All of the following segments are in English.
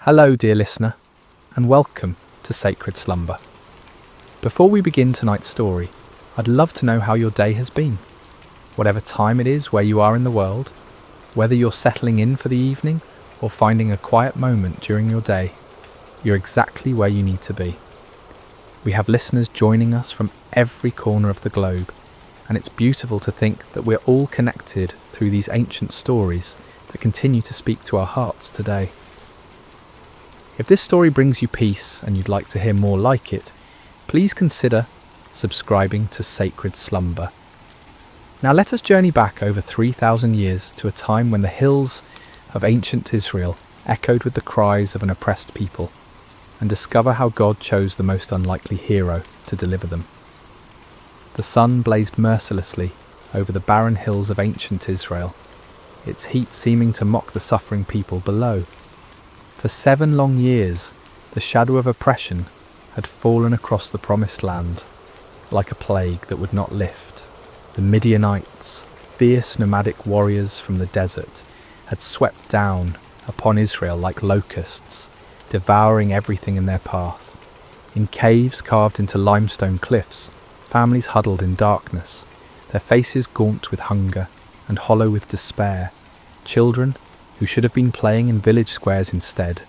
Hello, dear listener, and welcome to Sacred Slumber. Before we begin tonight's story, I'd love to know how your day has been. Whatever time it is where you are in the world, whether you're settling in for the evening or finding a quiet moment during your day, you're exactly where you need to be. We have listeners joining us from every corner of the globe, and it's beautiful to think that we're all connected through these ancient stories that continue to speak to our hearts today. If this story brings you peace and you'd like to hear more like it, please consider subscribing to Sacred Slumber. Now let us journey back over 3,000 years to a time when the hills of ancient Israel echoed with the cries of an oppressed people, and discover how God chose the most unlikely hero to deliver them. The sun blazed mercilessly over the barren hills of ancient Israel, its heat seeming to mock the suffering people below. For 7 long years, the shadow of oppression had fallen across the promised land, like a plague that would not lift. The Midianites, fierce nomadic warriors from the desert, had swept down upon Israel like locusts, devouring everything in their path. In caves carved into limestone cliffs, families huddled in darkness, their faces gaunt with hunger and hollow with despair. Children, who should have been playing in village squares instead,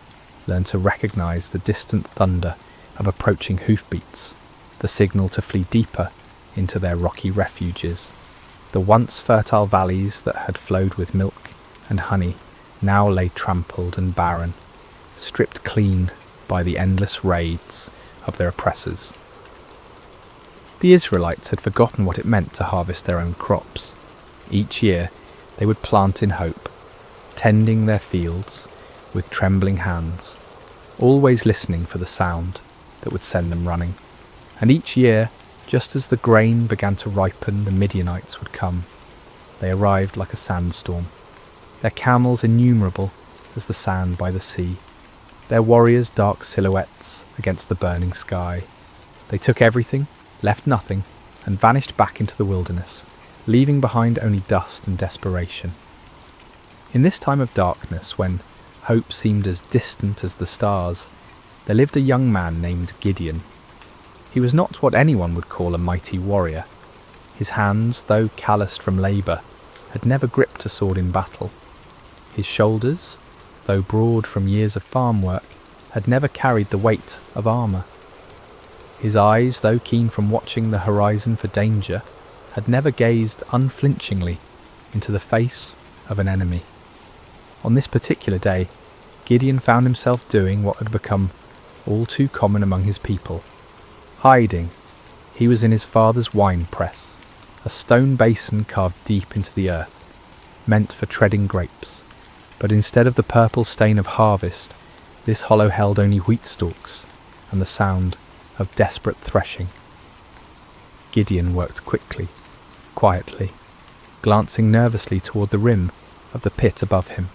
learned to recognise the distant thunder of approaching hoofbeats, the signal to flee deeper into their rocky refuges. The once fertile valleys that had flowed with milk and honey now lay trampled and barren, stripped clean by the endless raids of their oppressors. The Israelites had forgotten what it meant to harvest their own crops. Each year they would plant in hope, tending their fields with trembling hands, always listening for the sound that would send them running. And each year, just as the grain began to ripen, the Midianites would come. They arrived like a sandstorm, their camels innumerable as the sand by the sea, their warriors dark silhouettes against the burning sky. They took everything, left nothing, and vanished back into the wilderness, leaving behind only dust and desperation. In this time of darkness, when hope seemed as distant as the stars, there lived a young man named Gideon. He was not what anyone would call a mighty warrior. His hands, though calloused from labour, had never gripped a sword in battle. His shoulders, though broad from years of farm work, had never carried the weight of armour. His eyes, though keen from watching the horizon for danger, had never gazed unflinchingly into the face of an enemy. On this particular day, Gideon found himself doing what had become all too common among his people. Hiding. He was in his father's wine press, a stone basin carved deep into the earth, meant for treading grapes. But instead of the purple stain of harvest, this hollow held only wheat stalks and the sound of desperate threshing. Gideon worked quickly, quietly, glancing nervously toward the rim of the pit above him.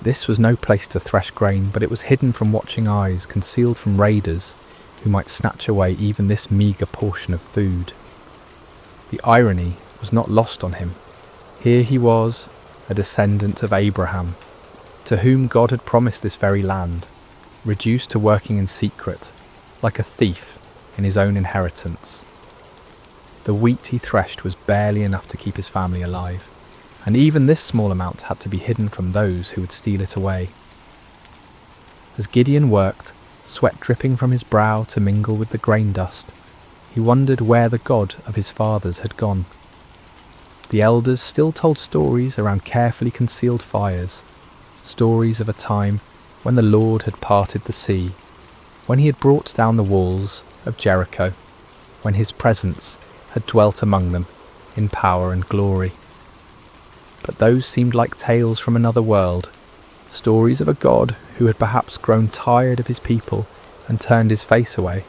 This was no place to thresh grain, but it was hidden from watching eyes, concealed from raiders who might snatch away even this meagre portion of food. The irony was not lost on him. Here he was, a descendant of Abraham, to whom God had promised this very land, reduced to working in secret, like a thief in his own inheritance. The wheat he threshed was barely enough to keep his family alive, and even this small amount had to be hidden from those who would steal it away. As Gideon worked, sweat dripping from his brow to mingle with the grain dust, he wondered where the God of his fathers had gone. The elders still told stories around carefully concealed fires, stories of a time when the Lord had parted the sea, when he had brought down the walls of Jericho, when his presence had dwelt among them in power and glory. But those seemed like tales from another world, stories of a God who had perhaps grown tired of his people and turned his face away.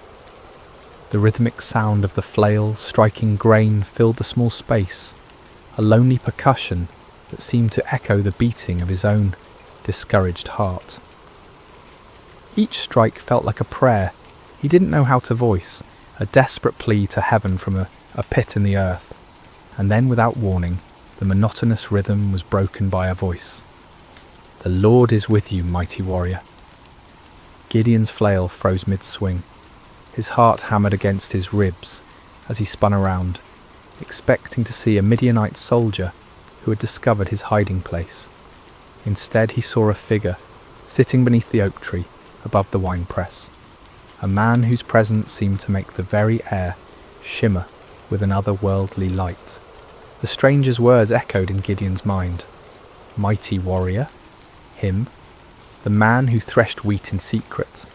The rhythmic sound of the flail striking grain filled the small space, a lonely percussion that seemed to echo the beating of his own discouraged heart. Each strike felt like a prayer he didn't know how to voice, a desperate plea to heaven from a pit in the earth, and then without warning, the monotonous rhythm was broken by a voice. "The Lord is with you, mighty warrior. Gideon's flail froze mid-swing. His heart hammered against his ribs as he spun around, expecting to see a Midianite soldier who had discovered his hiding place. Instead, he saw a figure sitting beneath the oak tree above the winepress, a man whose presence seemed to make the very air shimmer with an otherworldly light. The stranger's words echoed in Gideon's mind. Mighty warrior, him, the man who threshed wheat in secret,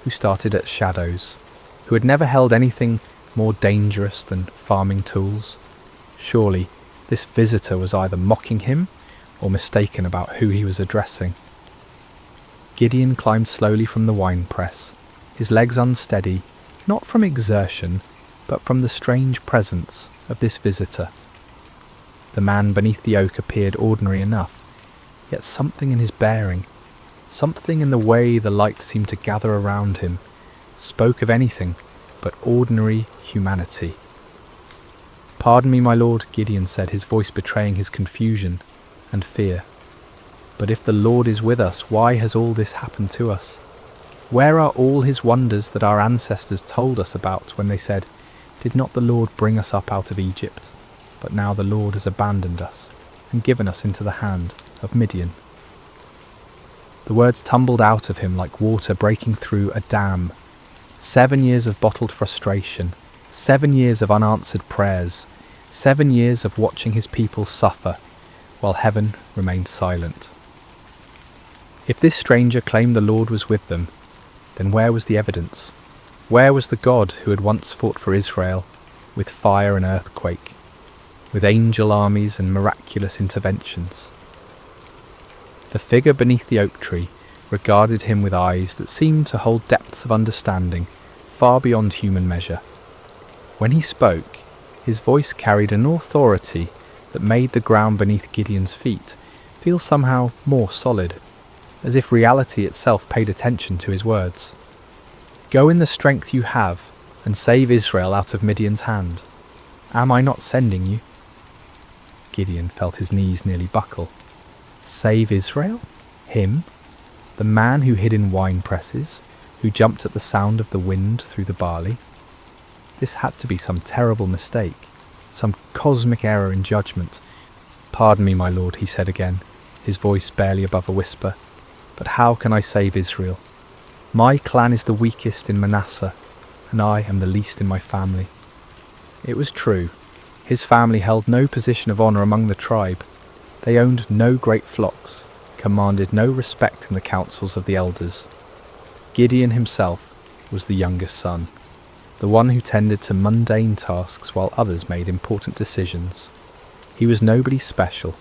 who started at shadows, who had never held anything more dangerous than farming tools. Surely this visitor was either mocking him or mistaken about who he was addressing. Gideon climbed slowly from the winepress, his legs unsteady, not from exertion, but from the strange presence of this visitor. The man beneath the oak appeared ordinary enough, yet something in his bearing, something in the way the light seemed to gather around him, spoke of anything but ordinary humanity. "Pardon me, my lord," Gideon said, his voice betraying his confusion and fear. "But if the Lord is with us, why has all this happened to us? Where are all his wonders that our ancestors told us about when they said, 'Did not the Lord bring us up out of Egypt?' But now the Lord has abandoned us and given us into the hand of Midian." The words tumbled out of him like water breaking through a dam. 7 years of bottled frustration, 7 years of unanswered prayers, 7 years of watching his people suffer, while heaven remained silent. If this stranger claimed the Lord was with them, then where was the evidence? Where was the God who had once fought for Israel with fire and earthquake, with angel armies and miraculous interventions? The figure beneath the oak tree regarded him with eyes that seemed to hold depths of understanding far beyond human measure. When he spoke, his voice carried an authority that made the ground beneath Gideon's feet feel somehow more solid, as if reality itself paid attention to his words. "Go in the strength you have and save Israel out of Midian's hand. Am I not sending you?" Gideon felt his knees nearly buckle. Save Israel? Him? The man who hid in wine presses, who jumped at the sound of the wind through the barley? This had to be some terrible mistake, some cosmic error in judgment. "Pardon me, my lord," he said again, his voice barely above a whisper, "but how can I save Israel? My clan is the weakest in Manasseh, and I am the least in my family." It was true. His family held no position of honour among the tribe. They owned no great flocks, commanded no respect in the councils of the elders. Gideon himself was the youngest son, the one who tended to mundane tasks while others made important decisions. He was nobody special,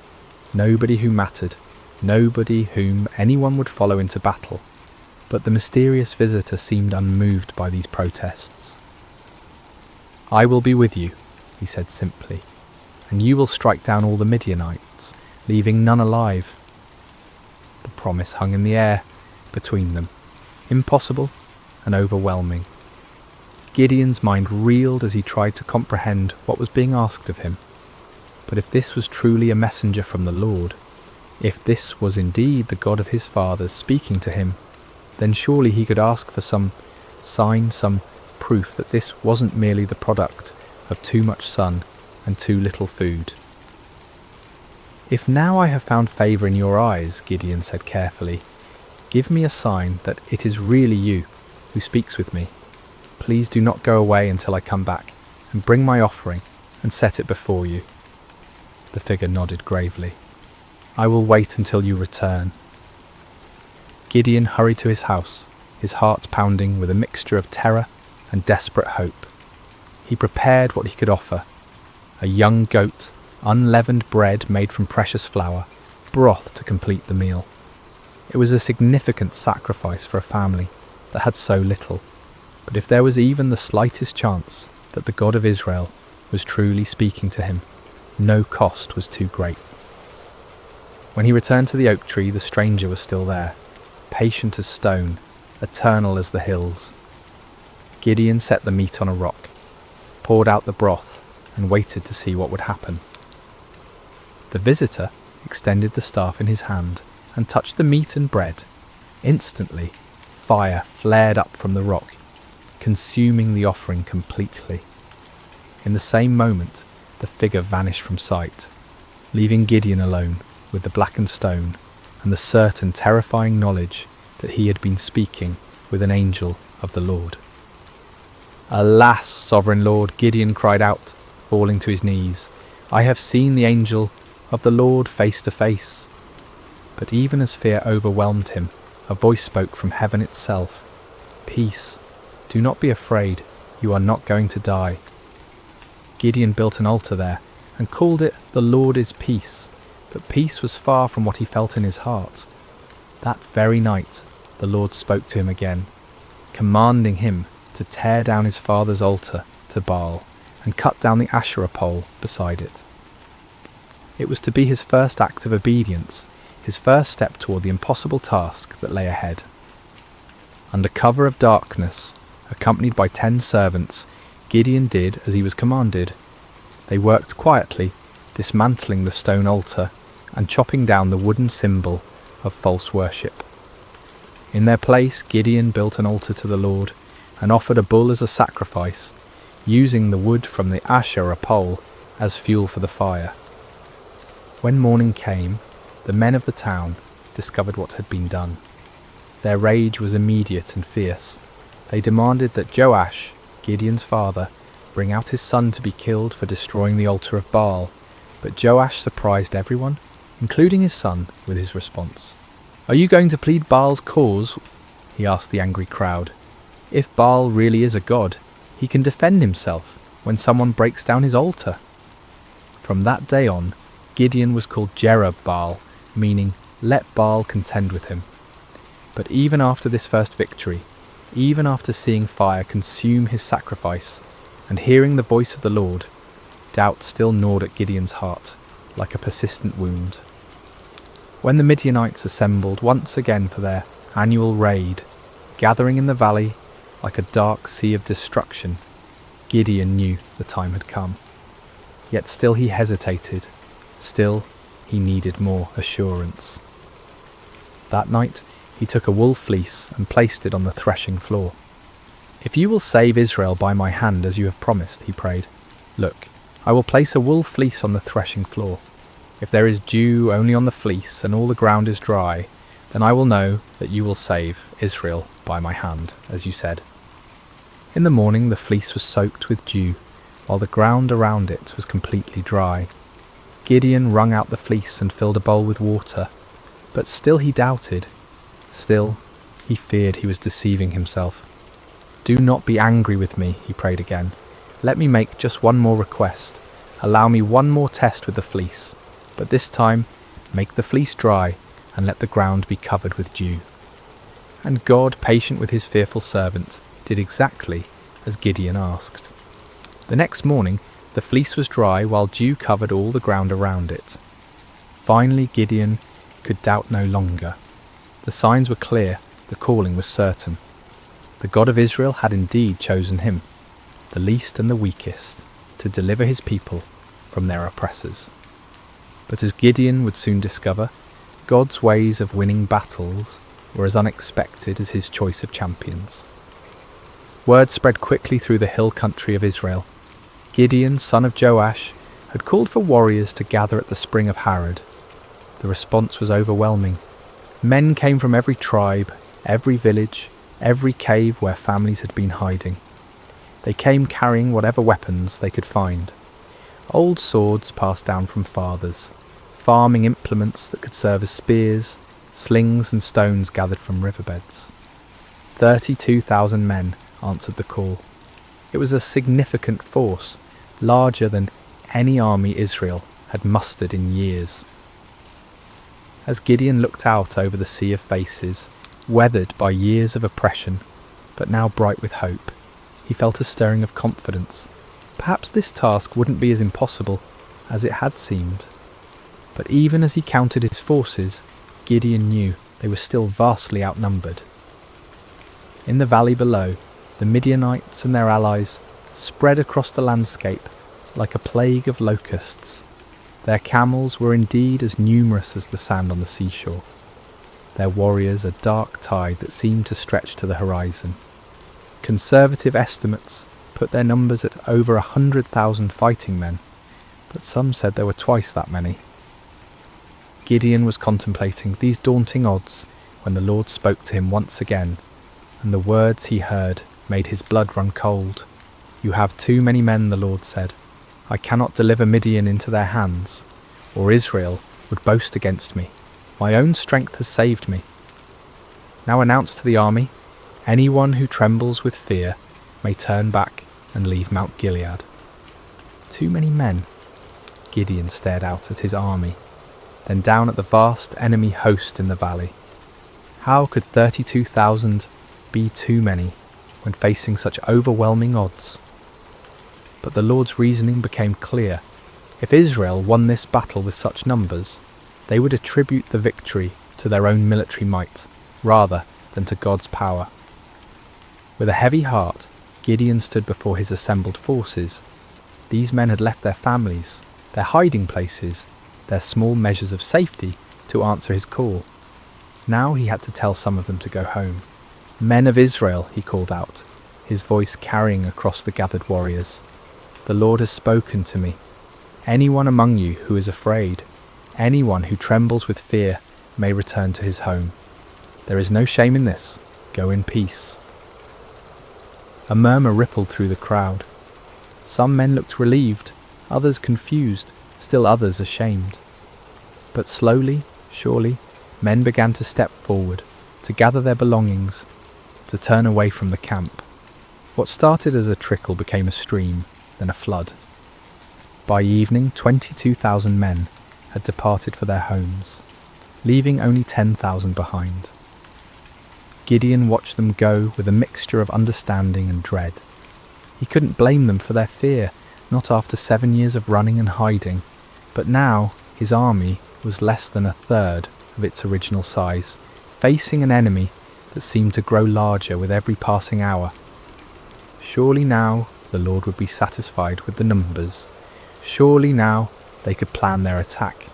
nobody who mattered, nobody whom anyone would follow into battle. But the mysterious visitor seemed unmoved by these protests. "I will be with you," he said simply, "and you will strike down all the Midianites, leaving none alive." The promise hung in the air between them, impossible and overwhelming. Gideon's mind reeled as he tried to comprehend what was being asked of him. But if this was truly a messenger from the Lord, if this was indeed the God of his fathers speaking to him, then surely he could ask for some sign, some proof that this wasn't merely the product of too much sun and too little food. "If now I have found favour in your eyes," Gideon said carefully, "give me a sign that it is really you who speaks with me. Please do not go away until I come back and bring my offering and set it before you." The figure nodded gravely. "I will wait until you return." Gideon hurried to his house, his heart pounding with a mixture of terror and desperate hope. He prepared what he could offer: a young goat, unleavened bread made from precious flour, broth to complete the meal. It was a significant sacrifice for a family that had so little, but if there was even the slightest chance that the God of Israel was truly speaking to him, no cost was too great. When he returned to the oak tree, the stranger was still there, patient as stone, eternal as the hills. Gideon set the meat on a rock, poured out the broth, and waited to see what would happen. The visitor extended the staff in his hand and touched the meat and bread. Instantly, fire flared up from the rock, consuming the offering completely. In the same moment, the figure vanished from sight, leaving Gideon alone with the blackened stone and the certain terrifying knowledge that he had been speaking with an angel of the Lord. "Alas, sovereign Lord," Gideon cried out, falling to his knees, "I have seen the angel of the Lord face to face." But even as fear overwhelmed him, a voice spoke from heaven itself. "Peace, do not be afraid, you are not going to die." Gideon built an altar there and called it "The Lord is Peace," but peace was far from what he felt in his heart. That very night, the Lord spoke to him again, commanding him to tear down his father's altar to Baal and cut down the Asherah pole beside it. It was to be his first act of obedience, his first step toward the impossible task that lay ahead. Under cover of darkness, accompanied by 10 servants, Gideon did as he was commanded. They worked quietly, dismantling the stone altar and chopping down the wooden symbol of false worship. In their place, Gideon built an altar to the Lord and offered a bull as a sacrifice, using the wood from the Asherah pole as fuel for the fire. When morning came, the men of the town discovered what had been done. Their rage was immediate and fierce. They demanded that Joash, Gideon's father, bring out his son to be killed for destroying the altar of Baal, but Joash surprised everyone, including his son, with his response. "Are you going to plead Baal's cause?" he asked the angry crowd. "If Baal really is a god, he can defend himself when someone breaks down his altar." From that day on, Gideon was called Jerub-Baal, meaning "let Baal contend with him." But even after this first victory, even after seeing fire consume his sacrifice and hearing the voice of the Lord, doubt still gnawed at Gideon's heart like a persistent wound. When the Midianites assembled once again for their annual raid, gathering in the valley like a dark sea of destruction, Gideon knew the time had come. Yet still he hesitated, still he needed more assurance. That night he took a wool fleece and placed it on the threshing floor. "If you will save Israel by my hand as you have promised," he prayed, "look, I will place a wool fleece on the threshing floor. If there is dew only on the fleece and all the ground is dry, then I will know that you will save Israel by my hand, as you said." In the morning the fleece was soaked with dew, while the ground around it was completely dry. Gideon wrung out the fleece and filled a bowl with water, but still he doubted. Still, he feared he was deceiving himself. "Do not be angry with me," he prayed again. "Let me make just one more request. Allow me one more test with the fleece, but this time make the fleece dry and let the ground be covered with dew." And God, patient with his fearful servant, did exactly as Gideon asked. The next morning, the fleece was dry while dew covered all the ground around it. Finally, Gideon could doubt no longer. The signs were clear, the calling was certain. The God of Israel had indeed chosen him, the least and the weakest, to deliver his people from their oppressors. But as Gideon would soon discover, God's ways of winning battles were as unexpected as his choice of champions. Word spread quickly through the hill country of Israel. Gideon, son of Joash, had called for warriors to gather at the spring of Harod. The response was overwhelming. Men came from every tribe, every village, every cave where families had been hiding. They came carrying whatever weapons they could find. Old swords passed down from fathers, farming implements that could serve as spears, slings and stones gathered from riverbeds. 32,000 men answered the call. It was a significant force, larger than any army Israel had mustered in years. As Gideon looked out over the sea of faces, weathered by years of oppression, but now bright with hope, he felt a stirring of confidence. Perhaps this task wouldn't be as impossible as it had seemed. But even as he counted his forces, Gideon knew they were still vastly outnumbered. In the valley below, the Midianites and their allies spread across the landscape like a plague of locusts. Their camels were indeed as numerous as the sand on the seashore. their warriors a dark tide that seemed to stretch to the horizon. Conservative estimates put their numbers at over 100,000 fighting men, but some said there were twice that many. Gideon was contemplating these daunting odds when the Lord spoke to him once again, and the words he heard made his blood run cold. "You have too many men," the Lord said. "I cannot deliver Midian into their hands, or Israel would boast against me. My own strength has saved me. Now announce to the army, anyone who trembles with fear may turn back and leave Mount Gilead." Too many men. Gideon stared out at his army, then down at the vast enemy host in the valley. How could 32,000 be too many when facing such overwhelming odds? But the Lord's reasoning became clear. If Israel won this battle with such numbers, they would attribute the victory to their own military might, rather than to God's power. With a heavy heart, Gideon stood before his assembled forces. These men had left their families, their hiding places, their small measures of safety to answer his call. Now he had to tell some of them to go home. "Men of Israel," he called out, his voice carrying across the gathered warriors. "The Lord has spoken to me. Anyone among you who is afraid, anyone who trembles with fear, may return to his home. There is no shame in this. Go in peace." A murmur rippled through the crowd. Some men looked relieved, others confused, still others ashamed. But slowly, surely, men began to step forward, to gather their belongings, to turn away from the camp. What started as a trickle became a stream, then a flood. By evening, 22,000 men had departed for their homes, leaving only 10,000 behind. Gideon watched them go with a mixture of understanding and dread. He couldn't blame them for their fear, not after 7 years of running and hiding, but now his army was less than a third of its original size, facing an enemy that seemed to grow larger with every passing hour. Surely now the Lord would be satisfied with the numbers. Surely now they could plan their attack,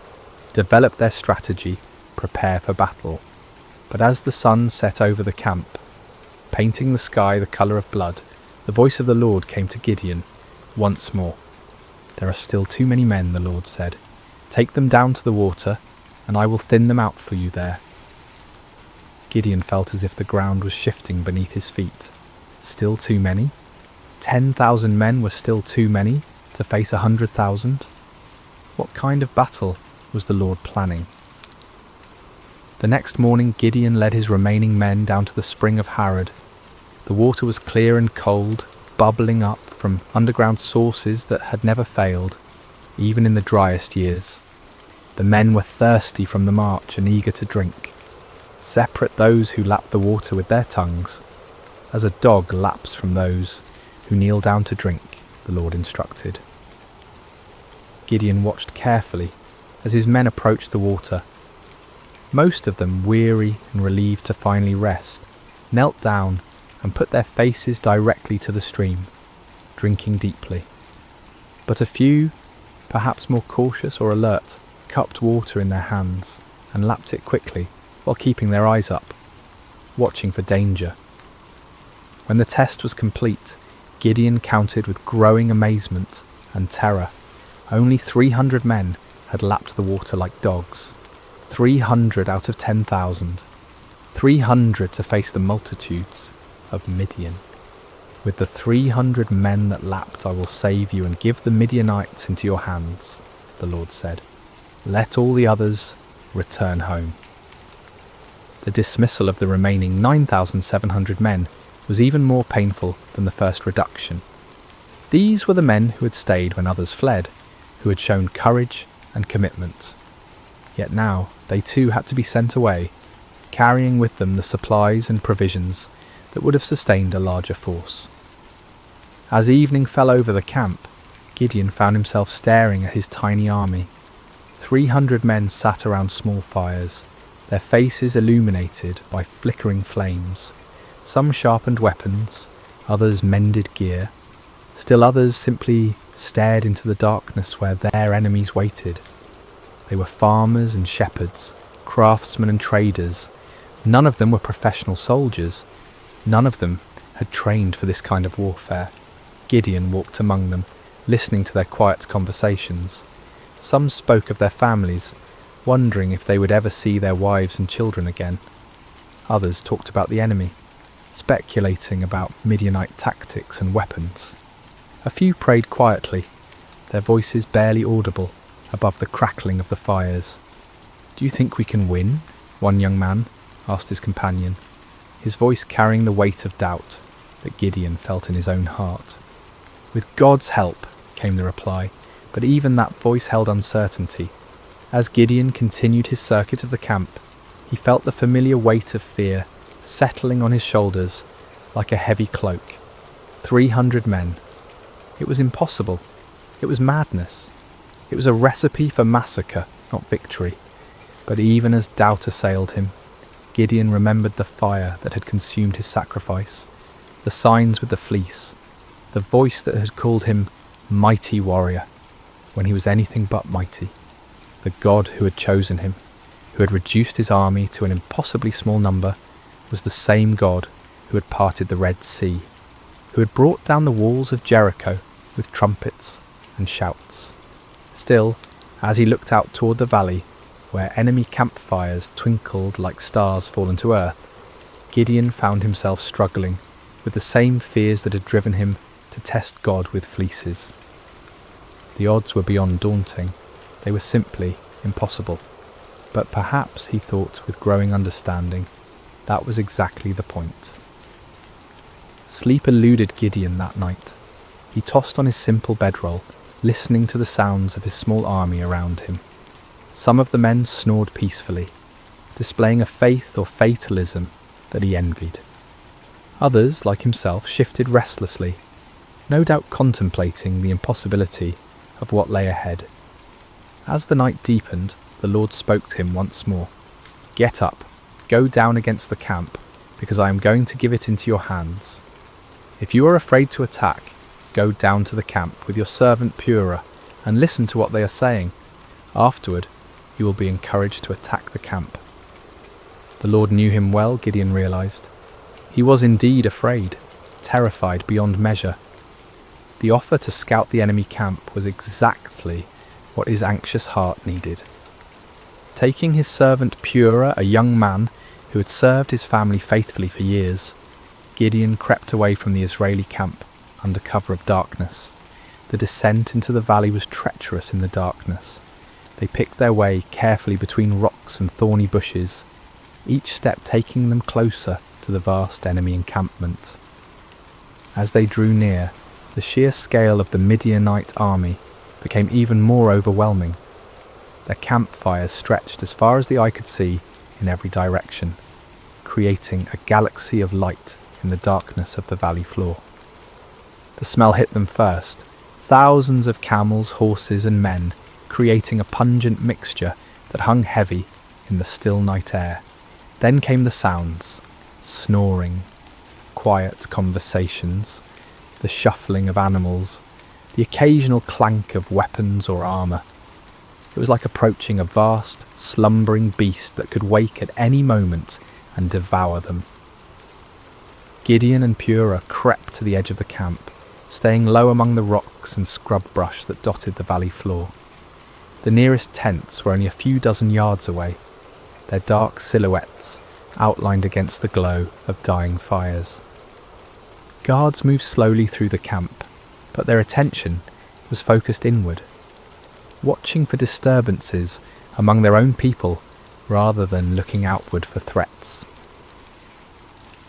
develop their strategy, prepare for battle. But as the sun set over the camp, painting the sky the colour of blood, the voice of the Lord came to Gideon once more. "There are still too many men," the Lord said. "Take them down to the water, and I will thin them out for you there." Gideon felt as if the ground was shifting beneath his feet. Still too many? 10,000 men were still too many to face 100,000? What kind of battle was the Lord planning? The next morning Gideon led his remaining men down to the spring of Harod. The water was clear and cold, bubbling up from underground sources that had never failed, even in the driest years. The men were thirsty from the march and eager to drink. Separate those who lapped the water with their tongues, as a dog laps from those who kneel down to drink, the Lord instructed. Gideon watched carefully as his men approached the water. Most of them, weary and relieved to finally rest, knelt down and put their faces directly to the stream, drinking deeply. But a few, perhaps more cautious or alert, cupped water in their hands and lapped it quickly while keeping their eyes up, watching for danger. When the test was complete, Gideon counted with growing amazement and terror. Only 300 men had lapped the water like dogs. 300 out of 10,000. 300 to face the multitudes of Midian. "With the 300 men that lapped I will save you and give the Midianites into your hands," the Lord said. "Let all the others return home." The dismissal of the remaining 9,700 men was even more painful than the first reduction. These were the men who had stayed when others fled, who had shown courage and commitment. Yet now they too had to be sent away, carrying with them the supplies and provisions that would have sustained a larger force. As evening fell over the camp, Gideon found himself staring at his tiny army. 300 men sat around small fires, their faces illuminated by flickering flames. Some sharpened weapons, others mended gear, still others simply stared into the darkness where their enemies waited. They were farmers and shepherds, craftsmen and traders, None of them were professional soldiers. None of them had trained for this kind of warfare. Gideon walked among them, listening to their quiet conversations. Some spoke of their families, wondering if they would ever see their wives and children again. Others talked about the enemy, speculating about Midianite tactics and weapons. A few prayed quietly, their voices barely audible above the crackling of the fires. "Do you think we can win?" one young man asked his companion, his voice carrying the weight of doubt that Gideon felt in his own heart. "With God's help," came the reply, but even that voice held uncertainty. As Gideon continued his circuit of the camp, he felt the familiar weight of fear settling on his shoulders like a heavy cloak. 300 men. It was impossible. It was madness. It was a recipe for massacre, not victory. But even as doubt assailed him, Gideon remembered the fire that had consumed his sacrifice, the signs with the fleece, the voice that had called him mighty warrior when he was anything but mighty. The God who had chosen him, who had reduced his army to an impossibly small number, was the same God who had parted the Red Sea, who had brought down the walls of Jericho with trumpets and shouts. Still, as he looked out toward the valley, where enemy campfires twinkled like stars fallen to earth, Gideon found himself struggling with the same fears that had driven him to test God with fleeces. The odds were beyond daunting. They were simply impossible. But perhaps, he thought with growing understanding, that was exactly the point. Sleep eluded Gideon that night. He tossed on his simple bedroll, listening to the sounds of his small army around him. Some of the men snored peacefully, displaying a faith or fatalism that he envied. Others, like himself, shifted restlessly, no doubt contemplating the impossibility of what lay ahead. As the night deepened, the Lord spoke to him once more. "Get up, go down against the camp, because I am going to give it into your hands. If you are afraid to attack, go down to the camp with your servant Purah and listen to what they are saying. Afterward, you will be encouraged to attack the camp." The Lord knew him well, Gideon realized. He was indeed afraid, terrified beyond measure. The offer to scout the enemy camp was exactly what his anxious heart needed. Taking his servant Purah, a young man who had served his family faithfully for years, Gideon crept away from the Israeli camp under cover of darkness. The descent into the valley was treacherous in the darkness. They picked their way carefully between rocks and thorny bushes, each step taking them closer to the vast enemy encampment. As they drew near, the sheer scale of the Midianite army became even more overwhelming. Their campfires stretched as far as the eye could see in every direction, creating a galaxy of light in the darkness of the valley floor. The smell hit them first, thousands of camels, horses and men, creating a pungent mixture that hung heavy in the still night air. Then came the sounds, snoring, quiet conversations, the shuffling of animals, the occasional clank of weapons or armour. It was like approaching a vast, slumbering beast that could wake at any moment and devour them. Gideon and Purah crept to the edge of the camp, staying low among the rocks and scrub brush that dotted the valley floor. The nearest tents were only a few dozen yards away, their dark silhouettes outlined against the glow of dying fires. Guards moved slowly through the camp, but their attention was focused inward, watching for disturbances among their own people rather than looking outward for threats.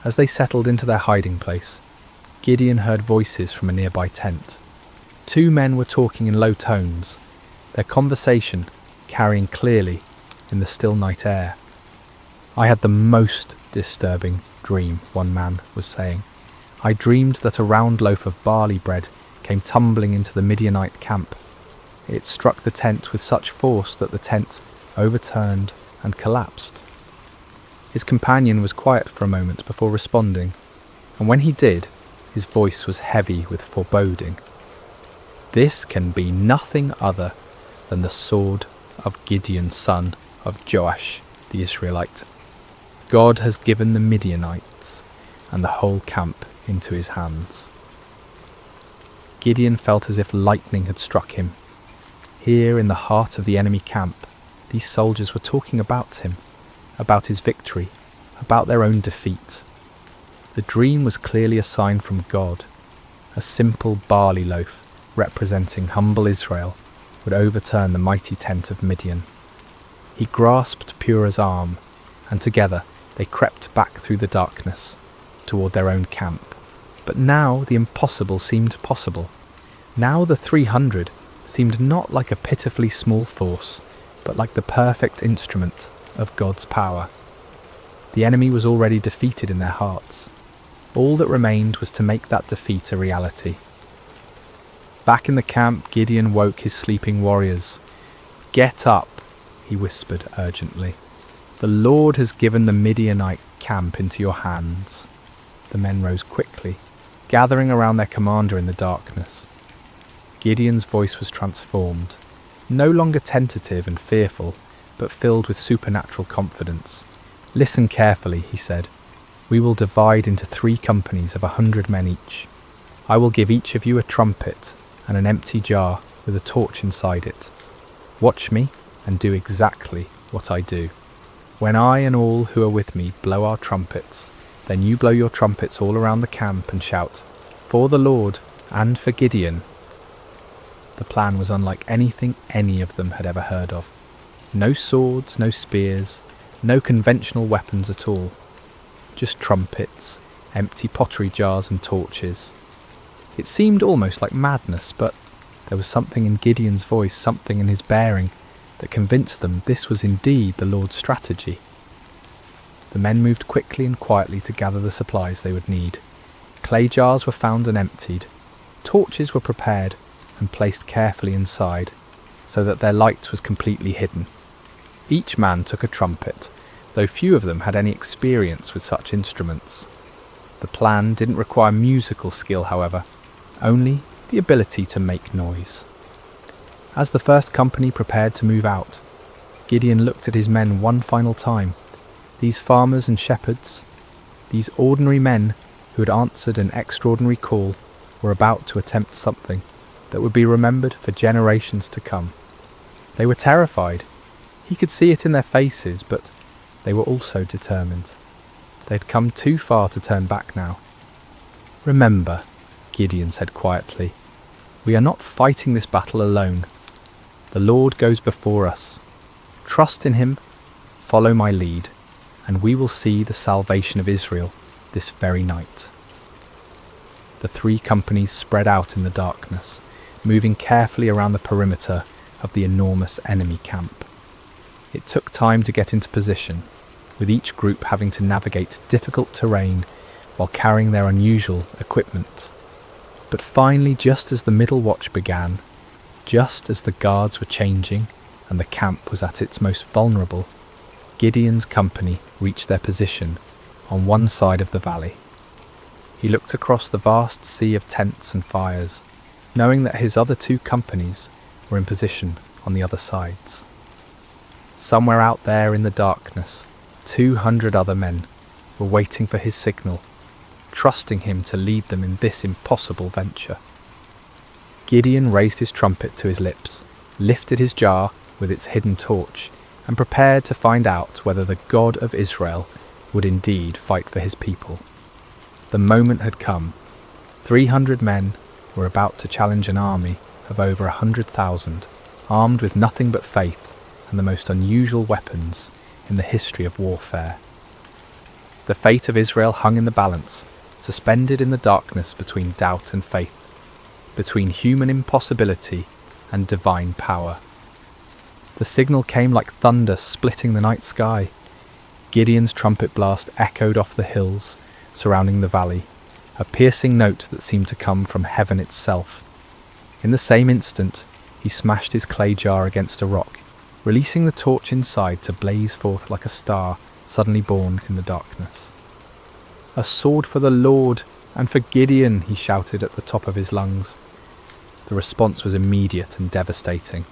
As they settled into their hiding place, Gideon heard voices from a nearby tent. Two men were talking in low tones, their conversation carrying clearly in the still night air. "I had the most disturbing dream," one man was saying. "I dreamed that a round loaf of barley bread came tumbling into the Midianite camp. It struck the tent with such force that the tent overturned and collapsed." His companion was quiet for a moment before responding, and when he did, his voice was heavy with foreboding. "This can be nothing other than the sword of Gideon, son of Joash the Israelite." God has given the Midianites and the whole camp into his hands." Gideon felt as if lightning had struck him. Here in the heart of the enemy camp, these soldiers were talking about him, about his victory, about their own defeat. The dream was clearly a sign from God. A simple barley loaf representing humble Israel would overturn the mighty tent of Midian. He grasped Purah's arm, and together they crept back through the darkness toward their own camp. But now the impossible seemed possible. Now the 300 seemed not like a pitifully small force, but like the perfect instrument of God's power. The enemy was already defeated in their hearts. All that remained was to make that defeat a reality. Back in the camp, Gideon woke his sleeping warriors. "Get up," he whispered urgently. "The Lord has given the Midianite camp into your hands." The men rose quickly, gathering around their commander in the darkness. Gideon's voice was transformed, no longer tentative and fearful, but filled with supernatural confidence. "Listen carefully," he said. "We will divide into 3 companies of 100 men each. I will give each of you a trumpet and an empty jar with a torch inside it. Watch me and do exactly what I do. When I and all who are with me blow our trumpets, then you blow your trumpets all around the camp and shout, 'For the Lord and for Gideon.'" The plan was unlike anything any of them had ever heard of. No swords, no spears, no conventional weapons at all. Just trumpets, empty pottery jars and torches. It seemed almost like madness, but there was something in Gideon's voice, something in his bearing, that convinced them this was indeed the Lord's strategy. The men moved quickly and quietly to gather the supplies they would need. Clay jars were found and emptied. Torches were prepared and placed carefully inside, so that their light was completely hidden. Each man took a trumpet, though few of them had any experience with such instruments. The plan didn't require musical skill, however, only the ability to make noise. As the first company prepared to move out, Gideon looked at his men one final time. These farmers and shepherds, these ordinary men who had answered an extraordinary call, were about to attempt something that would be remembered for generations to come. They were terrified. He could see it in their faces, but they were also determined. They had come too far to turn back now. "Remember," Gideon said quietly, "we are not fighting this battle alone. The Lord goes before us. Trust in him, follow my lead, and we will see the salvation of Israel this very night." The 3 companies spread out in the darkness, moving carefully around the perimeter of the enormous enemy camp. It took time to get into position, with each group having to navigate difficult terrain while carrying their unusual equipment. But finally, just as the middle watch began, just as the guards were changing and the camp was at its most vulnerable, Gideon's company reached their position on one side of the valley. He looked across the vast sea of tents and fires, knowing that his other 2 companies were in position on the other sides. Somewhere out there in the darkness, 200 other men were waiting for his signal, trusting him to lead them in this impossible venture. Gideon raised his trumpet to his lips, lifted his jar with its hidden torch, and prepared to find out whether the God of Israel would indeed fight for his people. The moment had come. 300 men were about to challenge an army of over 100,000, armed with nothing but faith and the most unusual weapons in the history of warfare. The fate of Israel hung in the balance, suspended in the darkness between doubt and faith, between human impossibility and divine power. The signal came like thunder splitting the night sky. Gideon's trumpet blast echoed off the hills surrounding the valley, a piercing note that seemed to come from heaven itself. In the same instant, he smashed his clay jar against a rock, releasing the torch inside to blaze forth like a star suddenly born in the darkness. "A sword for the Lord and for Gideon," he shouted at the top of his lungs. The response was immediate and devastating.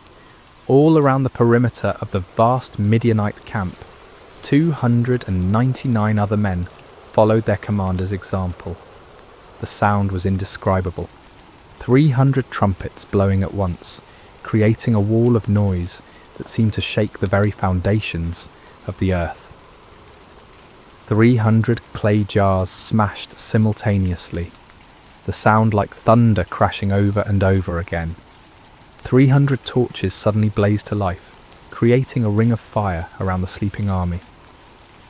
All around the perimeter of the vast Midianite camp, 299 other men followed their commander's example. The sound was indescribable. 300 trumpets blowing at once, creating a wall of noise that seemed to shake the very foundations of the earth. 300 clay jars smashed simultaneously, the sound like thunder crashing over and over again. 300 torches suddenly blazed to life, creating a ring of fire around the sleeping army.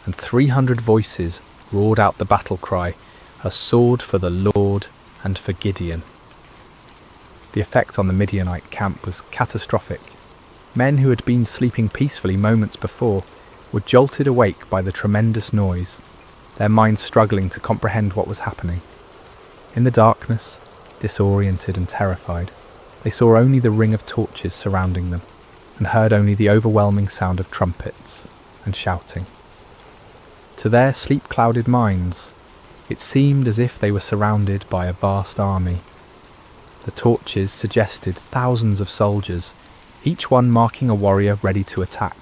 And 300 voices roared out the battle cry, "A sword for the Lord and for Gideon." The effect on the Midianite camp was catastrophic. Men who had been sleeping peacefully moments before were jolted awake by the tremendous noise, their minds struggling to comprehend what was happening. In the darkness, disoriented and terrified, they saw only the ring of torches surrounding them, and heard only the overwhelming sound of trumpets and shouting. To their sleep-clouded minds, it seemed as if they were surrounded by a vast army. The torches suggested thousands of soldiers, each one marking a warrior ready to attack.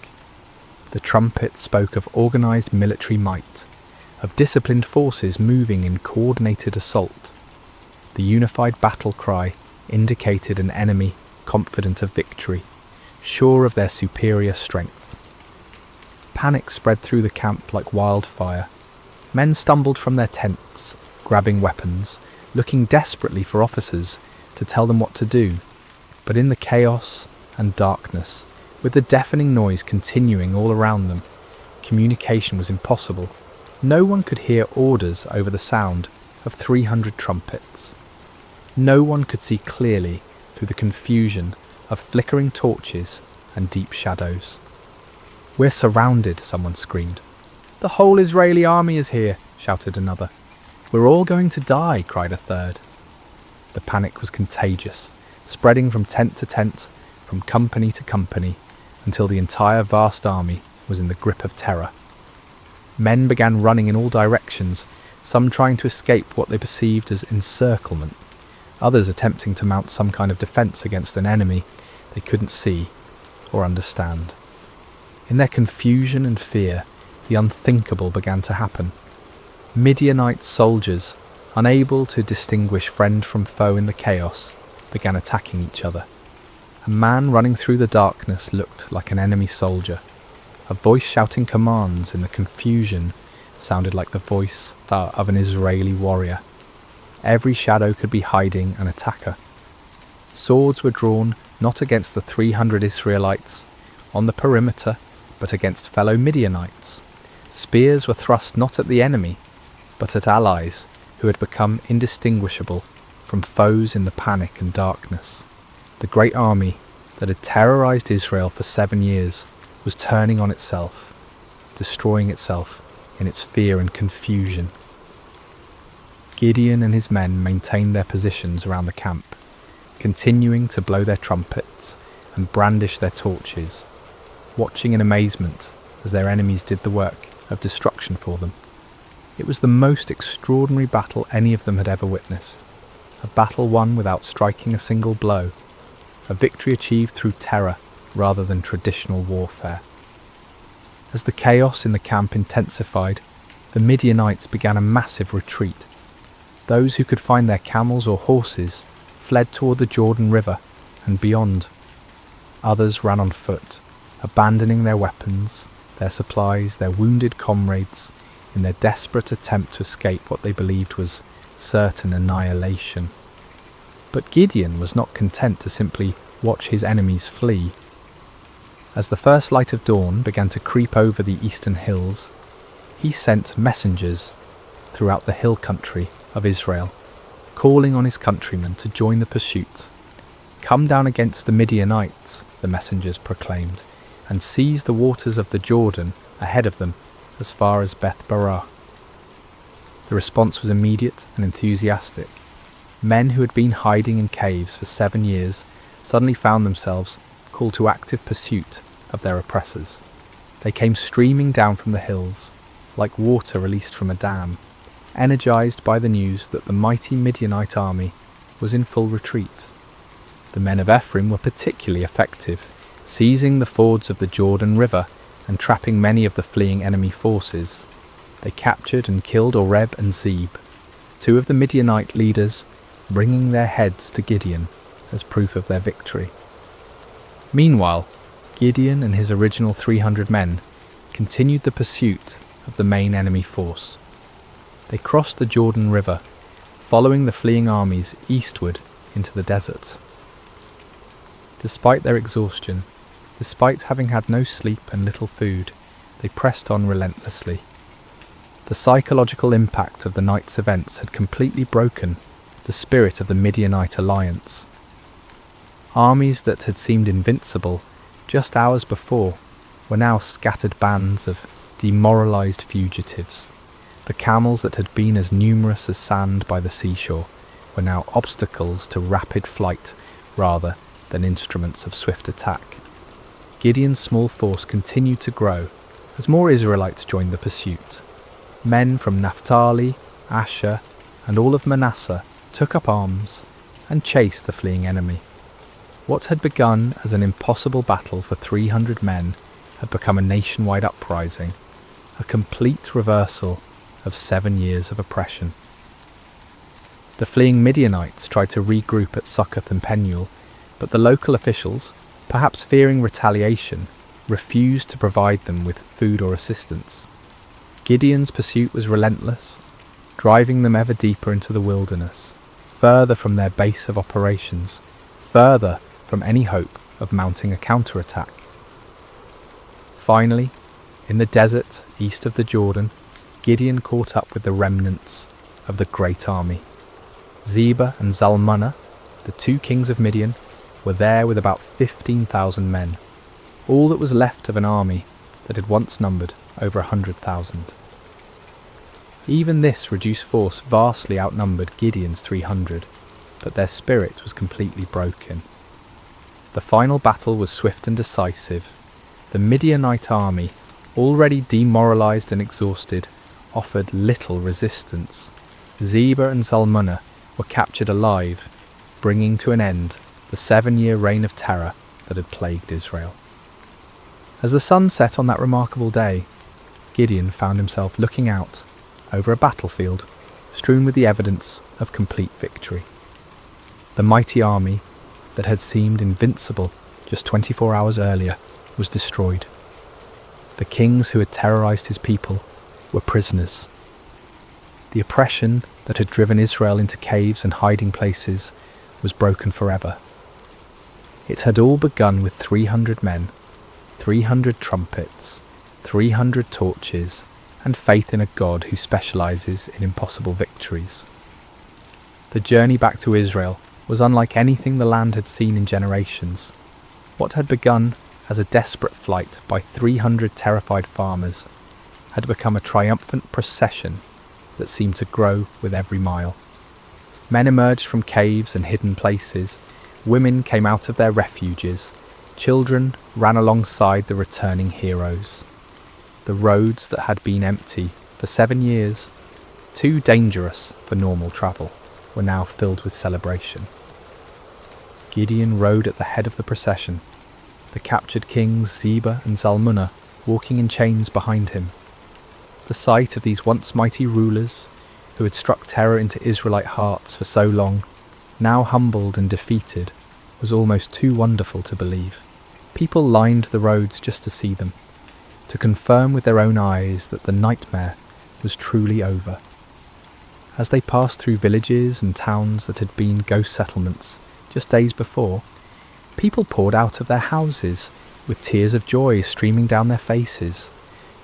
The trumpets spoke of organised military might, of disciplined forces moving in coordinated assault. The unified battle cry indicated an enemy confident of victory, sure of their superior strength. Panic spread through the camp like wildfire. Men stumbled from their tents, grabbing weapons, looking desperately for officers to tell them what to do. But in the chaos and darkness, with the deafening noise continuing all around them, communication was impossible. No one could hear orders over the sound of 300 trumpets. No one could see clearly through the confusion of flickering torches and deep shadows. "We're surrounded," someone screamed. "The whole Israeli army is here," shouted another. "We're all going to die," cried a third. The panic was contagious, spreading from tent to tent, from company to company, until the entire vast army was in the grip of terror. Men began running in all directions, some trying to escape what they perceived as encirclement, others attempting to mount some kind of defence against an enemy they couldn't see or understand. In their confusion and fear, the unthinkable began to happen. Midianite soldiers, unable to distinguish friend from foe in the chaos, began attacking each other. A man running through the darkness looked like an enemy soldier. A voice shouting commands in the confusion sounded like the voice of an Israeli warrior. Every shadow could be hiding an attacker. Swords were drawn not against the 300 Israelites on the perimeter, but against fellow Midianites. Spears were thrust not at the enemy, but at allies who had become indistinguishable from foes in the panic and darkness. The great army that had terrorized Israel for 7 years was turning on itself, destroying itself in its fear and confusion. Gideon and his men maintained their positions around the camp, continuing to blow their trumpets and brandish their torches, watching in amazement as their enemies did the work of destruction for them. It was the most extraordinary battle any of them had ever witnessed, a battle won without striking a single blow, a victory achieved through terror rather than traditional warfare. As the chaos in the camp intensified, the Midianites began a massive retreat. Those who could find their camels or horses fled toward the Jordan River and beyond. Others ran on foot, abandoning their weapons, their supplies, their wounded comrades, in their desperate attempt to escape what they believed was certain annihilation. But Gideon was not content to simply watch his enemies flee. As the first light of dawn began to creep over the eastern hills, he sent messengers throughout the hill country of Israel, calling on his countrymen to join the pursuit. "Come down against the Midianites," the messengers proclaimed, "and seize the waters of the Jordan ahead of them as far as Beth Barah." The response was immediate and enthusiastic. Men who had been hiding in caves for 7 years suddenly found themselves called to active pursuit of their oppressors. They came streaming down from the hills, like water released from a dam, energized by the news that the mighty Midianite army was in full retreat. The men of Ephraim were particularly effective, seizing the fords of the Jordan River and trapping many of the fleeing enemy forces, they captured and killed Oreb and Zeb, two of the Midianite leaders, bringing their heads to Gideon as proof of their victory. Meanwhile, Gideon and his original 300 men continued the pursuit of the main enemy force. They crossed the Jordan River, following the fleeing armies eastward into the desert. Despite their exhaustion, despite having had no sleep and little food, they pressed on relentlessly. The psychological impact of the night's events had completely broken the spirit of the Midianite alliance. Armies that had seemed invincible just hours before were now scattered bands of demoralized fugitives. The camels that had been as numerous as sand by the seashore were now obstacles to rapid flight rather than instruments of swift attack. Gideon's small force continued to grow as more Israelites joined the pursuit. Men from Naphtali, Asher, and all of Manasseh took up arms and chased the fleeing enemy. What had begun as an impossible battle for 300 men had become a nationwide uprising, a complete reversal of 7 years of oppression. The fleeing Midianites tried to regroup at Succoth and Penuel, but the local officials, perhaps fearing retaliation, refused to provide them with food or assistance. Gideon's pursuit was relentless, driving them ever deeper into the wilderness, further from their base of operations, further from any hope of mounting a counterattack. Finally, in the desert east of the Jordan, Gideon caught up with the remnants of the great army. Zebah and Zalmunna, the two kings of Midian, were there with about 15,000 men, all that was left of an army that had once numbered over 100,000. Even this reduced force vastly outnumbered Gideon's 300, but their spirit was completely broken. The final battle was swift and decisive. The Midianite army, already demoralized and exhausted, offered little resistance. Zebah and Zalmunna were captured alive, bringing to an end the 7-year reign of terror that had plagued Israel. As the sun set on that remarkable day, Gideon found himself looking out over a battlefield strewn with the evidence of complete victory. The mighty army that had seemed invincible just 24 hours earlier was destroyed. The kings who had terrorized his people were prisoners. The oppression that had driven Israel into caves and hiding places was broken forever. It had all begun with 300 men, 300 trumpets, 300 torches, and faith in a God who specializes in impossible victories. The journey back to Israel was unlike anything the land had seen in generations. What had begun as a desperate flight by 300 terrified farmers had become a triumphant procession that seemed to grow with every mile. Men emerged from caves and hidden places, women came out of their refuges, children ran alongside the returning heroes. The roads that had been empty for 7 years, too dangerous for normal travel, were now filled with celebration. Gideon rode at the head of the procession, the captured kings Zebah and Zalmunna walking in chains behind him. The sight of these once mighty rulers, who had struck terror into Israelite hearts for so long, now humbled and defeated, was almost too wonderful to believe. People lined the roads just to see them, to confirm with their own eyes that the nightmare was truly over. As they passed through villages and towns that had been ghost settlements just days before, people poured out of their houses with tears of joy streaming down their faces.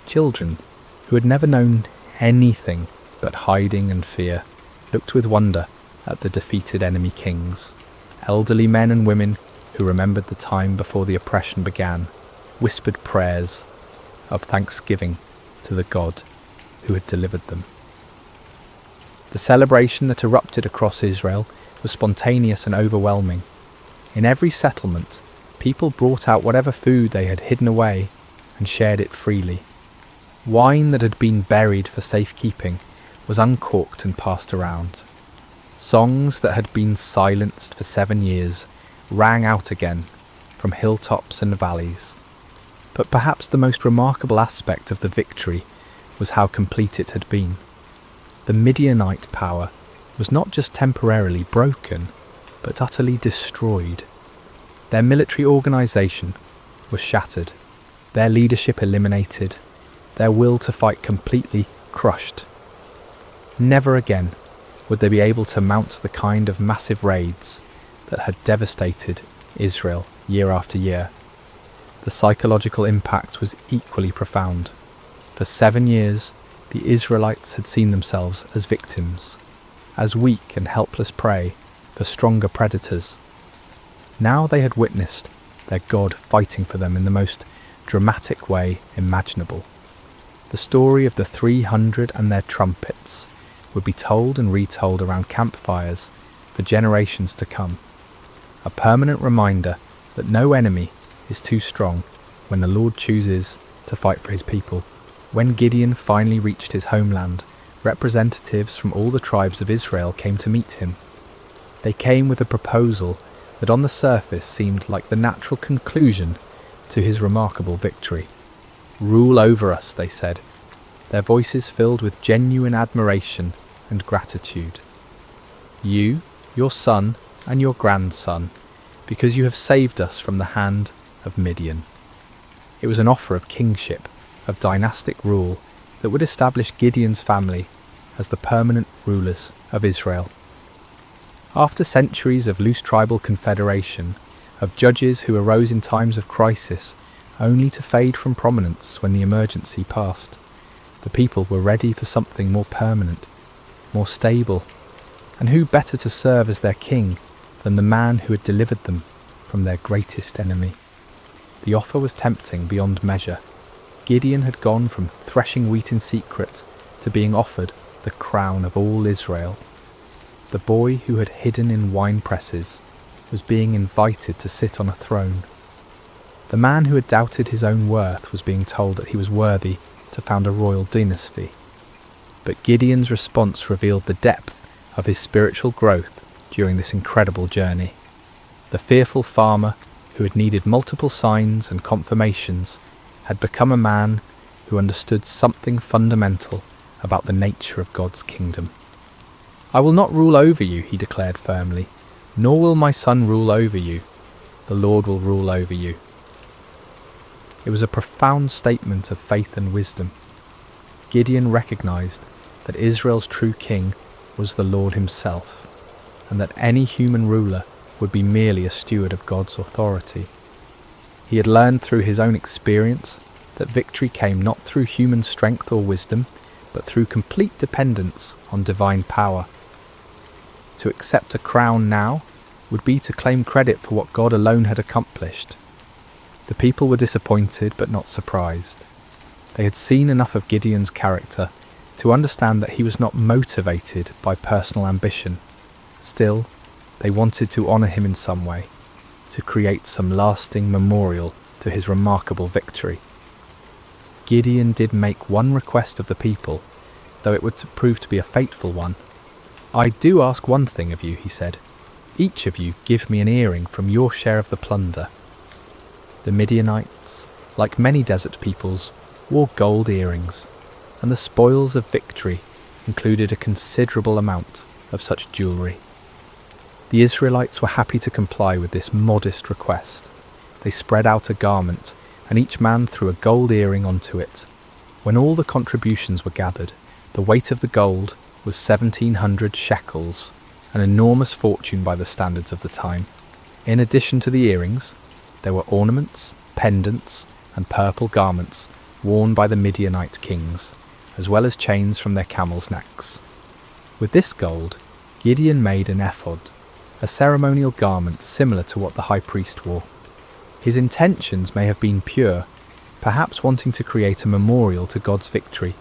Children, who had never known anything but hiding and fear, looked with wonder at the defeated enemy kings. Elderly men and women who remembered the time before the oppression began whispered prayers of thanksgiving to the God who had delivered them. The celebration that erupted across Israel was spontaneous and overwhelming. In every settlement, people brought out whatever food they had hidden away and shared it freely. Wine that had been buried for safekeeping was uncorked and passed around. Songs that had been silenced for 7 years rang out again from hilltops and valleys. But perhaps the most remarkable aspect of the victory was how complete it had been. The Midianite power was not just temporarily broken, but utterly destroyed. Their military organisation was shattered, their leadership eliminated, their will to fight completely crushed. Never again would they be able to mount the kind of massive raids that had devastated Israel year after year. The psychological impact was equally profound. For 7 years, the Israelites had seen themselves as victims, as weak and helpless prey for stronger predators. Now they had witnessed their God fighting for them in the most dramatic way imaginable. The story of the 300 and their trumpets would be told and retold around campfires for generations to come. A permanent reminder that no enemy is too strong when the Lord chooses to fight for his people. When Gideon finally reached his homeland, representatives from all the tribes of Israel came to meet him. They came with a proposal that on the surface seemed like the natural conclusion to his remarkable victory. "Rule over us," they said, their voices filled with genuine admiration and gratitude. "You, your son, and your grandson, because you have saved us from the hand of Midian." It was an offer of kingship, of dynastic rule, that would establish Gideon's family as the permanent rulers of Israel. After centuries of loose tribal confederation, of judges who arose in times of crisis only to fade from prominence when the emergency passed, the people were ready for something more permanent, more stable, and who better to serve as their king than the man who had delivered them from their greatest enemy? The offer was tempting beyond measure. Gideon had gone from threshing wheat in secret to being offered the crown of all Israel. The boy who had hidden in wine presses was being invited to sit on a throne. The man who had doubted his own worth was being told that he was worthy to found a royal dynasty. But Gideon's response revealed the depth of his spiritual growth during this incredible journey. The fearful farmer who had needed multiple signs and confirmations had become a man who understood something fundamental about the nature of God's kingdom. "I will not rule over you," he declared firmly, "nor will my son rule over you. The Lord will rule over you." It was a profound statement of faith and wisdom. Gideon recognized that Israel's true king was the Lord himself, and that any human ruler would be merely a steward of God's authority. He had learned through his own experience that victory came not through human strength or wisdom, but through complete dependence on divine power. To accept a crown now would be to claim credit for what God alone had accomplished. The people were disappointed but not surprised. They had seen enough of Gideon's character to understand that he was not motivated by personal ambition. Still, they wanted to honour him in some way, to create some lasting memorial to his remarkable victory. Gideon did make one request of the people, though it would prove to be a fateful one. "I do ask one thing of you," he said. "Each of you give me an earring from your share of the plunder." The Midianites, like many desert peoples, wore gold earrings, and the spoils of victory included a considerable amount of such jewellery. The Israelites were happy to comply with this modest request. They spread out a garment, and each man threw a gold earring onto it. When all the contributions were gathered, the weight of the gold was 1,700 shekels, an enormous fortune by the standards of the time. In addition to the earrings, there were ornaments, pendants, and purple garments worn by the Midianite kings, as well as chains from their camels' necks. With this gold, Gideon made an ephod, a ceremonial garment similar to what the high priest wore. His intentions may have been pure, perhaps wanting to create a memorial to God's victory,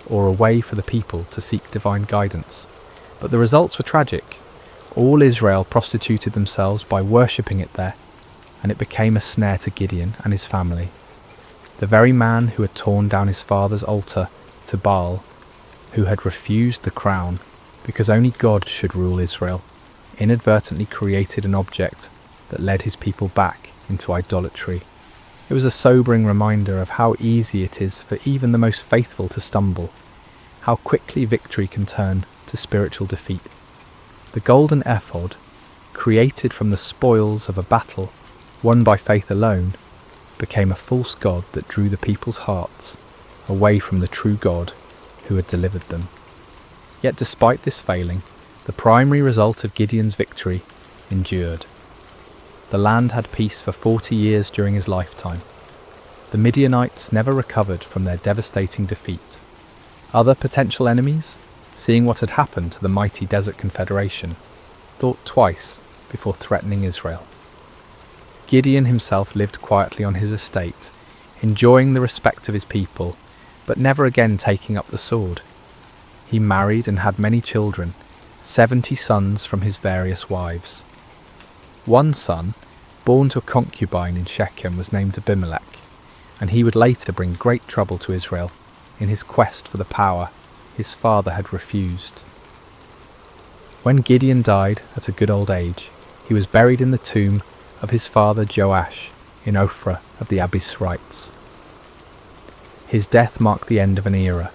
or a way for the people to seek divine guidance. But the results were tragic. All Israel prostituted themselves by worshipping it there, and it became a snare to Gideon and his family. The very man who had torn down his father's altar to Baal, who had refused the crown because only God should rule Israel, inadvertently created an object that led his people back into idolatry. It was a sobering reminder of how easy it is for even the most faithful to stumble, how quickly victory can turn to spiritual defeat. The golden ephod, created from the spoils of a battle won by faith alone, became a false god that drew the people's hearts away from the true God who had delivered them. Yet despite this failing, the primary result of Gideon's victory endured. The land had peace for 40 years during his lifetime. The Midianites never recovered from their devastating defeat. Other potential enemies, seeing what had happened to the mighty Desert Confederation, thought twice before threatening Israel. Gideon himself lived quietly on his estate, enjoying the respect of his people, but never again taking up the sword. He married and had many children, 70 sons from his various wives. One son, born to a concubine in Shechem, was named Abimelech, and he would later bring great trouble to Israel in his quest for the power his father had refused. When Gideon died at a good old age, he was buried in the tomb of his father Joash in Ophrah of the Abiezrites. His death marked the end of an era,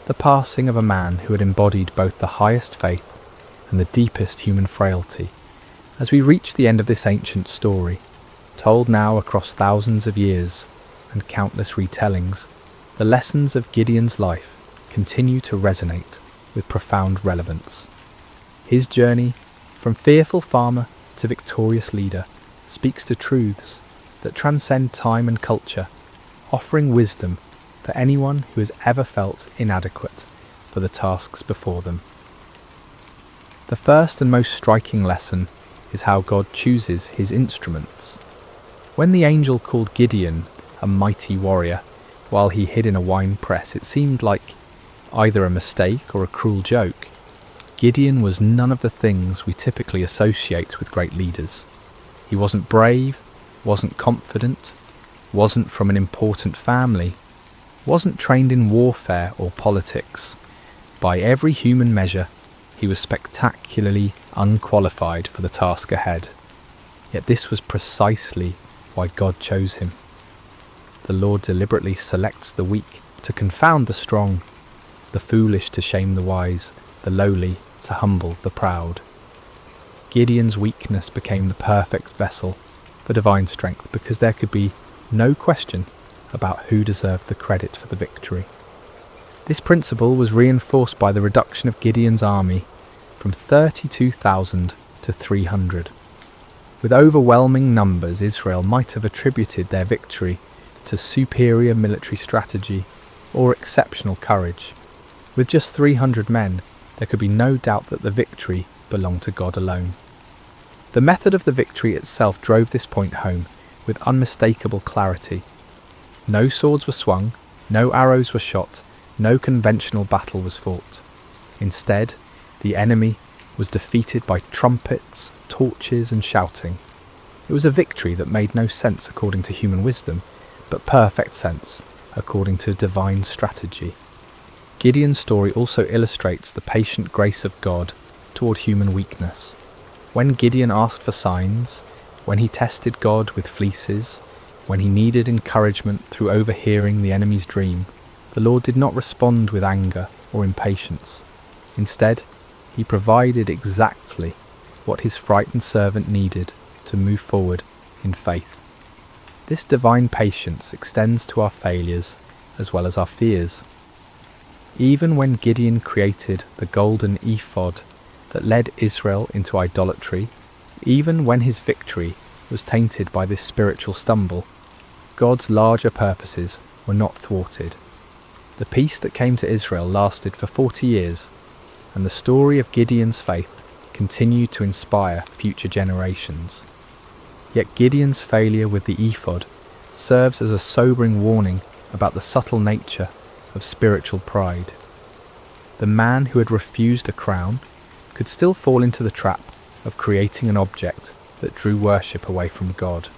the passing of a man who had embodied both the highest faith and the deepest human frailty. As we reach the end of this ancient story, told now across thousands of years and countless retellings, the lessons of Gideon's life continue to resonate with profound relevance. His journey from fearful farmer to victorious leader speaks to truths that transcend time and culture, offering wisdom for anyone who has ever felt inadequate for the tasks before them. The first and most striking lesson is how God chooses his instruments. When the angel called Gideon a mighty warrior while he hid in a wine press, it seemed like either a mistake or a cruel joke. Gideon was none of the things we typically associate with great leaders. He wasn't brave, wasn't confident, wasn't from an important family, wasn't trained in warfare or politics. By every human measure, he was spectacularly unqualified for the task ahead. Yet this was precisely why God chose him. The Lord deliberately selects the weak to confound the strong, the foolish to shame the wise, the lowly to humble the proud. Gideon's weakness became the perfect vessel for divine strength because there could be no question about who deserved the credit for the victory. This principle was reinforced by the reduction of Gideon's army from 32,000 to 300. With overwhelming numbers, Israel might have attributed their victory to superior military strategy or exceptional courage. With just 300 men, there could be no doubt that the victory belonged to God alone. The method of the victory itself drove this point home with unmistakable clarity. No swords were swung, no arrows were shot, no conventional battle was fought. Instead, the enemy was defeated by trumpets, torches, and shouting. It was a victory that made no sense according to human wisdom, but perfect sense according to divine strategy. Gideon's story also illustrates the patient grace of God toward human weakness. When Gideon asked for signs, when he tested God with fleeces, when he needed encouragement through overhearing the enemy's dream, the Lord did not respond with anger or impatience. Instead, he provided exactly what his frightened servant needed to move forward in faith. This divine patience extends to our failures as well as our fears. Even when Gideon created the golden ephod that led Israel into idolatry, even when his victory was tainted by this spiritual stumble, God's larger purposes were not thwarted. The peace that came to Israel lasted for 40 years, and the story of Gideon's faith continued to inspire future generations. Yet Gideon's failure with the ephod serves as a sobering warning about the subtle nature of spiritual pride. The man who had refused a crown could still fall into the trap of creating an object that drew worship away from God.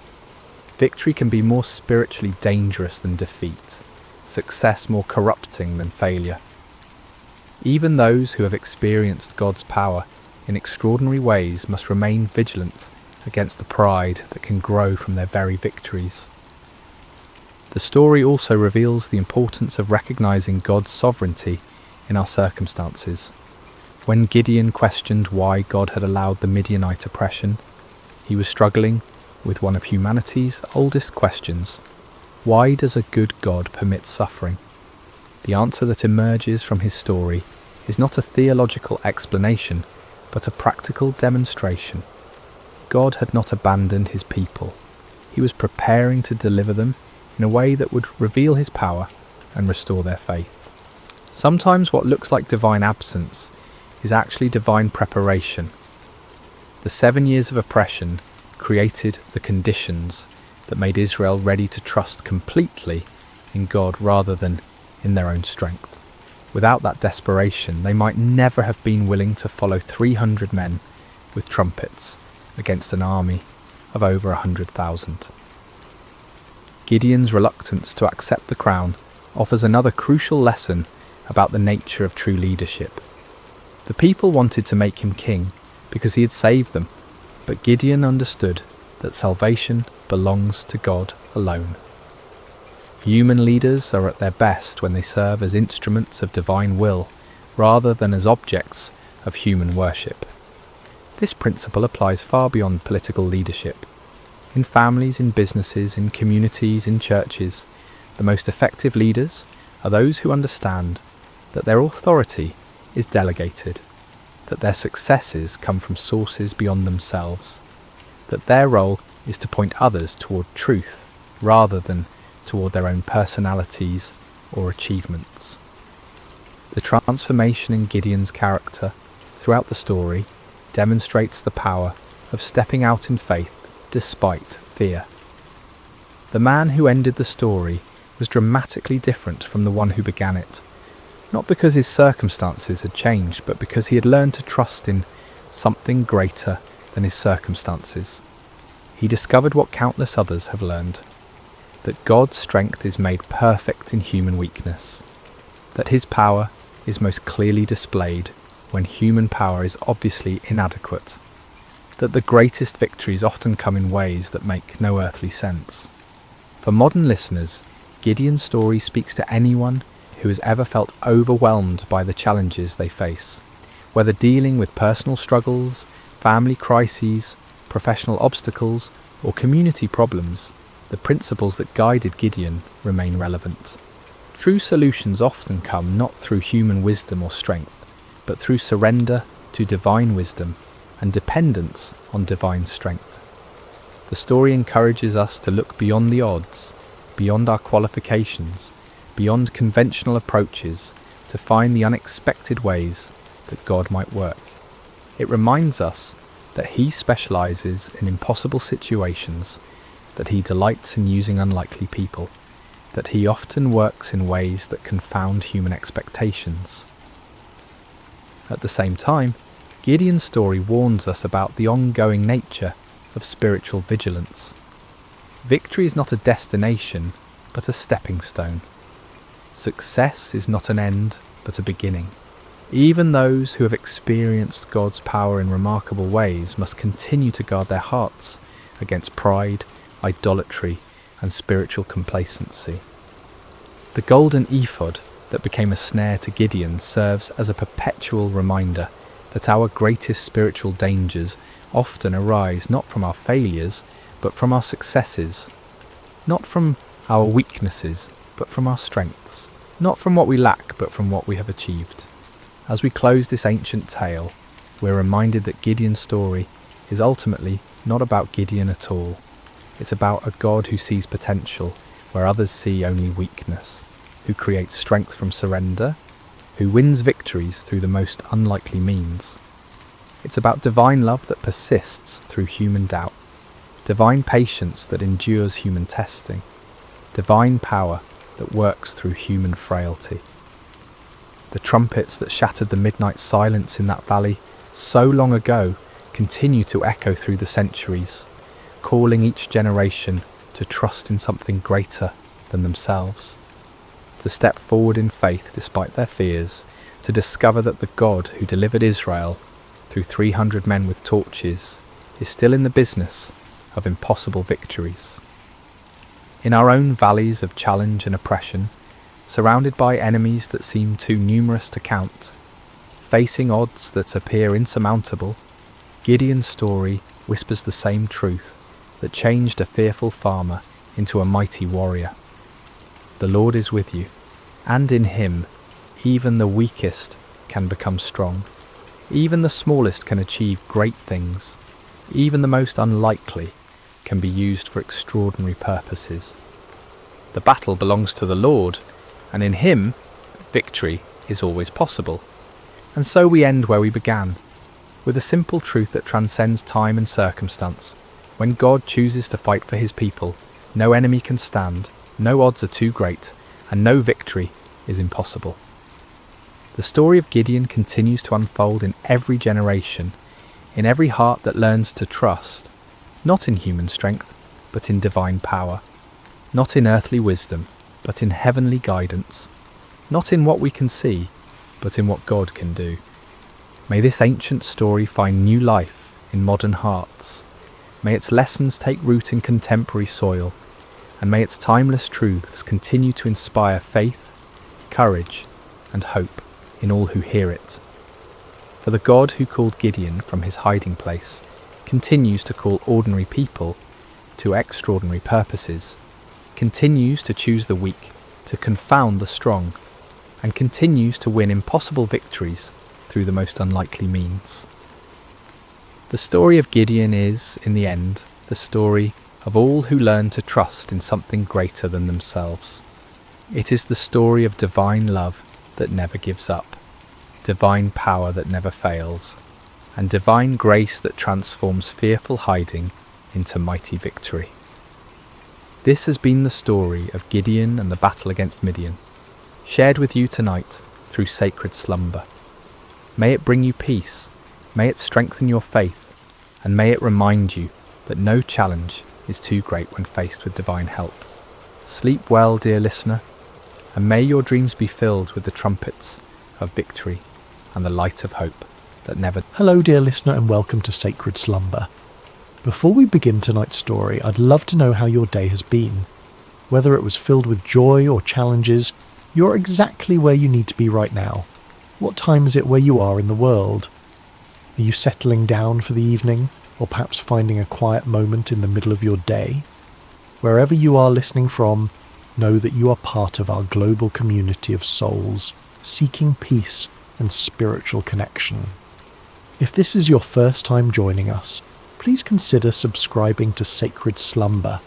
Victory can be more spiritually dangerous than defeat, success more corrupting than failure. Even those who have experienced God's power in extraordinary ways must remain vigilant against the pride that can grow from their very victories. The story also reveals the importance of recognizing God's sovereignty in our circumstances. When Gideon questioned why God had allowed the Midianite oppression, he was struggling with one of humanity's oldest questions. Why does a good God permit suffering? The answer that emerges from his story is not a theological explanation, but a practical demonstration. God had not abandoned his people. He was preparing to deliver them in a way that would reveal his power and restore their faith. Sometimes what looks like divine absence is actually divine preparation. The 7 years of oppression created the conditions that made Israel ready to trust completely in God rather than in their own strength. Without that desperation, they might never have been willing to follow 300 men with trumpets against an army of over 100,000. Gideon's reluctance to accept the crown offers another crucial lesson about the nature of true leadership. The people wanted to make him king because he had saved them, but Gideon understood that salvation belongs to God alone. Human leaders are at their best when they serve as instruments of divine will rather than as objects of human worship. This principle applies far beyond political leadership. In families, in businesses, in communities, in churches, the most effective leaders are those who understand that their authority is delegated, that their successes come from sources beyond themselves, that their role is to point others toward truth rather than toward their own personalities or achievements. The transformation in Gideon's character throughout the story demonstrates the power of stepping out in faith despite fear. The man who ended the story was dramatically different from the one who began it, not because his circumstances had changed, but because he had learned to trust in something greater than his circumstances. He discovered what countless others have learned, that God's strength is made perfect in human weakness, that his power is most clearly displayed when human power is obviously inadequate, that the greatest victories often come in ways that make no earthly sense. For modern listeners, Gideon's story speaks to anyone who has ever felt overwhelmed by the challenges they face, whether dealing with personal struggles, family crises, professional obstacles, or community problems. The principles that guided Gideon remain relevant. True solutions often come not through human wisdom or strength, but through surrender to divine wisdom and dependence on divine strength. The story encourages us to look beyond the odds, beyond our qualifications, beyond conventional approaches, to find the unexpected ways that God might work. It reminds us that He specializes in impossible situations, that He delights in using unlikely people, that He often works in ways that confound human expectations. At the same time, Gideon's story warns us about the ongoing nature of spiritual vigilance. Victory is not a destination, but a stepping stone. Success is not an end, but a beginning. Even those who have experienced God's power in remarkable ways must continue to guard their hearts against pride, idolatry, and spiritual complacency. The golden ephod that became a snare to Gideon serves as a perpetual reminder that our greatest spiritual dangers often arise not from our failures, but from our successes, not from our weaknesses, but from our strengths, not from what we lack, but from what we have achieved. As we close this ancient tale, we're reminded that Gideon's story is ultimately not about Gideon at all. It's about a God who sees potential where others see only weakness, who creates strength from surrender, who wins victories through the most unlikely means. It's about divine love that persists through human doubt, divine patience that endures human testing, divine power that works through human frailty. The trumpets that shattered the midnight silence in that valley so long ago continue to echo through the centuries, calling each generation to trust in something greater than themselves, to step forward in faith despite their fears, to discover that the God who delivered Israel through 300 men with torches is still in the business of impossible victories. In our own valleys of challenge and oppression, surrounded by enemies that seem too numerous to count, facing odds that appear insurmountable, Gideon's story whispers the same truth that changed a fearful farmer into a mighty warrior. The Lord is with you, and in him even the weakest can become strong. Even the smallest can achieve great things. Even the most unlikely can be used for extraordinary purposes. The battle belongs to the Lord, and in him, victory is always possible. And so we end where we began, with a simple truth that transcends time and circumstance. When God chooses to fight for his people, no enemy can stand, no odds are too great, and no victory is impossible. The story of Gideon continues to unfold in every generation, in every heart that learns to trust, not in human strength, but in divine power, not in earthly wisdom, but in heavenly guidance, not in what we can see, but in what God can do. May this ancient story find new life in modern hearts. May its lessons take root in contemporary soil, and may its timeless truths continue to inspire faith, courage, and hope in all who hear it. For the God who called Gideon from his hiding place continues to call ordinary people to extraordinary purposes, continues to choose the weak to confound the strong, and continues to win impossible victories through the most unlikely means. The story of Gideon is, in the end, the story of all who learn to trust in something greater than themselves. It is the story of divine love that never gives up, divine power that never fails, and divine grace that transforms fearful hiding into mighty victory. This has been the story of Gideon and the battle against Midian, shared with you tonight through sacred slumber. May it bring you peace, may it strengthen your faith, and may it remind you that no challenge is too great when faced with divine help. Sleep well, dear listener, and may your dreams be filled with the trumpets of victory and the light of hope that never... Hello, dear listener, and welcome to Sacred Slumber. Before we begin tonight's story, I'd love to know how your day has been. Whether it was filled with joy or challenges, you're exactly where you need to be right now. What time is it where you are in the world? Are you settling down for the evening, or perhaps finding a quiet moment in the middle of your day? Wherever you are listening from, know that you are part of our global community of souls, seeking peace and spiritual connection. If this is your first time joining us, please consider subscribing to Sacred Slumber.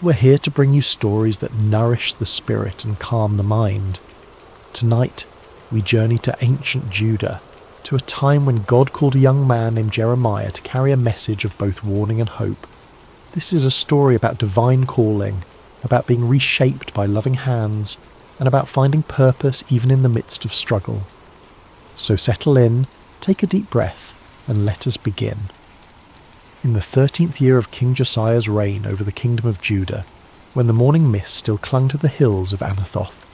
We're here to bring you stories that nourish the spirit and calm the mind. Tonight, we journey to ancient Judah, to a time when God called a young man named Jeremiah to carry a message of both warning and hope. This is a story about divine calling, about being reshaped by loving hands, and about finding purpose even in the midst of struggle. So settle in, take a deep breath, and let us begin. In the 13th year of King Josiah's reign over the kingdom of Judah, when the morning mist still clung to the hills of Anathoth,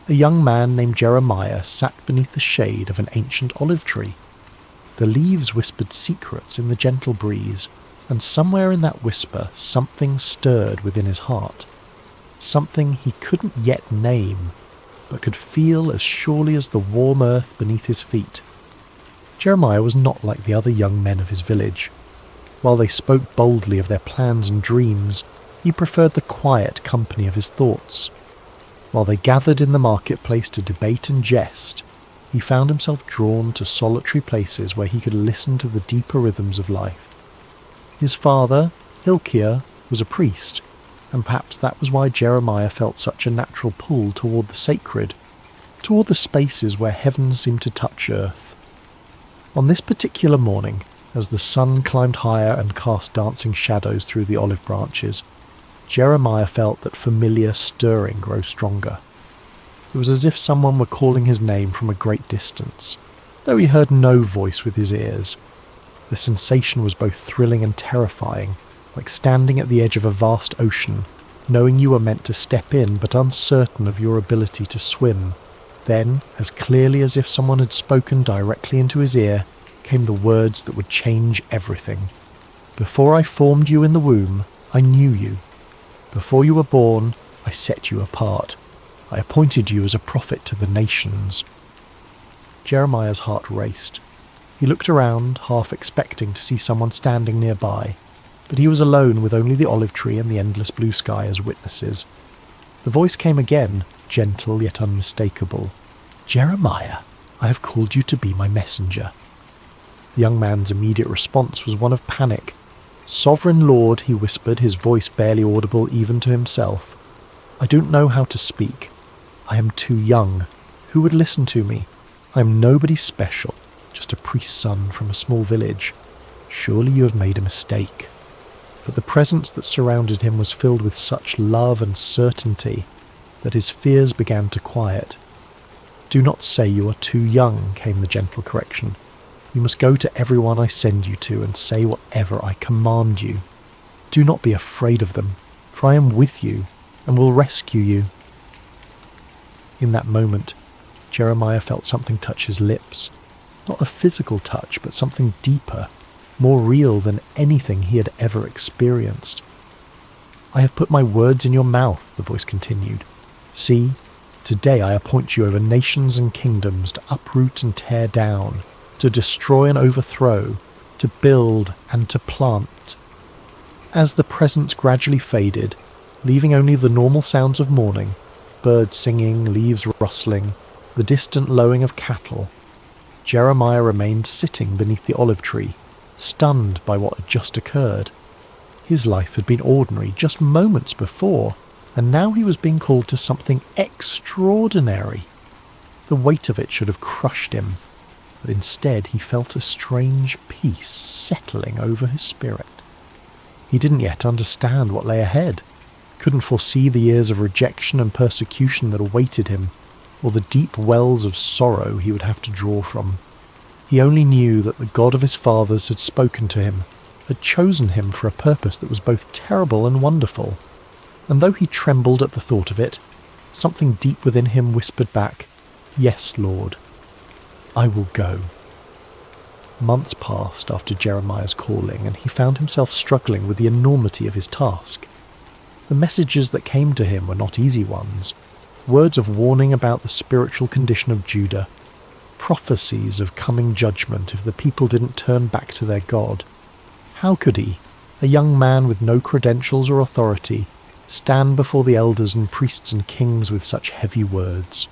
a young man named Jeremiah sat beneath the shade of an ancient olive tree. The leaves whispered secrets in the gentle breeze, and somewhere in that whisper something stirred within his heart. Something he couldn't yet name, but could feel as surely as the warm earth beneath his feet. Jeremiah was not like the other young men of his village. While they spoke boldly of their plans and dreams, he preferred the quiet company of his thoughts. While they gathered in the marketplace to debate and jest, he found himself drawn to solitary places where he could listen to the deeper rhythms of life. His father, Hilkiah, was a priest, and perhaps that was why Jeremiah felt such a natural pull toward the sacred, toward the spaces where heaven seemed to touch earth. On this particular morning, as the sun climbed higher and cast dancing shadows through the olive branches, Jeremiah felt that familiar stirring grow stronger. It was as if someone were calling his name from a great distance, though he heard no voice with his ears. The sensation was both thrilling and terrifying, like standing at the edge of a vast ocean, knowing you were meant to step in but uncertain of your ability to swim. Then, as clearly as if someone had spoken directly into his ear, came the words that would change everything. Before I formed you in the womb, I knew you. Before you were born, I set you apart. I appointed you as a prophet to the nations." Jeremiah's heart raced. He looked around, half expecting to see someone standing nearby, but he was alone with only the olive tree and the endless blue sky as witnesses. The voice came again, gentle yet unmistakable. "Jeremiah, I have called you to be my messenger." The young man's immediate response was one of panic. "Sovereign Lord," he whispered, his voice barely audible even to himself, "I don't know how to speak. I am too young. Who would listen to me? I am nobody special, just a priest's son from a small village. Surely you have made a mistake." But the presence that surrounded him was filled with such love and certainty that his fears began to quiet. "Do not say you are too young," came the gentle correction. "You must go to everyone I send you to and say whatever I command you. Do not be afraid of them, for I am with you and will rescue you." In that moment, Jeremiah felt something touch his lips. Not a physical touch, but something deeper, more real than anything he had ever experienced. "I have put my words in your mouth," the voice continued. "See, today I appoint you over nations and kingdoms to uproot and tear down, to destroy and overthrow, to build and to plant." As the presence gradually faded, leaving only the normal sounds of morning, birds singing, leaves rustling, the distant lowing of cattle, Jeremiah remained sitting beneath the olive tree, stunned by what had just occurred. His life had been ordinary just moments before, and now he was being called to something extraordinary. The weight of it should have crushed him, but instead he felt a strange peace settling over his spirit. He didn't yet understand what lay ahead, couldn't foresee the years of rejection and persecution that awaited him, or the deep wells of sorrow he would have to draw from. He only knew that the God of his fathers had spoken to him, had chosen him for a purpose that was both terrible and wonderful. And though he trembled at the thought of it, something deep within him whispered back, "Yes, Lord, I will go." Months passed after Jeremiah's calling, and he found himself struggling with the enormity of his task. The messages that came to him were not easy ones. Words of warning about the spiritual condition of Judah, prophecies of coming judgment if the people didn't turn back to their God. How could he, a young man with no credentials or authority, stand before the elders and priests and kings with such heavy words?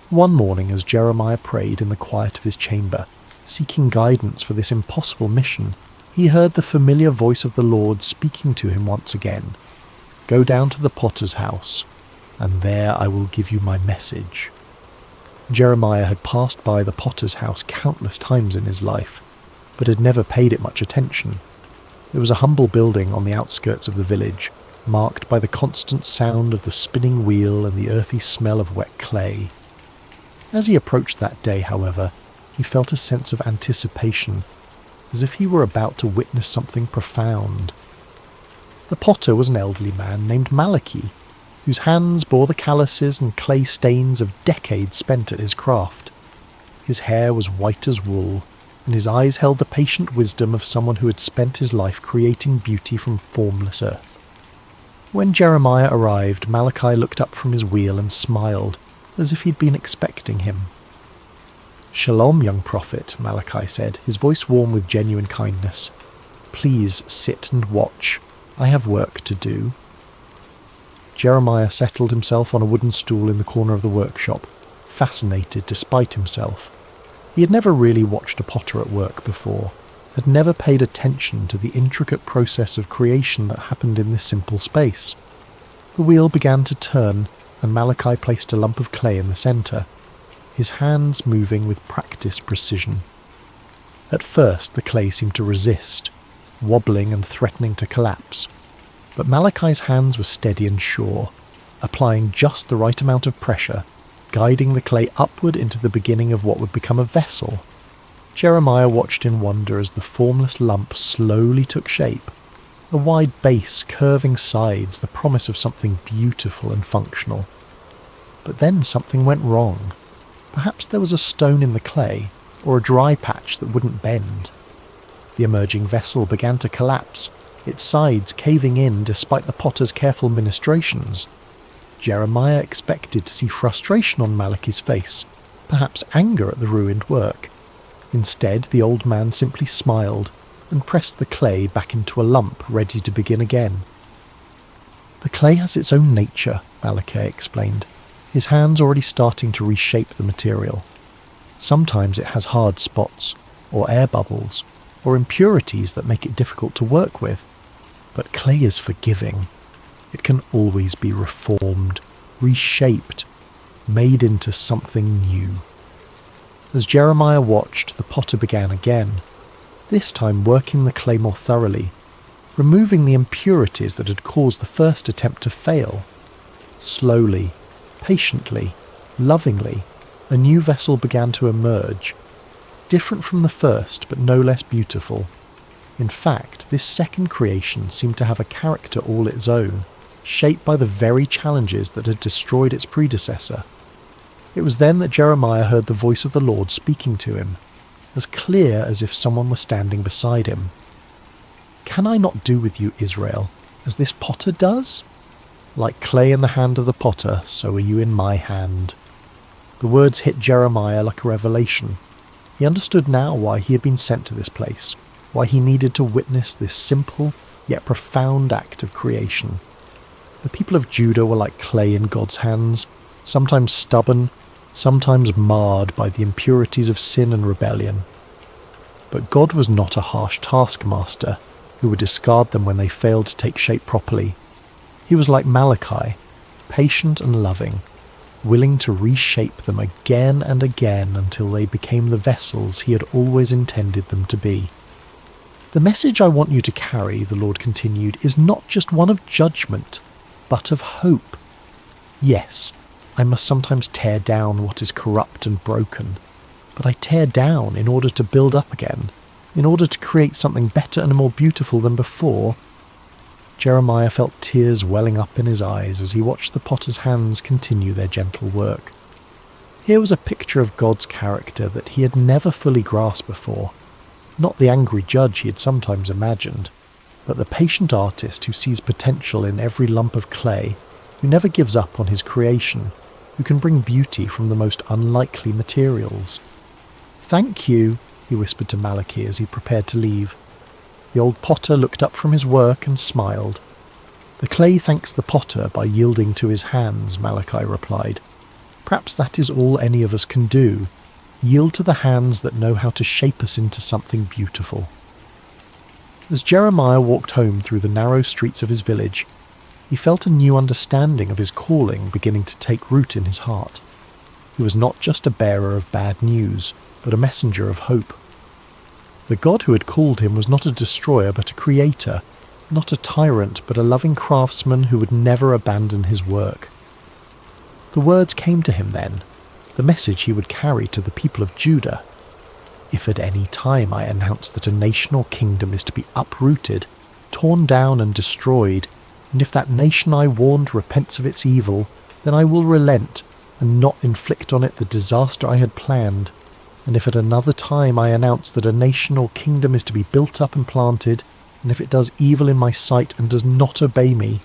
One morning, as Jeremiah prayed in the quiet of his chamber, seeking guidance for this impossible mission, he heard the familiar voice of the Lord speaking to him once again. "Go down to the potter's house, and there I will give you my message." Jeremiah had passed by the potter's house countless times in his life, but had never paid it much attention. It was a humble building on the outskirts of the village, marked by the constant sound of the spinning wheel and the earthy smell of wet clay. As he approached that day, however, he felt a sense of anticipation, as if he were about to witness something profound. The potter was an elderly man named Malachi, whose hands bore the calluses and clay stains of decades spent at his craft. His hair was white as wool, and his eyes held the patient wisdom of someone who had spent his life creating beauty from formless earth. When Jeremiah arrived, Malachi looked up from his wheel and smiled, as if he'd been expecting him. "Shalom, young prophet," Malachi said, his voice warm with genuine kindness. "Please sit and watch. I have work to do." Jeremiah settled himself on a wooden stool in the corner of the workshop, fascinated despite himself. He had never really watched a potter at work before, had never paid attention to the intricate process of creation that happened in this simple space. The wheel began to turn, and Malachi placed a lump of clay in the centre, his hands moving with practiced precision. At first the clay seemed to resist, wobbling and threatening to collapse, but Malachi's hands were steady and sure, applying just the right amount of pressure, guiding the clay upward into the beginning of what would become a vessel. Jeremiah watched in wonder as the formless lump slowly took shape, a wide base, curving sides, the promise of something beautiful and functional. But then something went wrong. Perhaps there was a stone in the clay, or a dry patch that wouldn't bend. The emerging vessel began to collapse, its sides caving in despite the potter's careful ministrations. Jeremiah expected to see frustration on Malachi's face, perhaps anger at the ruined work. Instead, the old man simply smiled and pressed the clay back into a lump, ready to begin again. "The clay has its own nature," Malachi explained, his hands already starting to reshape the material. "Sometimes it has hard spots, or air bubbles, or impurities that make it difficult to work with. But clay is forgiving. It can always be reformed, reshaped, made into something new." As Jeremiah watched, the potter began again, this time working the clay more thoroughly, removing the impurities that had caused the first attempt to fail. Slowly, patiently, lovingly, a new vessel began to emerge, different from the first but no less beautiful. In fact, this second creation seemed to have a character all its own, shaped by the very challenges that had destroyed its predecessor. It was then that Jeremiah heard the voice of the Lord speaking to him, as clear as if someone were standing beside him. "Can I not do with you, Israel, as this potter does? Like clay in the hand of the potter, so are you in my hand." The words hit Jeremiah like a revelation. He understood now why he had been sent to this place, why he needed to witness this simple yet profound act of creation. The people of Judah were like clay in God's hands, sometimes stubborn, sometimes marred by the impurities of sin and rebellion. But God was not a harsh taskmaster who would discard them when they failed to take shape properly. He was like Malachi, patient and loving, willing to reshape them again and again until they became the vessels he had always intended them to be. "The message I want you to carry," the Lord continued, "is not just one of judgment, but of hope. Yes, I must sometimes tear down what is corrupt and broken, but I tear down in order to build up again, in order to create something better and more beautiful than before." Jeremiah felt tears welling up in his eyes as he watched the potter's hands continue their gentle work. Here was a picture of God's character that he had never fully grasped before, not the angry judge he had sometimes imagined, but the patient artist who sees potential in every lump of clay, who never gives up on his creation, who can bring beauty from the most unlikely materials. "Thank you," he whispered to Malachi as he prepared to leave. The old potter looked up from his work and smiled. "The clay thanks the potter by yielding to his hands," Malachi replied. "Perhaps that is all any of us can do, yield to the hands that know how to shape us into something beautiful." As Jeremiah walked home through the narrow streets of his village, he felt a new understanding of his calling beginning to take root in his heart. He was not just a bearer of bad news, but a messenger of hope. The God who had called him was not a destroyer but a creator, not a tyrant but a loving craftsman who would never abandon his work. The words came to him then, the message he would carry to the people of Judah. "If at any time I announce that a nation or kingdom is to be uprooted, torn down and destroyed, and if that nation I warned repents of its evil, then I will relent and not inflict on it the disaster I had planned. And if at another time I announce that a nation or kingdom is to be built up and planted, and if it does evil in my sight and does not obey me,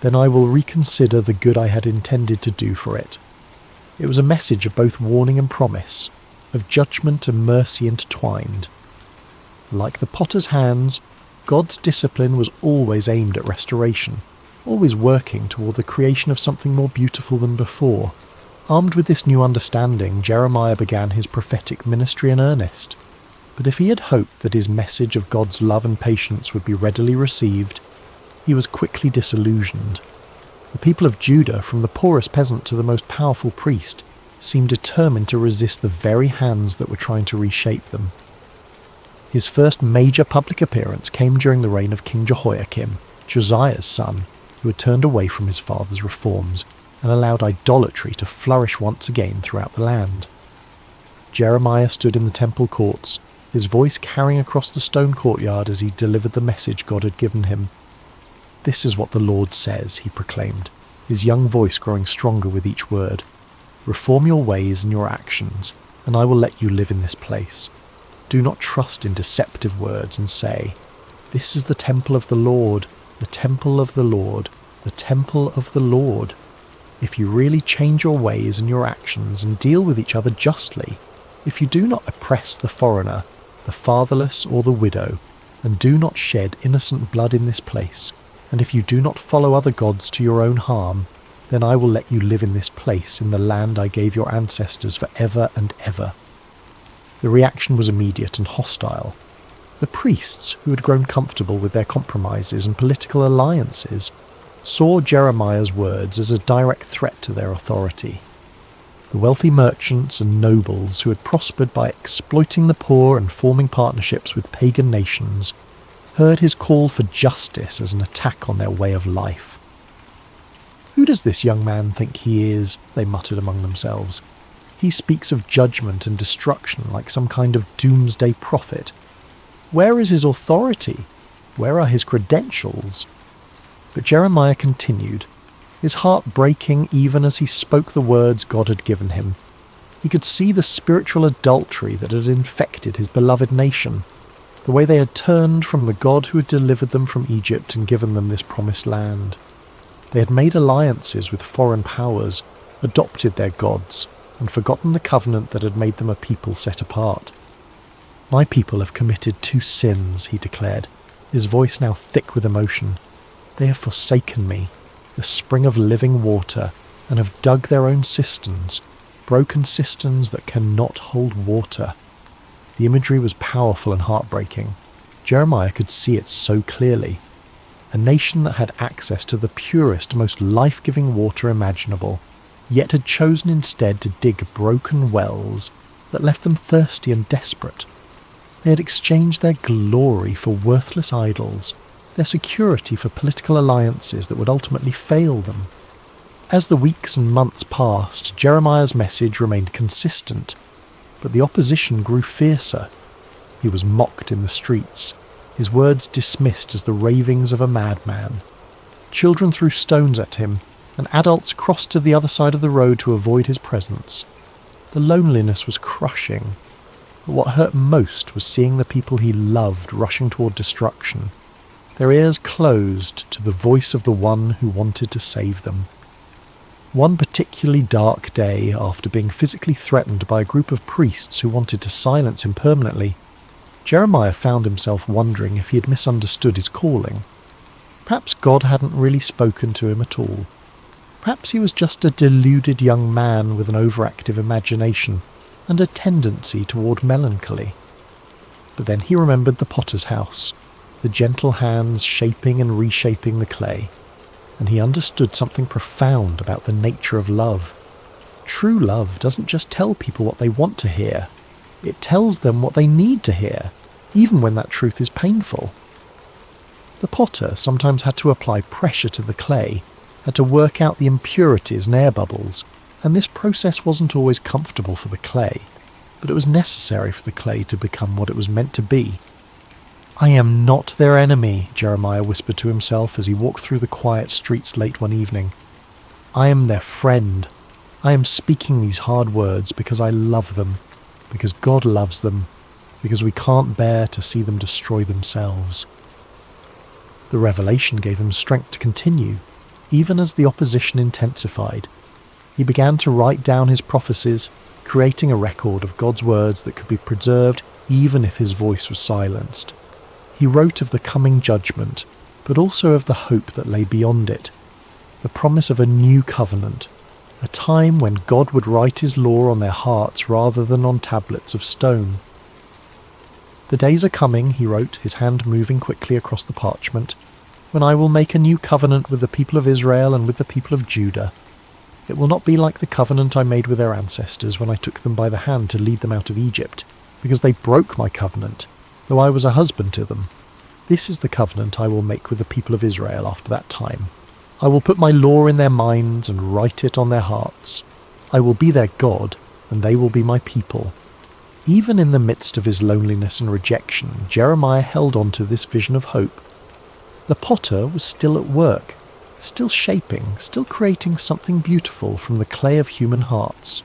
then I will reconsider the good I had intended to do for it." It was a message of both warning and promise, of judgment and mercy intertwined. Like the potter's hands, God's discipline was always aimed at restoration, always working toward the creation of something more beautiful than before. Armed with this new understanding, Jeremiah began his prophetic ministry in earnest. But if he had hoped that his message of God's love and patience would be readily received, he was quickly disillusioned. The people of Judah, from the poorest peasant to the most powerful priest, seemed determined to resist the very hands that were trying to reshape them. His first major public appearance came during the reign of King Jehoiakim, Josiah's son, who had turned away from his father's reforms and allowed idolatry to flourish once again throughout the land. Jeremiah stood in the temple courts, his voice carrying across the stone courtyard as he delivered the message God had given him. "This is what the Lord says," he proclaimed, his young voice growing stronger with each word. "Reform your ways and your actions, and I will let you live in this place. Do not trust in deceptive words and say, This is the temple of the Lord, the temple of the Lord, the temple of the Lord. If you really change your ways and your actions and deal with each other justly, if you do not oppress the foreigner, the fatherless or the widow, and do not shed innocent blood in this place, and if you do not follow other gods to your own harm, then I will let you live in this place, in the land I gave your ancestors for ever and ever. The reaction was immediate and hostile. The priests, who had grown comfortable with their compromises and political alliances, saw Jeremiah's words as a direct threat to their authority. The wealthy merchants and nobles who had prospered by exploiting the poor and forming partnerships with pagan nations heard his call for justice as an attack on their way of life. "Who does this young man think he is?" they muttered among themselves. "He speaks of judgment and destruction like some kind of doomsday prophet. Where is his authority? Where are his credentials?" But Jeremiah continued, his heart breaking even as he spoke the words God had given him. He could see the spiritual adultery that had infected his beloved nation, the way they had turned from the God who had delivered them from Egypt and given them this promised land. They had made alliances with foreign powers, adopted their gods, and forgotten the covenant that had made them a people set apart. "My people have committed 2 sins," he declared, his voice now thick with emotion. "They have forsaken me, the spring of living water, and have dug their own cisterns, broken cisterns that cannot hold water." The imagery was powerful and heartbreaking. Jeremiah could see it so clearly. A nation that had access to the purest, most life-giving water imaginable, yet had chosen instead to dig broken wells that left them thirsty and desperate. They had exchanged their glory for worthless idols, their security for political alliances that would ultimately fail them. As the weeks and months passed, Jeremiah's message remained consistent, but the opposition grew fiercer. He was mocked in the streets, his words dismissed as the ravings of a madman. Children threw stones at him, and adults crossed to the other side of the road to avoid his presence. The loneliness was crushing, but what hurt most was seeing the people he loved rushing toward destruction, their ears closed to the voice of the one who wanted to save them. One particularly dark day, after being physically threatened by a group of priests who wanted to silence him permanently, Jeremiah found himself wondering if he had misunderstood his calling. Perhaps God hadn't really spoken to him at all. Perhaps he was just a deluded young man with an overactive imagination and a tendency toward melancholy. But then he remembered the potter's house, the gentle hands shaping and reshaping the clay, and he understood something profound about the nature of love. True love doesn't just tell people what they want to hear, it tells them what they need to hear, even when that truth is painful. The potter sometimes had to apply pressure to the clay, had to work out the impurities and air bubbles, and this process wasn't always comfortable for the clay, but it was necessary for the clay to become what it was meant to be. "I am not their enemy," Jeremiah whispered to himself as he walked through the quiet streets late one evening. "I am their friend. I am speaking these hard words because I love them, because God loves them, because we can't bear to see them destroy themselves." The revelation gave him strength to continue, even as the opposition intensified. He began to write down his prophecies, creating a record of God's words that could be preserved even if his voice was silenced. He wrote of the coming judgment, but also of the hope that lay beyond it, the promise of a new covenant, a time when God would write his law on their hearts rather than on tablets of stone. "The days are coming," he wrote, his hand moving quickly across the parchment, "when I will make a new covenant with the people of Israel and with the people of Judah. It will not be like the covenant I made with their ancestors when I took them by the hand to lead them out of Egypt, because they broke my covenant, though I was a husband to them. This is the covenant I will make with the people of Israel after that time. I will put my law in their minds and write it on their hearts. I will be their God, and they will be my people." Even in the midst of his loneliness and rejection, Jeremiah held on to this vision of hope. The potter was still at work, still shaping, still creating something beautiful from the clay of human hearts.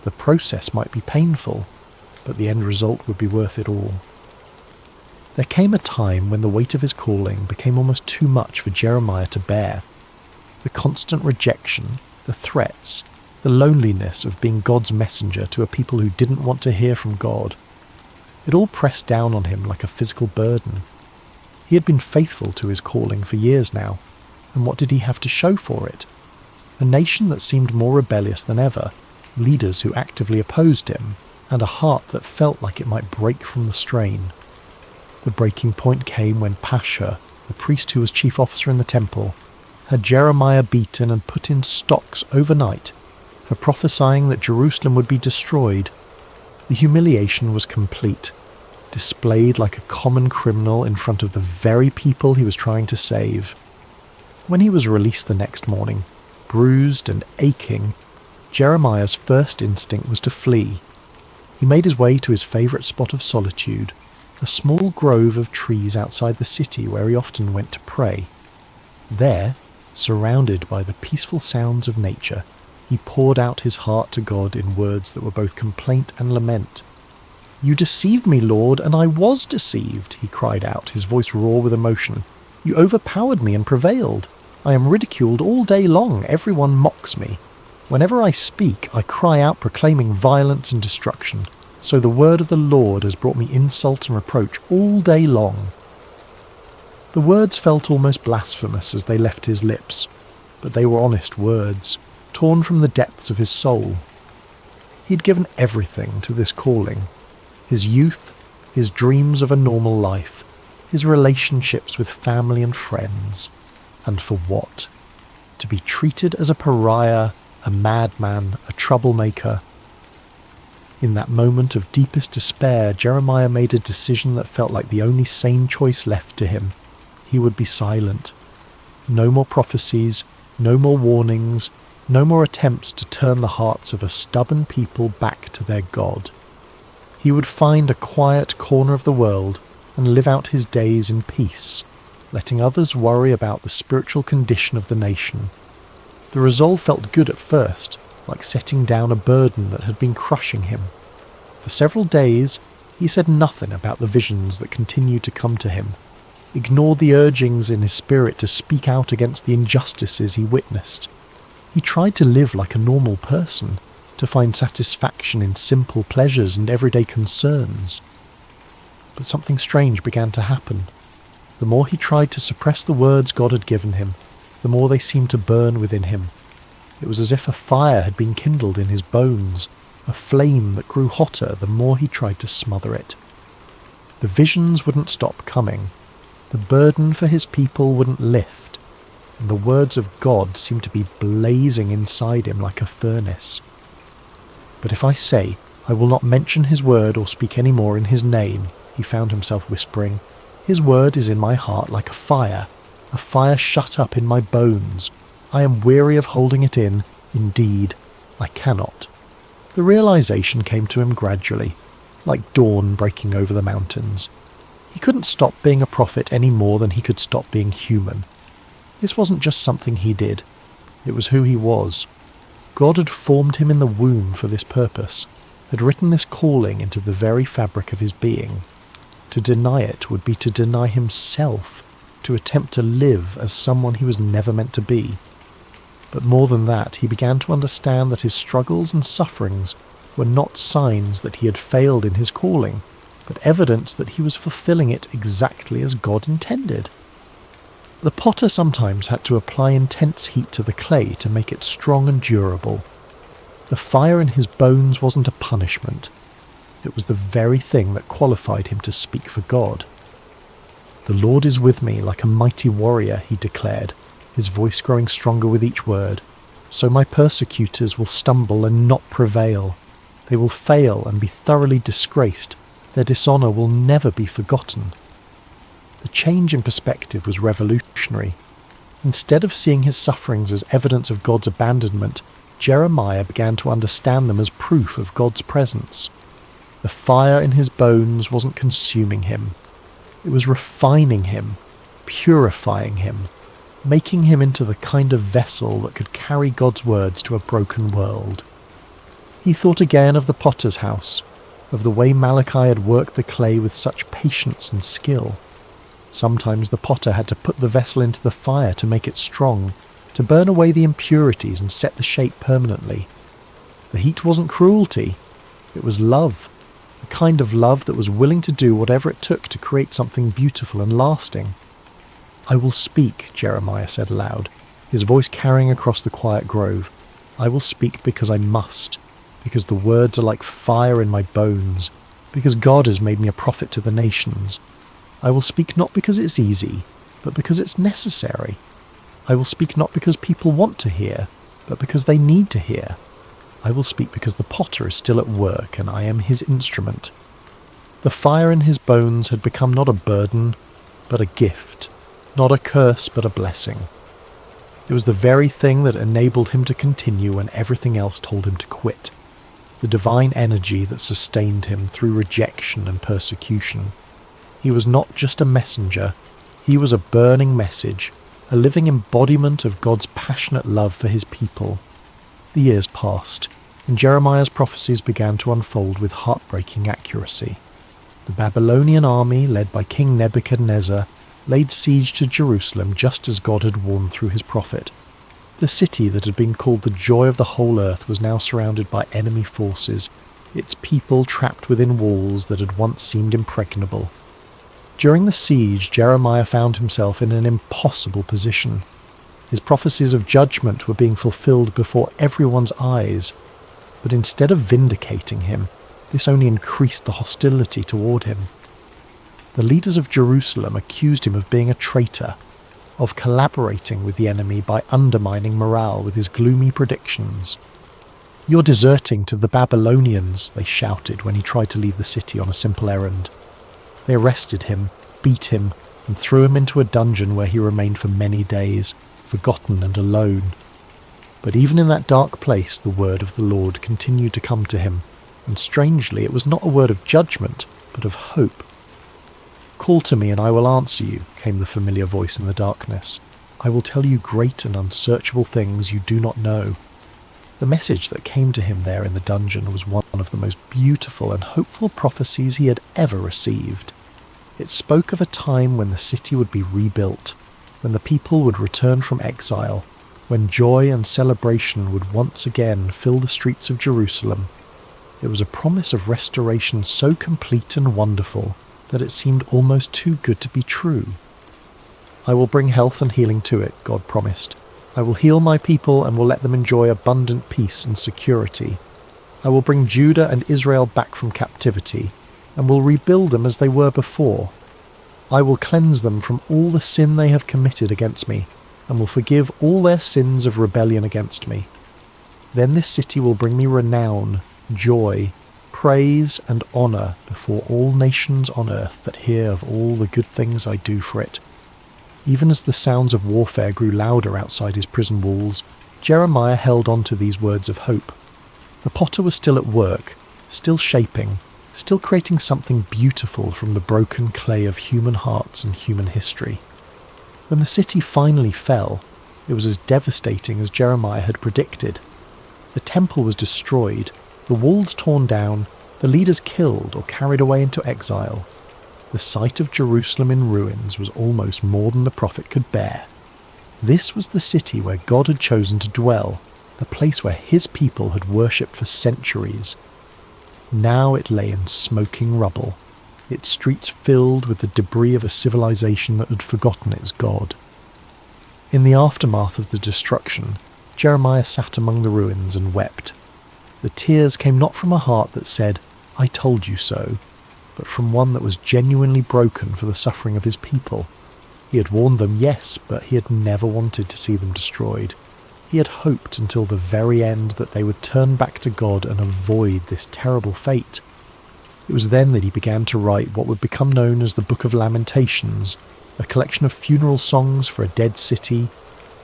The process might be painful, but the end result would be worth it all. There came a time when the weight of his calling became almost too much for Jeremiah to bear. The constant rejection, the threats, the loneliness of being God's messenger to a people who didn't want to hear from God. It all pressed down on him like a physical burden. He had been faithful to his calling for years now, and what did he have to show for it? A nation that seemed more rebellious than ever, leaders who actively opposed him, and a heart that felt like it might break from the strain. The breaking point came when Pashur, the priest who was chief officer in the temple, had Jeremiah beaten and put in stocks overnight for prophesying that Jerusalem would be destroyed. The humiliation was complete, displayed like a common criminal in front of the very people he was trying to save. When he was released the next morning, bruised and aching, Jeremiah's first instinct was to flee. He made his way to his favourite spot of solitude, a small grove of trees outside the city where he often went to pray. There, surrounded by the peaceful sounds of nature, he poured out his heart to God in words that were both complaint and lament. "You deceived me, Lord, and I was deceived," he cried out, his voice raw with emotion. "You overpowered me and prevailed. I am ridiculed all day long. Everyone mocks me. Whenever I speak, I cry out proclaiming violence and destruction. So the word of the Lord has brought me insult and reproach all day long." The words felt almost blasphemous as they left his lips, but they were honest words, torn from the depths of his soul. He had given everything to this calling. His youth, his dreams of a normal life, his relationships with family and friends. And for what? To be treated as a pariah, a madman, a troublemaker. In that moment of deepest despair, Jeremiah made a decision that felt like the only sane choice left to him. He would be silent. No more prophecies, no more warnings, no more attempts to turn the hearts of a stubborn people back to their God. He would find a quiet corner of the world and live out his days in peace, letting others worry about the spiritual condition of the nation. The resolve felt good at first, like setting down a burden that had been crushing him. For several days, he said nothing about the visions that continued to come to him, ignored the urgings in his spirit to speak out against the injustices he witnessed. He tried to live like a normal person, to find satisfaction in simple pleasures and everyday concerns. But something strange began to happen. The more he tried to suppress the words God had given him, the more they seemed to burn within him. It was as if a fire had been kindled in his bones, a flame that grew hotter the more he tried to smother it. The visions wouldn't stop coming. The burden for his people wouldn't lift, and the words of God seemed to be blazing inside him like a furnace. "But if I say, I will not mention his word or speak any more in his name," he found himself whispering, "his word is in my heart like a fire shut up in my bones. I am weary of holding it in. Indeed, I cannot." The realization came to him gradually, like dawn breaking over the mountains. He couldn't stop being a prophet any more than he could stop being human. This wasn't just something he did. It was who he was. God had formed him in the womb for this purpose, had written this calling into the very fabric of his being. To deny it would be to deny himself, to attempt to live as someone he was never meant to be. But more than that, he began to understand that his struggles and sufferings were not signs that he had failed in his calling, but evidence that he was fulfilling it exactly as God intended. The potter sometimes had to apply intense heat to the clay to make it strong and durable. The fire in his bones wasn't a punishment. It was the very thing that qualified him to speak for God. "The Lord is with me like a mighty warrior," he declared, his voice growing stronger with each word. "So my persecutors will stumble and not prevail. They will fail and be thoroughly disgraced. Their dishonour will never be forgotten." The change in perspective was revolutionary. Instead of seeing his sufferings as evidence of God's abandonment, Jeremiah began to understand them as proof of God's presence. The fire in his bones wasn't consuming him. It was refining him, purifying him, making him into the kind of vessel that could carry God's words to a broken world. He thought again of the potter's house, of the way Malachi had worked the clay with such patience and skill. Sometimes the potter had to put the vessel into the fire to make it strong, to burn away the impurities and set the shape permanently. The heat wasn't cruelty, it was love, the kind of love that was willing to do whatever it took to create something beautiful and lasting. "I will speak," Jeremiah said aloud, his voice carrying across the quiet grove. "I will speak because I must, because the words are like fire in my bones, because God has made me a prophet to the nations. I will speak not because it's easy, but because it's necessary. I will speak not because people want to hear, but because they need to hear. I will speak because the potter is still at work and I am his instrument." The fire in his bones had become not a burden, but a gift, not a curse, but a blessing. It was the very thing that enabled him to continue when everything else told him to quit, the divine energy that sustained him through rejection and persecution. He was not just a messenger, he was a burning message, a living embodiment of God's passionate love for his people. The years passed, and Jeremiah's prophecies began to unfold with heartbreaking accuracy. The Babylonian army, led by King Nebuchadnezzar, laid siege to Jerusalem just as God had warned through his prophet. The city that had been called the joy of the whole earth was now surrounded by enemy forces, its people trapped within walls that had once seemed impregnable. During the siege, Jeremiah found himself in an impossible position. His prophecies of judgment were being fulfilled before everyone's eyes, but instead of vindicating him, this only increased the hostility toward him. The leaders of Jerusalem accused him of being a traitor, of collaborating with the enemy by undermining morale with his gloomy predictions. "You're deserting to the Babylonians," they shouted when he tried to leave the city on a simple errand. They arrested him, beat him, and threw him into a dungeon where he remained for many days, forgotten and alone. But even in that dark place, the word of the Lord continued to come to him, and strangely it was not a word of judgment, but of hope. "Call to me and I will answer you," came the familiar voice in the darkness. "I will tell you great and unsearchable things you do not know." The message that came to him there in the dungeon was one of the most beautiful and hopeful prophecies he had ever received. It spoke of a time when the city would be rebuilt, when the people would return from exile, when joy and celebration would once again fill the streets of Jerusalem. It was a promise of restoration so complete and wonderful that it seemed almost too good to be true. "I will bring health and healing to it," God promised. "I will heal my people and will let them enjoy abundant peace and security. I will bring Judah and Israel back from captivity, and will rebuild them as they were before. I will cleanse them from all the sin they have committed against me, and will forgive all their sins of rebellion against me. Then this city will bring me renown, joy, praise and honour before all nations on earth that hear of all the good things I do for it." Even as the sounds of warfare grew louder outside his prison walls, Jeremiah held on to these words of hope. The potter was still at work, still shaping, still creating something beautiful from the broken clay of human hearts and human history. When the city finally fell, it was as devastating as Jeremiah had predicted. The temple was destroyed, the walls torn down, the leaders killed or carried away into exile. The sight of Jerusalem in ruins was almost more than the prophet could bear. This was the city where God had chosen to dwell, the place where his people had worshipped for centuries. Now it lay in smoking rubble, its streets filled with the debris of a civilization that had forgotten its God. In the aftermath of the destruction, Jeremiah sat among the ruins and wept. The tears came not from a heart that said, "I told you so," but from one that was genuinely broken for the suffering of his people. He had warned them, yes, but he had never wanted to see them destroyed. He had hoped until the very end that they would turn back to God and avoid this terrible fate. It was then that he began to write what would become known as the Book of Lamentations, a collection of funeral songs for a dead city,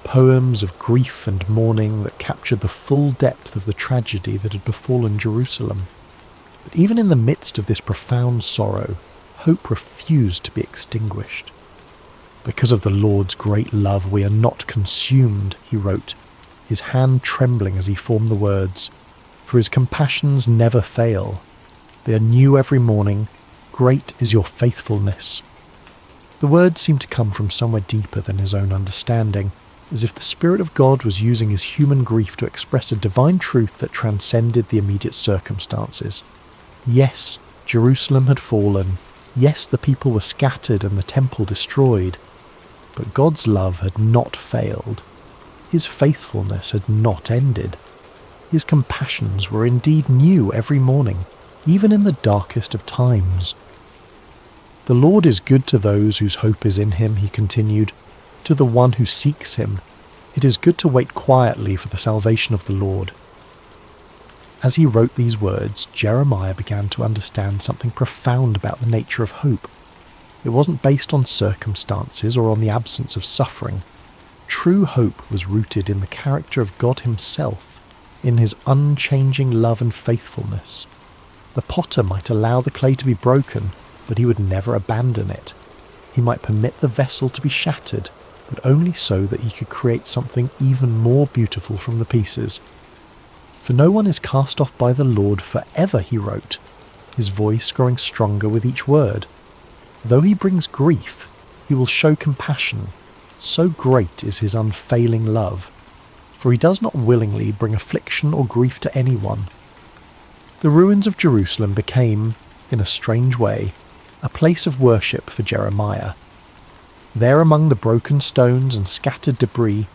poems of grief and mourning that captured the full depth of the tragedy that had befallen Jerusalem. But even in the midst of this profound sorrow, hope refused to be extinguished. "Because of the Lord's great love we are not consumed," he wrote, his hand trembling as he formed the words, "for his compassions never fail. They are new every morning. Great is your faithfulness." The words seemed to come from somewhere deeper than his own understanding, as if the Spirit of God was using his human grief to express a divine truth that transcended the immediate circumstances. Yes, Jerusalem had fallen. Yes, the people were scattered and the temple destroyed. But God's love had not failed. His faithfulness had not ended. His compassions were indeed new every morning, even in the darkest of times. "The Lord is good to those whose hope is in him," he continued, "to the one who seeks him. It is good to wait quietly for the salvation of the Lord." As he wrote these words, Jeremiah began to understand something profound about the nature of hope. It wasn't based on circumstances or on the absence of suffering. True hope was rooted in the character of God himself, in his unchanging love and faithfulness. The potter might allow the clay to be broken, but he would never abandon it. He might permit the vessel to be shattered, but only so that he could create something even more beautiful from the pieces. "For no one is cast off by the Lord forever," he wrote, his voice growing stronger with each word. "Though he brings grief, he will show compassion. So great is his unfailing love. For he does not willingly bring affliction or grief to anyone." The ruins of Jerusalem became, in a strange way, a place of worship for Jeremiah. There among the broken stones and scattered debris,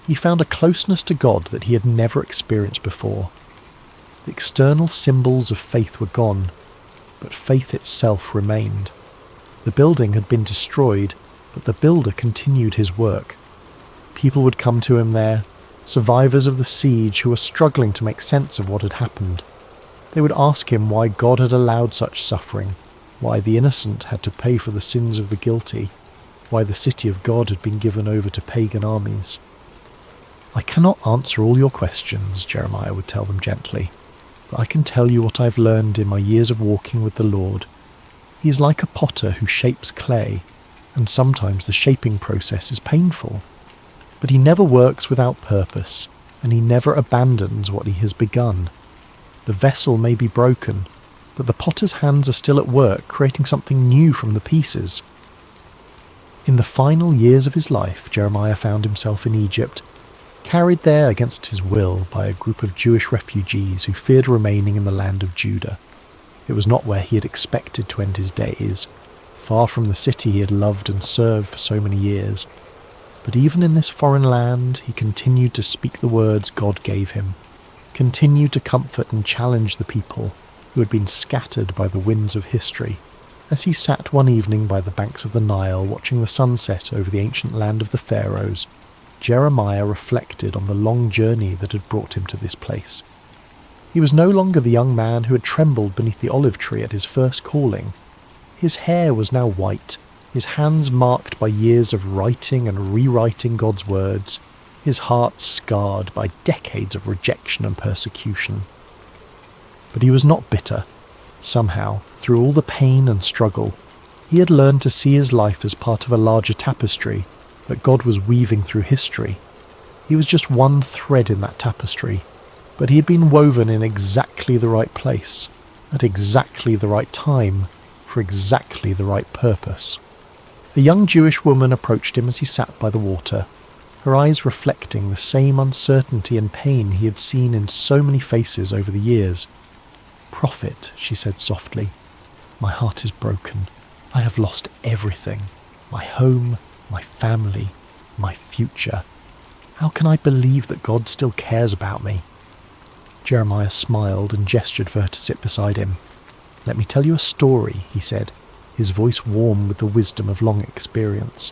he found a closeness to God that he had never experienced before. The external symbols of faith were gone, but faith itself remained. The building had been destroyed, but the builder continued his work. People would come to him there, survivors of the siege who were struggling to make sense of what had happened. They would ask him why God had allowed such suffering, why the innocent had to pay for the sins of the guilty, why the city of God had been given over to pagan armies. "I cannot answer all your questions," Jeremiah would tell them gently, "but I can tell you what I've learned in my years of walking with the Lord. He is like a potter who shapes clay, and sometimes the shaping process is painful. But he never works without purpose, and he never abandons what he has begun. The vessel may be broken, but the potter's hands are still at work creating something new from the pieces." In the final years of his life, Jeremiah found himself in Egypt, carried there against his will by a group of Jewish refugees who feared remaining in the land of Judah. It was not where he had expected to end his days, far from the city he had loved and served for so many years. But even in this foreign land, he continued to speak the words God gave him, continued to comfort and challenge the people who had been scattered by the winds of history. As he sat one evening by the banks of the Nile watching the sunset over the ancient land of the Pharaohs, Jeremiah reflected on the long journey that had brought him to this place. He was no longer the young man who had trembled beneath the olive tree at his first calling. His hair was now white, his hands marked by years of writing and rewriting God's words, his heart scarred by decades of rejection and persecution. But he was not bitter. Somehow, through all the pain and struggle, he had learned to see his life as part of a larger tapestry that God was weaving through history. He was just one thread in that tapestry, but he had been woven in exactly the right place, at exactly the right time, for exactly the right purpose. A young Jewish woman approached him as he sat by the water, her eyes reflecting the same uncertainty and pain he had seen in so many faces over the years. "Prophet," she said softly, "my heart is broken. I have lost everything, my home, my family, my future. How can I believe that God still cares about me?" Jeremiah smiled and gestured for her to sit beside him. "Let me tell you a story," he said, his voice warm with the wisdom of long experience.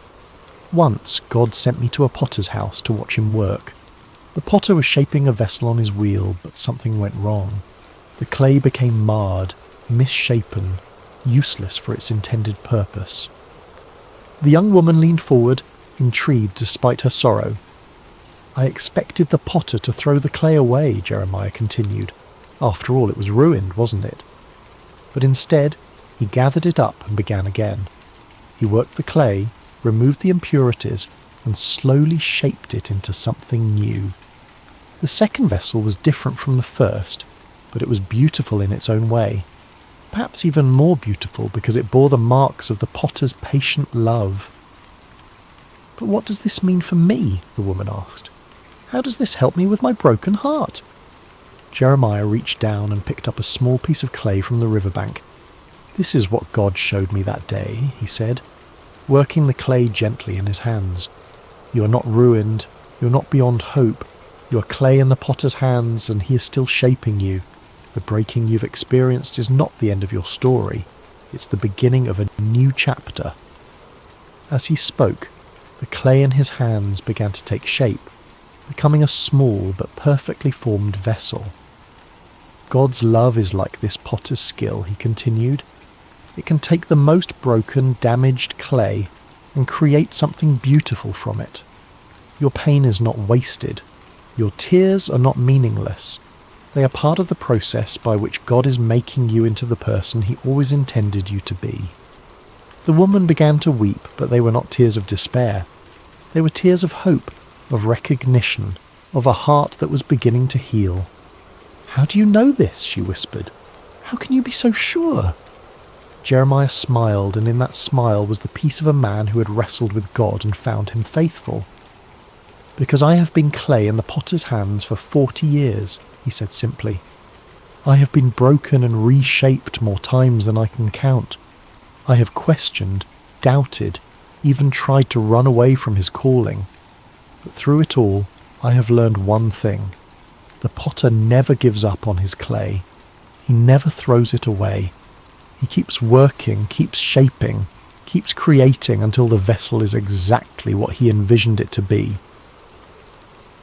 "Once God sent me to a potter's house to watch him work. The potter was shaping a vessel on his wheel, but something went wrong. The clay became marred, misshapen, useless for its intended purpose." The young woman leaned forward, intrigued despite her sorrow. "I expected the potter to throw the clay away," Jeremiah continued. "After all, it was ruined, wasn't it? But instead, he gathered it up and began again. He worked the clay, removed the impurities, and slowly shaped it into something new. The second vessel was different from the first, but it was beautiful in its own way. perhaps even more beautiful because it bore the marks of the potter's patient love. "But what does this mean for me?" the woman asked. "How does this help me with my broken heart?" Jeremiah reached down and picked up a small piece of clay from the riverbank. "This is what God showed me that day," he said, working the clay gently in his hands. "You are not ruined. You are not beyond hope. You are clay in the potter's hands, and he is still shaping you. The breaking you've experienced is not the end of your story. It's the beginning of a new chapter." As he spoke, the clay in his hands began to take shape, becoming a small but perfectly formed vessel. "God's love is like this potter's skill," he continued. "It can take the most broken, damaged clay and create something beautiful from it. Your pain is not wasted. Your tears are not meaningless. They are part of the process by which God is making you into the person he always intended you to be." The woman began to weep, but they were not tears of despair. They were tears of hope, of recognition, of a heart that was beginning to heal. "How do you know this?" she whispered. "How can you be so sure?" Jeremiah smiled, and in that smile was the peace of a man who had wrestled with God and found him faithful. "Because I have been clay in the potter's hands for 40 years, he said simply. "I have been broken and reshaped more times than I can count. I have questioned, doubted, even tried to run away from his calling. But through it all, I have learned one thing. The potter never gives up on his clay. He never throws it away. He keeps working, keeps shaping, keeps creating until the vessel is exactly what he envisioned it to be."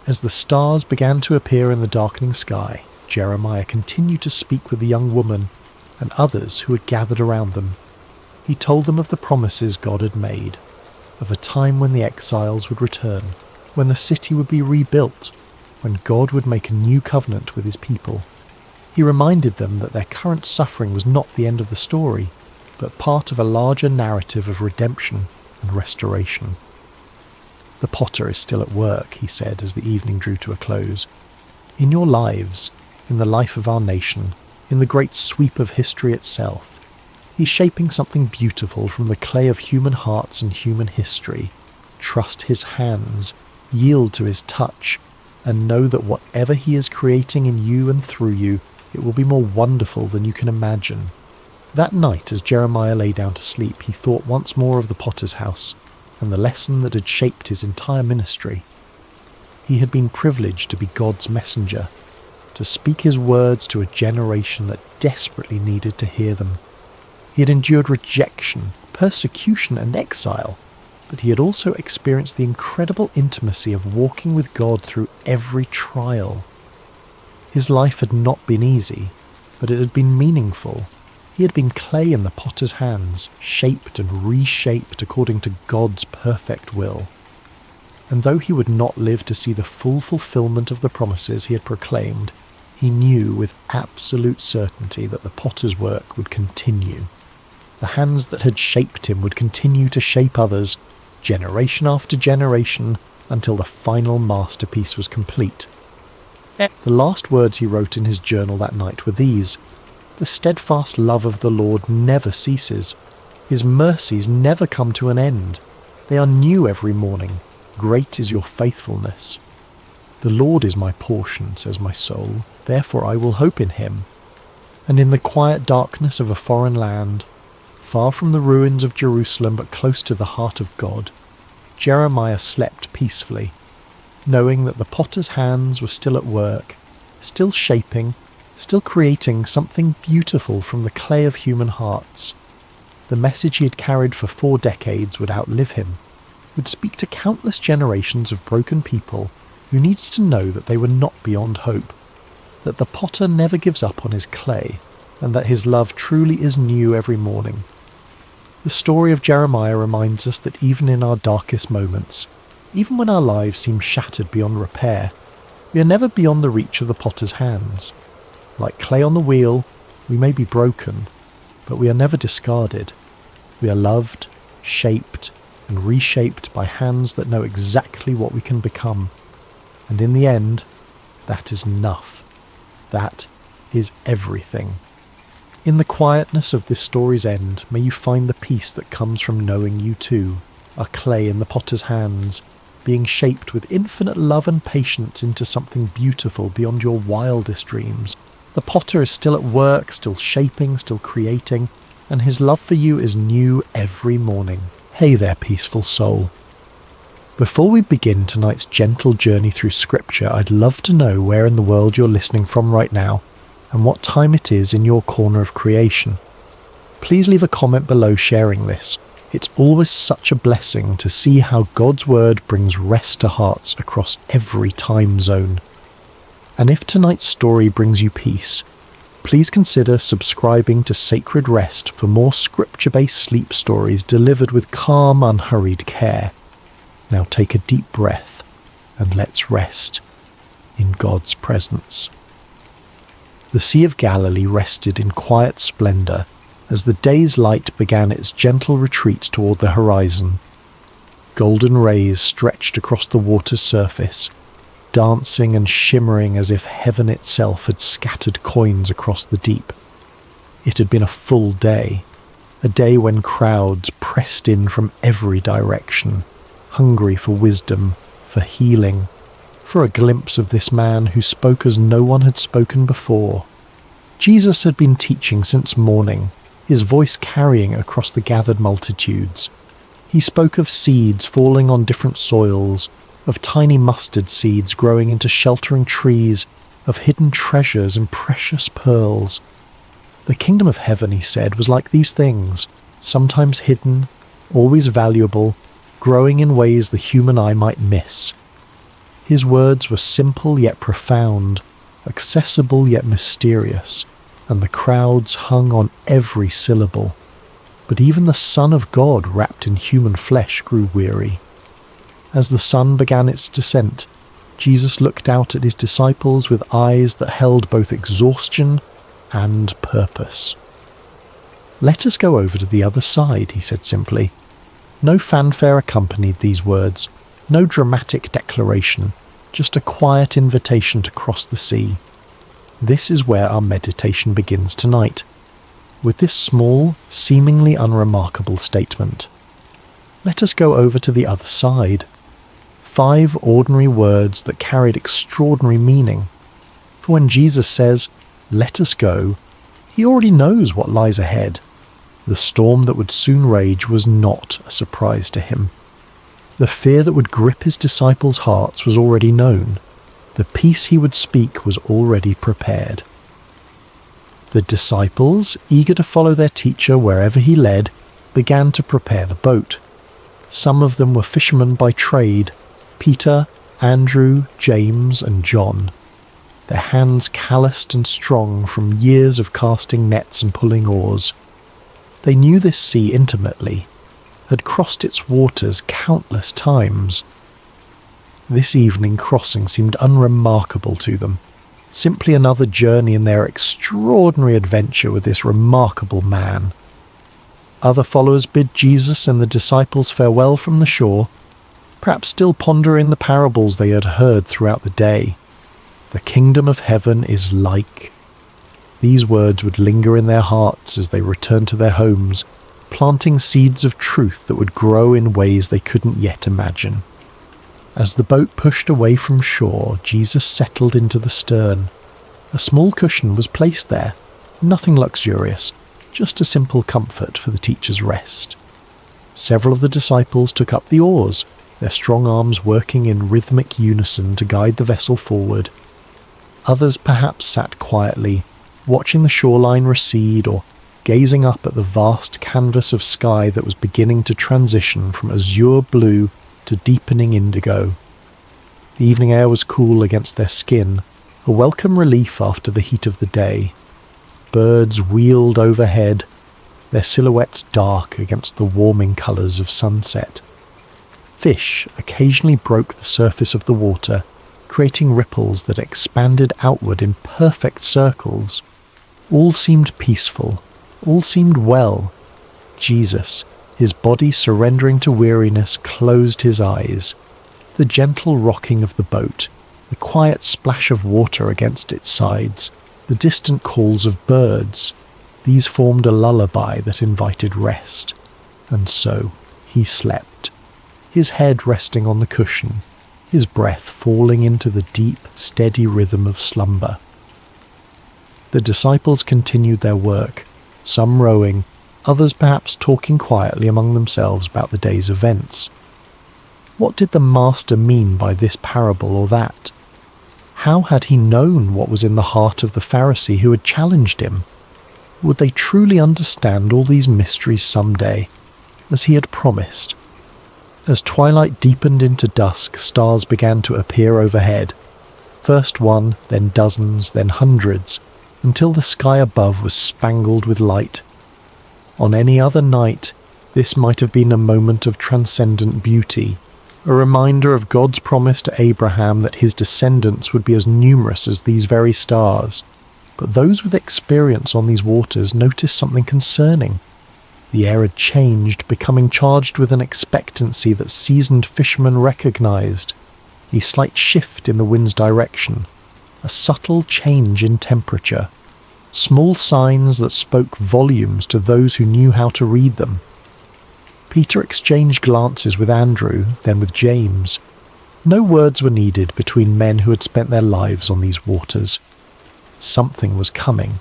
As the stars began to appear in the darkening sky, Jeremiah continued to speak with the young woman and others who had gathered around them. He told them of the promises God had made, of a time when the exiles would return, when the city would be rebuilt, when God would make a new covenant with his people. He reminded them that their current suffering was not the end of the story, but part of a larger narrative of redemption and restoration. "The potter is still at work," he said as the evening drew to a close. "In your lives, in the life of our nation, in the great sweep of history itself, he's shaping something beautiful from the clay of human hearts and human history. Trust his hands, yield to his touch, and know that whatever he is creating in you and through you, it will be more wonderful than you can imagine." That night, as Jeremiah lay down to sleep, he thought once more of the potter's house and the lesson that had shaped his entire ministry. He had been privileged to be God's messenger, to speak his words to a generation that desperately needed to hear them. He had endured rejection, persecution, and exile, but he had also experienced the incredible intimacy of walking with God through every trial. His life had not been easy, but it had been meaningful. He had been clay in the potter's hands, shaped and reshaped according to God's perfect will. And though he would not live to see the full fulfillment of the promises he had proclaimed, he knew with absolute certainty that the potter's work would continue. The hands that had shaped him would continue to shape others, generation after generation, until the final masterpiece was complete. The last words he wrote in his journal that night were these: "The steadfast love of the Lord never ceases. His mercies never come to an end. They are new every morning. Great is your faithfulness. The Lord is my portion, says my soul, therefore I will hope in him." And in the quiet darkness of a foreign land, far from the ruins of Jerusalem but close to the heart of God, Jeremiah slept peacefully, knowing that the potter's hands were still at work, still shaping, still creating something beautiful from the clay of human hearts. The message he had carried for 4 decades would outlive him, would speak to countless generations of broken people who needed to know that they were not beyond hope, that the potter never gives up on his clay, and that his love truly is new every morning. The story of Jeremiah reminds us that even in our darkest moments, even when our lives seem shattered beyond repair, we are never beyond the reach of the potter's hands. Like clay on the wheel, we may be broken, but we are never discarded. We are loved, shaped, and reshaped by hands that know exactly what we can become. And in the end, that is enough. That is everything. In the quietness of this story's end, may you find the peace that comes from knowing you too are clay in the potter's hands, being shaped with infinite love and patience into something beautiful beyond your wildest dreams. The potter is still at work, still shaping, still creating, and his love for you is new every morning. Hey there, peaceful soul. Before we begin tonight's gentle journey through Scripture, I'd love to know where in the world you're listening from right now, and what time it is in your corner of creation. Please leave a comment below sharing this. It's always such a blessing to see how God's Word brings rest to hearts across every time zone. And if tonight's story brings you peace, please consider subscribing to Sacred Rest for more Scripture-based sleep stories delivered with calm, unhurried care. Now take a deep breath and let's rest in God's presence. The Sea of Galilee rested in quiet splendour as the day's light began its gentle retreat toward the horizon. Golden rays stretched across the water's surface, dancing and shimmering as if heaven itself had scattered coins across the deep. It had been a full day, a day when crowds pressed in from every direction, hungry for wisdom, for healing, for a glimpse of this man who spoke as no one had spoken before. Jesus had been teaching since morning, his voice carrying across the gathered multitudes. He spoke of seeds falling on different soils, of tiny mustard seeds growing into sheltering trees, of hidden treasures and precious pearls. The kingdom of heaven, he said, was like these things, sometimes hidden, always valuable, growing in ways the human eye might miss. His words were simple yet profound, accessible yet mysterious, and the crowds hung on every syllable. But even the Son of God wrapped in human flesh grew weary. As the sun began its descent, Jesus looked out at his disciples with eyes that held both exhaustion and purpose. "Let us go over to the other side," he said simply. No fanfare accompanied these words, no dramatic declaration, just a quiet invitation to cross the sea. This is where our meditation begins tonight, with this small, seemingly unremarkable statement. Let us go over to the other side. 5 ordinary words that carried extraordinary meaning. For when Jesus says, "Let us go," he already knows what lies ahead. The storm that would soon rage was not a surprise to him. The fear that would grip his disciples' hearts was already known. The peace he would speak was already prepared. The disciples, eager to follow their teacher wherever he led, began to prepare the boat. Some of them were fishermen by trade, Peter, Andrew, James, and John, their hands calloused and strong from years of casting nets and pulling oars. They knew this sea intimately, had crossed its waters countless times. This evening crossing seemed unremarkable to them, simply another journey in their extraordinary adventure with this remarkable man. Other followers bid Jesus and the disciples farewell from the shore, perhaps still pondering the parables they had heard throughout the day. The kingdom of heaven is like. These words would linger in their hearts as they returned to their homes, planting seeds of truth that would grow in ways they couldn't yet imagine. As the boat pushed away from shore, Jesus settled into the stern. A small cushion was placed there, nothing luxurious, just a simple comfort for the teacher's rest. Several of the disciples took up the oars, their strong arms working in rhythmic unison to guide the vessel forward. Others perhaps sat quietly, watching the shoreline recede or gazing up at the vast canvas of sky that was beginning to transition from azure blue to deepening indigo. The evening air was cool against their skin, a welcome relief after the heat of the day. Birds wheeled overhead, their silhouettes dark against the warming colours of sunset. Fish occasionally broke the surface of the water, creating ripples that expanded outward in perfect circles. All seemed peaceful, all seemed well. Jesus, his body surrendering to weariness, closed his eyes. The gentle rocking of the boat, the quiet splash of water against its sides, the distant calls of birds, these formed a lullaby that invited rest. And so he slept, his head resting on the cushion, his breath falling into the deep, steady rhythm of slumber. The disciples continued their work, some rowing, others perhaps talking quietly among themselves about the day's events. What did the Master mean by this parable or that? How had he known what was in the heart of the Pharisee who had challenged him? Would they truly understand all these mysteries someday, as he had promised? As twilight deepened into dusk, stars began to appear overhead. First one, then dozens, then hundreds, until the sky above was spangled with light. On any other night, this might have been a moment of transcendent beauty, a reminder of God's promise to Abraham that his descendants would be as numerous as these very stars. But those with experience on these waters noticed something concerning. The air had changed, becoming charged with an expectancy that seasoned fishermen recognized. A slight shift in the wind's direction, a subtle change in temperature, small signs that spoke volumes to those who knew how to read them. Peter exchanged glances with Andrew, then with James. No words were needed between men who had spent their lives on these waters. Something was coming.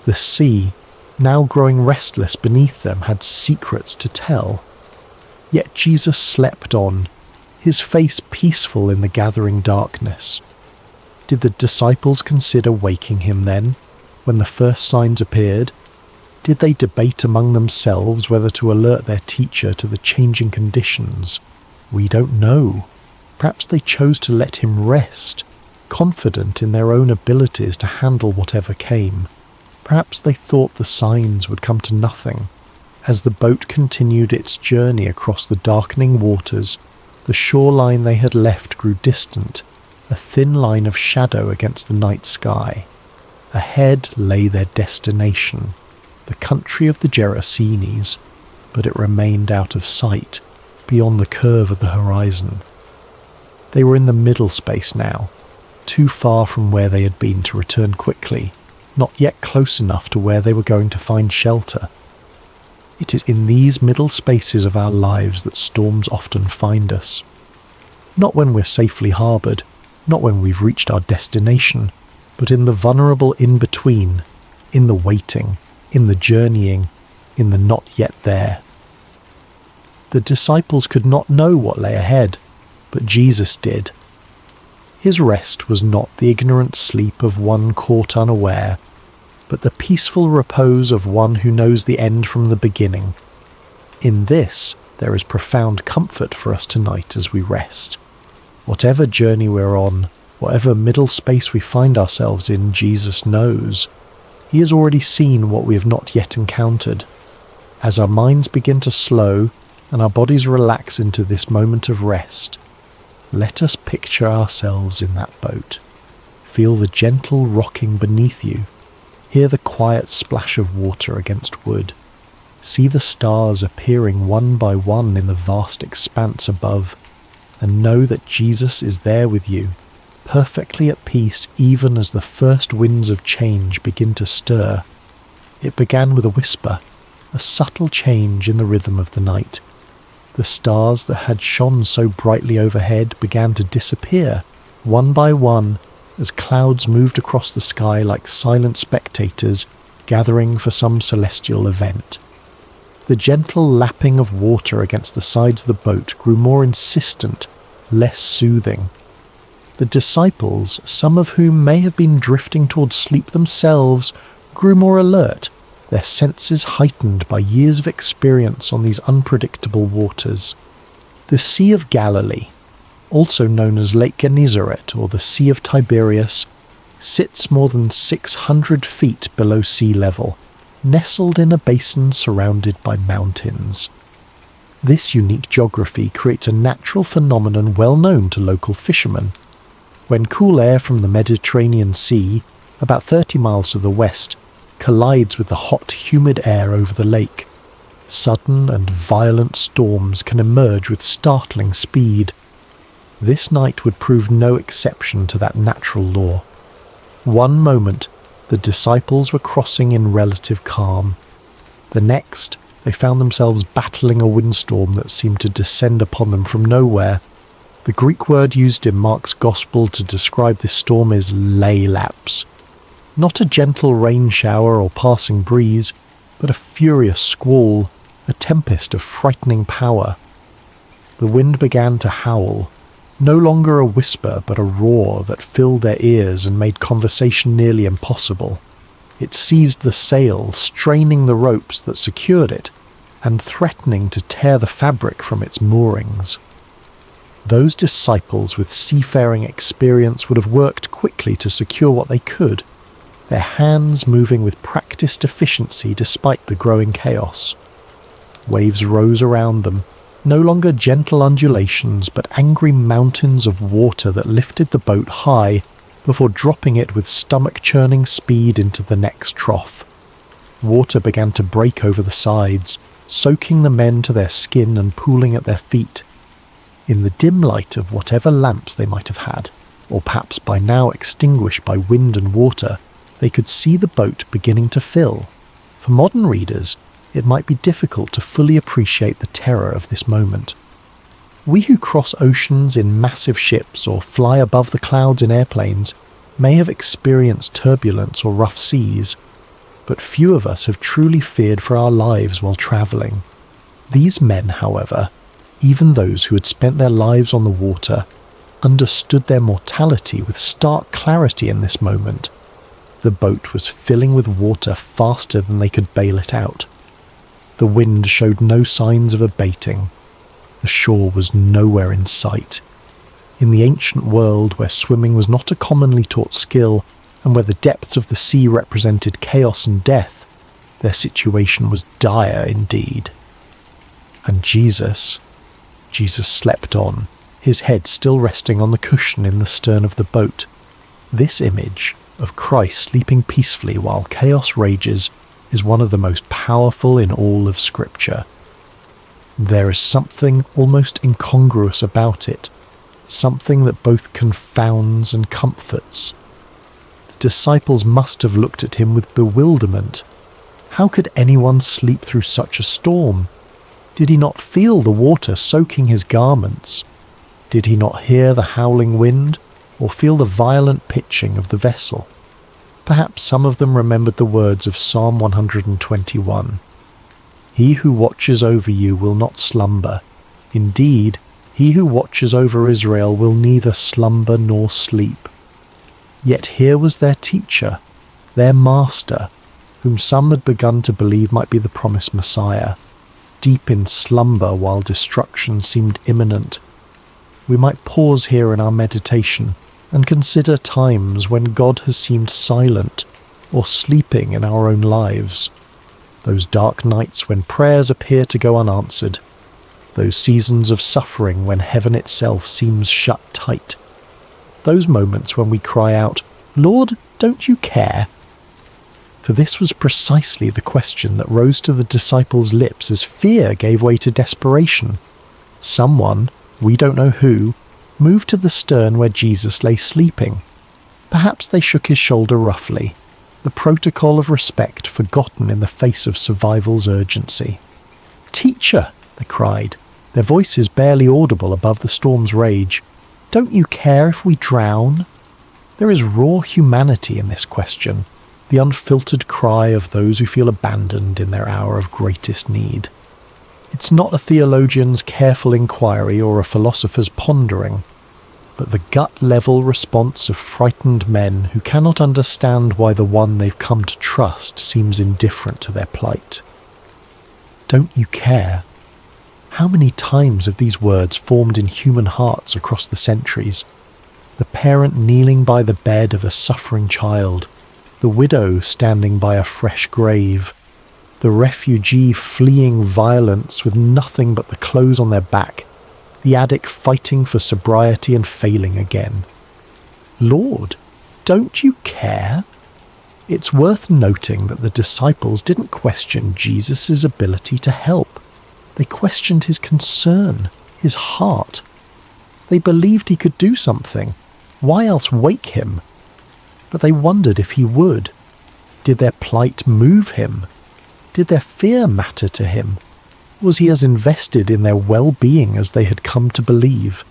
The sea, now growing restless beneath them, had secrets to tell. Yet Jesus slept on, his face peaceful in the gathering darkness. Did the disciples consider waking him then, when the first signs appeared? Did they debate among themselves whether to alert their teacher to the changing conditions? We don't know. Perhaps they chose to let him rest, confident in their own abilities to handle whatever came. Perhaps they thought the signs would come to nothing. As the boat continued its journey across the darkening waters, the shoreline they had left grew distant, a thin line of shadow against the night sky. Ahead lay their destination, the country of the Gerasenes, but it remained out of sight, beyond the curve of the horizon. They were in the middle space now, too far from where they had been to return quickly, not yet close enough to where they were going to find shelter. It is in these middle spaces of our lives that storms often find us. Not when we're safely harboured, not when we've reached our destination, but in the vulnerable in-between, in the waiting, in the journeying, in the not yet there. The disciples could not know what lay ahead, but Jesus did. His rest was not the ignorant sleep of one caught unaware, but the peaceful repose of one who knows the end from the beginning. In this, there is profound comfort for us tonight as we rest. Whatever journey we're on, whatever middle space we find ourselves in, Jesus knows. He has already seen what we have not yet encountered. As our minds begin to slow and our bodies relax into this moment of rest, let us picture ourselves in that boat. Feel the gentle rocking beneath you. Hear the quiet splash of water against wood. See the stars appearing one by one in the vast expanse above, and know that Jesus is there with you, perfectly at peace even as the first winds of change begin to stir. It began with a whisper, a subtle change in the rhythm of the night. The stars that had shone so brightly overhead began to disappear, one by one, as clouds moved across the sky like silent spectators gathering for some celestial event. The gentle lapping of water against the sides of the boat grew more insistent, less soothing. The disciples, some of whom may have been drifting towards sleep themselves, grew more alert, their senses heightened by years of experience on these unpredictable waters. The Sea of Galilee, also known as Lake Gennesaret or the Sea of Tiberias, sits more than 600 feet below sea level, nestled in a basin surrounded by mountains. This unique geography creates a natural phenomenon well known to local fishermen. When cool air from the Mediterranean Sea, about 30 miles to the west, collides with the hot, humid air over the lake, sudden and violent storms can emerge with startling speed. This night would prove no exception to that natural law. One moment, the disciples were crossing in relative calm. The next, they found themselves battling a windstorm that seemed to descend upon them from nowhere. The Greek word used in Mark's Gospel to describe this storm is leilaps. Not a gentle rain shower or passing breeze, but a furious squall, a tempest of frightening power. The wind began to howl, no longer a whisper but a roar that filled their ears and made conversation nearly impossible. It seized the sail, straining the ropes that secured it, and threatening to tear the fabric from its moorings. Those disciples with seafaring experience would have worked quickly to secure what they could, their hands moving with practiced efficiency despite the growing chaos. Waves rose around them, no longer gentle undulations but angry mountains of water that lifted the boat high before dropping it with stomach-churning speed into the next trough. Water began to break over the sides, soaking the men to their skin and pooling at their feet. In the dim light of whatever lamps they might have had, or perhaps by now extinguished by wind and water, they could see the boat beginning to fill. For modern readers, it might be difficult to fully appreciate the terror of this moment. We who cross oceans in massive ships or fly above the clouds in airplanes may have experienced turbulence or rough seas, but few of us have truly feared for our lives while travelling. These men, however, even those who had spent their lives on the water, understood their mortality with stark clarity in this moment. The boat was filling with water faster than they could bail it out. The wind showed no signs of abating. The shore was nowhere in sight. In the ancient world where swimming was not a commonly taught skill, and where the depths of the sea represented chaos and death, their situation was dire indeed. And Jesus slept on, his head still resting on the cushion in the stern of the boat. This image of Christ sleeping peacefully while chaos rages is one of the most powerful in all of Scripture. There is something almost incongruous about it, something that both confounds and comforts. The disciples must have looked at him with bewilderment. How could anyone sleep through such a storm? Did he not feel the water soaking his garments? Did he not hear the howling wind, or feel the violent pitching of the vessel? Perhaps some of them remembered the words of Psalm 121. He who watches over you will not slumber. Indeed, he who watches over Israel will neither slumber nor sleep. Yet here was their teacher, their master, whom some had begun to believe might be the promised Messiah, deep in slumber while destruction seemed imminent. We might pause here in our meditation and consider times when God has seemed silent or sleeping in our own lives. Those dark nights when prayers appear to go unanswered. Those seasons of suffering when heaven itself seems shut tight. Those moments when we cry out, "Lord, don't you care?" For this was precisely the question that rose to the disciples' lips as fear gave way to desperation. Someone, we don't know who, moved to the stern where Jesus lay sleeping. Perhaps they shook his shoulder roughly, the protocol of respect forgotten in the face of survival's urgency. "Teacher," they cried, their voices barely audible above the storm's rage, "don't you care if we drown?" There is raw humanity in this question, the unfiltered cry of those who feel abandoned in their hour of greatest need. It's not a theologian's careful inquiry or a philosopher's pondering, but the gut-level response of frightened men who cannot understand why the one they've come to trust seems indifferent to their plight. Don't you care? How many times have these words formed in human hearts across the centuries? The parent kneeling by the bed of a suffering child, the widow standing by a fresh grave, the refugee fleeing violence with nothing but the clothes on their back, the addict fighting for sobriety and failing again. Lord, don't you care? It's worth noting that the disciples didn't question Jesus' ability to help. They questioned his concern, his heart. They believed he could do something. Why else wake him? But they wondered if he would. Did their plight move him? Did their fear matter to him? Was he as invested in their well-being as they had come to believe?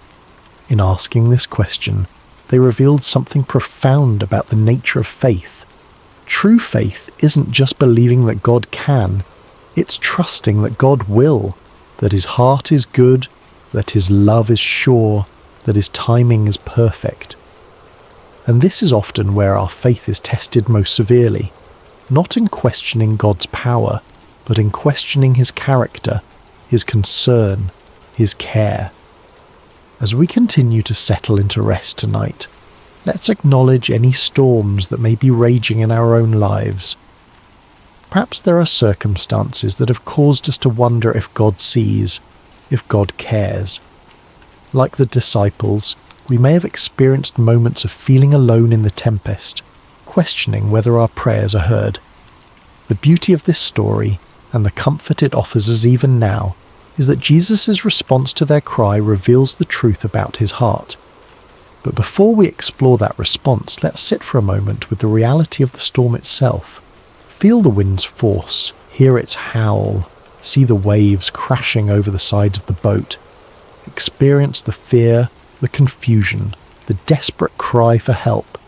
In asking this question, they revealed something profound about the nature of faith. True faith isn't just believing that God can, it's trusting that God will, that his heart is good, that his love is sure, that his timing is perfect. And this is often where our faith is tested most severely, not in questioning God's power, but in questioning his character, his concern, his care. As we continue to settle into rest tonight, let's acknowledge any storms that may be raging in our own lives. Perhaps there are circumstances that have caused us to wonder if God sees, if God cares. Like the disciples, we may have experienced moments of feeling alone in the tempest, questioning whether our prayers are heard. The beauty of this story, and the comfort it offers us even now, is that Jesus' response to their cry reveals the truth about his heart. But before we explore that response, let's sit for a moment with the reality of the storm itself. Feel the wind's force, hear its howl, see the waves crashing over the sides of the boat. Experience the fear, the confusion, the desperate cry for help,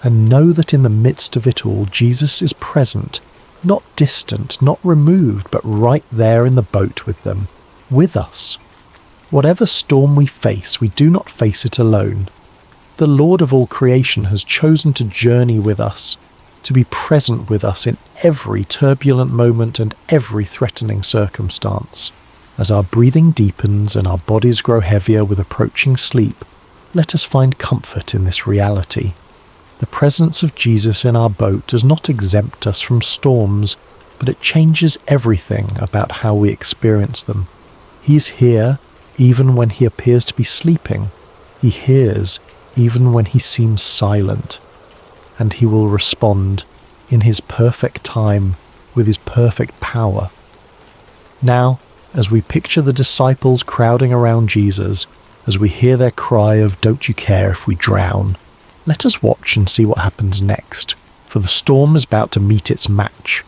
and know that in the midst of it all, Jesus is present, not distant, not removed, but right there in the boat with them, with us. Whatever storm we face, we do not face it alone. The Lord of all creation has chosen to journey with us, to be present with us in every turbulent moment and every threatening circumstance. As our breathing deepens and our bodies grow heavier with approaching sleep, let us find comfort in this reality. The presence of Jesus in our boat does not exempt us from storms, but it changes everything about how we experience them. He's here even when he appears to be sleeping. He hears even when he seems silent. And he will respond in his perfect time with his perfect power. Now, as we picture the disciples crowding around Jesus, as we hear their cry of "Don't you care if we drown?" let us watch and see what happens next, for the storm is about to meet its match.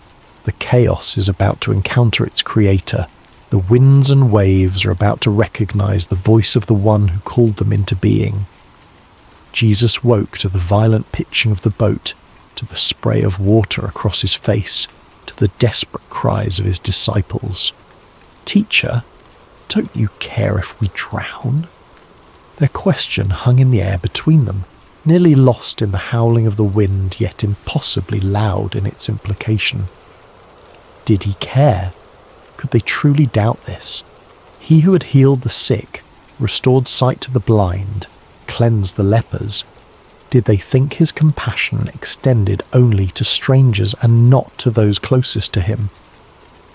The chaos is about to encounter its creator. The winds and waves are about to recognize the voice of the one who called them into being. Jesus woke to the violent pitching of the boat, to the spray of water across his face, to the desperate cries of his disciples. "Teacher, don't you care if we drown?" Their question hung in the air between them, nearly lost in the howling of the wind, yet impossibly loud in its implication. Did he care? Could they truly doubt this? He who had healed the sick, restored sight to the blind, cleansed the lepers, did they think his compassion extended only to strangers and not to those closest to him?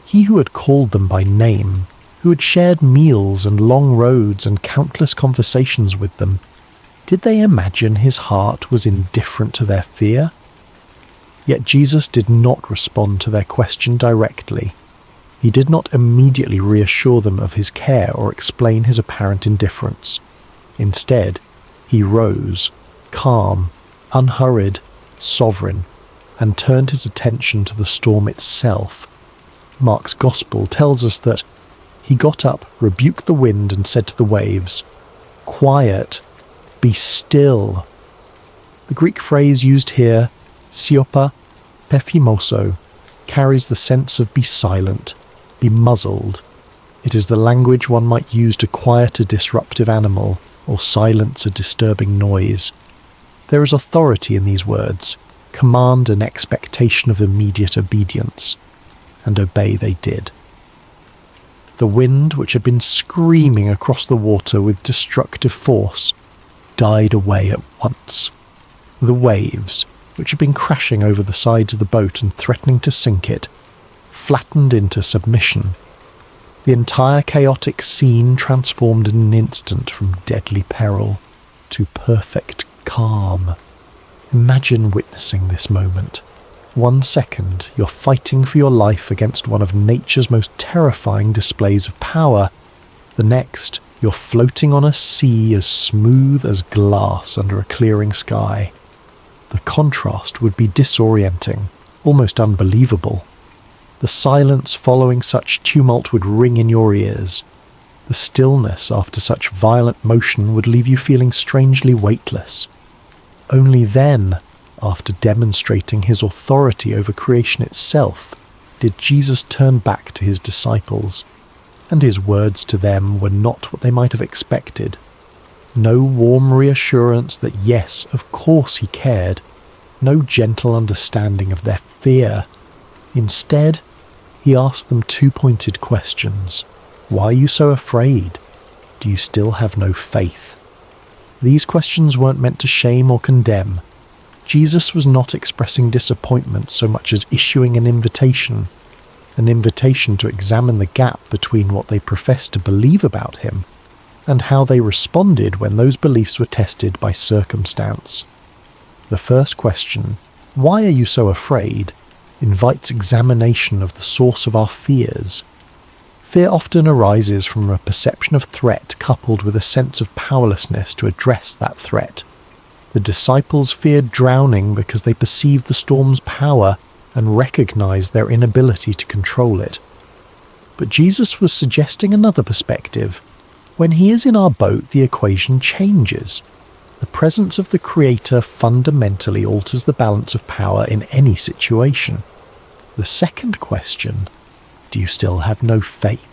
He who had called them by name, who had shared meals and long roads and countless conversations with them, did they imagine his heart was indifferent to their fear? Yet Jesus did not respond to their question directly. He did not immediately reassure them of his care or explain his apparent indifference. Instead, he rose, calm, unhurried, sovereign, and turned his attention to the storm itself. Mark's Gospel tells us that he got up, rebuked the wind, and said to the waves, "Quiet, be still." The Greek phrase used here, siopa pephimoso, carries the sense of be silent, be muzzled. It is the language one might use to quiet a disruptive animal or silence a disturbing noise. There is authority in these words, command and expectation of immediate obedience, and obey they did. The wind, which had been screaming across the water with destructive force, died away at once. The waves, which had been crashing over the sides of the boat and threatening to sink it, flattened into submission. The entire chaotic scene transformed in an instant from deadly peril to perfect calm. Imagine witnessing this moment. 1 second, you're fighting for your life against one of nature's most terrifying displays of power. The next, you're floating on a sea as smooth as glass under a clearing sky. The contrast would be disorienting, almost unbelievable. The silence following such tumult would ring in your ears. The stillness after such violent motion would leave you feeling strangely weightless. Only then, after demonstrating his authority over creation itself, did Jesus turn back to his disciples, and his words to them were not what they might have expected. No warm reassurance that yes, of course he cared, no gentle understanding of their fear. Instead, he asked them two pointed questions. Why are you so afraid? Do you still have no faith? These questions weren't meant to shame or condemn. Jesus was not expressing disappointment so much as issuing an invitation to examine the gap between what they professed to believe about him and how they responded when those beliefs were tested by circumstance. The first question, why are you so afraid, invites examination of the source of our fears. Fear often arises from a perception of threat coupled with a sense of powerlessness to address that threat. The disciples feared drowning because they perceived the storm's power and recognized their inability to control it. But Jesus was suggesting another perspective. When he is in our boat, the equation changes. The presence of the Creator fundamentally alters the balance of power in any situation. The second question, do you still have no faith,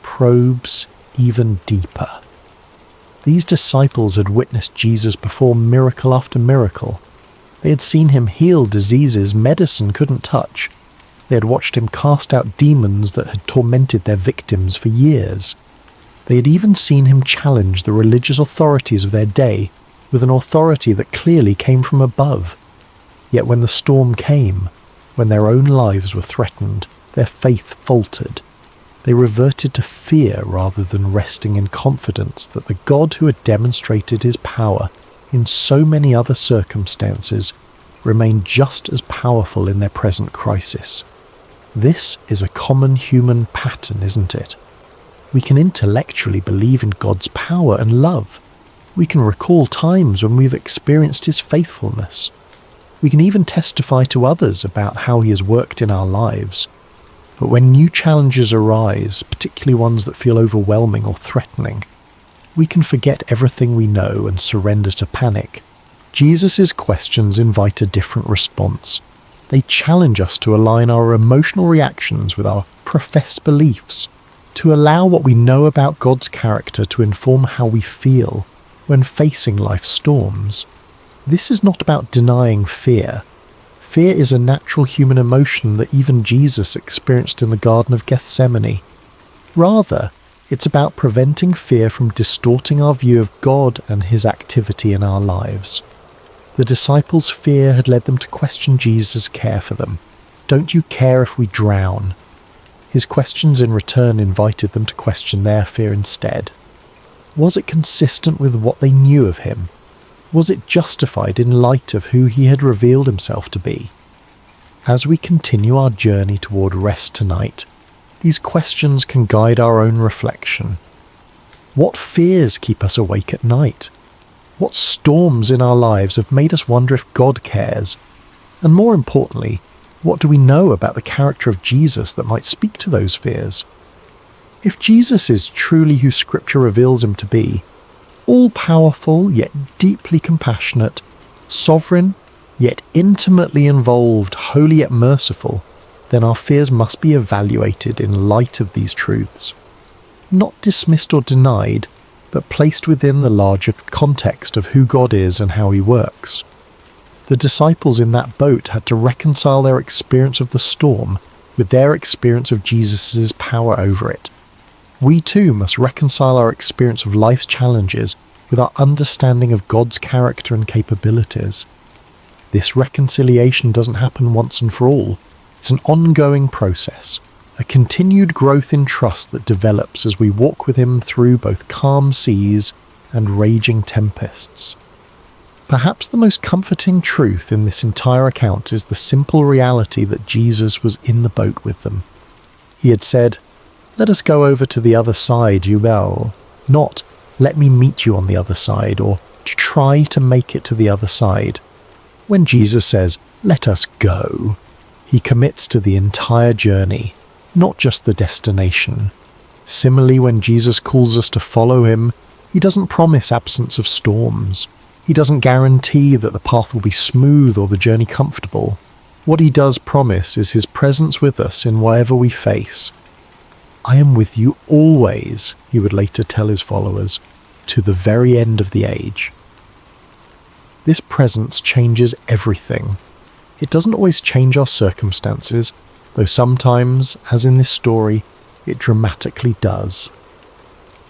probes even deeper. These disciples had witnessed Jesus perform miracle after miracle. They had seen him heal diseases medicine couldn't touch. They had watched him cast out demons that had tormented their victims for years. They had even seen him challenge the religious authorities of their day with an authority that clearly came from above. Yet when the storm came, when their own lives were threatened, their faith faltered. They reverted to fear rather than resting in confidence that the God who had demonstrated his power in so many other circumstances remained just as powerful in their present crisis. This is a common human pattern, isn't it? We can intellectually believe in God's power and love. We can recall times when we've experienced his faithfulness. We can even testify to others about how he has worked in our lives. But when new challenges arise, particularly ones that feel overwhelming or threatening, we can forget everything we know and surrender to panic. Jesus' questions invite a different response. They challenge us to align our emotional reactions with our professed beliefs, to allow what we know about God's character to inform how we feel when facing life's storms. This is not about denying fear. Fear is a natural human emotion that even Jesus experienced in the Garden of Gethsemane. Rather, it's about preventing fear from distorting our view of God and his activity in our lives. The disciples' fear had led them to question Jesus' care for them. Don't you care if we drown? His questions in return invited them to question their fear instead. Was it consistent with what they knew of him? Was it justified in light of who he had revealed himself to be? As we continue our journey toward rest tonight, these questions can guide our own reflection. What fears keep us awake at night? What storms in our lives have made us wonder if God cares? And more importantly, what do we know about the character of Jesus that might speak to those fears? If Jesus is truly who Scripture reveals him to be, all-powerful yet deeply compassionate, sovereign yet intimately involved, holy yet merciful, then our fears must be evaluated in light of these truths. Not dismissed or denied, but placed within the larger context of who God is and how he works. The disciples in that boat had to reconcile their experience of the storm with their experience of Jesus' power over it. We too must reconcile our experience of life's challenges with our understanding of God's character and capabilities. This reconciliation doesn't happen once and for all. It's an ongoing process, a continued growth in trust that develops as we walk with him through both calm seas and raging tempests. Perhaps the most comforting truth in this entire account is the simple reality that Jesus was in the boat with them. He had said, "Let us go over to the other side, you will," not "let me meet you on the other side," or to try to make it to the other side. When Jesus says, "let us go," He commits to the entire journey, not just the destination. Similarly, when Jesus calls us to follow him, he doesn't promise absence of storms. He doesn't guarantee that the path will be smooth or the journey comfortable. What he does promise is his presence with us in whatever we face. "I am with you always," he would later tell his followers, "to the very end of the age." This presence changes everything. It doesn't always change our circumstances, though sometimes, as in this story, it dramatically does.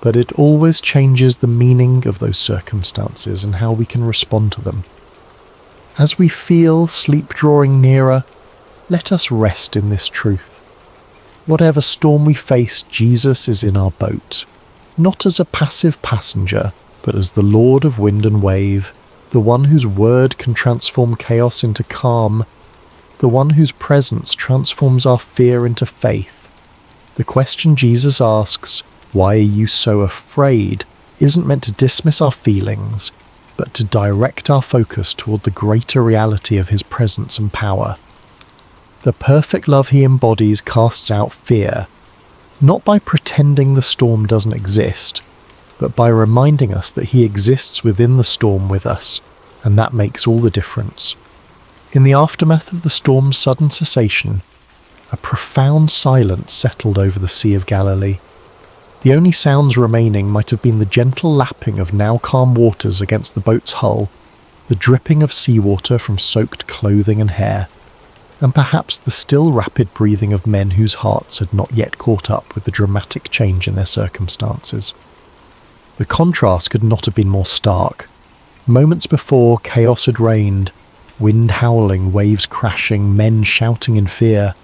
But it always changes the meaning of those circumstances and how we can respond to them. As we feel sleep drawing nearer, let us rest in this truth. Whatever storm we face, Jesus is in our boat, not as a passive passenger, but as the Lord of wind and wave, the one whose word can transform chaos into calm, the one whose presence transforms our fear into faith. The question Jesus asks, "Why are you so afraid?" isn't meant to dismiss our feelings, but to direct our focus toward the greater reality of his presence and power. The perfect love he embodies casts out fear, not by pretending the storm doesn't exist, but by reminding us that he exists within the storm with us, and that makes all the difference. In the aftermath of the storm's sudden cessation, a profound silence settled over the Sea of Galilee. The only sounds remaining might have been the gentle lapping of now calm waters against the boat's hull, the dripping of seawater from soaked clothing and hair, and perhaps the still rapid breathing of men whose hearts had not yet caught up with the dramatic change in their circumstances. The contrast could not have been more stark. Moments before, chaos had reigned, wind howling, waves crashing, men shouting in fear.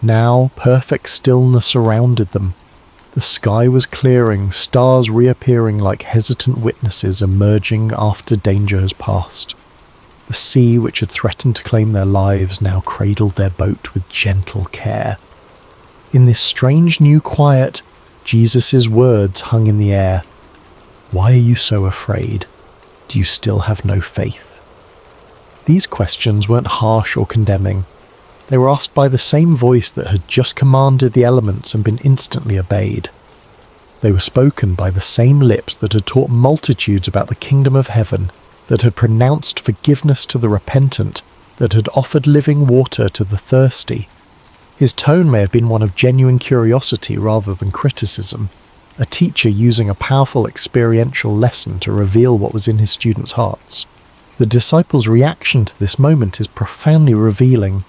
Now, perfect stillness surrounded them. The sky was clearing, stars reappearing like hesitant witnesses emerging after danger has passed. The sea, which had threatened to claim their lives, now cradled their boat with gentle care. In this strange new quiet, Jesus' words hung in the air. "Why are you so afraid? Do you still have no faith?" These questions weren't harsh or condemning. They were asked by the same voice that had just commanded the elements and been instantly obeyed. They were spoken by the same lips that had taught multitudes about the kingdom of heaven, that had pronounced forgiveness to the repentant, that had offered living water to the thirsty. His tone may have been one of genuine curiosity rather than criticism, a teacher using a powerful experiential lesson to reveal what was in his students' hearts. The disciples' reaction to this moment is profoundly revealing.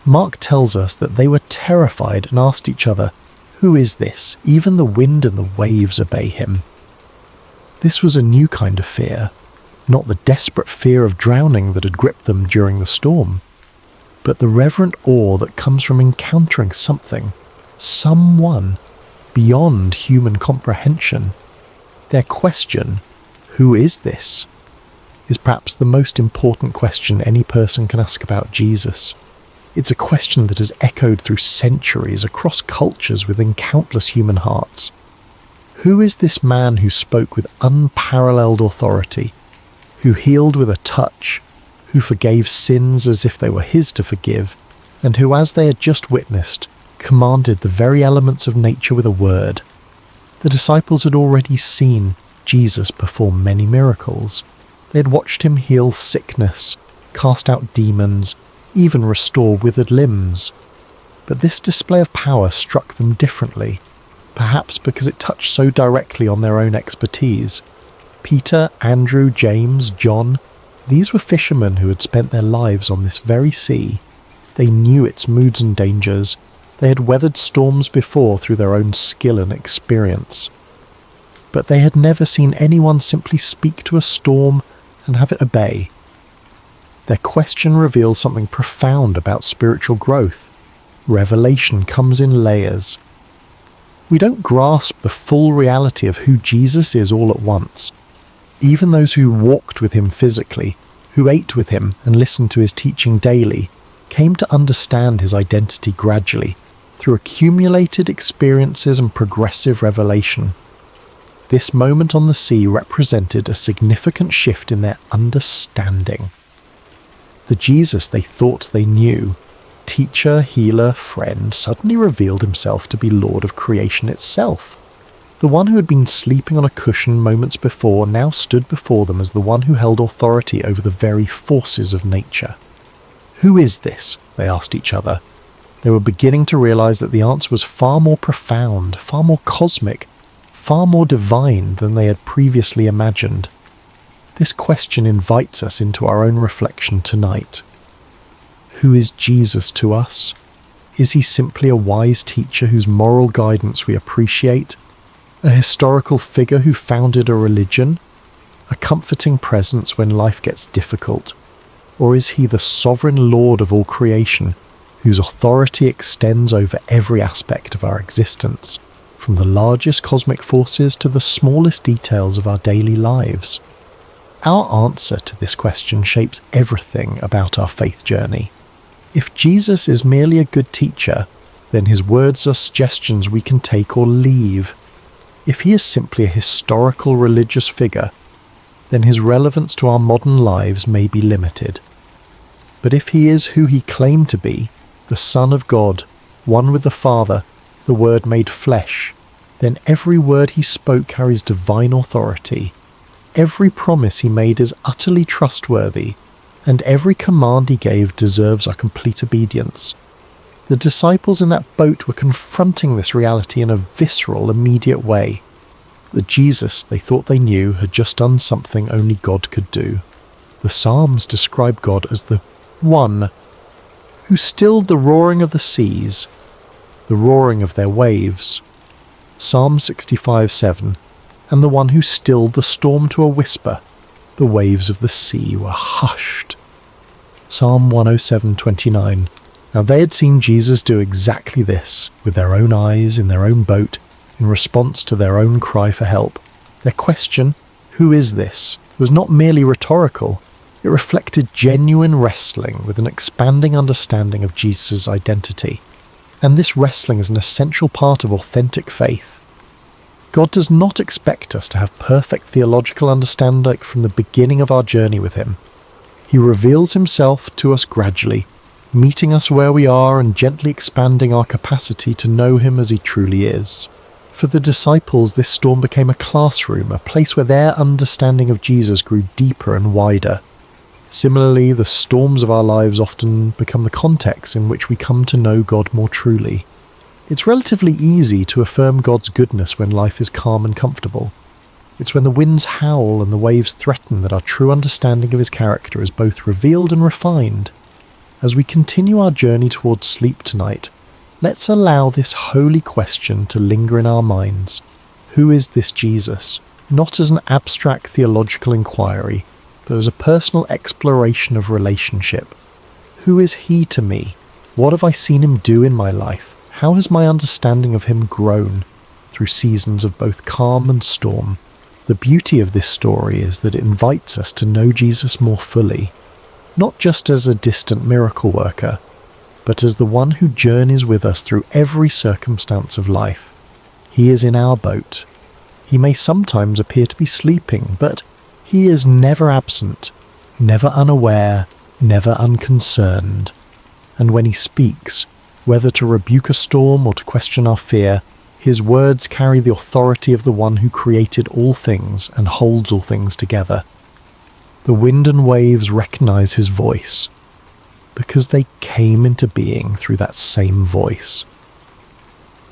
Mark tells us that they were terrified and asked each other, "Who is this? Even the wind and the waves obey him." This was a new kind of fear, not the desperate fear of drowning that had gripped them during the storm, but the reverent awe that comes from encountering something, someone, beyond human comprehension. Their question, "Who is this?" is perhaps the most important question any person can ask about Jesus. It's a question that has echoed through centuries across cultures within countless human hearts. Who is this man who spoke with unparalleled authority, who healed with a touch, who forgave sins as if they were his to forgive, and who, as they had just witnessed, commanded the very elements of nature with a word? The disciples had already seen Jesus perform many miracles. They had watched him heal sickness, cast out demons, even restore withered limbs. But this display of power struck them differently, perhaps because it touched so directly on their own expertise. Peter, Andrew, James, John, these were fishermen who had spent their lives on this very sea. They knew its moods and dangers. They had weathered storms before through their own skill and experience. But they had never seen anyone simply speak to a storm and have it obey. Their question reveals something profound about spiritual growth. Revelation comes in layers. We don't grasp the full reality of who Jesus is all at once. Even those who walked with him physically, who ate with him and listened to his teaching daily, came to understand his identity gradually, through accumulated experiences and progressive revelation. This moment on the sea represented a significant shift in their understanding. The Jesus they thought they knew teacher, healer, friend suddenly revealed himself to be Lord of creation itself. The one who had been sleeping on a cushion moments before now stood before them as the one who held authority over the very forces of nature. "Who is this?" they asked each other. They were beginning to realize that the answer was far more profound, far more cosmic, far more divine than they had previously imagined. This question invites us into our own reflection tonight. Who is Jesus to us? Is he simply a wise teacher whose moral guidance we appreciate? A historical figure who founded a religion? A comforting presence when life gets difficult? Or is he the sovereign Lord of all creation, whose authority extends over every aspect of our existence, from the largest cosmic forces to the smallest details of our daily lives? Our answer to this question shapes everything about our faith journey. If Jesus is merely a good teacher, then his words are suggestions we can take or leave. If he is simply a historical religious figure, then his relevance to our modern lives may be limited. But if he is who he claimed to be, the Son of God, one with the Father, the Word made flesh, then every word he spoke carries divine authority. Every promise he made is utterly trustworthy, and every command he gave deserves our complete obedience. The disciples in that boat were confronting this reality in a visceral, immediate way. The Jesus they thought they knew had just done something only God could do. The Psalms describe God as the One who stilled the roaring of the seas, the roaring of their waves. Psalm 65:7, and the one who stilled the storm to a whisper, the waves of the sea were hushed. Psalm 107:29. Now they had seen Jesus do exactly this, with their own eyes in their own boat, in response to their own cry for help. Their question, "Who is this?" was not merely rhetorical. It reflected genuine wrestling with an expanding understanding of Jesus' identity. And this wrestling is an essential part of authentic faith. God does not expect us to have perfect theological understanding from the beginning of our journey with him. He reveals himself to us gradually, meeting us where we are and gently expanding our capacity to know him as he truly is. For the disciples, this storm became a classroom, a place where their understanding of Jesus grew deeper and wider. Similarly, the storms of our lives often become the context in which we come to know God more truly. It's relatively easy to affirm God's goodness when life is calm and comfortable. It's when the winds howl and the waves threaten that our true understanding of his character is both revealed and refined. As we continue our journey towards sleep tonight, let's allow this holy question to linger in our minds. Who is this Jesus? Not as an abstract theological inquiry, but as a personal exploration of relationship. Who is he to me? What have I seen him do in my life? How has my understanding of him grown through seasons of both calm and storm? The beauty of this story is that it invites us to know Jesus more fully, not just as a distant miracle worker, but as the one who journeys with us through every circumstance of life. He is in our boat. He may sometimes appear to be sleeping, but he is never absent, never unaware, never unconcerned. And when he speaks, whether to rebuke a storm or to question our fear, his words carry the authority of the one who created all things and holds all things together. The wind and waves recognize his voice, because they came into being through that same voice.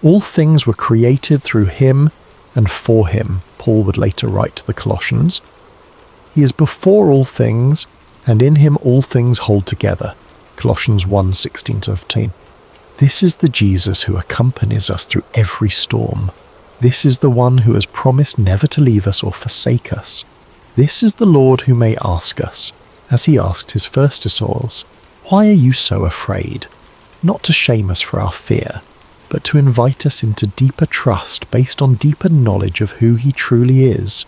All things were created through him and for him, Paul would later write to the Colossians. He is before all things, and in him all things hold together. Colossians 1:16-15. This is the Jesus who accompanies us through every storm. This is the one who has promised never to leave us or forsake us. This is the Lord who may ask us, as he asked his first disciples, "Why are you so afraid?" Not to shame us for our fear, but to invite us into deeper trust based on deeper knowledge of who he truly is.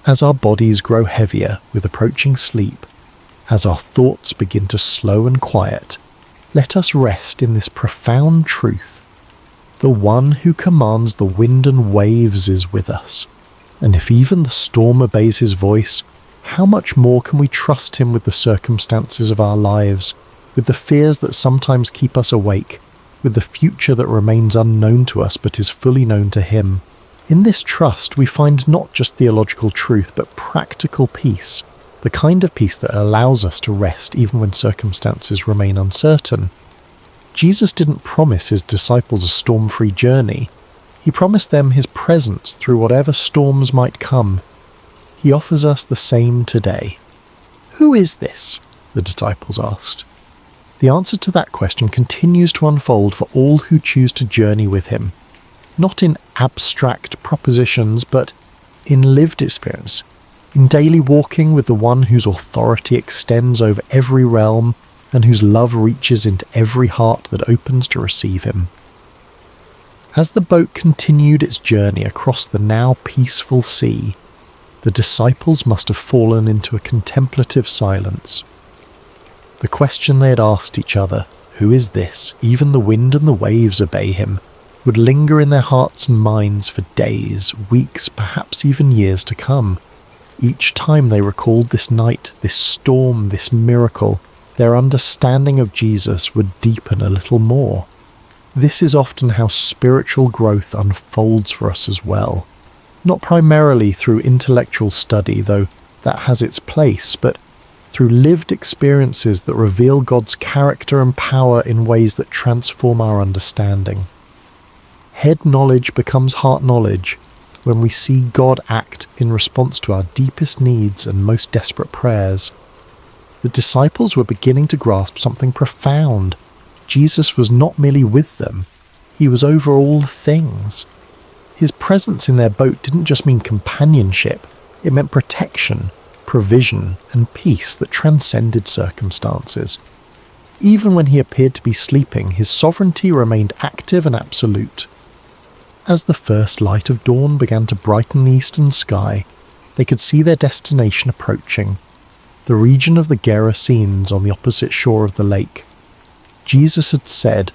As our bodies grow heavier with approaching sleep, as our thoughts begin to slow and quiet, let us rest in this profound truth. The one who commands the wind and waves is with us. And if even the storm obeys his voice, how much more can we trust him with the circumstances of our lives, with the fears that sometimes keep us awake, with the future that remains unknown to us but is fully known to Him. In this trust, we find not just theological truth, but practical peace, the kind of peace that allows us to rest even when circumstances remain uncertain. Jesus didn't promise His disciples a storm-free journey. He promised them His presence through whatever storms might come. He offers us the same today. Who is this? The disciples asked. The answer to that question continues to unfold for all who choose to journey with Him, not in abstract propositions, but in lived experience, in daily walking with the one whose authority extends over every realm and whose love reaches into every heart that opens to receive Him. As the boat continued its journey across the now peaceful sea, the disciples must have fallen into a contemplative silence. The question they had asked each other, "Who is this? Even the wind and the waves obey Him," would linger in their hearts and minds for days, weeks, perhaps even years to come. Each time they recalled this night, this storm, this miracle, their understanding of Jesus would deepen a little more. This is often how spiritual growth unfolds for us as well. Not primarily through intellectual study, though that has its place, but through lived experiences that reveal God's character and power in ways that transform our understanding. Head knowledge becomes heart knowledge when we see God act in response to our deepest needs and most desperate prayers. The disciples were beginning to grasp something profound. Jesus was not merely with them, He was over all things. His presence in their boat didn't just mean companionship, it meant protection, provision, and peace that transcended circumstances. Even when He appeared to be sleeping, His sovereignty remained active and absolute. As the first light of dawn began to brighten the eastern sky, they could see their destination approaching, the region of the Gerasenes on the opposite shore of the lake. Jesus had said,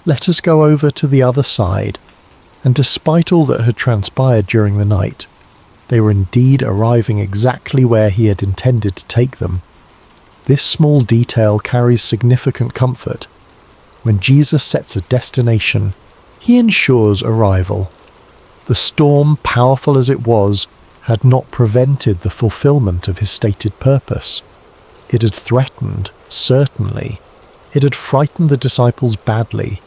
"Let us go over to the other side," and despite all that had transpired during the night, they were indeed arriving exactly where He had intended to take them. This small detail carries significant comfort. When Jesus sets a destination, He ensures arrival. The storm, powerful as it was, had not prevented the fulfillment of His stated purpose. It had threatened, certainly. It had frightened the disciples badly.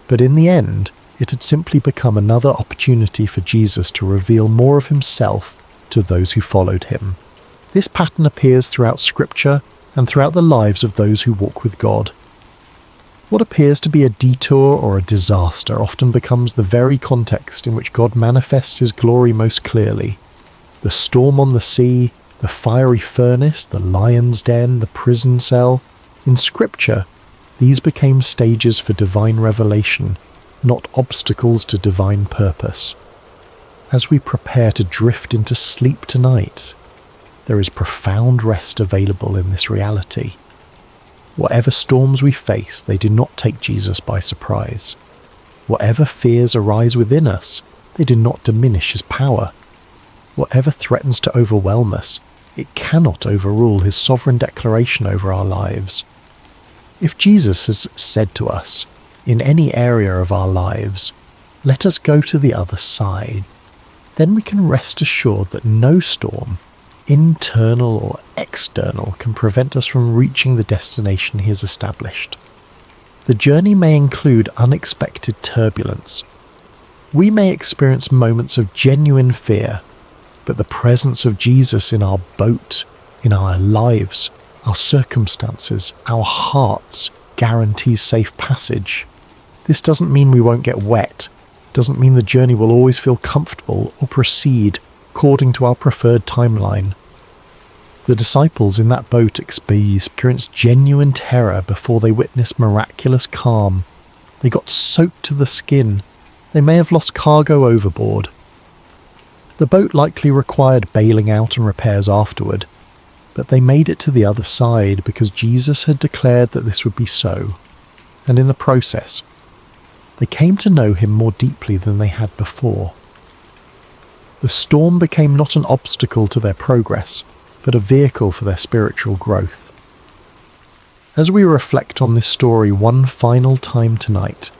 But in the end, it had simply become another opportunity for Jesus to reveal more of Himself to those who followed Him. This pattern appears throughout Scripture and throughout the lives of those who walk with God. What appears to be a detour or a disaster often becomes the very context in which God manifests His glory most clearly. The storm on the sea, the fiery furnace, the lion's den, the prison cell. In Scripture, these became stages for divine revelation, not obstacles to divine purpose. As we prepare to drift into sleep tonight, there is profound rest available in this reality. Whatever storms we face, they do not take Jesus by surprise. Whatever fears arise within us, they do not diminish His power. Whatever threatens to overwhelm us, it cannot overrule His sovereign declaration over our lives. If Jesus has said to us, in any area of our lives, "Let us go to the other side," then we can rest assured that no storm, internal or external, can prevent us from reaching the destination He has established. The journey may include unexpected turbulence. We may experience moments of genuine fear, but the presence of Jesus in our boat, in our lives, our circumstances, our hearts, guarantees safe passage. This doesn't mean we won't get wet, doesn't mean the journey will always feel comfortable or proceed according to our preferred timeline. The disciples in that boat experienced genuine terror before they witnessed miraculous calm. They got soaked to the skin. They may have lost cargo overboard. The boat likely required bailing out and repairs afterward, but they made it to the other side because Jesus had declared that this would be so, and in the process, they came to know Him more deeply than they had before. The storm became not an obstacle to their progress, but a vehicle for their spiritual growth. As we reflect on this story one final time tonight,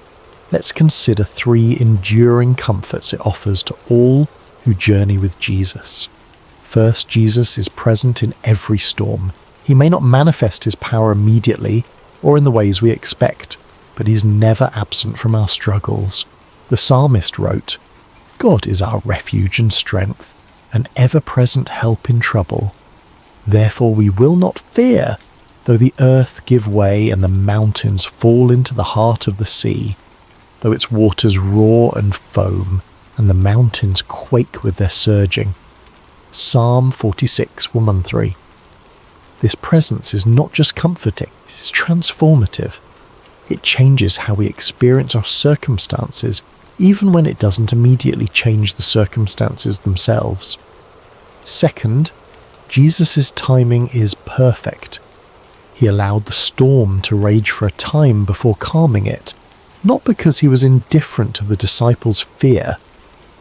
let's consider 3 enduring comforts it offers to all who journey with Jesus. First, Jesus is present in every storm. He may not manifest his power immediately or in the ways we expect, but he's never absent from our struggles. The psalmist wrote, "God is our refuge and strength, an ever-present help in trouble. Therefore we will not fear, though the earth give way and the mountains fall into the heart of the sea, though its waters roar and foam, and the mountains quake with their surging." Psalm 46:1-3. This presence is not just comforting, it's transformative. It changes how we experience our circumstances, even when it doesn't immediately change the circumstances themselves. Second, Jesus' timing is perfect. He allowed the storm to rage for a time before calming it, not because he was indifferent to the disciples' fear,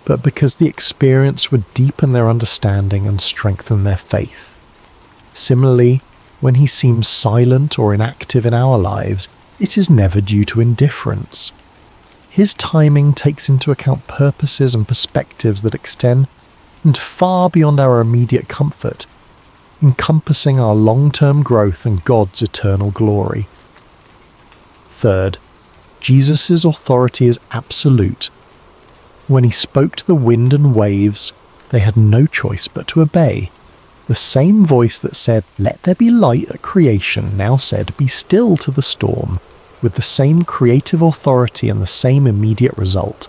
but because the experience would deepen their understanding and strengthen their faith. Similarly, when he seems silent or inactive in our lives, it is never due to indifference. His timing takes into account purposes and perspectives that extend far beyond our immediate comfort, encompassing our long-term growth and God's eternal glory. Third, Jesus' authority is absolute. When he spoke to the wind and waves, they had no choice but to obey. The same voice that said, "Let there be light" at creation, now said, "Be still" to the storm, with the same creative authority and the same immediate result.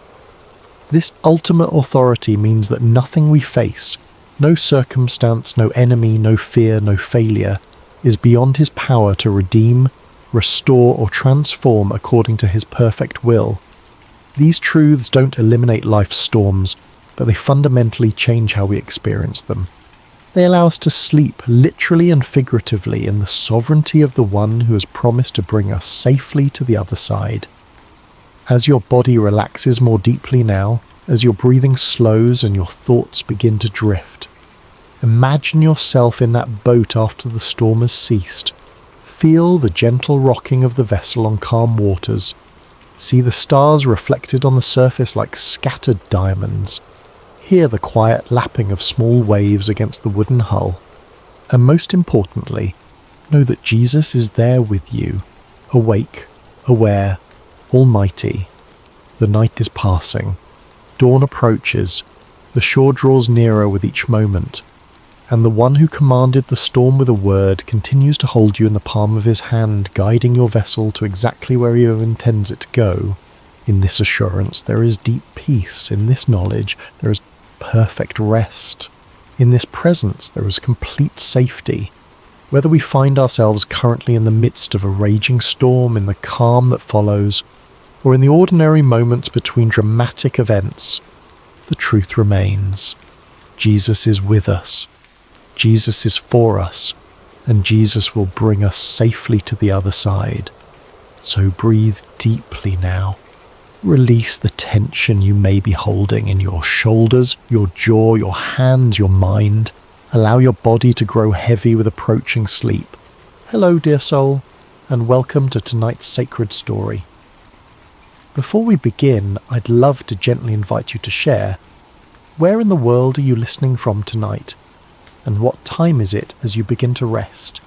This ultimate authority means that nothing we face, no circumstance, no enemy, no fear, no failure, is beyond his power to redeem, restore, or transform according to his perfect will. These truths don't eliminate life's storms, but they fundamentally change how we experience them. They allow us to sleep, literally and figuratively, in the sovereignty of the one who has promised to bring us safely to the other side. As your body relaxes more deeply now, as your breathing slows and your thoughts begin to drift, imagine yourself in that boat after the storm has ceased. Feel the gentle rocking of the vessel on calm waters. See the stars reflected on the surface like scattered diamonds. Hear the quiet lapping of small waves against the wooden hull. And most importantly, know that Jesus is there with you, awake, aware, almighty. The night is passing. Dawn approaches. The shore draws nearer with each moment. And the one who commanded the storm with a word continues to hold you in the palm of his hand, guiding your vessel to exactly where he intends it to go. In this assurance there is deep peace. In this knowledge there is perfect rest. In this presence there is complete safety. Whether we find ourselves currently in the midst of a raging storm, in the calm that follows, or in the ordinary moments between dramatic events, the truth remains. Jesus is with us. Jesus is for us, and Jesus will bring us safely to the other side. So breathe deeply now. Release the tension you may be holding in your shoulders, your jaw, your hands, your mind. Allow your body to grow heavy with approaching sleep. Hello, dear soul, and welcome to tonight's sacred story. Before we begin, I'd love to gently invite you to share. Where in the world are you listening from tonight? And what time is it as you begin to rest?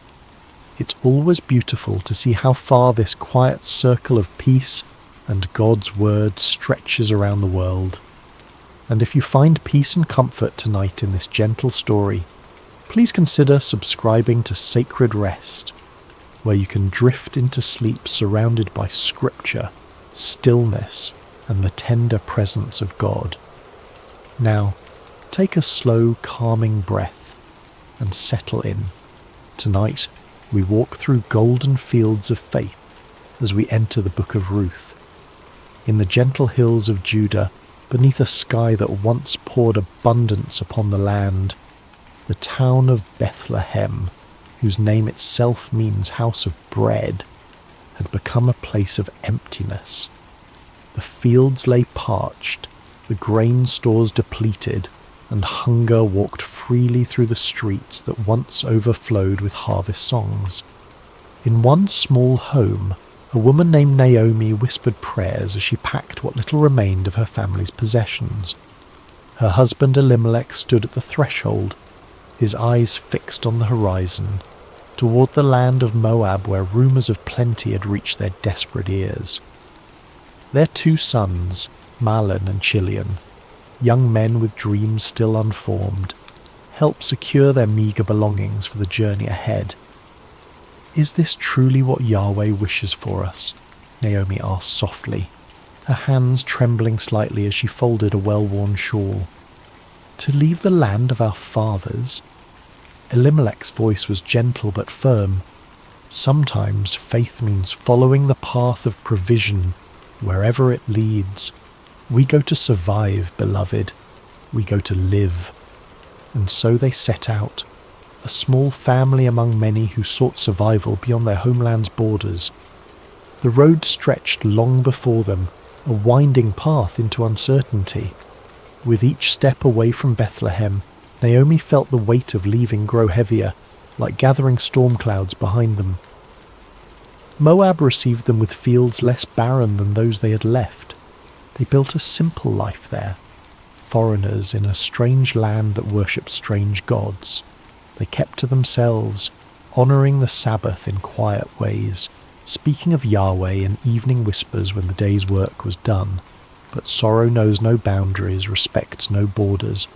It's always beautiful to see how far this quiet circle of peace and God's word stretches around the world. And if you find peace and comfort tonight in this gentle story, please consider subscribing to Sacred Rest, where you can drift into sleep surrounded by scripture, stillness, and the tender presence of God. Now, take a slow, calming breath and settle in. Tonight, we walk through golden fields of faith as we enter the book of Ruth. In the gentle hills of Judah, beneath a sky that once poured abundance upon the land, the town of Bethlehem, whose name itself means house of bread, had become a place of emptiness. The fields lay parched, the grain stores depleted, and hunger walked freely through the streets that once overflowed with harvest songs. In one small home, a woman named Naomi whispered prayers as she packed what little remained of her family's possessions. Her husband Elimelech stood at the threshold, his eyes fixed on the horizon, toward the land of Moab where rumours of plenty had reached their desperate ears. Their 2 sons, Mahlon and Chilion, young men with dreams still unformed, helped secure their meagre belongings for the journey ahead. "Is this truly what Yahweh wishes for us?" Naomi asked softly, her hands trembling slightly as she folded a well-worn shawl. "To leave the land of our fathers?" Elimelech's voice was gentle but firm. "Sometimes faith means following the path of provision wherever it leads. We go to survive, beloved. We go to live." And so they set out, a small family among many who sought survival beyond their homeland's borders. The road stretched long before them, a winding path into uncertainty. With each step away from Bethlehem, Naomi felt the weight of leaving grow heavier, like gathering storm clouds behind them. Moab received them with fields less barren than those they had left. They built a simple life there, foreigners in a strange land that worshipped strange gods. They kept to themselves, honouring the Sabbath in quiet ways, speaking of Yahweh in evening whispers when the day's work was done. But sorrow knows no boundaries, respects no borders.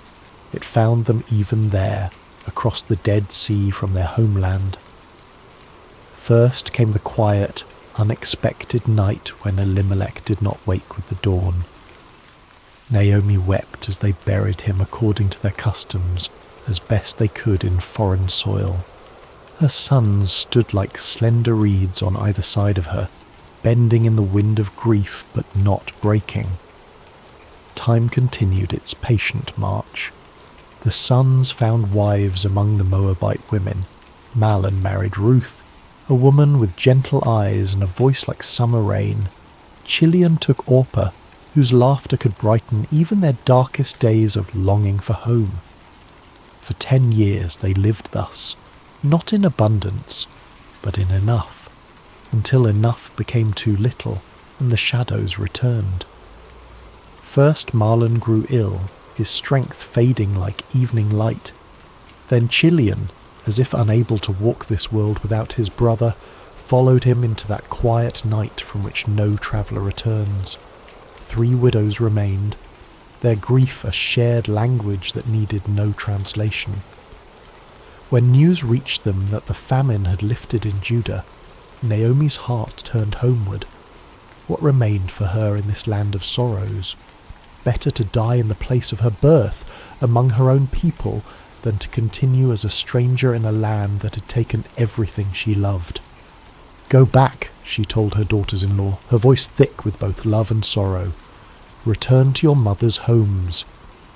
It found them even there, across the Dead Sea from their homeland. First came the quiet, unexpected night when Elimelech did not wake with the dawn. Naomi wept as they buried him according to their customs, as best they could in foreign soil. Her sons stood like slender reeds on either side of her, bending in the wind of grief but not breaking. Time continued its patient march. The sons found wives among the Moabite women. Mahlon married Ruth, a woman with gentle eyes and a voice like summer rain. Chilion took Orpah, whose laughter could brighten even their darkest days of longing for home. For 10 years they lived thus, not in abundance, but in enough, until enough became too little and the shadows returned. First Mahlon grew ill, his strength fading like evening light. Then Chilion, as if unable to walk this world without his brother, followed him into that quiet night from which no traveller returns. 3 widows remained, their grief a shared language that needed no translation. When news reached them that the famine had lifted in Judah, Naomi's heart turned homeward. What remained for her in this land of sorrows? Better to die in the place of her birth, among her own people, than to continue as a stranger in a land that had taken everything she loved. "Go back," she told her daughters-in-law, her voice thick with both love and sorrow. "Return to your mothers' homes.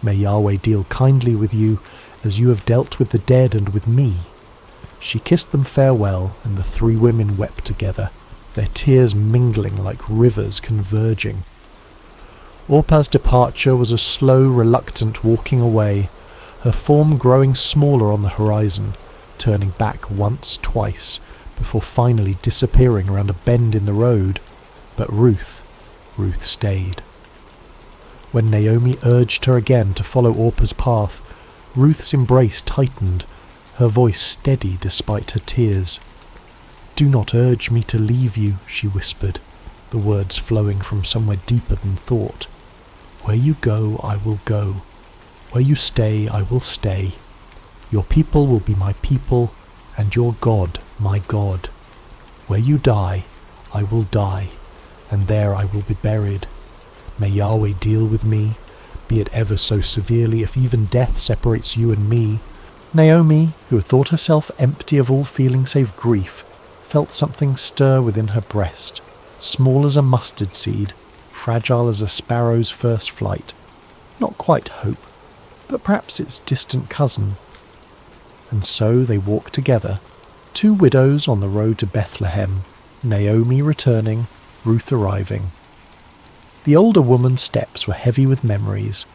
May Yahweh deal kindly with you, as you have dealt with the dead and with me." She kissed them farewell, and the 3 women wept together, their tears mingling like rivers converging. Orpah's departure was a slow, reluctant walking away, her form growing smaller on the horizon, turning back once, twice, before finally disappearing around a bend in the road. But Ruth stayed. When Naomi urged her again to follow Orpah's path, Ruth's embrace tightened, her voice steady despite her tears. "Do not urge me to leave you," she whispered, the words flowing from somewhere deeper than thought. "Where you go, I will go. Where you stay, I will stay. Your people will be my people, and your God, my God. Where you die, I will die, and there I will be buried. May Yahweh deal with me, be it ever so severely, if even death separates you and me." Naomi, who had thought herself empty of all feeling save grief, felt something stir within her breast, small as a mustard seed, fragile as a sparrow's first flight. Not quite hope, but perhaps its distant cousin. And so they walked together, 2 widows on the road to Bethlehem, Naomi returning, Ruth arriving. The older woman's steps were heavy with memories,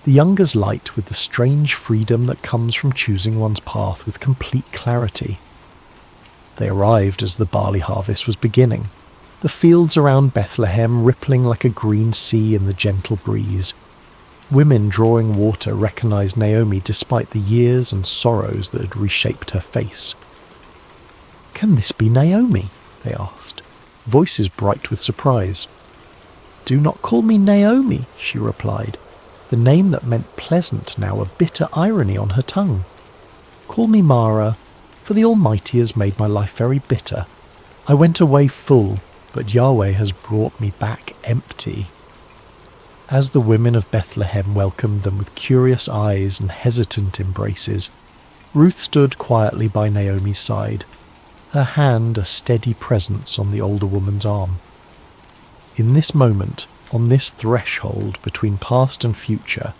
the younger's light with the strange freedom that comes from choosing one's path with complete clarity. They arrived as the barley harvest was beginning, the fields around Bethlehem rippling like a green sea in the gentle breeze. Women drawing water recognized Naomi despite the years and sorrows that had reshaped her face. "Can this be Naomi?" they asked, voices bright with surprise. "Do not call me Naomi," she replied, the name that meant pleasant now a bitter irony on her tongue. "Call me Mara, for the Almighty has made my life very bitter. I went away full, but Yahweh has brought me back empty." As the women of Bethlehem welcomed them with curious eyes and hesitant embraces, Ruth stood quietly by Naomi's side, her hand a steady presence on the older woman's arm. In this moment, on this threshold between past and future,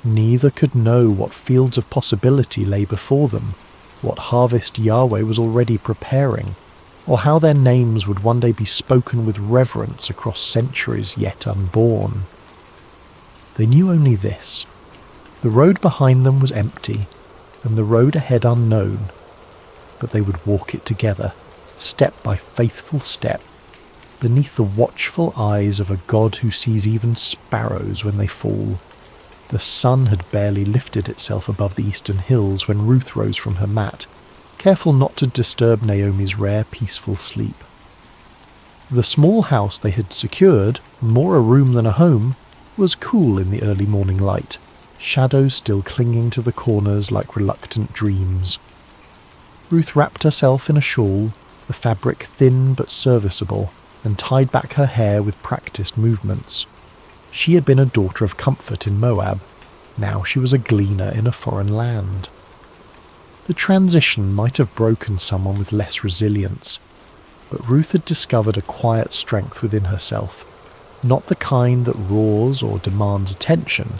neither could know what fields of possibility lay before them, what harvest Yahweh was already preparing, or how their names would one day be spoken with reverence across centuries yet unborn. They knew only this: the road behind them was empty, and the road ahead unknown, but they would walk it together, step by faithful step, beneath the watchful eyes of a God who sees even sparrows when they fall. The sun had barely lifted itself above the eastern hills when Ruth rose from her mat, careful not to disturb Naomi's rare peaceful sleep. The small house they had secured, more a room than a home, was cool in the early morning light, shadows still clinging to the corners like reluctant dreams. Ruth wrapped herself in a shawl, the fabric thin but serviceable, and tied back her hair with practiced movements. She had been a daughter of comfort in Moab. Now she was a gleaner in a foreign land. The transition might have broken someone with less resilience, but Ruth had discovered a quiet strength within herself, not the kind that roars or demands attention,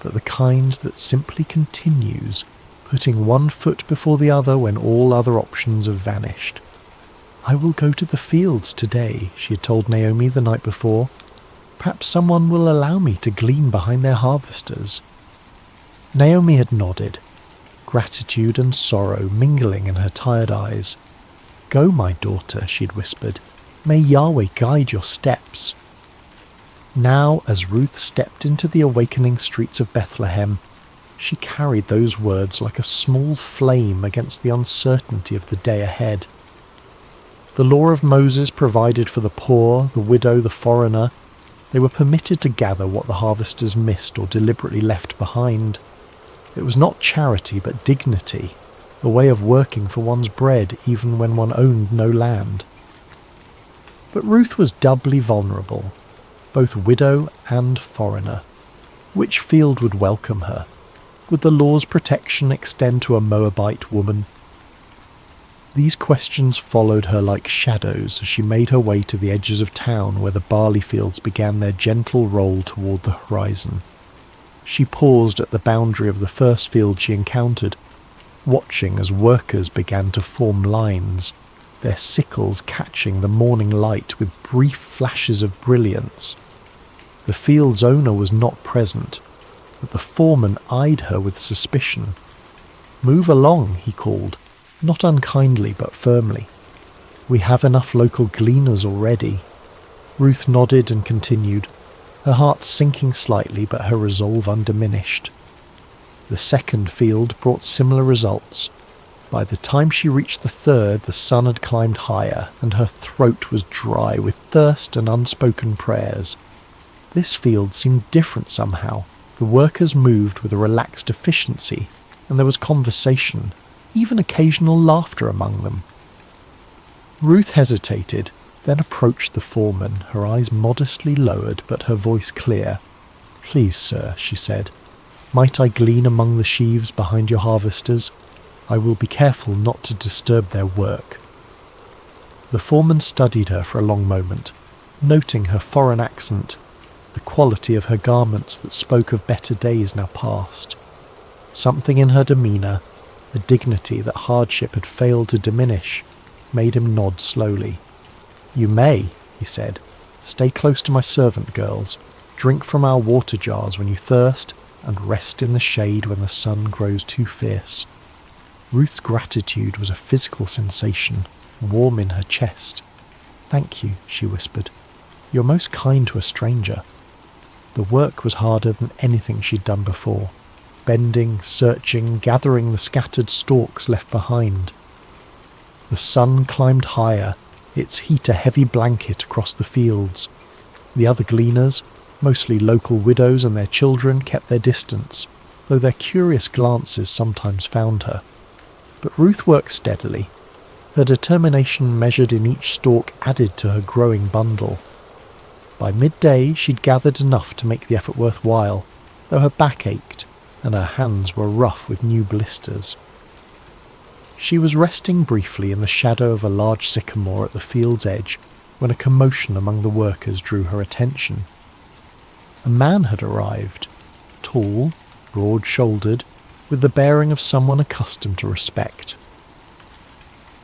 but the kind that simply continues, putting one foot before the other when all other options have vanished. "I will go to the fields today," she had told Naomi the night before. "Perhaps someone will allow me to glean behind their harvesters." Naomi had nodded, gratitude and sorrow mingling in her tired eyes. "Go, my daughter," she had whispered. "May Yahweh guide your steps." Now, as Ruth stepped into the awakening streets of Bethlehem, she carried those words like a small flame against the uncertainty of the day ahead. The law of Moses provided for the poor, the widow, the foreigner. They were permitted to gather what the harvesters missed or deliberately left behind. It was not charity but dignity, a way of working for one's bread even when one owned no land. But Ruth was doubly vulnerable, both widow and foreigner. Which field would welcome her? Would the law's protection extend to a Moabite woman? These questions followed her like shadows as she made her way to the edges of town where the barley fields began their gentle roll toward the horizon. She paused at the boundary of the first field she encountered, watching as workers began to form lines, their sickles catching the morning light with brief flashes of brilliance. The field's owner was not present, but the foreman eyed her with suspicion. "Move along," he called, not unkindly but firmly. "We have enough local gleaners already." Ruth nodded and continued, her heart sinking slightly but her resolve undiminished. The second field brought similar results. By the time she reached the third, the sun had climbed higher, and her throat was dry with thirst and unspoken prayers. This field seemed different somehow. The workers moved with a relaxed efficiency, and there was conversation, even occasional laughter among them. Ruth hesitated, then approached the foreman, her eyes modestly lowered but her voice clear. "Please, sir," she said, "might I glean among the sheaves behind your harvesters? I will be careful not to disturb their work." The foreman studied her for a long moment, noting her foreign accent, the quality of her garments that spoke of better days now past. Something in her demeanour, a dignity that hardship had failed to diminish, made him nod slowly. "You may," he said. "Stay close to my servant girls, drink from our water jars when you thirst, and rest in the shade when the sun grows too fierce." Ruth's gratitude was a physical sensation, warm in her chest. "Thank you," she whispered. "You're most kind to a stranger." The work was harder than anything she'd done before, bending, searching, gathering the scattered stalks left behind. The sun climbed higher, its heat a heavy blanket across the fields. The other gleaners, mostly local widows and their children, kept their distance, though their curious glances sometimes found her. But Ruth worked steadily. Her determination measured in each stalk added to her growing bundle. By midday she'd gathered enough to make the effort worthwhile, though her back ached and her hands were rough with new blisters. She was resting briefly in the shadow of a large sycamore at the field's edge when a commotion among the workers drew her attention. A man had arrived, tall, broad-shouldered, with the bearing of someone accustomed to respect.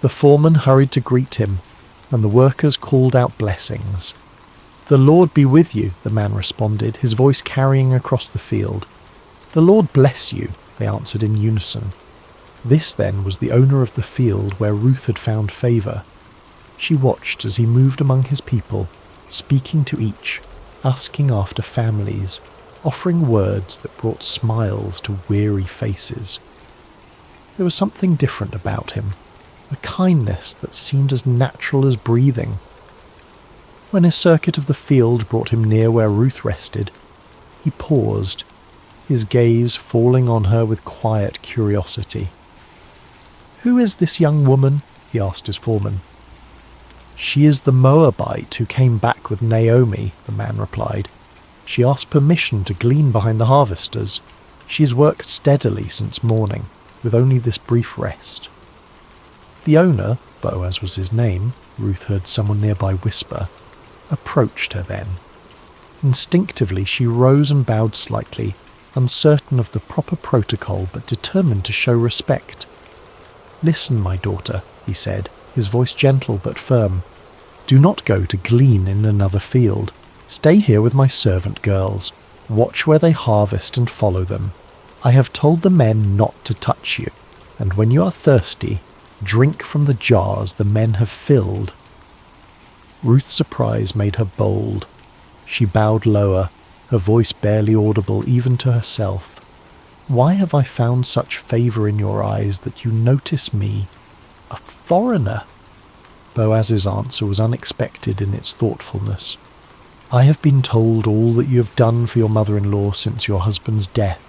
The foreman hurried to greet him, and the workers called out blessings. "The Lord be with you," the man responded, his voice carrying across the field. "The Lord bless you," they answered in unison. This, then, was the owner of the field where Ruth had found favour. She watched as he moved among his people, speaking to each, asking after families, offering words that brought smiles to weary faces. There was something different about him, a kindness that seemed as natural as breathing. When his circuit of the field brought him near where Ruth rested, he paused, his gaze falling on her with quiet curiosity. "Who is this young woman?" he asked his foreman. "She is the Moabite who came back with Naomi," the man replied. "She asked permission to glean behind the harvesters. She has worked steadily since morning, with only this brief rest." The owner, Boaz was his name, Ruth heard someone nearby whisper, approached her then. Instinctively she rose and bowed slightly, uncertain of the proper protocol but determined to show respect. "Listen, my daughter," he said, his voice gentle but firm. "Do not go to glean in another field. Stay here with my servant girls. Watch where they harvest and follow them. I have told the men not to touch you, and when you are thirsty, drink from the jars the men have filled." Ruth's surprise made her bold. She bowed lower, her voice barely audible even to herself. "Why have I found such favour in your eyes that you notice me, a foreigner?" Boaz's answer was unexpected in its thoughtfulness. "I have been told all that you have done for your mother-in-law since your husband's death,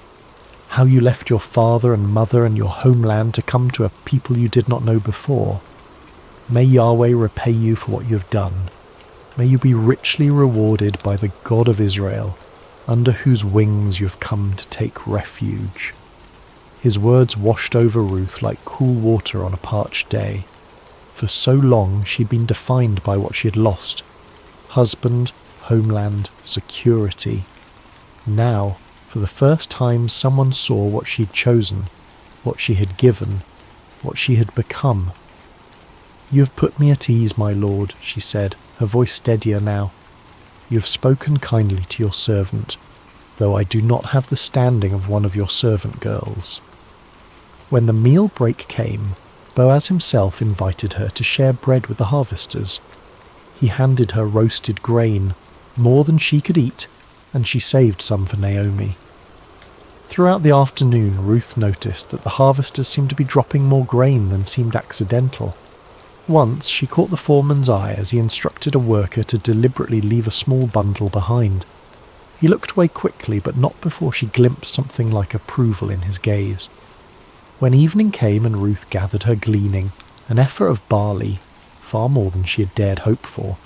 how you left your father and mother and your homeland to come to a people you did not know before. May Yahweh repay you for what you have done. May you be richly rewarded by the God of Israel, under whose wings you have come to take refuge." His words washed over Ruth like cool water on a parched day. For so long she'd been defined by what she had lost: husband, homeland, security. Now, for the first time, someone saw what she'd chosen, what she had given, what she had become. "You have put me at ease, my lord," she said, her voice steadier now. "You have spoken kindly to your servant, though I do not have the standing of one of your servant girls." When the meal break came, Boaz himself invited her to share bread with the harvesters. He handed her roasted grain, more than she could eat, and she saved some for Naomi. Throughout the afternoon, Ruth noticed that the harvesters seemed to be dropping more grain than seemed accidental. Once she caught the foreman's eye as he instructed a worker to deliberately leave a small bundle behind. He looked away quickly, but not before she glimpsed something like approval in his gaze. When evening came and Ruth gathered her gleaning, an ephah of barley, far more than she had dared hope for,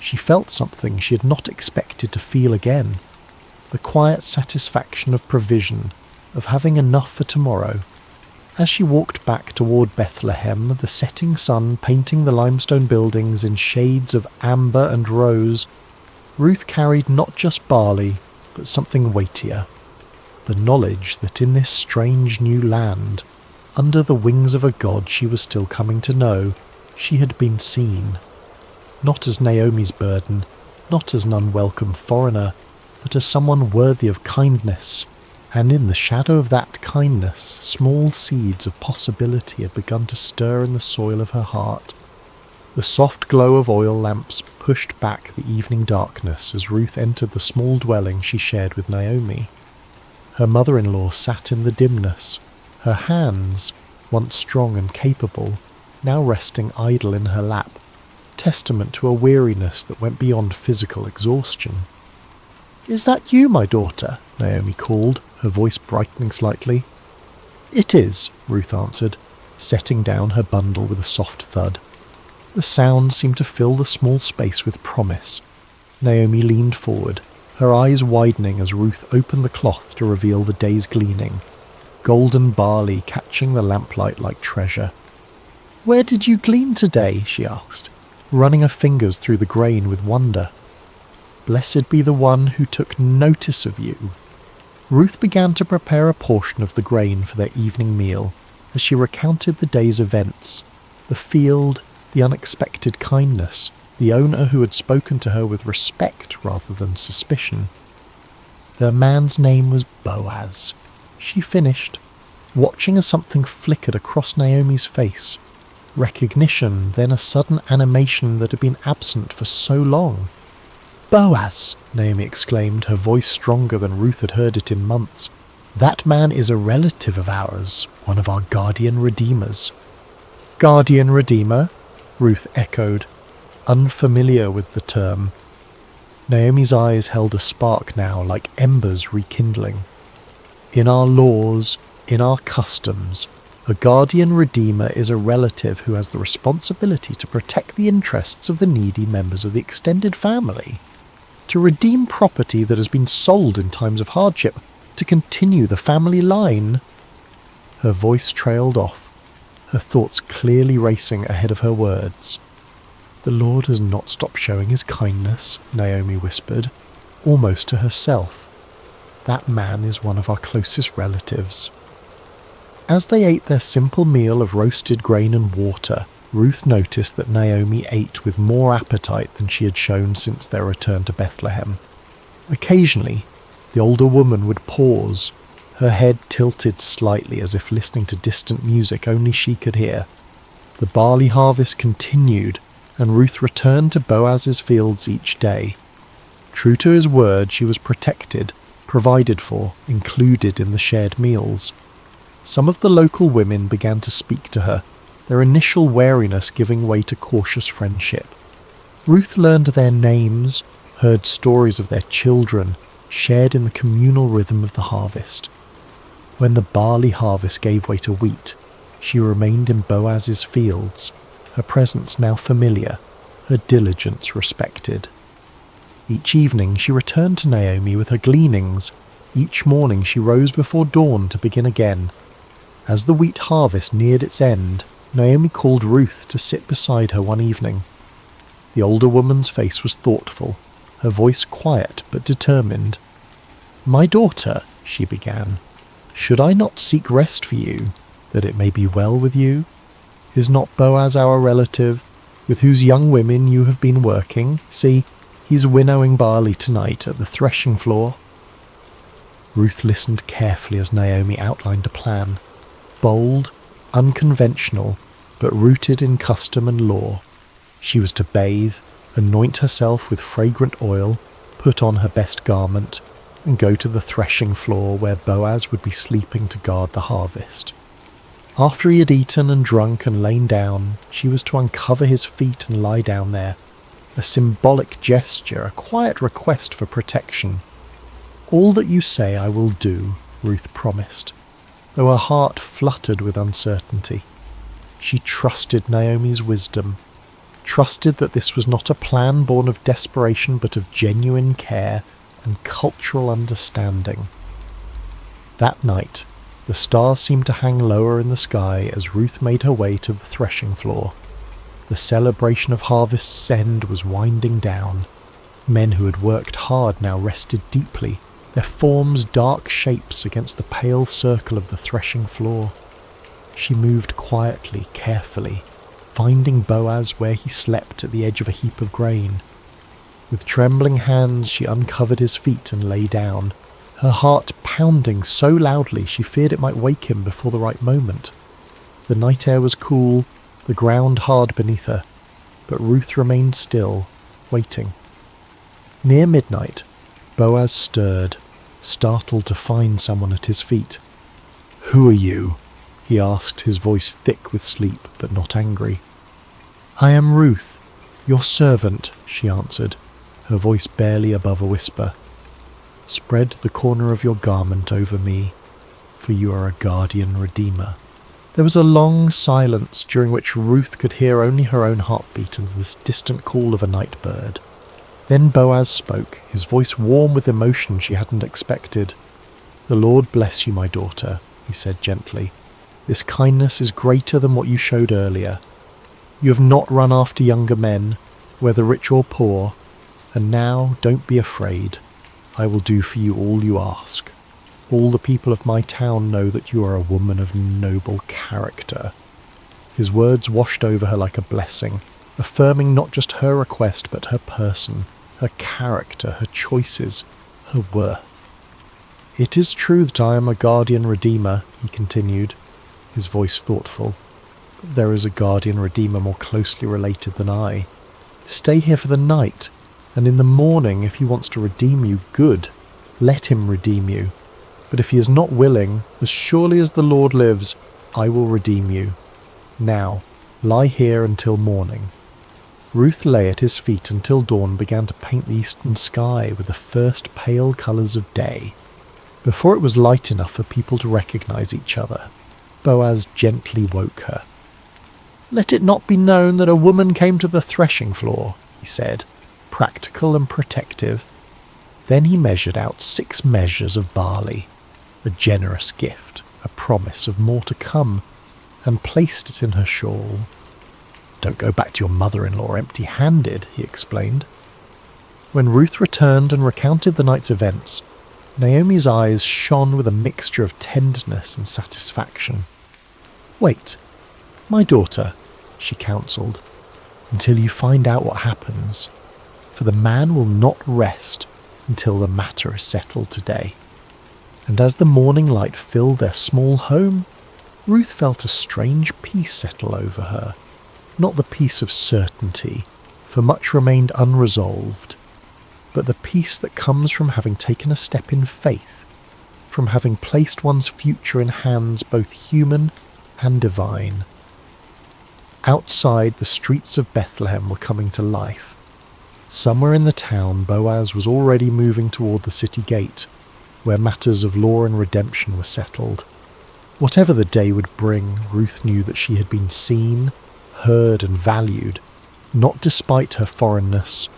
she felt something she had not expected to feel again: the quiet satisfaction of provision, of having enough for tomorrow. As she walked back toward Bethlehem, the setting sun painting the limestone buildings in shades of amber and rose, Ruth carried not just barley, but something weightier: the knowledge that in this strange new land, under the wings of a God she was still coming to know, she had been seen. Not as Naomi's burden, not as an unwelcome foreigner, but as someone worthy of kindness, and in the shadow of that kindness, small seeds of possibility had begun to stir in the soil of her heart. The soft glow of oil lamps pushed back the evening darkness as Ruth entered the small dwelling she shared with Naomi. Her mother-in-law sat in the dimness, her hands, once strong and capable, now resting idle in her lap, testament to a weariness that went beyond physical exhaustion. "Is that you, my daughter?" Naomi called, her voice brightening slightly. "It is," Ruth answered, setting down her bundle with a soft thud. The sound seemed to fill the small space with promise. Naomi leaned forward, her eyes widening as Ruth opened the cloth to reveal the day's gleaning, golden barley catching the lamplight like treasure. "Where did you glean today?" she asked, running her fingers through the grain with wonder. "Blessed be the one who took notice of you." Ruth began to prepare a portion of the grain for their evening meal as she recounted the day's events, the field, the unexpected kindness, the owner who had spoken to her with respect rather than suspicion. "The man's name was Boaz," she finished, watching as something flickered across Naomi's face. Recognition, then a sudden animation that had been absent for so long. "Boaz!" Naomi exclaimed, her voice stronger than Ruth had heard it in months. "That man is a relative of ours, one of our guardian redeemers." "Guardian redeemer?" Ruth echoed, unfamiliar with the term. Naomi's eyes held a spark now, like embers rekindling. "In our laws, in our customs, a guardian redeemer is a relative who has the responsibility to protect the interests of the needy members of the extended family, to redeem property that has been sold in times of hardship, to continue the family line." Her voice trailed off, her thoughts clearly racing ahead of her words. "The Lord has not stopped showing his kindness," Naomi whispered, almost to herself. "That man is one of our closest relatives." As they ate their simple meal of roasted grain and water, Ruth noticed that Naomi ate with more appetite than she had shown since their return to Bethlehem. Occasionally, the older woman would pause, her head tilted slightly as if listening to distant music only she could hear. The barley harvest continued, and Ruth returned to Boaz's fields each day. True to his word, she was protected, provided for, included in the shared meals. Some of the local women began to speak to her, their initial wariness giving way to cautious friendship. Ruth learned their names, heard stories of their children, shared in the communal rhythm of the harvest. When the barley harvest gave way to wheat, she remained in Boaz's fields, her presence now familiar, her diligence respected. Each evening she returned to Naomi with her gleanings. Each morning she rose before dawn to begin again. As the wheat harvest neared its end, Naomi called Ruth to sit beside her one evening. The older woman's face was thoughtful, her voice quiet but determined. "My daughter," she began, "should I not seek rest for you, that it may be well with you? Is not Boaz our relative, with whose young women you have been working? See, he's winnowing barley tonight at the threshing floor." Ruth listened carefully as Naomi outlined a plan. Bold, unconventional, but rooted in custom and law. She was to bathe, anoint herself with fragrant oil, put on her best garment, and go to the threshing floor where Boaz would be sleeping to guard the harvest. After he had eaten and drunk and lain down, she was to uncover his feet and lie down there, a symbolic gesture, a quiet request for protection. "All that you say I will do," Ruth promised, though her heart fluttered with uncertainty. She trusted Naomi's wisdom, trusted that this was not a plan born of desperation but of genuine care and cultural understanding. That night, the stars seemed to hang lower in the sky as Ruth made her way to the threshing floor. The celebration of harvest's end was winding down. Men who had worked hard now rested deeply, their forms dark shapes against the pale circle of the threshing floor. She moved quietly, carefully, finding Boaz where he slept at the edge of a heap of grain. With trembling hands she uncovered his feet and lay down, her heart pounding so loudly she feared it might wake him before the right moment. The night air was cool, the ground hard beneath her. but Ruth remained still, waiting. Near midnight, Boaz stirred, startled to find someone at his feet. "Who are you?" he asked, his voice thick with sleep but not angry. "I am Ruth, your servant," she answered, her voice barely above a whisper. "Spread the corner of your garment over me, for you are a guardian redeemer." There was a long silence during which Ruth could hear only her own heartbeat and the distant call of a night bird. Then Boaz spoke, his voice warm with emotion she hadn't expected. "The Lord bless you, my daughter," he said gently. "This kindness is greater than what you showed earlier. You have not run after younger men, whether rich or poor, and now don't be afraid. I will do for you all you ask. All the people of my town know that you are a woman of noble character." His words washed over her like a blessing, affirming not just her request but her person, her character, her choices, her worth. "It is true that I am a guardian redeemer," he continued, his voice thoughtful. "But there is a guardian redeemer more closely related than I. Stay here for the night, and in the morning, if he wants to redeem you, good. Let him redeem you. But if he is not willing, as surely as the Lord lives, I will redeem you. Now, lie here until morning." Ruth lay at his feet until dawn began to paint the eastern sky with the first pale colours of day. Before it was light enough for people to recognize each other, Boaz gently woke her. "Let it not be known that a woman came to the threshing floor," he said, practical and protective. Then he measured out 6 measures of barley, a generous gift, a promise of more to come, and placed it in her shawl. "Don't go back to your mother-in-law empty-handed," he explained. When Ruth returned and recounted the night's events, Naomi's eyes shone with a mixture of tenderness and satisfaction. "Wait, my daughter," she counselled, "until you find out what happens, for the man will not rest until the matter is settled today." And as the morning light filled their small home, Ruth felt a strange peace settle over her. Not the peace of certainty, for much remained unresolved, but the peace that comes from having taken a step in faith, from having placed one's future in hands both human and divine. Outside, the streets of Bethlehem were coming to life. Somewhere in the town, Boaz was already moving toward the city gate, where matters of law and redemption were settled. Whatever the day would bring, Ruth knew that she had been seen, heard and valued, not despite her foreignness,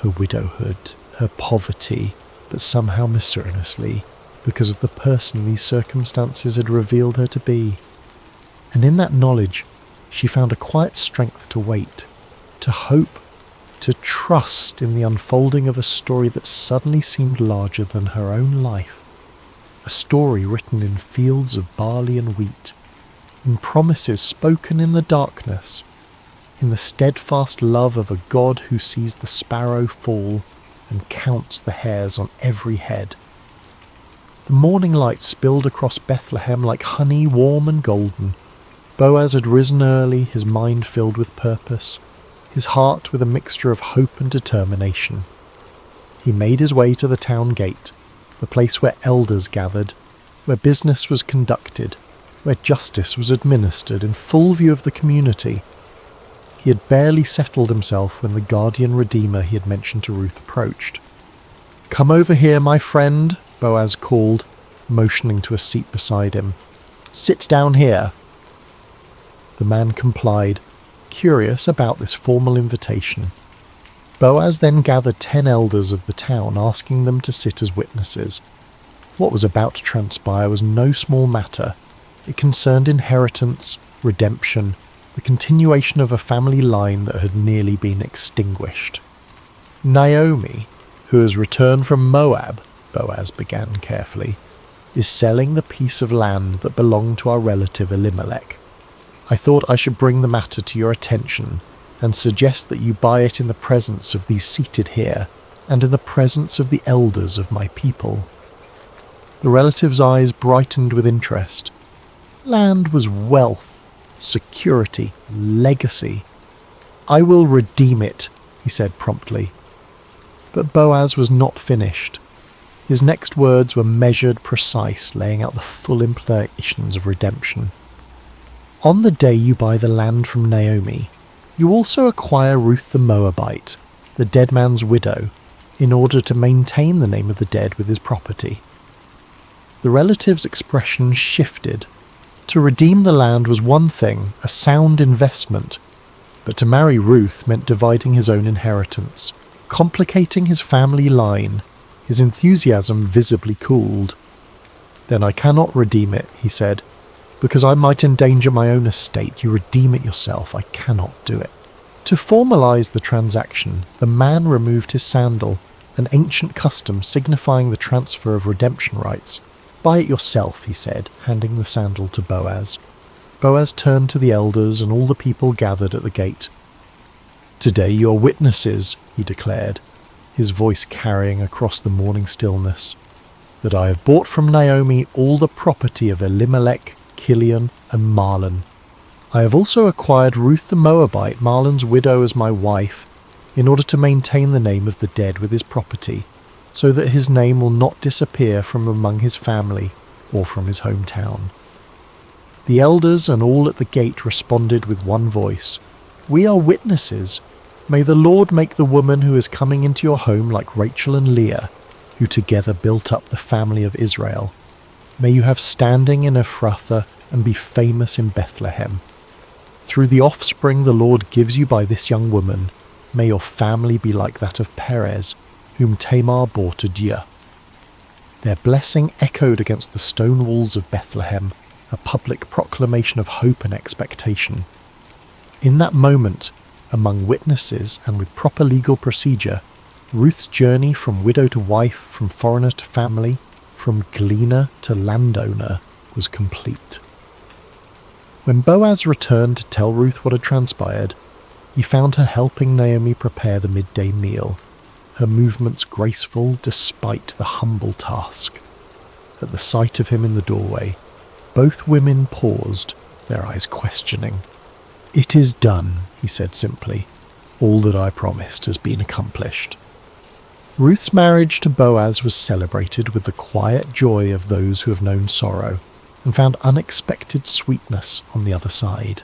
her widowhood, her poverty, but somehow mysteriously, because of the person these circumstances had revealed her to be. And in that knowledge, she found a quiet strength to wait, to hope, to trust in the unfolding of a story that suddenly seemed larger than her own life. A story written in fields of barley and wheat, in promises spoken in the darkness, in the steadfast love of a God who sees the sparrow fall and counts the hairs on every head. The morning light spilled across Bethlehem like honey warm and golden. Boaz had risen early, his mind filled with purpose, his heart with a mixture of hope and determination. He made his way to the town gate, the place where elders gathered, where business was conducted, where justice was administered in full view of the community. He had barely settled himself when the guardian redeemer he had mentioned to Ruth approached. "Come over here, my friend," Boaz called, motioning to a seat beside him. "Sit down here." The man complied, curious about this formal invitation. Boaz then gathered 10 elders of the town, asking them to sit as witnesses. What was about to transpire was no small matter. It concerned inheritance, redemption, the continuation of a family line that had nearly been extinguished. "Naomi, who has returned from Moab," Boaz began carefully, "is selling the piece of land that belonged to our relative Elimelech. I thought I should bring the matter to your attention and suggest that you buy it in the presence of these seated here and in the presence of the elders of my people." The relative's eyes brightened with interest. Land was wealth, security, legacy. "I will redeem it," he said promptly. But Boaz was not finished. His next words were measured, precise, laying out the full implications of redemption. "On the day you buy the land from Naomi, you also acquire Ruth the Moabite, the dead man's widow, in order to maintain the name of the dead with his property." The relative's expression shifted. To redeem the land was one thing, a sound investment, but to marry Ruth meant dividing his own inheritance, complicating his family line. His enthusiasm visibly cooled. "Then I cannot redeem it," he said. "Because I might endanger my own estate. You redeem it yourself. I cannot do it." To formalize the transaction, the man removed his sandal, an ancient custom signifying the transfer of redemption rights. "Buy it yourself," he said, handing the sandal to Boaz. Boaz turned to the elders and all the people gathered at the gate. "Today you are witnesses," he declared, his voice carrying across the morning stillness, "that I have bought from Naomi all the property of Elimelech, Kilion, and Mahlon. I have also acquired Ruth the Moabite, Mahlon's widow, as my wife, in order to maintain the name of the dead with his property, so that his name will not disappear from among his family or from his hometown." The elders and all at the gate responded with one voice, "We are witnesses. May the Lord make the woman who is coming into your home like Rachel and Leah, who together built up the family of Israel. May you have standing in Ephrathah and be famous in Bethlehem. Through the offspring the Lord gives you by this young woman, may your family be like that of Perez, whom Tamar bore to Dia." Their blessing echoed against the stone walls of Bethlehem, a public proclamation of hope and expectation. In that moment, among witnesses and with proper legal procedure, Ruth's journey from widow to wife, from foreigner to family, from gleaner to landowner was complete. When Boaz returned to tell Ruth what had transpired, he found her helping Naomi prepare the midday meal, her movements graceful despite the humble task. At the sight of him in the doorway, both women paused, their eyes questioning. "It is done," he said simply. "All that I promised has been accomplished." Ruth's marriage to Boaz was celebrated with the quiet joy of those who have known sorrow and found unexpected sweetness on the other side.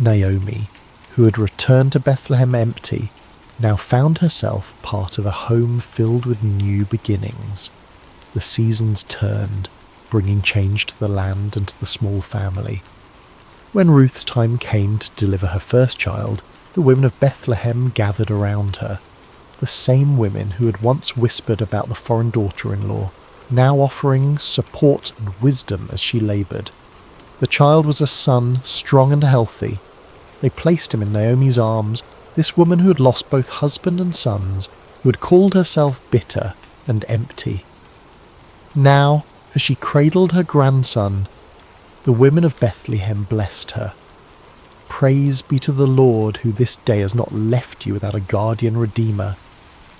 Naomi, who had returned to Bethlehem empty, now found herself part of a home filled with new beginnings. The seasons turned, bringing change to the land and to the small family. When Ruth's time came to deliver her first child, the women of Bethlehem gathered around her. The same women who had once whispered about the foreign daughter-in-law, now offering support and wisdom as she laboured. The child was a son, strong and healthy. They placed him in Naomi's arms, this woman who had lost both husband and sons, who had called herself bitter and empty. Now, as she cradled her grandson, the women of Bethlehem blessed her. "Praise be to the Lord, who this day has not left you without a guardian redeemer.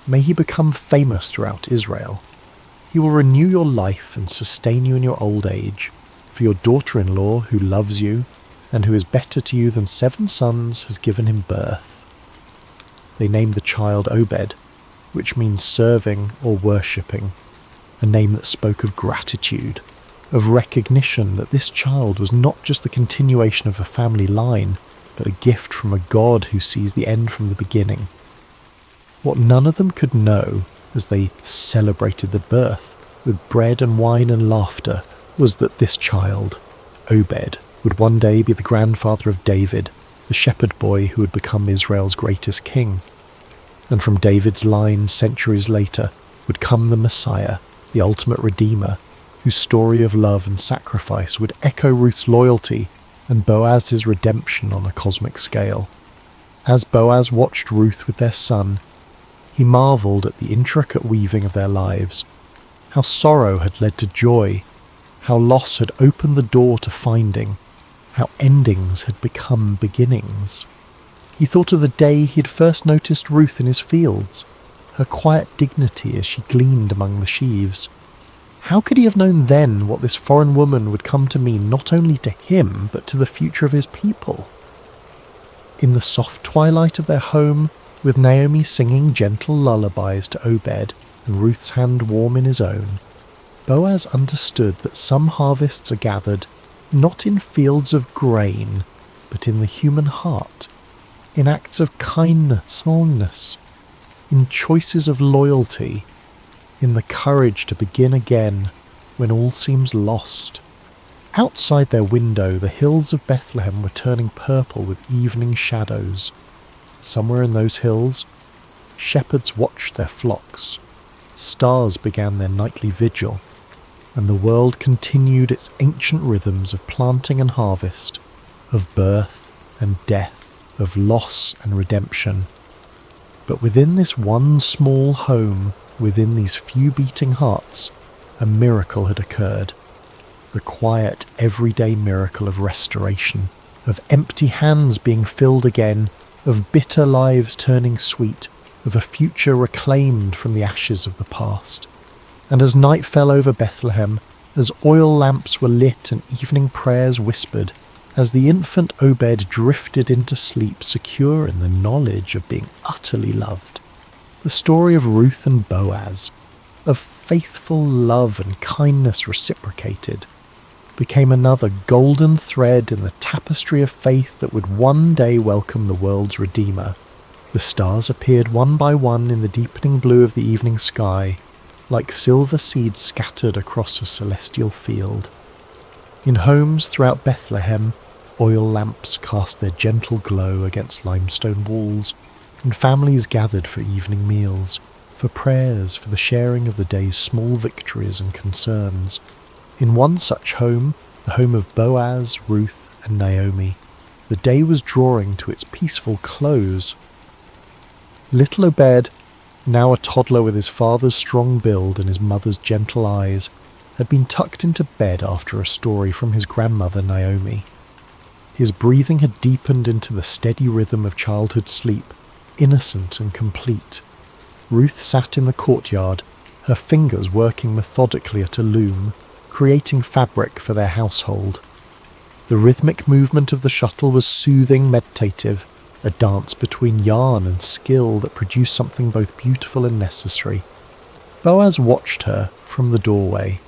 May he become famous throughout Israel. He will renew your life and sustain you in your old age. For your daughter-in-law, who loves you, and who is better to you than 7 sons, has given him birth." They named the child Obed, which means serving or worshipping, a name that spoke of gratitude, of recognition that this child was not just the continuation of a family line, but a gift from a God who sees the end from the beginning. What none of them could know, as they celebrated the birth with bread and wine and laughter, was that this child, Obed, would one day be the grandfather of David, the shepherd boy who would become Israel's greatest king. And from David's line centuries later would come the Messiah, the ultimate redeemer, whose story of love and sacrifice would echo Ruth's loyalty and Boaz's redemption on a cosmic scale. As Boaz watched Ruth with their son, he marvelled at the intricate weaving of their lives, how sorrow had led to joy, how loss had opened the door to finding, how endings had become beginnings. He thought of the day he had first noticed Ruth in his fields, her quiet dignity as she gleaned among the sheaves. How could he have known then what this foreign woman would come to mean not only to him, but to the future of his people? In the soft twilight of their home, with Naomi singing gentle lullabies to Obed and Ruth's hand warm in his own, Boaz understood that some harvests are gathered not in fields of grain, but in the human heart, in acts of kindness, in choices of loyalty, in the courage to begin again when all seems lost. Outside their window, the hills of Bethlehem were turning purple with evening shadows. Somewhere in those hills, shepherds watched their flocks, stars began their nightly vigil, and the world continued its ancient rhythms of planting and harvest, of birth and death, of loss and redemption. But within this one small home, within these few beating hearts, a miracle had occurred. The quiet, everyday miracle of restoration, of empty hands being filled again, of bitter lives turning sweet, of a future reclaimed from the ashes of the past. And as night fell over Bethlehem, as oil lamps were lit and evening prayers whispered, as the infant Obed drifted into sleep secure in the knowledge of being utterly loved, the story of Ruth and Boaz, of faithful love and kindness reciprocated, became another golden thread in the tapestry of faith that would one day welcome the world's Redeemer. The stars appeared one by one in the deepening blue of the evening sky, like silver seeds scattered across a celestial field. In homes throughout Bethlehem, oil lamps cast their gentle glow against limestone walls, and families gathered for evening meals, for prayers, for the sharing of the day's small victories and concerns. In one such home, the home of Boaz, Ruth, and Naomi, the day was drawing to its peaceful close. Little Obed, now a toddler with his father's strong build and his mother's gentle eyes, had been tucked into bed after a story from his grandmother Naomi. His breathing had deepened into the steady rhythm of childhood sleep, innocent and complete. Ruth sat in the courtyard, her fingers working methodically at a loom, creating fabric for their household. The rhythmic movement of the shuttle was soothing, meditative, a dance between yarn and skill that produced something both beautiful and necessary. Boaz watched her from the doorway,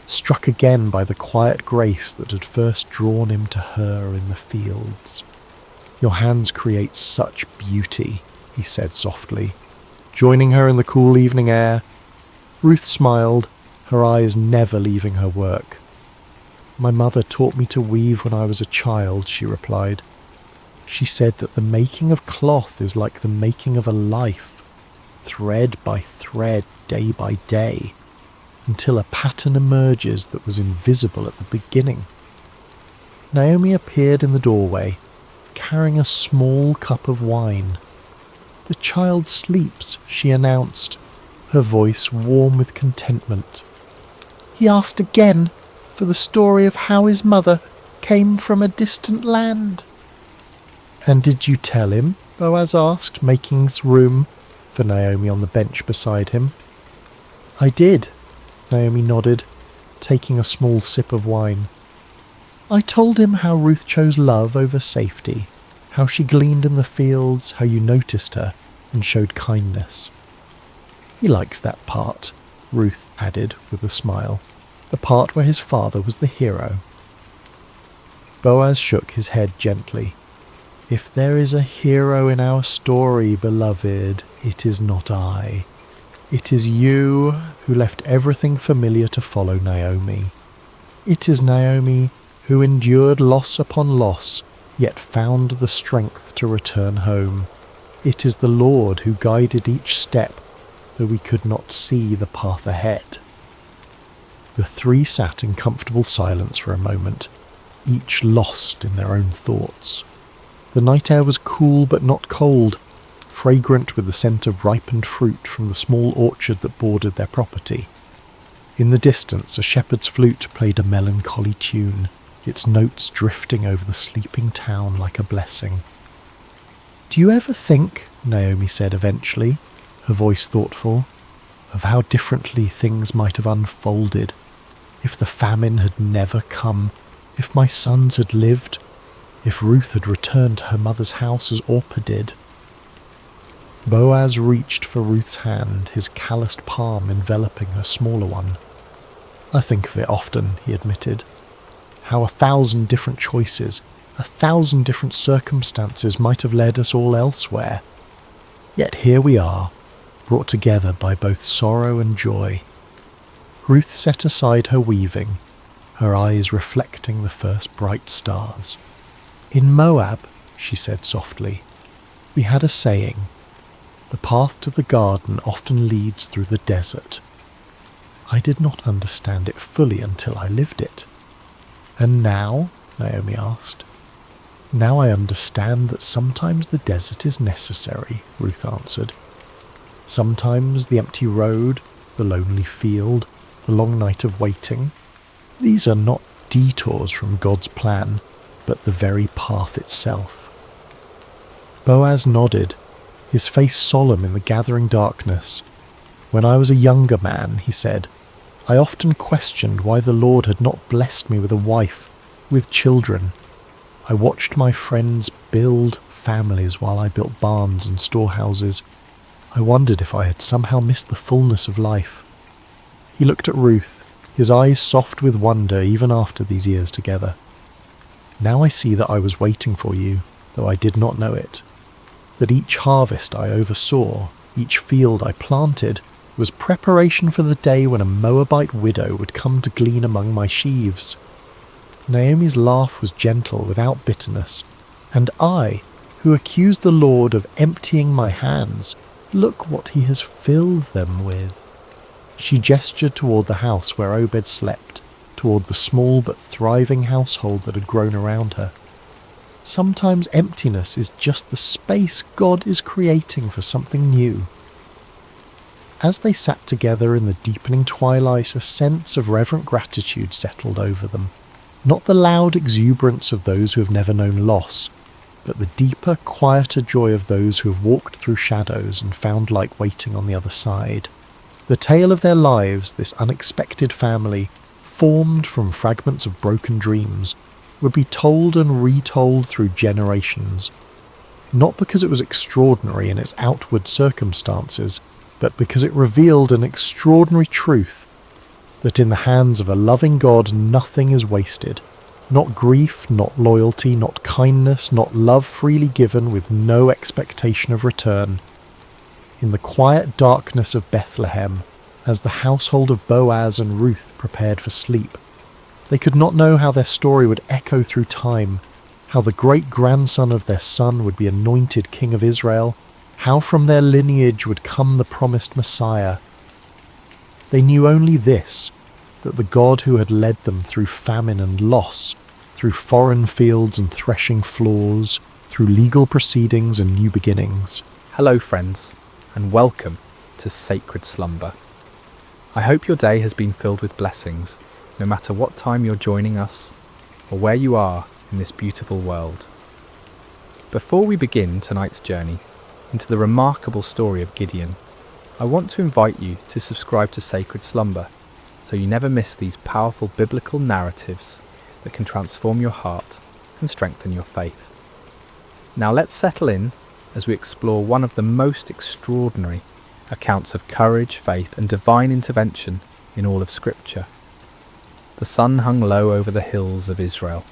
struck again by the quiet grace that had first drawn him to her in the fields. "Your hands create such beauty," he said softly, joining her in the cool evening air. Ruth smiled, her eyes never leaving her work. "My mother taught me to weave when I was a child," she replied. "She said that the making of cloth is like the making of a life, thread by thread, day by day, until a pattern emerges that was invisible at the beginning." Naomi appeared in the doorway, carrying a small cup of wine. "The child sleeps," she announced, her voice warm with contentment. "He asked again for the story of how his mother came from a distant land." "And did you tell him?" Boaz asked, making room for Naomi on the bench beside him. "I did," Naomi nodded, taking a small sip of wine. "I told him how Ruth chose love over safety, how she gleaned in the fields, how you noticed her and showed kindness." "He likes that part," Ruth added with a smile, "the part where his father was the hero." Boaz shook his head gently. "If there is a hero in our story, beloved, it is not I. It is you who left everything familiar to follow Naomi. It is Naomi who endured loss upon loss, yet found the strength to return home. It is the Lord who guided each step, though we could not see the path ahead." The three sat in comfortable silence for a moment, each lost in their own thoughts. The night air was cool but not cold, fragrant with the scent of ripened fruit from the small orchard that bordered their property. In the distance, a shepherd's flute played a melancholy tune, its notes drifting over the sleeping town like a blessing. "Do you ever think," Naomi said eventually, her voice thoughtful, "of how differently things might have unfolded if the famine had never come, if my sons had lived?" If Ruth had returned to her mother's house as Orpah did. Boaz reached for Ruth's hand, his calloused palm enveloping her smaller one. I think of it often, he admitted. How 1,000 different choices, 1,000 different circumstances might have led us all elsewhere. Yet here we are, brought together by both sorrow and joy. Ruth set aside her weaving, her eyes reflecting the first bright stars. In Moab, she said softly, we had a saying, the path to the garden often leads through the desert. I did not understand it fully until I lived it. And now, Naomi asked. Now I understand that sometimes the desert is necessary, Ruth answered. Sometimes the empty road, the lonely field, the long night of waiting, these are not detours from God's plan, but the very path itself. Boaz nodded, his face solemn in the gathering darkness. When I was a younger man, he said, I often questioned why the Lord had not blessed me with a wife, with children. I watched my friends build families while I built barns and storehouses. I wondered if I had somehow missed the fullness of life. He looked at Ruth, his eyes soft with wonder even after these years together. Now I see that I was waiting for you, though I did not know it. That each harvest I oversaw, each field I planted, was preparation for the day when a Moabite widow would come to glean among my sheaves. Naomi's laugh was gentle, without bitterness. And I, who accused the Lord of emptying my hands, look what he has filled them with. She gestured toward the house where Obed slept, toward the small but thriving household that had grown around her. Sometimes emptiness is just the space God is creating for something new. As they sat together in the deepening twilight, a sense of reverent gratitude settled over them. Not the loud exuberance of those who have never known loss, but the deeper, quieter joy of those who have walked through shadows and found light waiting on the other side. The tale of their lives, this unexpected family, formed from fragments of broken dreams, would be told and retold through generations. Not because it was extraordinary in its outward circumstances, but because it revealed an extraordinary truth, that in the hands of a loving God nothing is wasted. Not grief, not loyalty, not kindness, not love freely given with no expectation of return. In the quiet darkness of Bethlehem, as the household of Boaz and Ruth prepared for sleep, they could not know how their story would echo through time, how the great-grandson of their son would be anointed king of Israel, how from their lineage would come the promised Messiah. They knew only this, that the God who had led them through famine and loss, through foreign fields and threshing floors, through legal proceedings and new beginnings. Hello friends, and welcome to Sacred Slumber. I hope your day has been filled with blessings, no matter what time you're joining us or where you are in this beautiful world. Before we begin tonight's journey into the remarkable story of Gideon, I want to invite you to subscribe to Sacred Slumber so you never miss these powerful biblical narratives that can transform your heart and strengthen your faith. Now let's settle in as we explore one of the most extraordinary accounts of courage, faith and divine intervention in all of Scripture. The sun hung low over the hills of Israel,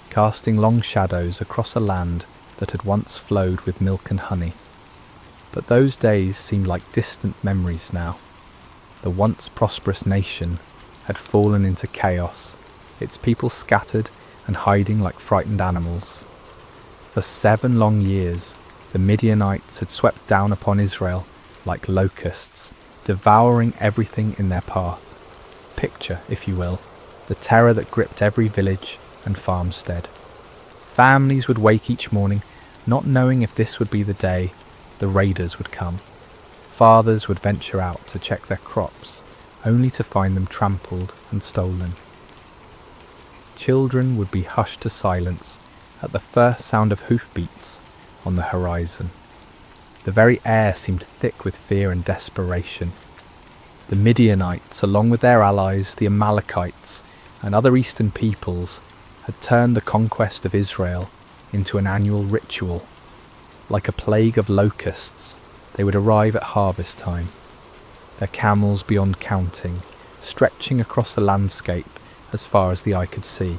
casting long shadows across a land that had once flowed with milk and honey. But those days seemed like distant memories now. The once prosperous nation had fallen into chaos, its people scattered and hiding like frightened animals. For 7 long years, the Midianites had swept down upon Israel like locusts, devouring everything in their path. Picture, if you will, the terror that gripped every village and farmstead. Families would wake each morning, not knowing if this would be the day the raiders would come. Fathers would venture out to check their crops, only to find them trampled and stolen. Children would be hushed to silence at the first sound of hoofbeats on the horizon. The very air seemed thick with fear and desperation. The Midianites, along with their allies, the Amalekites, and other eastern peoples, had turned the conquest of Israel into an annual ritual. Like a plague of locusts, they would arrive at harvest time, their camels beyond counting, stretching across the landscape as far as the eye could see.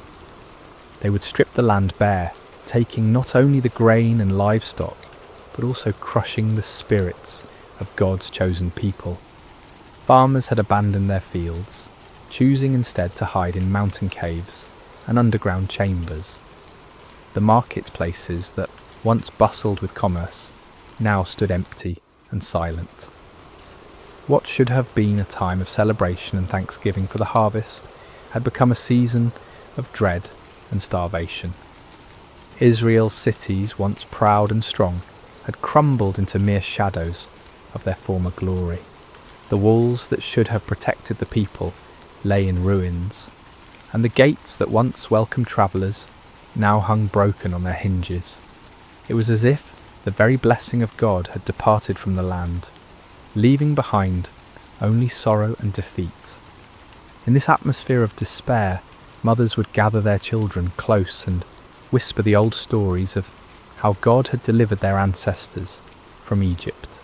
They would strip the land bare, taking not only the grain and livestock, but also crushing the spirits of God's chosen people. Farmers had abandoned their fields, choosing instead to hide in mountain caves and underground chambers. The marketplaces that once bustled with commerce now stood empty and silent. What should have been a time of celebration and thanksgiving for the harvest had become a season of dread and starvation. Israel's cities, once proud and strong, had crumbled into mere shadows of their former glory. The walls that should have protected the people lay in ruins, and the gates that once welcomed travellers now hung broken on their hinges. It was as if the very blessing of God had departed from the land, leaving behind only sorrow and defeat. In this atmosphere of despair, mothers would gather their children close and whisper the old stories of how God had delivered their ancestors from Egypt,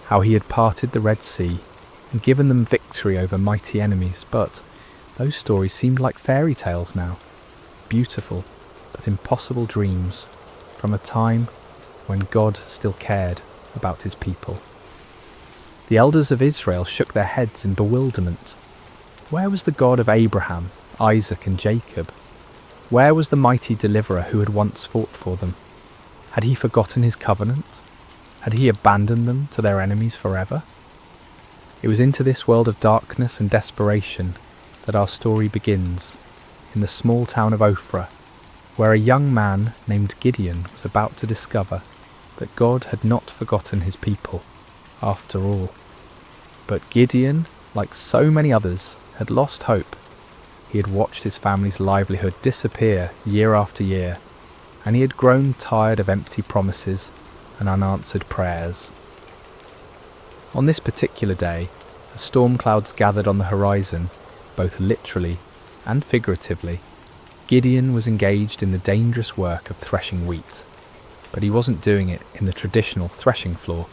how he had parted the Red Sea and given them victory over mighty enemies. But those stories seemed like fairy tales now, beautiful but impossible dreams from a time when God still cared about his people. The elders of Israel shook their heads in bewilderment. Where was the God of Abraham, Isaac and Jacob? Where was the mighty deliverer who had once fought for them? Had he forgotten his covenant? Had he abandoned them to their enemies forever? It was into this world of darkness and desperation that our story begins, in the small town of Ophrah, where a young man named Gideon was about to discover that God had not forgotten his people, after all. But Gideon, like so many others, had lost hope. He had watched his family's livelihood disappear year after year, and he had grown tired of empty promises and unanswered prayers. On this particular day, as storm clouds gathered on the horizon, both literally and figuratively, Gideon was engaged in the dangerous work of threshing wheat. But he wasn't doing it in the traditional threshing floor,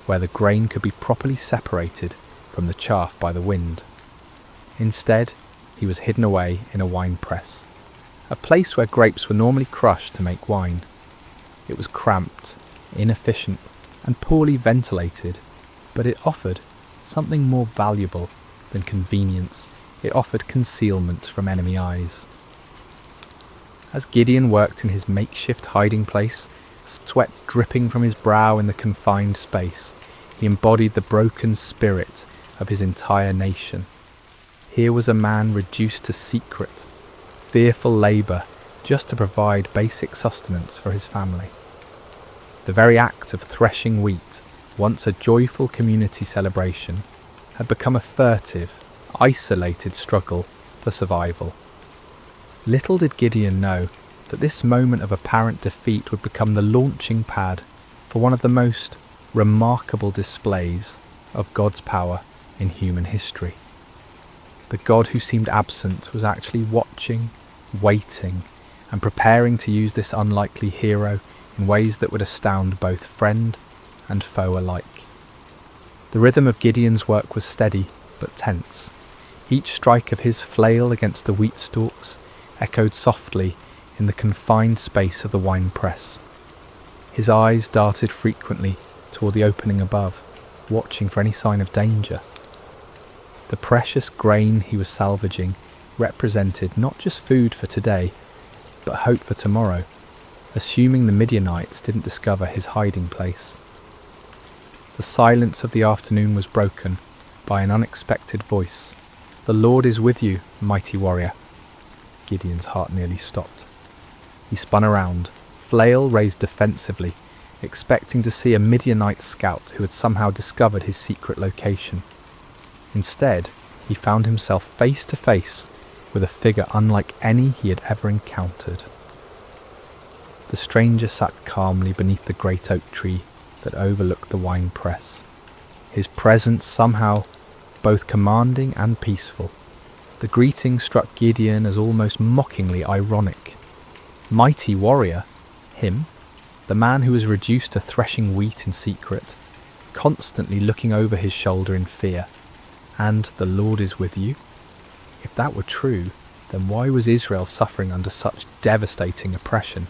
where the grain could be properly separated from the chaff by the wind. Instead, he was hidden away in a wine press, a place where grapes were normally crushed to make wine. It was cramped, inefficient, and poorly ventilated, but it offered something more valuable than convenience. It offered concealment from enemy eyes. As Gideon worked in his makeshift hiding place, sweat dripping from his brow in the confined space, he embodied the broken spirit of his entire nation. Here was a man reduced to secret, fearful labour just to provide basic sustenance for his family. The very act of threshing wheat, once a joyful community celebration, had become a furtive, isolated struggle for survival. Little did Gideon know that this moment of apparent defeat would become the launching pad for one of the most remarkable displays of God's power in human history. The God who seemed absent was actually watching, waiting, and preparing to use this unlikely hero in ways that would astound both friend and foe alike. The rhythm of Gideon's work was steady but tense. Each strike of his flail against the wheat stalks echoed softly in the confined space of the wine press. His eyes darted frequently toward the opening above, watching for any sign of danger. The precious grain he was salvaging represented not just food for today, but hope for tomorrow, assuming the Midianites didn't discover his hiding place. The silence of the afternoon was broken by an unexpected voice. "The Lord is with you, mighty warrior." Gideon's heart nearly stopped. He spun around, flail raised defensively, expecting to see a Midianite scout who had somehow discovered his secret location. Instead, he found himself face to face with a figure unlike any he had ever encountered. The stranger sat calmly beneath the great oak tree that overlooked the wine press, his presence somehow both commanding and peaceful. The greeting struck Gideon as almost mockingly ironic. Mighty warrior? Him, the man who was reduced to threshing wheat in secret, constantly looking over his shoulder in fear, and the Lord is with you? If that were true, then why was Israel suffering under such devastating oppression?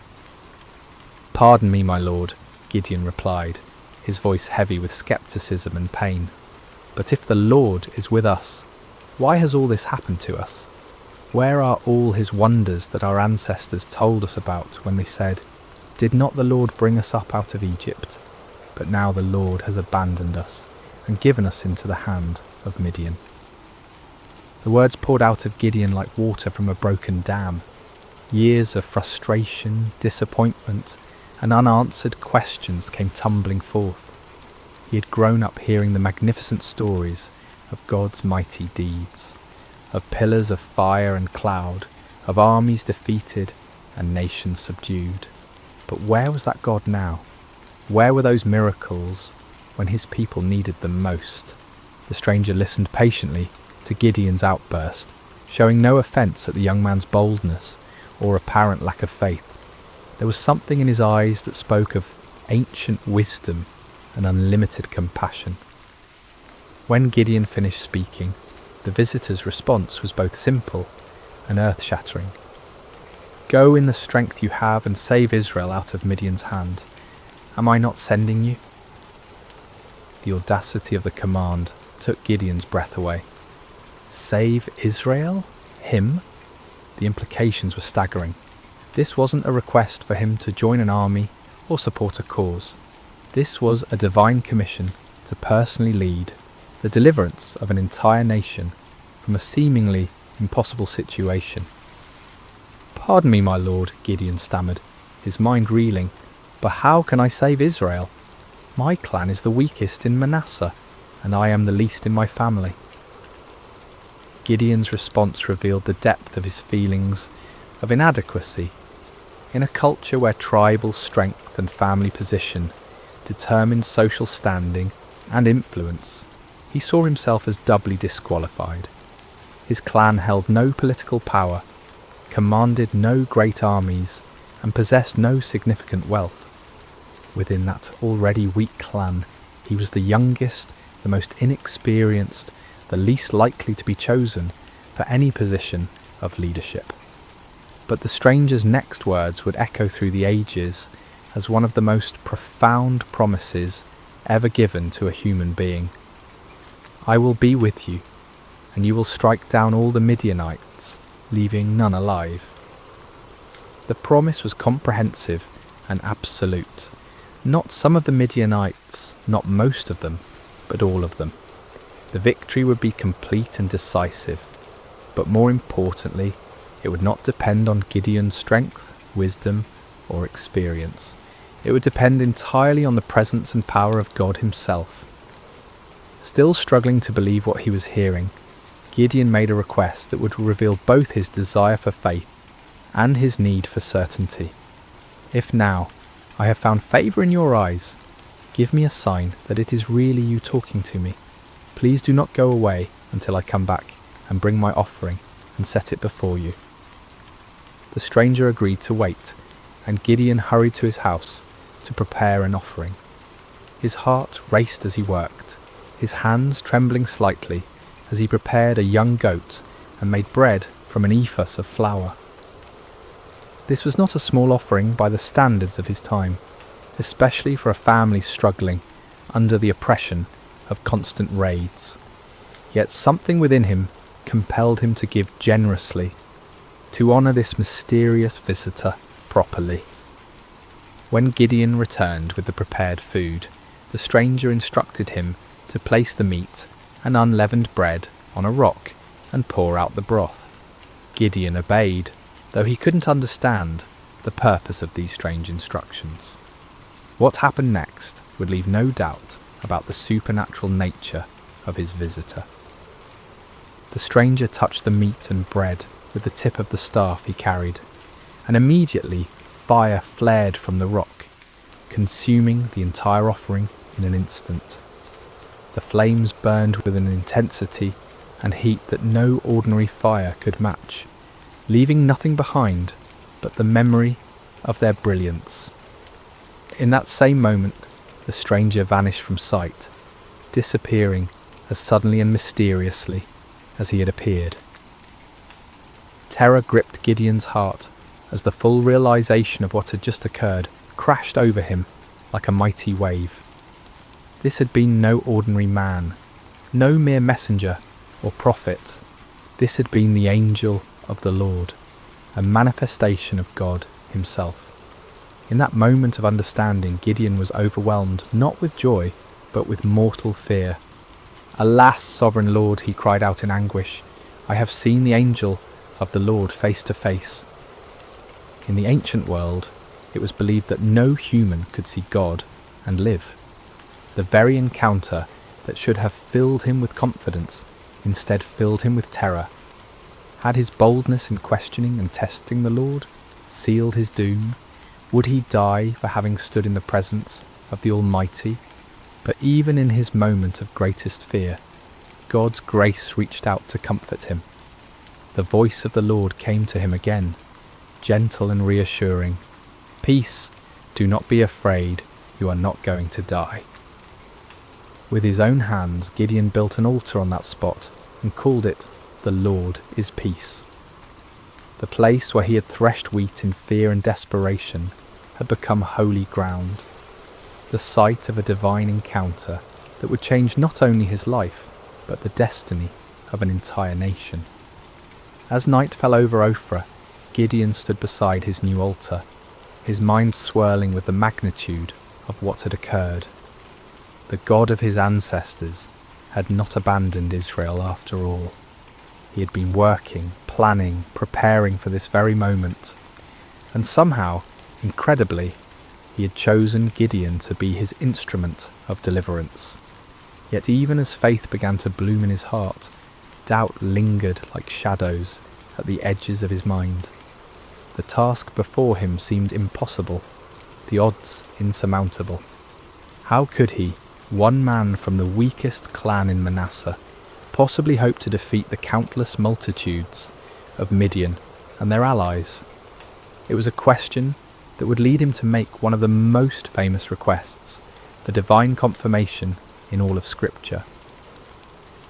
"Pardon me, my lord," Gideon replied, his voice heavy with skepticism and pain. "But if the Lord is with us, why has all this happened to us? Where are all his wonders that our ancestors told us about when they said, 'Did not the Lord bring us up out of Egypt?' But now the Lord has abandoned us and given us into the hand of Midian." The words poured out of Gideon like water from a broken dam. Years of frustration, disappointment, and unanswered questions came tumbling forth. He had grown up hearing the magnificent stories of God's mighty deeds, of pillars of fire and cloud, of armies defeated and nations subdued. But where was that God now? Where were those miracles when his people needed them most? The stranger listened patiently to Gideon's outburst, showing no offence at the young man's boldness or apparent lack of faith. There was something in his eyes that spoke of ancient wisdom and unlimited compassion. When Gideon finished speaking, the visitor's response was both simple and earth-shattering. "Go in the strength you have and save Israel out of Midian's hand. Am I not sending you?" The audacity of the command took Gideon's breath away. Save Israel? Him? The implications were staggering. This wasn't a request for him to join an army or support a cause. This was a divine commission to personally lead the deliverance of an entire nation from a seemingly impossible situation. "Pardon me, my lord," Gideon stammered, his mind reeling, "but how can I save Israel? My clan is the weakest in Manasseh, and I am the least in my family." Gideon's response revealed the depth of his feelings of inadequacy. In a culture where tribal strength and family position determined social standing and influence, he saw himself as doubly disqualified. His clan held no political power, commanded no great armies, and possessed no significant wealth. Within that already weak clan, he was the youngest, the most inexperienced, the least likely to be chosen for any position of leadership. But the stranger's next words would echo through the ages as one of the most profound promises ever given to a human being. "I will be with you, and you will strike down all the Midianites, leaving none alive." The promise was comprehensive and absolute. Not some of the Midianites, not most of them, but all of them. The victory would be complete and decisive, but more importantly, it would not depend on Gideon's strength, wisdom, or experience. It would depend entirely on the presence and power of God himself. Still struggling to believe what he was hearing, Gideon made a request that would reveal both his desire for faith and his need for certainty. "If now I have found favour in your eyes, give me a sign that it is really you talking to me. Please do not go away until I come back and bring my offering and set it before you." The stranger agreed to wait, and Gideon hurried to his house to prepare an offering. His heart raced as he worked, his hands trembling slightly as he prepared a young goat and made bread from an ephah of flour. This was not a small offering by the standards of his time, especially for a family struggling under the oppression of constant raids. Yet something within him compelled him to give generously, to honour this mysterious visitor properly. When Gideon returned with the prepared food, the stranger instructed him to place the meat and unleavened bread on a rock and pour out the broth. Gideon obeyed, though he couldn't understand the purpose of these strange instructions. What happened next would leave no doubt about the supernatural nature of his visitor. The stranger touched the meat and bread with the tip of the staff he carried, and immediately fire flared from the rock, consuming the entire offering in an instant. The flames burned with an intensity and heat that no ordinary fire could match, leaving nothing behind but the memory of their brilliance In that same moment, the stranger vanished from sight, disappearing as suddenly and mysteriously as he had appeared. Terror gripped Gideon's heart as the full realization of what had just occurred crashed over him like a mighty wave. This had been no ordinary man, no mere messenger or prophet. This had been the angel of the Lord, a manifestation of God himself. In that moment of understanding, Gideon was overwhelmed not with joy, but with mortal fear. "Alas, sovereign Lord," he cried out in anguish, "I have seen the angel of the Lord face to face." In the ancient world, it was believed that no human could see God and live. The very encounter that should have filled him with confidence instead filled him with terror. Had his boldness in questioning and testing the Lord sealed his doom? Would he die for having stood in the presence of the Almighty? But even in his moment of greatest fear, God's grace reached out to comfort him. The voice of the Lord came to him again, gentle and reassuring. "Peace, do not be afraid, you are not going to die." With his own hands, Gideon built an altar on that spot and called it, "The Lord is Peace." The place where he had threshed wheat in fear and desperation had become holy ground, the site of a divine encounter that would change not only his life, but the destiny of an entire nation. As night fell over Ophrah, Gideon stood beside his new altar, his mind swirling with the magnitude of what had occurred. The God of his ancestors had not abandoned Israel after all. He had been working, planning, preparing for this very moment, and somehow, incredibly, he had chosen Gideon to be his instrument of deliverance. Yet even as faith began to bloom in his heart, doubt lingered like shadows at the edges of his mind. The task before him seemed impossible, the odds insurmountable. How could he, one man from the weakest clan in Manasseh, possibly hope to defeat the countless multitudes of Midian and their allies? It was a question that would lead him to make one of the most famous requests for divine confirmation in all of Scripture.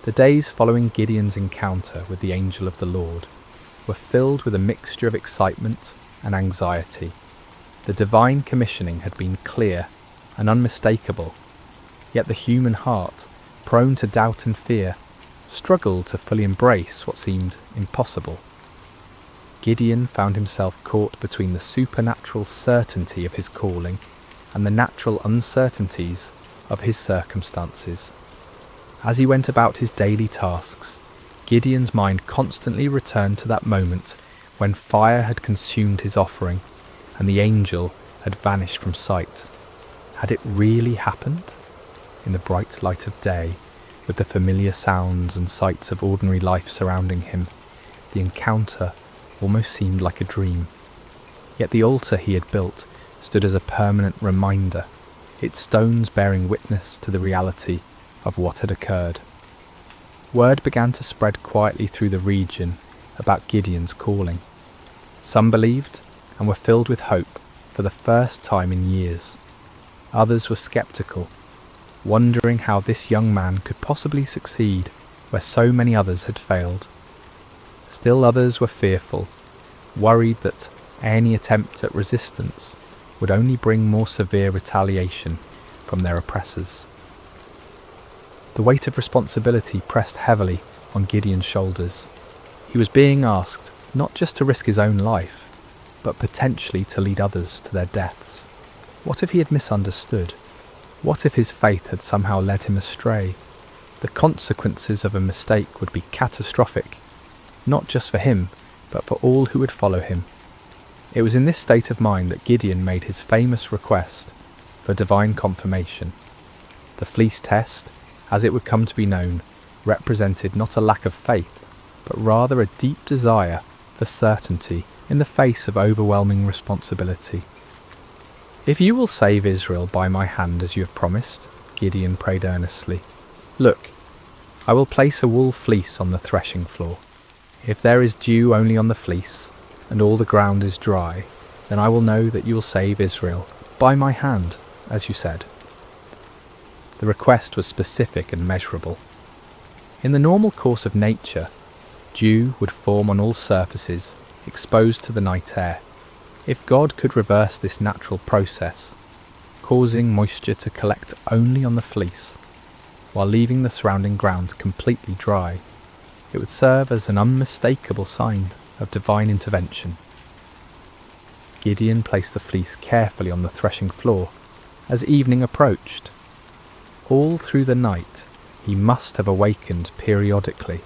The days following Gideon's encounter with the angel of the Lord were filled with a mixture of excitement and anxiety. The divine commissioning had been clear and unmistakable, yet the human heart, prone to doubt and fear, struggled to fully embrace what seemed impossible. Gideon found himself caught between the supernatural certainty of his calling and the natural uncertainties of his circumstances. As he went about his daily tasks, Gideon's mind constantly returned to that moment when fire had consumed his offering and the angel had vanished from sight. Had it really happened? In the bright light of day, with the familiar sounds and sights of ordinary life surrounding him, the encounter almost seemed like a dream. Yet the altar he had built stood as a permanent reminder, its stones bearing witness to the reality of what had occurred. Word began to spread quietly through the region about Gideon's calling. Some believed and were filled with hope for the first time in years. Others were skeptical, wondering how this young man could possibly succeed where so many others had failed. Still others were fearful, worried that any attempt at resistance would only bring more severe retaliation from their oppressors. The weight of responsibility pressed heavily on Gideon's shoulders. He was being asked not just to risk his own life, but potentially to lead others to their deaths. What if he had misunderstood? What if his faith had somehow led him astray? The consequences of a mistake would be catastrophic, not just for him, but for all who would follow him. It was in this state of mind that Gideon made his famous request for divine confirmation. The fleece test, as it would come to be known, represented not a lack of faith, but rather a deep desire for certainty in the face of overwhelming responsibility. "If you will save Israel by my hand as you have promised," Gideon prayed earnestly, "look, I will place a wool fleece on the threshing floor. If there is dew only on the fleece, and all the ground is dry, then I will know that you will save Israel by my hand, as you said." The request was specific and measurable. In the normal course of nature, dew would form on all surfaces exposed to the night air. If God could reverse this natural process, causing moisture to collect only on the fleece, while leaving the surrounding ground completely dry, it would serve as an unmistakable sign of divine intervention. Gideon placed the fleece carefully on the threshing floor as evening approached. All through the night, he must have awakened periodically,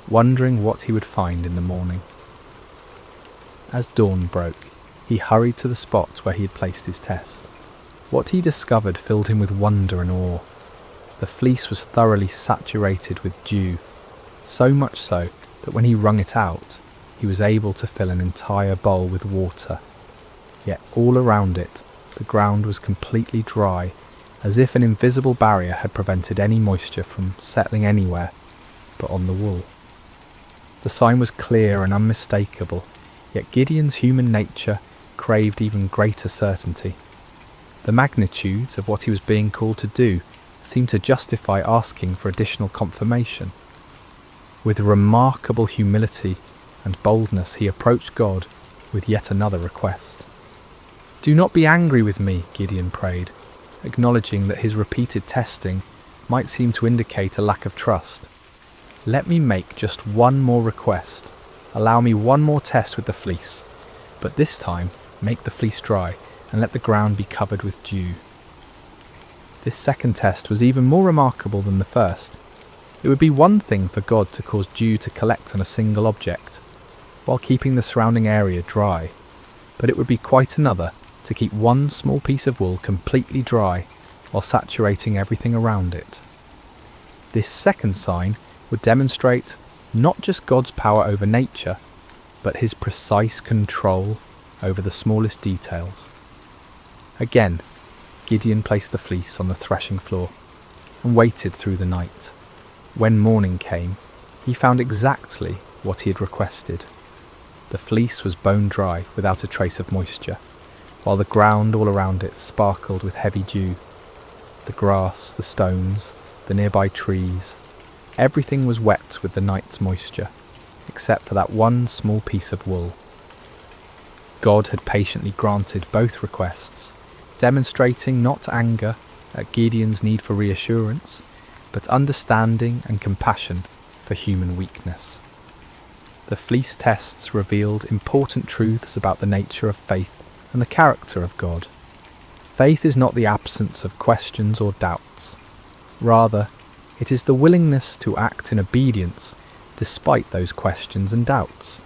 wondering what he would find in the morning. As dawn broke, he hurried to the spot where he had placed his test. What he discovered filled him with wonder and awe. The fleece was thoroughly saturated with dew, so much so that when he wrung it out, he was able to fill an entire bowl with water. Yet all around it, the ground was completely dry, as if an invisible barrier had prevented any moisture from settling anywhere but on the wool. The sign was clear and unmistakable, yet Gideon's human nature craved even greater certainty. The magnitude of what he was being called to do seemed to justify asking for additional confirmation. With remarkable humility and boldness, he approached God with yet another request. "Do not be angry with me," Gideon prayed, acknowledging that his repeated testing might seem to indicate a lack of trust. "Let me make just one more request. Allow me one more test with the fleece, but this time make the fleece dry and let the ground be covered with dew." This second test was even more remarkable than the first. It would be one thing for God to cause dew to collect on a single object, while keeping the surrounding area dry, but it would be quite another to keep one small piece of wool completely dry while saturating everything around it. This second sign would demonstrate not just God's power over nature, but his precise control over the smallest details. Again, Gideon placed the fleece on the threshing floor and waited through the night. When morning came, he found exactly what he had requested. The fleece was bone dry without a trace of moisture, while the ground all around it sparkled with heavy dew. The grass, the stones, the nearby trees, everything was wet with the night's moisture, except for that one small piece of wool. God had patiently granted both requests, demonstrating not anger at Gideon's need for reassurance, but understanding and compassion for human weakness. The fleece tests revealed important truths about the nature of faith and the character of God. Faith is not the absence of questions or doubts. Rather, it is the willingness to act in obedience despite those questions and doubts.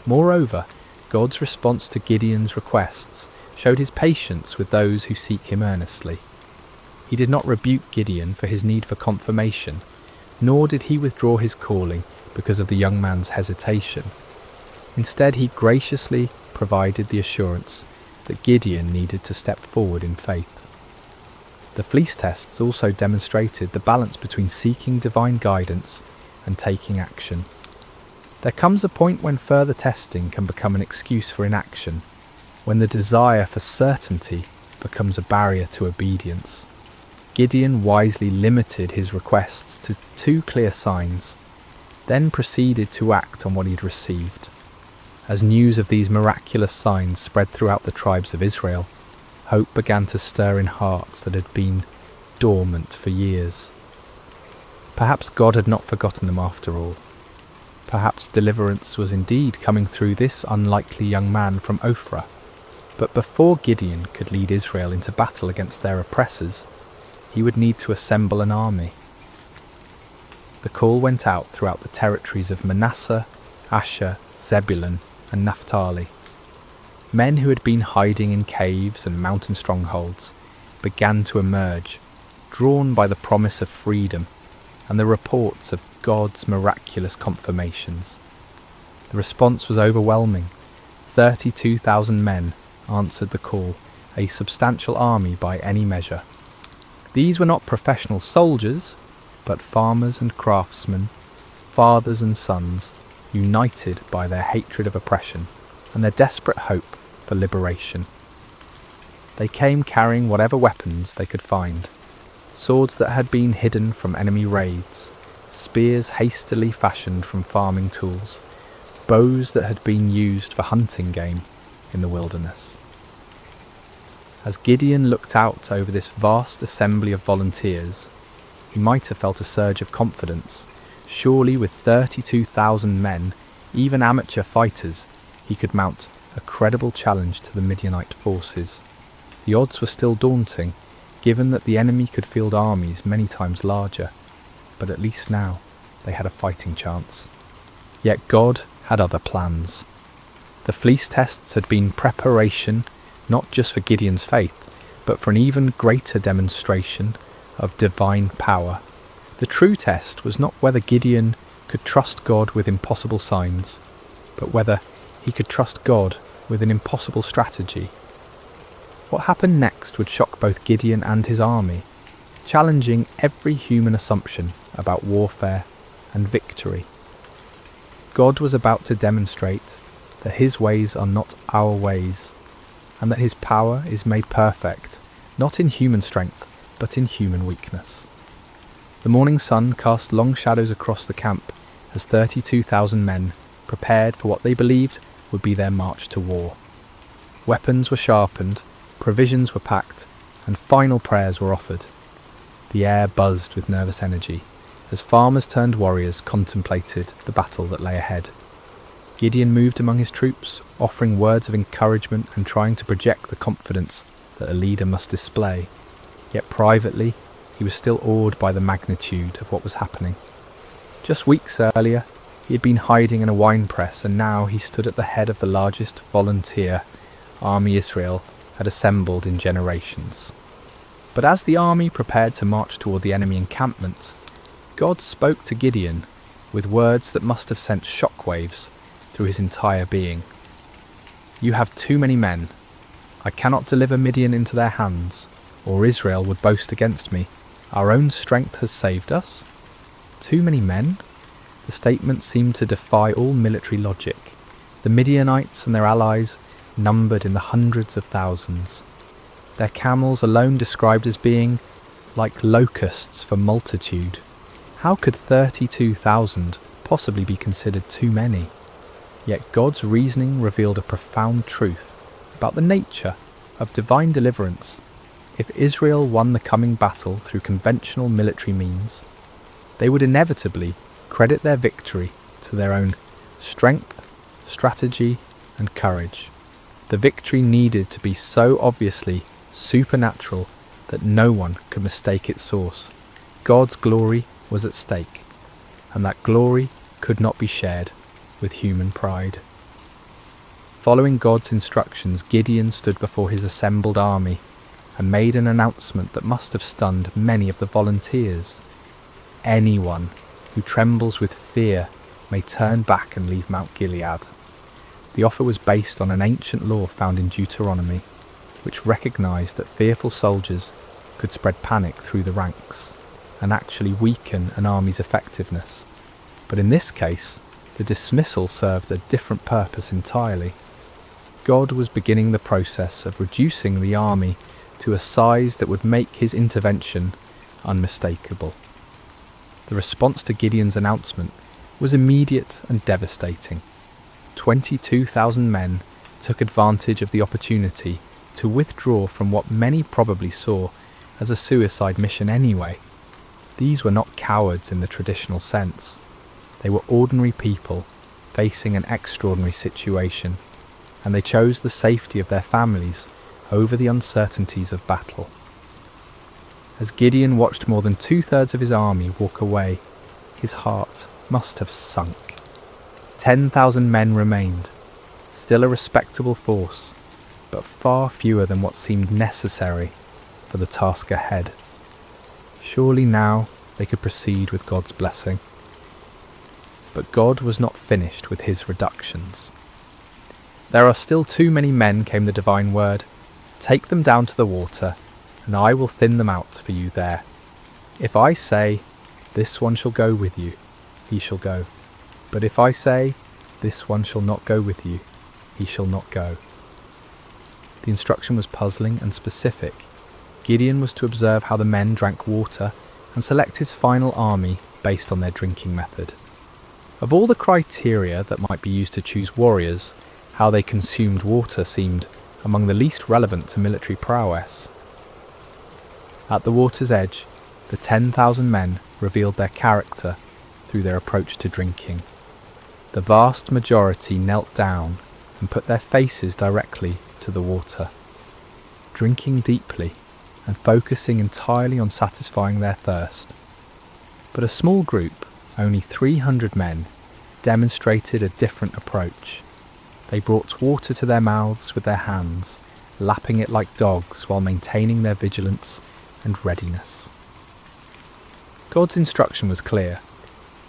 Moreover, God's response to Gideon's requests showed his patience with those who seek him earnestly. He did not rebuke Gideon for his need for confirmation, nor did he withdraw his calling because of the young man's hesitation. Instead, he graciously provided the assurance that Gideon needed to step forward in faith. The fleece tests also demonstrated the balance between seeking divine guidance and taking action. There comes a point when further testing can become an excuse for inaction, when the desire for certainty becomes a barrier to obedience. Gideon wisely limited his requests to 2 clear signs, then proceeded to act on what he had received. As news of these miraculous signs spread throughout the tribes of Israel, hope began to stir in hearts that had been dormant for years. Perhaps God had not forgotten them after all. Perhaps deliverance was indeed coming through this unlikely young man from Ophrah. But before Gideon could lead Israel into battle against their oppressors, he would need to assemble an army. The call went out throughout the territories of Manasseh, Asher, Zebulun, and Naphtali. Men who had been hiding in caves and mountain strongholds began to emerge, drawn by the promise of freedom and the reports of God's miraculous confirmations. The response was overwhelming. 32,000 men answered the call, a substantial army by any measure. These were not professional soldiers, but farmers and craftsmen, fathers and sons, united by their hatred of oppression and their desperate hope for liberation. They came carrying whatever weapons they could find. Swords that had been hidden from enemy raids, spears hastily fashioned from farming tools, bows that had been used for hunting game in the wilderness. As Gideon looked out over this vast assembly of volunteers, he might have felt a surge of confidence. Surely with 32,000 men, even amateur fighters, he could mount a credible challenge to the Midianite forces. The odds were still daunting, given that the enemy could field armies many times larger, but at least now they had a fighting chance. Yet God had other plans. The fleece tests had been preparation not just for Gideon's faith, but for an even greater demonstration of divine power. The true test was not whether Gideon could trust God with impossible signs, but whether he could trust God with an impossible strategy. What happened next would shock both Gideon and his army, challenging every human assumption about warfare and victory. God was about to demonstrate that his ways are not our ways, and that his power is made perfect, not in human strength, but in human weakness. The morning sun cast long shadows across the camp as 32,000 men prepared for what they believed would be their march to war. Weapons were sharpened, provisions were packed, and final prayers were offered. The air buzzed with nervous energy as farmers turned warriors contemplated the battle that lay ahead. Gideon moved among his troops, offering words of encouragement and trying to project the confidence that a leader must display. Yet privately, he was still awed by the magnitude of what was happening. Just weeks earlier, he had been hiding in a wine press, and now he stood at the head of the largest volunteer army Israel had assembled in generations. But as the army prepared to march toward the enemy encampment, God spoke to Gideon with words that must have sent shockwaves through his entire being. "You have too many men. I cannot deliver Midian into their hands, or Israel would boast against me. Our own strength has saved us." Too many men? The statement seemed to defy all military logic. The Midianites and their allies numbered in the hundreds of thousands. Their camels alone described as being like locusts for multitude. How could 32,000 possibly be considered too many? Yet God's reasoning revealed a profound truth about the nature of divine deliverance. If Israel won the coming battle through conventional military means, they would inevitably credit their victory to their own strength, strategy, and courage. The victory needed to be so obviously supernatural that no one could mistake its source. God's glory was at stake, and that glory could not be shared with human pride. Following God's instructions, Gideon stood before his assembled army and made an announcement that must have stunned many of the volunteers. Anyone who trembles with fear may turn back and leave Mount Gilead. The offer was based on an ancient law found in Deuteronomy, which recognized that fearful soldiers could spread panic through the ranks and actually weaken an army's effectiveness. But in this case, the dismissal served a different purpose entirely. God was beginning the process of reducing the army to a size that would make his intervention unmistakable. The response to Gideon's announcement was immediate and devastating. 22,000 men took advantage of the opportunity to withdraw from what many probably saw as a suicide mission anyway. These were not cowards in the traditional sense. They were ordinary people facing an extraordinary situation, and they chose the safety of their families over the uncertainties of battle. As Gideon watched more than 2/3 of his army walk away, his heart must have sunk. 10,000 men remained, still a respectable force, but far fewer than what seemed necessary for the task ahead. Surely now they could proceed with God's blessing. But God was not finished with his reductions. "There are still too many men," came the divine word. "Take them down to the water, and I will thin them out for you there. If I say, 'This one shall go with you,' he shall go. But if I say, 'This one shall not go with you,' he shall not go." The instruction was puzzling and specific. Gideon was to observe how the men drank water and select his final army based on their drinking method. Of all the criteria that might be used to choose warriors, how they consumed water seemed among the least relevant to military prowess. At the water's edge, the 10,000 men revealed their character through their approach to drinking. The vast majority knelt down and put their faces directly to the water, drinking deeply and focusing entirely on satisfying their thirst. But a small group, only 300 men, demonstrated a different approach. They brought water to their mouths with their hands, lapping it like dogs while maintaining their vigilance and readiness. God's instruction was clear.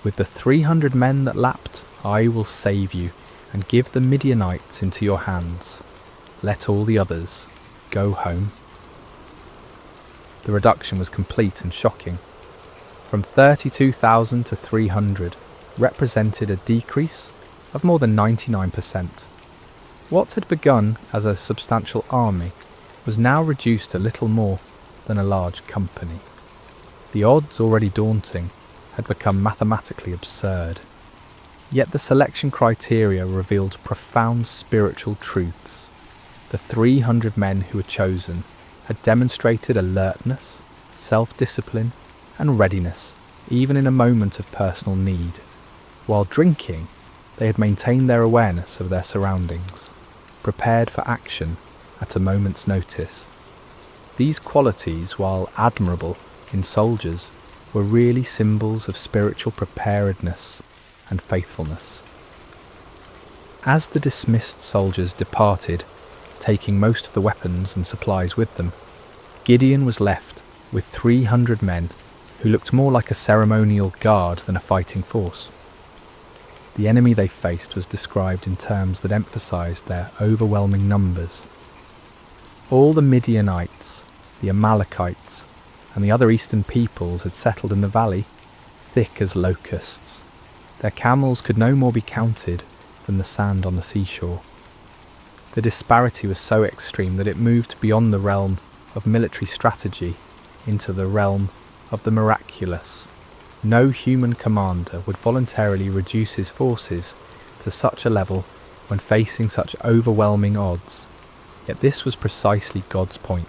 With the 300 men that lapped, I will save you and give the Midianites into your hands. Let all the others go home. The reduction was complete and shocking. From 32,000 to 300 represented a decrease of more than 99%. What had begun as a substantial army was now reduced to little more than a large company. The odds, already daunting, had become mathematically absurd. Yet the selection criteria revealed profound spiritual truths. The 300 men who were chosen had demonstrated alertness, self-discipline, and readiness, even in a moment of personal need. While drinking, they had maintained their awareness of their surroundings, prepared for action at a moment's notice. These qualities, while admirable in soldiers, were really symbols of spiritual preparedness and faithfulness. As the dismissed soldiers departed, taking most of the weapons and supplies with them, Gideon was left with 300 men who looked more like a ceremonial guard than a fighting force. The enemy they faced was described in terms that emphasized their overwhelming numbers. All the Midianites, the Amalekites, and the other eastern peoples had settled in the valley, thick as locusts. Their camels could no more be counted than the sand on the seashore. The disparity was so extreme that it moved beyond the realm of military strategy into the realm of the miraculous. No human commander would voluntarily reduce his forces to such a level when facing such overwhelming odds. Yet this was precisely God's point.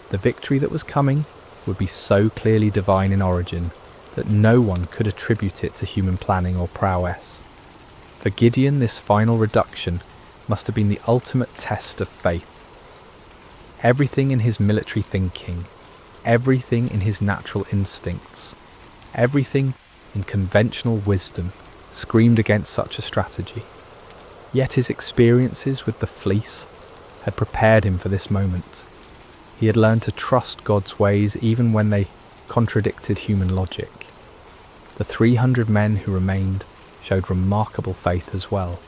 The victory that was coming would be so clearly divine in origin that no one could attribute it to human planning or prowess. For Gideon, this final reduction must have been the ultimate test of faith. Everything in his military thinking, everything in his natural instincts, everything in conventional wisdom screamed against such a strategy. Yet his experiences with the fleece had prepared him for this moment. He had learned to trust God's ways even when they contradicted human logic. The 300 men who remained showed remarkable faith as well.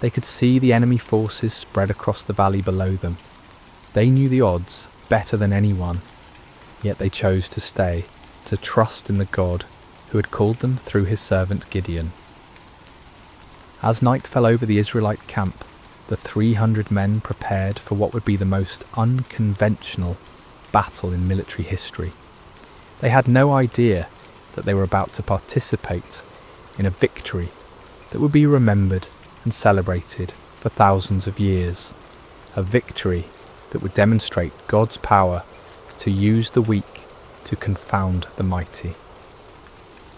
They could see the enemy forces spread across the valley below them. They knew the odds better than anyone, yet they chose to stay, to trust in the God who had called them through his servant Gideon. As night fell over the Israelite camp, the 300 men prepared for what would be the most unconventional battle in military history. They had no idea that they were about to participate in a victory that would be remembered and celebrated for thousands of years. A victory that would demonstrate God's power to use the weak to confound the mighty.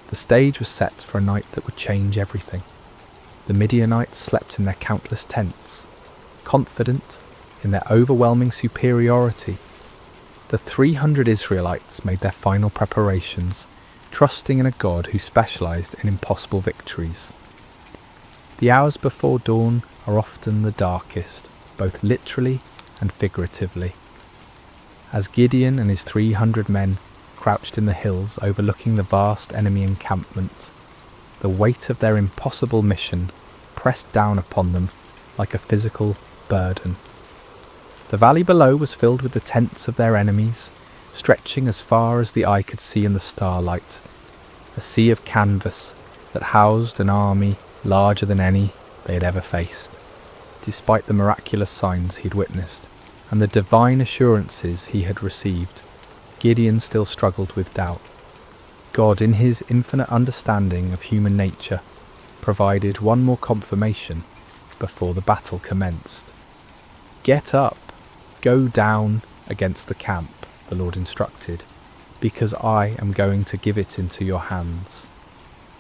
The stage was set for a night that would change everything. The Midianites slept in their countless tents, confident in their overwhelming superiority. The 300 Israelites made their final preparations, trusting in a God who specialized in impossible victories. The hours before dawn are often the darkest, both literally and figuratively. As Gideon and his 300 men crouched in the hills overlooking the vast enemy encampment, the weight of their impossible mission pressed down upon them like a physical burden. The valley below was filled with the tents of their enemies, stretching as far as the eye could see in the starlight, a sea of canvas that housed an army larger than any they had ever faced. Despite the miraculous signs he had witnessed, and the divine assurances he had received, Gideon still struggled with doubt. God, in his infinite understanding of human nature, provided one more confirmation before the battle commenced. "Get up, go down against the camp," the Lord instructed, "because I am going to give it into your hands.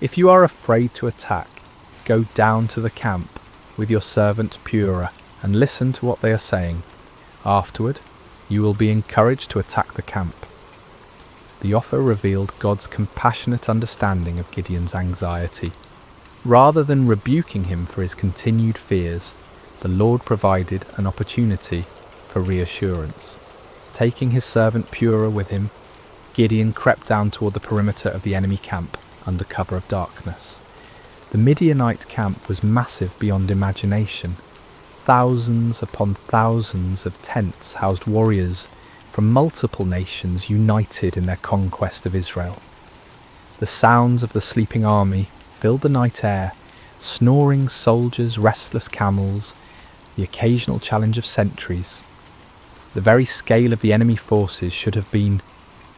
If you are afraid to attack, go down to the camp with your servant Purah and listen to what they are saying. Afterward, you will be encouraged to attack the camp." The offer revealed God's compassionate understanding of Gideon's anxiety. Rather than rebuking him for his continued fears, the Lord provided an opportunity for reassurance. Taking his servant Purah with him, Gideon crept down toward the perimeter of the enemy camp under cover of darkness. The Midianite camp was massive beyond imagination. Thousands upon thousands of tents housed warriors from multiple nations united in their conquest of Israel. The sounds of the sleeping army filled the night air, snoring soldiers, restless camels, the occasional challenge of sentries. The very scale of the enemy forces should have been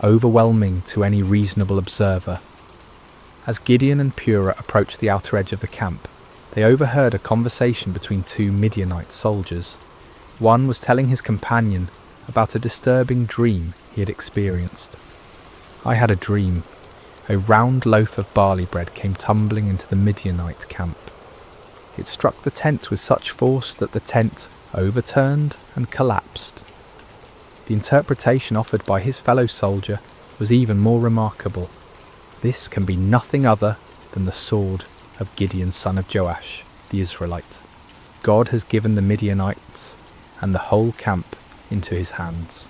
overwhelming to any reasonable observer. As Gideon and Purah approached the outer edge of the camp, they overheard a conversation between two Midianite soldiers. One was telling his companion about a disturbing dream he had experienced. "I had a dream. A round loaf of barley bread came tumbling into the Midianite camp. It struck the tent with such force that the tent overturned and collapsed." The interpretation offered by his fellow soldier was even more remarkable. "This can be nothing other than the sword of Gideon, son of Joash, the Israelite. God has given the Midianites and the whole camp into his hands."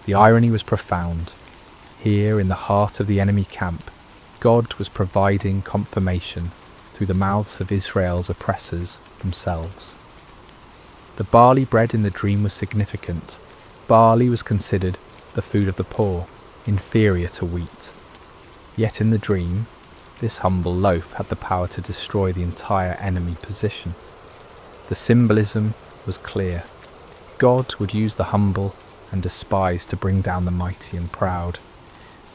The irony was profound. Here in the heart of the enemy camp, God was providing confirmation through the mouths of Israel's oppressors themselves. The barley bread in the dream was significant. Barley was considered the food of the poor, inferior to wheat. Yet in the dream, this humble loaf had the power to destroy the entire enemy position. The symbolism was clear. God would use the humble and despised to bring down the mighty and proud.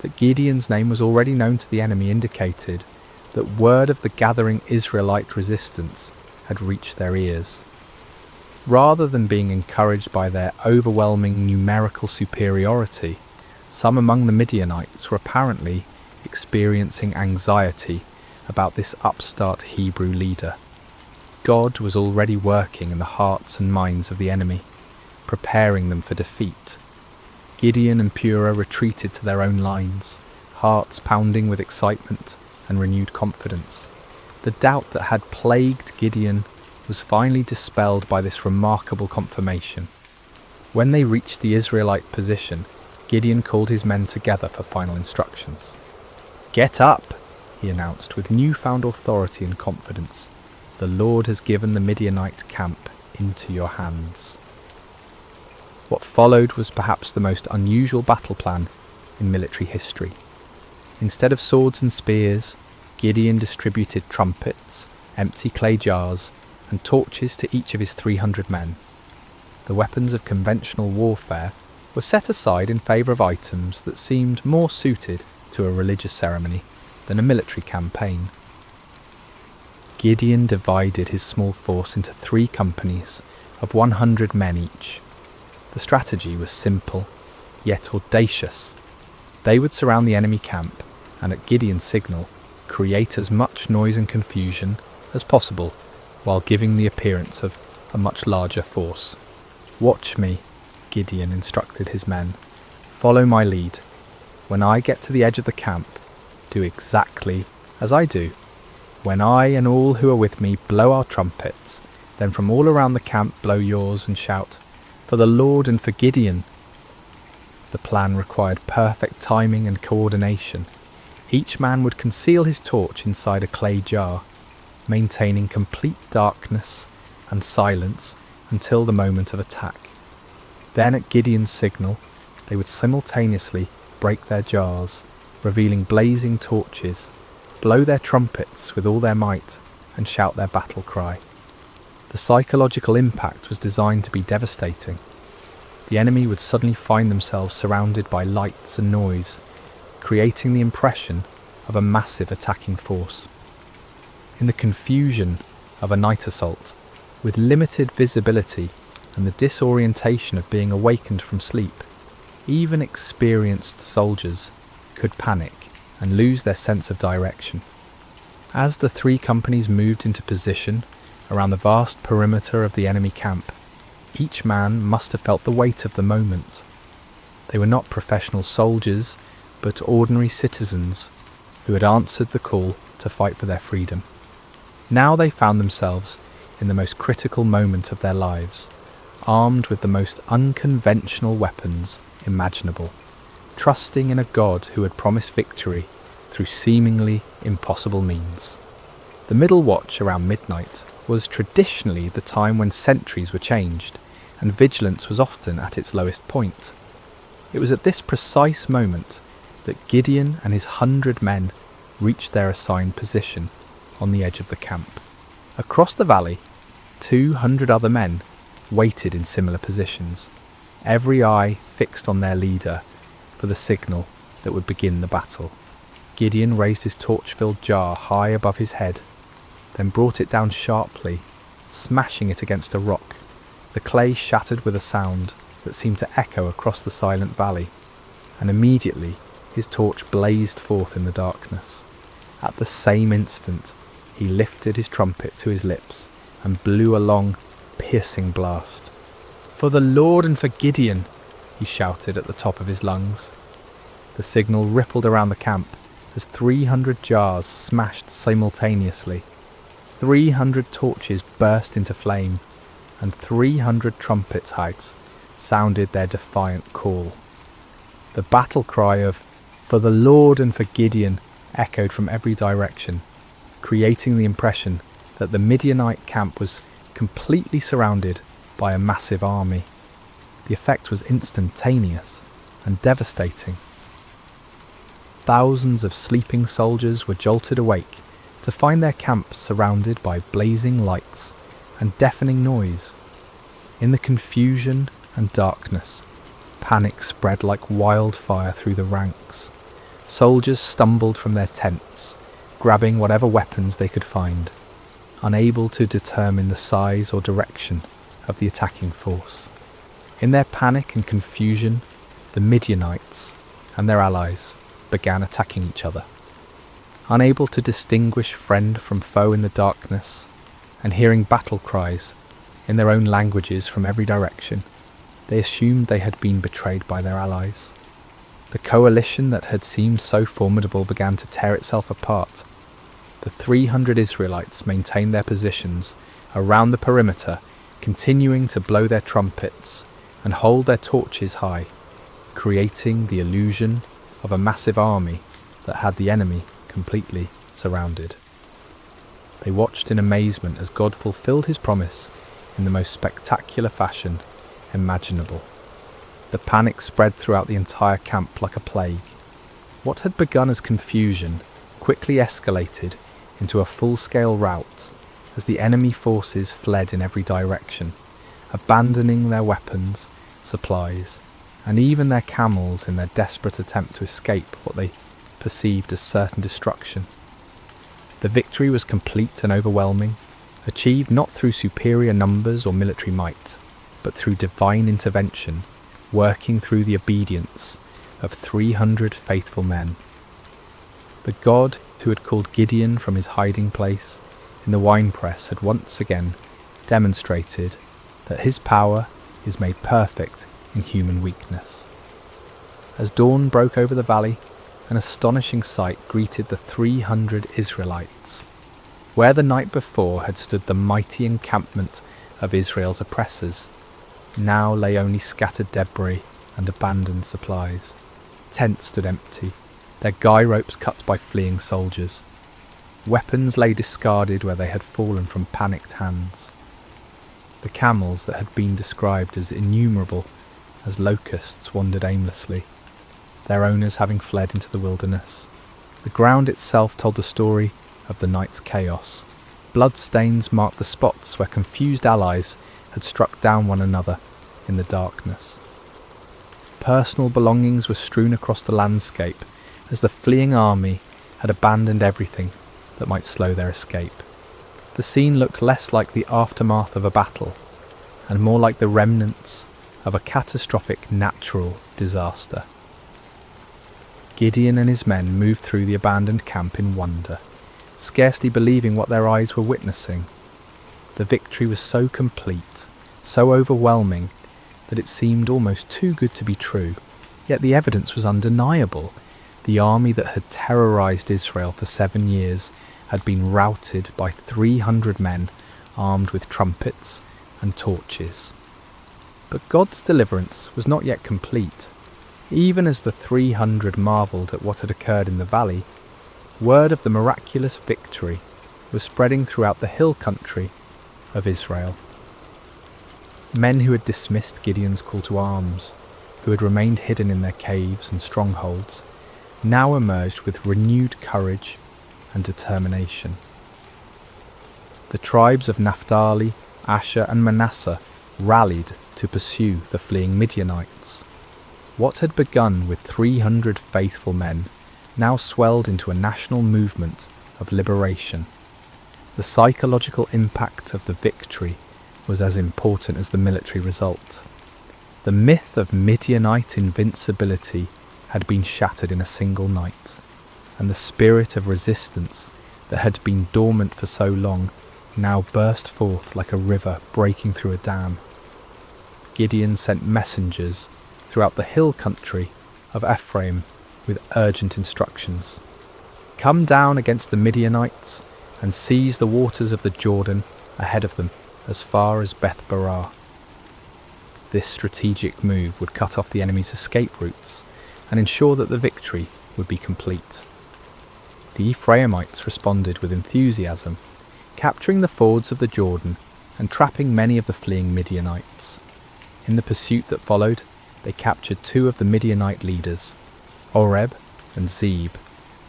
That Gideon's name was already known to the enemy indicated that word of the gathering Israelite resistance had reached their ears. Rather than being encouraged by their overwhelming numerical superiority, some among the Midianites were apparently experiencing anxiety about this upstart Hebrew leader. God was already working in the hearts and minds of the enemy, preparing them for defeat. Gideon and Purah retreated to their own lines, hearts pounding with excitement and renewed confidence. The doubt that had plagued Gideon was finally dispelled by this remarkable confirmation. When they reached the Israelite position, Gideon called his men together for final instructions. "Get up," he announced with newfound authority and confidence. "The Lord has given the Midianite camp into your hands." What followed was perhaps the most unusual battle plan in military history. Instead of swords and spears, Gideon distributed trumpets, empty clay jars, and torches to each of his 300 men. The weapons of conventional warfare were set aside in favour of items that seemed more suited to a religious ceremony than a military campaign. Gideon divided his small force into 3 companies of 100 men each. The strategy was simple, yet audacious. They would surround the enemy camp and, at Gideon's signal, create as much noise and confusion as possible while giving the appearance of a much larger force. "Watch me," Gideon instructed his men. "Follow my lead. When I get to the edge of the camp, do exactly as I do. When I and all who are with me blow our trumpets, then from all around the camp blow yours and shout, 'For the Lord and for Gideon.'" The plan required perfect timing and coordination. Each man would conceal his torch inside a clay jar, maintaining complete darkness and silence until the moment of attack. Then at Gideon's signal, they would simultaneously break their jars, revealing blazing torches, blow their trumpets with all their might, and shout their battle cry. The psychological impact was designed to be devastating. the enemy would suddenly find themselves surrounded by lights and noise, creating the impression of a massive attacking force. In the confusion of a night assault, with limited visibility and the disorientation of being awakened from sleep, even experienced soldiers could panic and lose their sense of direction. As the three companies moved into position around the vast perimeter of the enemy camp, each man must have felt the weight of the moment. They were not professional soldiers, but ordinary citizens who had answered the call to fight for their freedom. Now they found themselves in the most critical moment of their lives, armed with the most unconventional weapons imaginable, trusting in a God who had promised victory through seemingly impossible means. The middle watch around midnight was traditionally the time when sentries were changed and vigilance was often at its lowest point. It was at this precise moment that Gideon and his 100 men reached their assigned position on the edge of the camp. Across the valley, 200 other men waited in similar positions, every eye fixed on their leader for the signal that would begin the battle. Gideon raised his torch-filled jar high above his head, then brought it down sharply, smashing it against a rock. The clay shattered with a sound that seemed to echo across the silent valley, and immediately his torch blazed forth in the darkness. At the same instant, he lifted his trumpet to his lips and blew a long, piercing blast. "For the Lord and for Gideon!" he shouted at the top of his lungs. The signal rippled around the camp as 300 jars smashed simultaneously. 300 torches burst into flame, and 300 trumpet hags sounded their defiant call. The battle cry of "For the Lord and for Gideon" echoed from every direction, creating the impression that the Midianite camp was completely surrounded by a massive army. The effect was instantaneous and devastating. Thousands of sleeping soldiers were jolted awake to find their camp surrounded by blazing lights and deafening noise. In the confusion and darkness, panic spread like wildfire through the ranks. Soldiers stumbled from their tents, grabbing whatever weapons they could find, unable to determine the size or direction of the attacking force. In their panic and confusion, the Midianites and their allies began attacking each other. Unable to distinguish friend from foe in the darkness, and hearing battle cries in their own languages from every direction, they assumed they had been betrayed by their allies. The coalition that had seemed so formidable began to tear itself apart. The 300 Israelites maintained their positions around the perimeter, continuing to blow their trumpets and hold their torches high, creating the illusion of a massive army that had the enemy completely surrounded. They watched in amazement as God fulfilled his promise in the most spectacular fashion imaginable. The panic spread throughout the entire camp like a plague. What had begun as confusion quickly escalated into a full-scale rout as the enemy forces fled in every direction, abandoning their weapons, supplies, and even their camels in their desperate attempt to escape what they perceived as certain destruction. The victory was complete and overwhelming, achieved not through superior numbers or military might, but through divine intervention, working through the obedience of 300 faithful men. The God who had called Gideon from his hiding place in the winepress had once again demonstrated that his power is made perfect in human weakness. As dawn broke over the valley, an astonishing sight greeted the 300 Israelites. Where the night before had stood the mighty encampment of Israel's oppressors, now lay only scattered debris and abandoned supplies. Tents stood empty, their guy ropes cut by fleeing soldiers. Weapons lay discarded where they had fallen from panicked hands. The camels that had been described as innumerable as locusts wandered aimlessly, their owners having fled into the wilderness. The ground itself told the story of the night's chaos. Bloodstains marked the spots where confused allies had struck down one another in the darkness. personal belongings were strewn across the landscape as the fleeing army had abandoned everything that might slow their escape. The scene looked less like the aftermath of a battle and more like the remnants of a catastrophic natural disaster. Gideon and his men moved through the abandoned camp in wonder, scarcely believing what their eyes were witnessing. The victory was so complete, so overwhelming, that it seemed almost too good to be true, yet the evidence was undeniable. The army that had terrorized Israel for 7 years had been routed by 300 men armed with trumpets and torches. But God's deliverance was not yet complete. Even as the 300 marvelled at what had occurred in the valley, word of the miraculous victory was spreading throughout the hill country of Israel. Men who had dismissed Gideon's call to arms, who had remained hidden in their caves and strongholds, now emerged with renewed courage and determination. The tribes of Naphtali, Asher and Manasseh rallied to pursue the fleeing Midianites. What had begun with 300 faithful men now swelled into a national movement of liberation. The psychological impact of the victory was as important as the military result. The myth of Midianite invincibility had been shattered in a single night, and the spirit of resistance that had been dormant for so long now burst forth like a river breaking through a dam. Gideon sent messengers throughout the hill country of Ephraim with urgent instructions. Come down against the Midianites and seize the waters of the Jordan ahead of them as far as Beth Barah. This strategic move would cut off the enemy's escape routes and ensure that the victory would be complete. The Ephraimites responded with enthusiasm, capturing the fords of the Jordan and trapping many of the fleeing Midianites. In the pursuit that followed, they captured 2 of the Midianite leaders, Oreb and Zeb,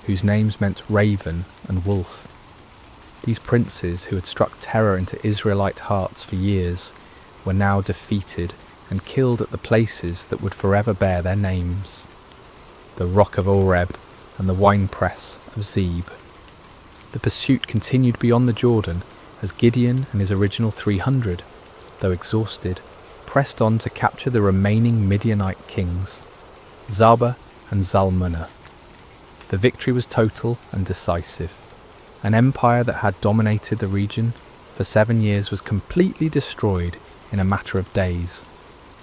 whose names meant raven and wolf. These princes, who had struck terror into Israelite hearts for years, were now defeated and killed at the places that would forever bear their names: the rock of Oreb and the winepress of Zeb. The pursuit continued beyond the Jordan as Gideon and his original 300, though exhausted, pressed on to capture the remaining Midianite kings, Zaba and Zalmunna. The victory was total and decisive. An empire that had dominated the region for 7 years was completely destroyed in a matter of days.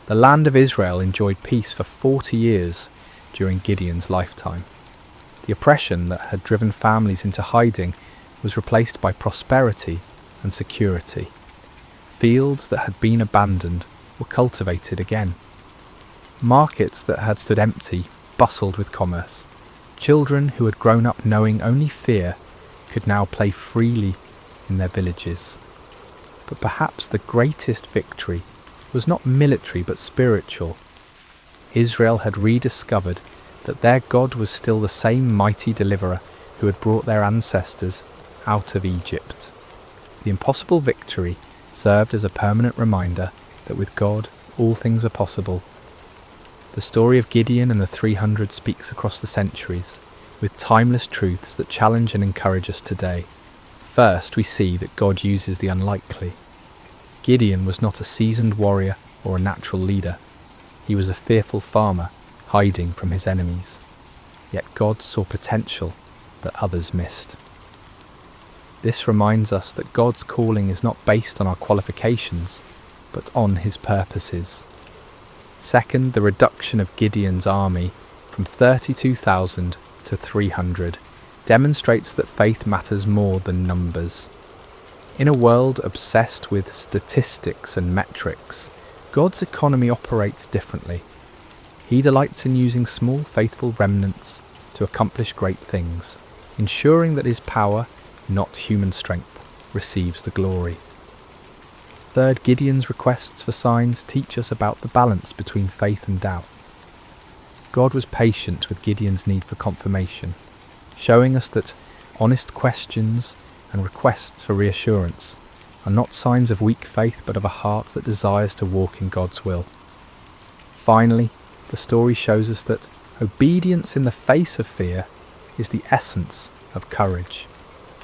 The land of Israel enjoyed peace for 40 years during Gideon's lifetime. The oppression that had driven families into hiding was replaced by prosperity and security. Fields that had been abandoned were cultivated again. Markets that had stood empty bustled with commerce. Children who had grown up knowing only fear could now play freely in their villages. But perhaps the greatest victory was not military but spiritual. Israel had rediscovered that their God was still the same mighty deliverer who had brought their ancestors out of Egypt. The impossible victory served as a permanent reminder that with God all things are possible. The story of Gideon and the 300 speaks across the centuries, with timeless truths that challenge and encourage us today. First, we see that God uses the unlikely. Gideon was not a seasoned warrior or a natural leader. He was a fearful farmer, hiding from his enemies. Yet God saw potential that others missed. This reminds us that God's calling is not based on our qualifications, but on his purposes. Second, the reduction of Gideon's army from 32,000 to 300 demonstrates that faith matters more than numbers. In a world obsessed with statistics and metrics, God's economy operates differently. He delights in using small faithful remnants to accomplish great things, ensuring that his power, not human strength, receives the glory. Third, Gideon's requests for signs teach us about the balance between faith and doubt. God was patient with Gideon's need for confirmation, showing us that honest questions and requests for reassurance are not signs of weak faith but of a heart that desires to walk in God's will. Finally, the story shows us that obedience in the face of fear is the essence of courage.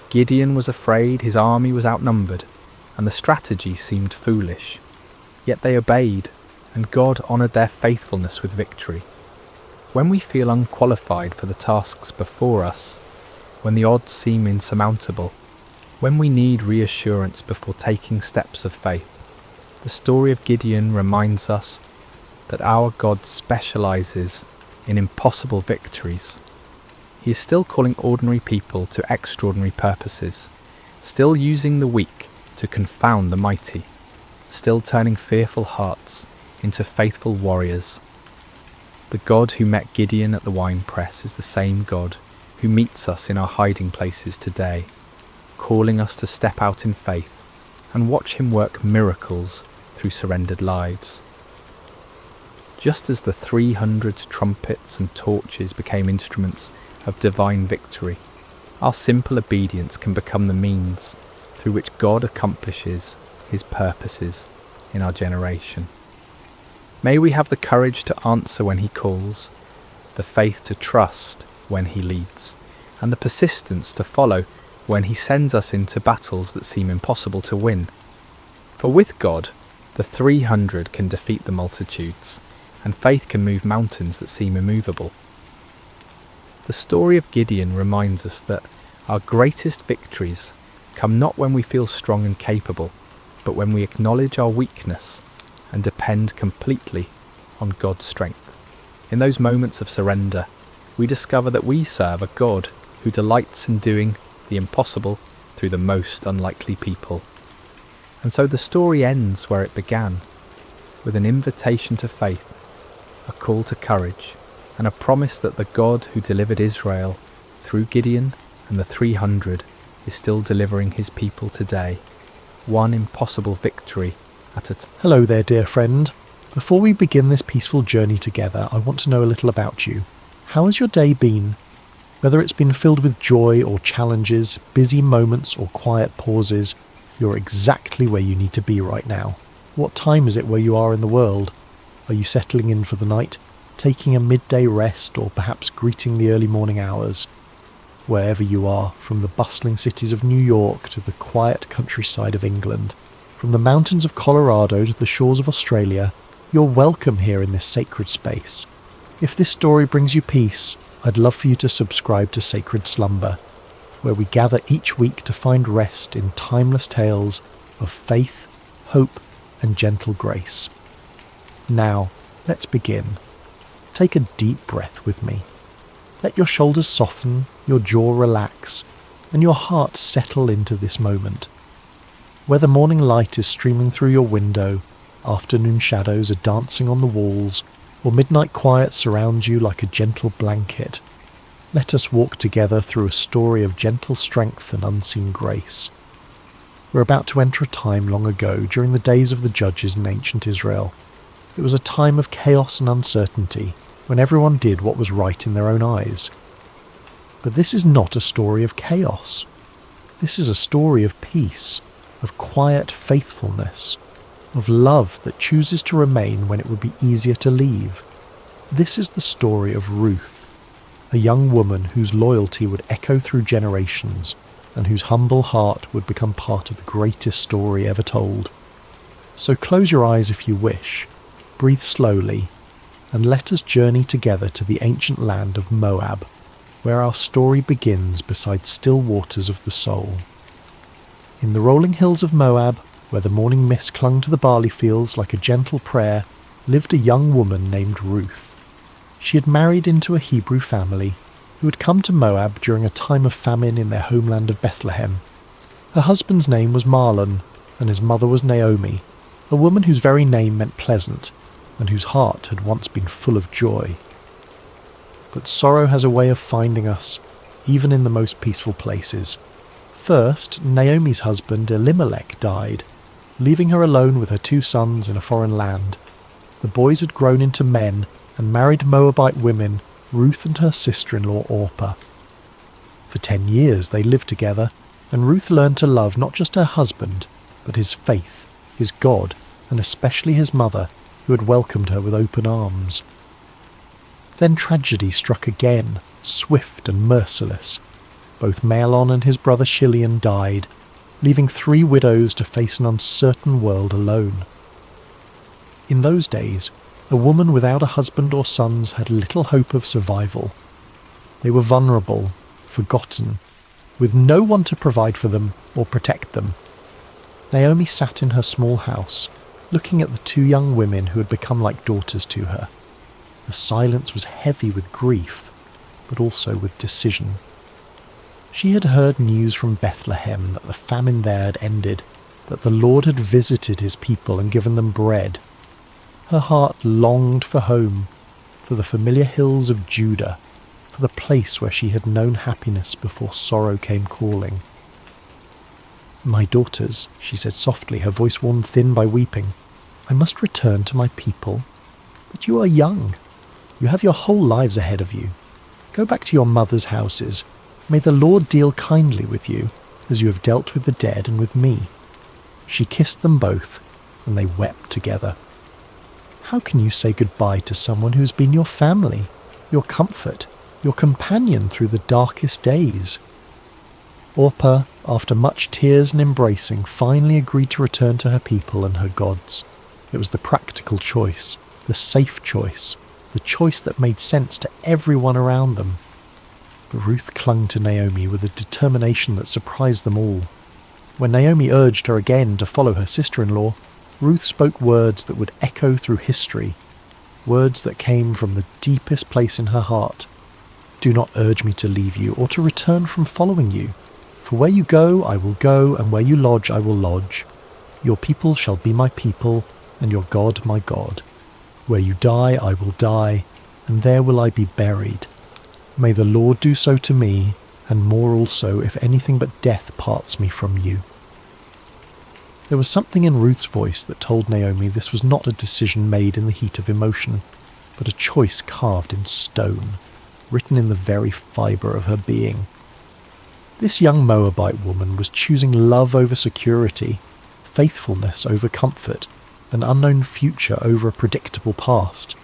Gideon was afraid, his army was outnumbered, and the strategy seemed foolish. Yet they obeyed, and God honoured their faithfulness with victory. When we feel unqualified for the tasks before us, when the odds seem insurmountable, when we need reassurance before taking steps of faith, the story of Gideon reminds us that our God specialises in impossible victories. He is still calling ordinary people to extraordinary purposes, still using the weak to confound the mighty, still turning fearful hearts into faithful warriors. The God who met Gideon at the winepress is the same God who meets us in our hiding places today, calling us to step out in faith and watch him work miracles through surrendered lives. Just as the 300 trumpets and torches became instruments of divine victory, our simple obedience can become the means through which God accomplishes his purposes in our generation. May we have the courage to answer when he calls, the faith to trust when he leads, and the persistence to follow when he sends us into battles that seem impossible to win. For with God, the 300 can defeat the multitudes, and faith can move mountains that seem immovable. The story of Gideon reminds us that our greatest victories come not when we feel strong and capable, but when we acknowledge our weakness and depend completely on God's strength. In those moments of surrender, we discover that we serve a God who delights in doing the impossible through the most unlikely people. And so the story ends where it began, with an invitation to faith, a call to courage, and a promise that the God who delivered Israel through Gideon and the 300 is still delivering his people today, one impossible victory at a time. Hello there, dear friend. Before we begin this peaceful journey together, I want to know a little about you. How has your day been? Whether it's been filled with joy or challenges, busy moments or quiet pauses, you're exactly where you need to be right now. What time is it where you are in the world? Are you settling in for the night, taking a midday rest, or perhaps greeting the early morning hours? Wherever you are, from the bustling cities of New York to the quiet countryside of England, from the mountains of Colorado to the shores of Australia, you're welcome here in this sacred space. If this story brings you peace, I'd love for you to subscribe to Sacred Slumber, where we gather each week to find rest in timeless tales of faith, hope, and gentle grace. Now, let's begin. Take a deep breath with me. Let your shoulders soften, your jaw relax, and your heart settle into this moment. Whether morning light is streaming through your window, afternoon shadows are dancing on the walls, or midnight quiet surrounds you like a gentle blanket, let us walk together through a story of gentle strength and unseen grace. We're about to enter a time long ago, during the days of the judges in ancient Israel. It was a time of chaos and uncertainty, when everyone did what was right in their own eyes. But this is not a story of chaos. This is a story of peace, of quiet faithfulness, of love that chooses to remain when it would be easier to leave. This is the story of Ruth, a young woman whose loyalty would echo through generations and whose humble heart would become part of the greatest story ever told. So close your eyes if you wish, breathe slowly, and let us journey together to the ancient land of Moab, where our story begins beside still waters of the soul. In the rolling hills of Moab, where the morning mist clung to the barley fields like a gentle prayer, lived a young woman named Ruth. She had married into a Hebrew family who had come to Moab during a time of famine in their homeland of Bethlehem. Her husband's name was Mahlon, and his mother was Naomi, a woman whose very name meant pleasant, and whose heart had once been full of joy. But sorrow has a way of finding us, even in the most peaceful places. First, Naomi's husband Elimelech died, leaving her alone with her 2 sons in a foreign land. The boys had grown into men and married Moabite women, Ruth and her sister-in-law Orpah. For 10 years they lived together, and Ruth learned to love not just her husband, but his faith, his God, and especially his mother, who had welcomed her with open arms. Then tragedy struck again, swift and merciless. Both Maelon and his brother Chilion died, leaving 3 widows to face an uncertain world alone. In those days, a woman without a husband or sons had little hope of survival. They were vulnerable, forgotten, with no one to provide for them or protect them. Naomi sat in her small house, looking at the 2 young women who had become like daughters to her. The silence was heavy with grief, but also with decision. She had heard news from Bethlehem that the famine there had ended, that the Lord had visited his people and given them bread. Her heart longed for home, for the familiar hills of Judah, for the place where she had known happiness before sorrow came calling. "My daughters," she said softly, her voice worn thin by weeping, "I must return to my people. But you are young. You have your whole lives ahead of you. Go back to your mother's houses. May the Lord deal kindly with you, as you have dealt with the dead and with me." She kissed them both, and they wept together. How can you say goodbye to someone who has been your family, your comfort, your companion through the darkest days? Orpah, after much tears and embracing, finally agreed to return to her people and her gods. It was the practical choice, the safe choice, the choice that made sense to everyone around them. But Ruth clung to Naomi with a determination that surprised them all. When Naomi urged her again to follow her sister-in-law, Ruth spoke words that would echo through history, words that came from the deepest place in her heart. "Do not urge me to leave you or to return from following you. For where you go, I will go, and where you lodge, I will lodge. Your people shall be my people, and your God my God. Where you die, I will die, and there will I be buried. May the Lord do so to me, and more also, if anything but death parts me from you." There was something in Ruth's voice that told Naomi this was not a decision made in the heat of emotion, but a choice carved in stone, written in the very fibre of her being. This young Moabite woman was choosing love over security, faithfulness over comfort, an unknown future over a predictable past.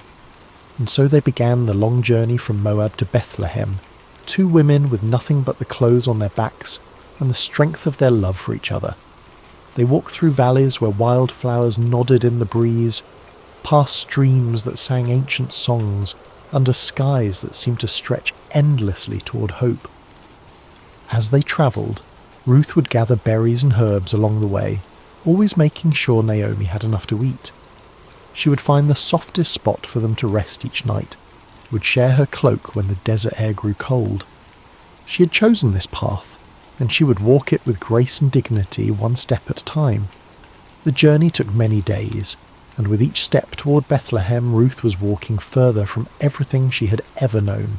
And so they began the long journey from Moab to Bethlehem, 2 women with nothing but the clothes on their backs and the strength of their love for each other. They walked through valleys where wildflowers nodded in the breeze, past streams that sang ancient songs, under skies that seemed to stretch endlessly toward hope. As they travelled, Ruth would gather berries and herbs along the way, always making sure Naomi had enough to eat. She would find the softest spot for them to rest each night, would share her cloak when the desert air grew cold. She had chosen this path, and she would walk it with grace and dignity, one step at a time. The journey took many days, and with each step toward Bethlehem, Ruth was walking further from everything she had ever known.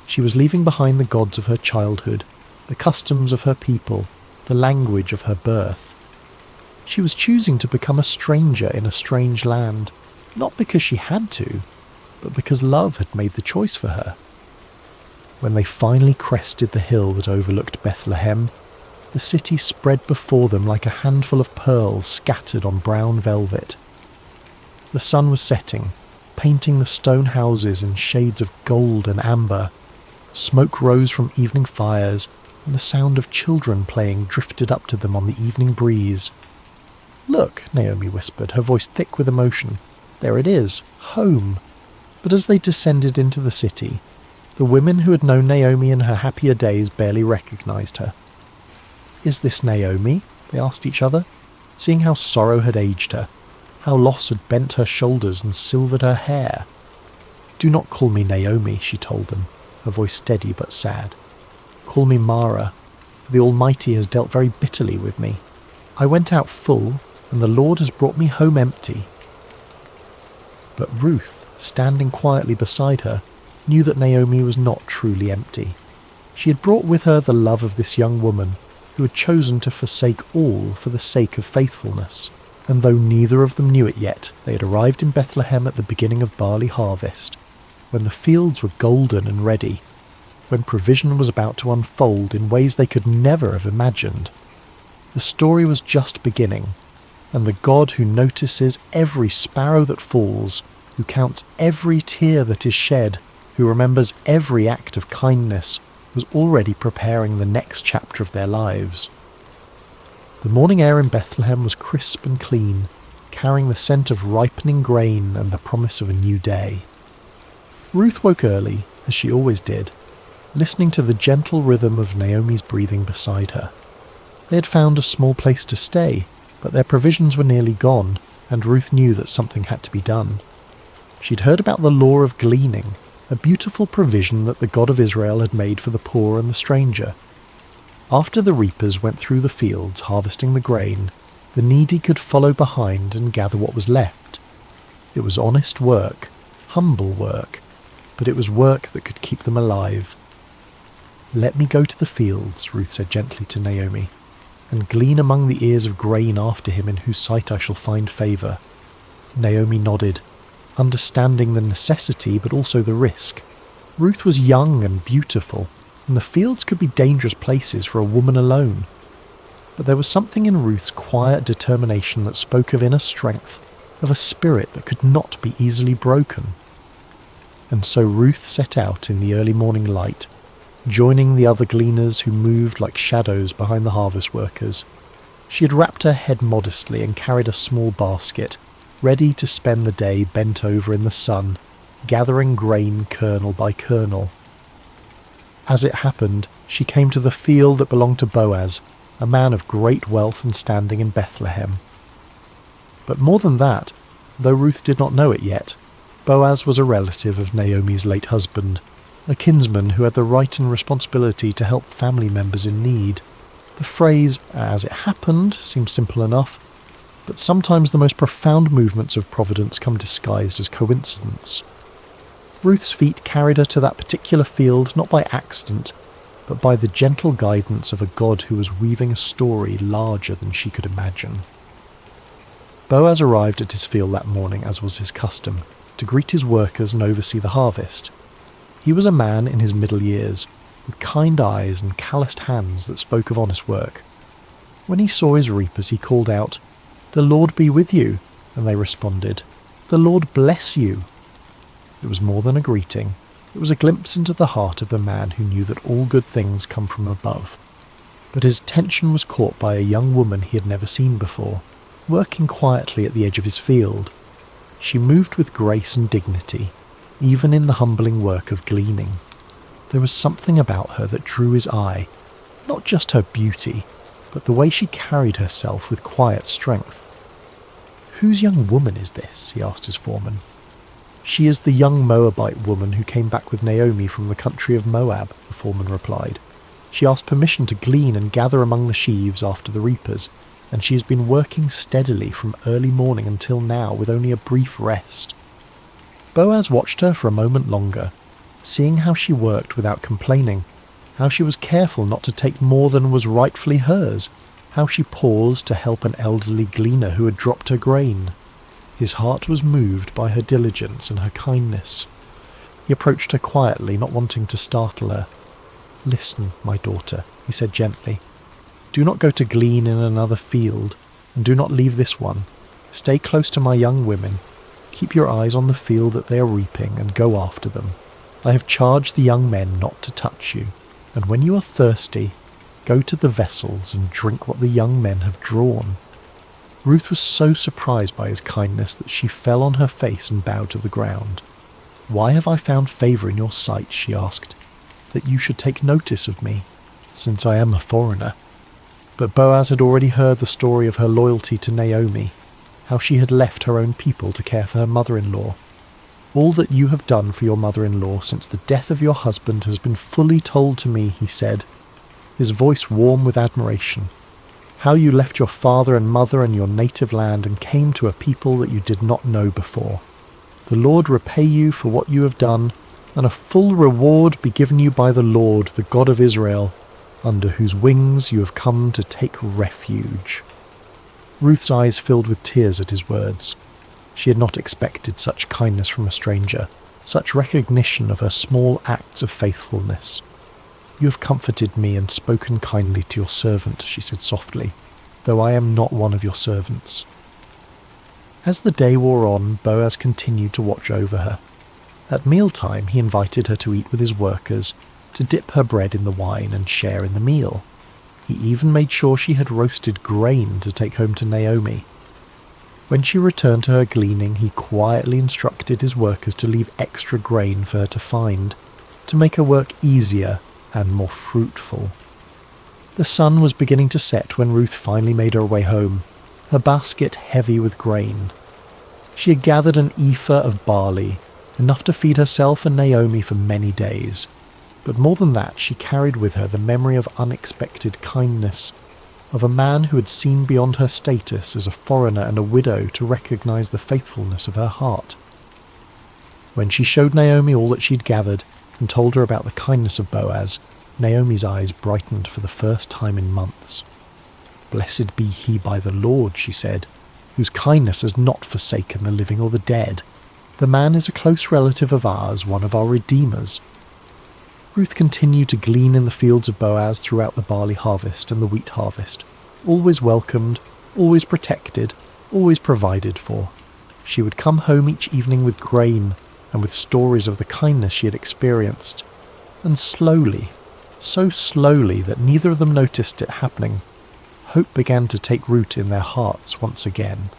She was leaving behind the gods of her childhood, the customs of her people, the language of her birth. She was choosing to become a stranger in a strange land, not because she had to, but because love had made the choice for her. When they finally crested the hill that overlooked Bethlehem, the city spread before them like a handful of pearls scattered on brown velvet. The sun was setting, painting the stone houses in shades of gold and amber. Smoke rose from evening fires, and the sound of children playing drifted up to them on the evening breeze. "Look," Naomi whispered, her voice thick with emotion. "There it is, home." But as they descended into the city, the women who had known Naomi in her happier days barely recognized her. "Is this Naomi?" they asked each other, seeing how sorrow had aged her, how loss had bent her shoulders and silvered her hair. "Do not call me Naomi," she told them, her voice steady but sad. "Call me Mara, for the Almighty has dealt very bitterly with me. I went out full, and the Lord has brought me home empty." But Ruth, standing quietly beside her, knew that Naomi was not truly empty. She had brought with her the love of this young woman, who had chosen to forsake all for the sake of faithfulness. And though neither of them knew it yet, they had arrived in Bethlehem at the beginning of barley harvest, when the fields were golden and ready, when provision was about to unfold in ways they could never have imagined. The story was just beginning, and the God who notices every sparrow that falls, who counts every tear that is shed, who remembers every act of kindness, was already preparing the next chapter of their lives. The morning air in Bethlehem was crisp and clean, carrying the scent of ripening grain and the promise of a new day. Ruth woke early, as she always did, listening to the gentle rhythm of Naomi's breathing beside her. They had found a small place to stay, but their provisions were nearly gone, and Ruth knew that something had to be done. She'd heard about the law of gleaning, a beautiful provision that the God of Israel had made for the poor and the stranger. After the reapers went through the fields harvesting the grain, the needy could follow behind and gather what was left. It was honest work, humble work, but it was work that could keep them alive. "Let me go to the fields," Ruth said gently to Naomi, "and glean among the ears of grain after him in whose sight I shall find favour." Naomi nodded, understanding the necessity but also the risk. Ruth was young and beautiful, and the fields could be dangerous places for a woman alone. But there was something in Ruth's quiet determination that spoke of inner strength, of a spirit that could not be easily broken. And so Ruth set out in the early morning light, joining the other gleaners who moved like shadows behind the harvest workers. She had wrapped her head modestly and carried a small basket, ready to spend the day bent over in the sun, gathering grain kernel by kernel. As it happened, she came to the field that belonged to Boaz, a man of great wealth and standing in Bethlehem. But more than that, though Ruth did not know it yet, Boaz was a relative of Naomi's late husband, a kinsman who had the right and responsibility to help family members in need. The phrase, "as it happened," seems simple enough, but sometimes the most profound movements of providence come disguised as coincidence. Ruth's feet carried her to that particular field not by accident, but by the gentle guidance of a God who was weaving a story larger than she could imagine. Boaz arrived at his field that morning, as was his custom, to greet his workers and oversee the harvest. He was a man in his middle years, with kind eyes and calloused hands that spoke of honest work. When he saw his reapers, he called out, "The Lord be with you," and they responded, "The Lord bless you." It was more than a greeting. It was a glimpse into the heart of a man who knew that all good things come from above. But his attention was caught by a young woman he had never seen before, working quietly at the edge of his field. She moved with grace and dignity, even in the humbling work of gleaning. There was something about her that drew his eye, not just her beauty, but the way she carried herself with quiet strength. "Whose young woman is this?" he asked his foreman. "She is the young Moabite woman who came back with Naomi from the country of Moab," the foreman replied. "She asked permission to glean and gather among the sheaves after the reapers, and she has been working steadily from early morning until now with only a brief rest." Boaz watched her for a moment longer, seeing how she worked without complaining, how she was careful not to take more than was rightfully hers, how she paused to help an elderly gleaner who had dropped her grain. His heart was moved by her diligence and her kindness. He approached her quietly, not wanting to startle her. "Listen, my daughter," he said gently. "Do not go to glean in another field, and do not leave this one. Stay close to my young women. Keep your eyes on the field that they are reaping, and go after them. I have charged the young men not to touch you, and when you are thirsty, go to the vessels and drink what the young men have drawn." Ruth was so surprised by his kindness that she fell on her face and bowed to the ground. "Why have I found favour in your sight," she asked, "that you should take notice of me, since I am a foreigner?" But Boaz had already heard the story of her loyalty to Naomi, how she had left her own people to care for her mother-in-law. "All that you have done for your mother-in-law since the death of your husband has been fully told to me," he said, his voice warm with admiration. "How you left your father and mother and your native land and came to a people that you did not know before. The Lord repay you for what you have done, and a full reward be given you by the Lord, the God of Israel, under whose wings you have come to take refuge." Ruth's eyes filled with tears at his words. She had not expected such kindness from a stranger, such recognition of her small acts of faithfulness. "You have comforted me and spoken kindly to your servant," she said softly, "though I am not one of your servants." As the day wore on, Boaz continued to watch over her. At mealtime he invited her to eat with his workers, to dip her bread in the wine and share in the meal. He even made sure she had roasted grain to take home to Naomi. When she returned to her gleaning, he quietly instructed his workers to leave extra grain for her to find, to make her work easier and more fruitful. The sun was beginning to set when Ruth finally made her way home, her basket heavy with grain. She had gathered an ephah of barley, enough to feed herself and Naomi for many days. But more than that, she carried with her the memory of unexpected kindness, of a man who had seen beyond her status as a foreigner and a widow to recognize the faithfulness of her heart. When she showed Naomi all that she'd gathered and told her about the kindness of Boaz, Naomi's eyes brightened for the first time in months. "Blessed be he by the Lord," she said, "whose kindness has not forsaken the living or the dead. The man is a close relative of ours, one of our redeemers." Ruth continued to glean in the fields of Boaz throughout the barley harvest and the wheat harvest, always welcomed, always protected, always provided for. She would come home each evening with grain and with stories of the kindness she had experienced. And slowly, so slowly that neither of them noticed it happening, hope began to take root in their hearts once again.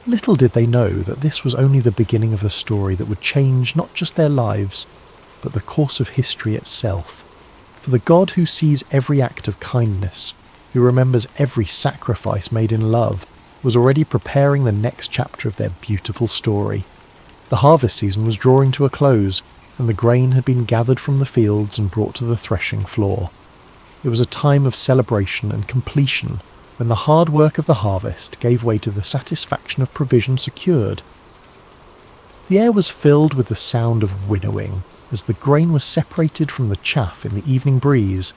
Little did they know that this was only the beginning of a story that would change not just their lives, but the course of history itself. For the God who sees every act of kindness, who remembers every sacrifice made in love, was already preparing the next chapter of their beautiful story. The harvest season was drawing to a close, and the grain had been gathered from the fields and brought to the threshing floor. It was a time of celebration and completion, when the hard work of the harvest gave way to the satisfaction of provision secured. The air was filled with the sound of winnowing, as the grain was separated from the chaff in the evening breeze.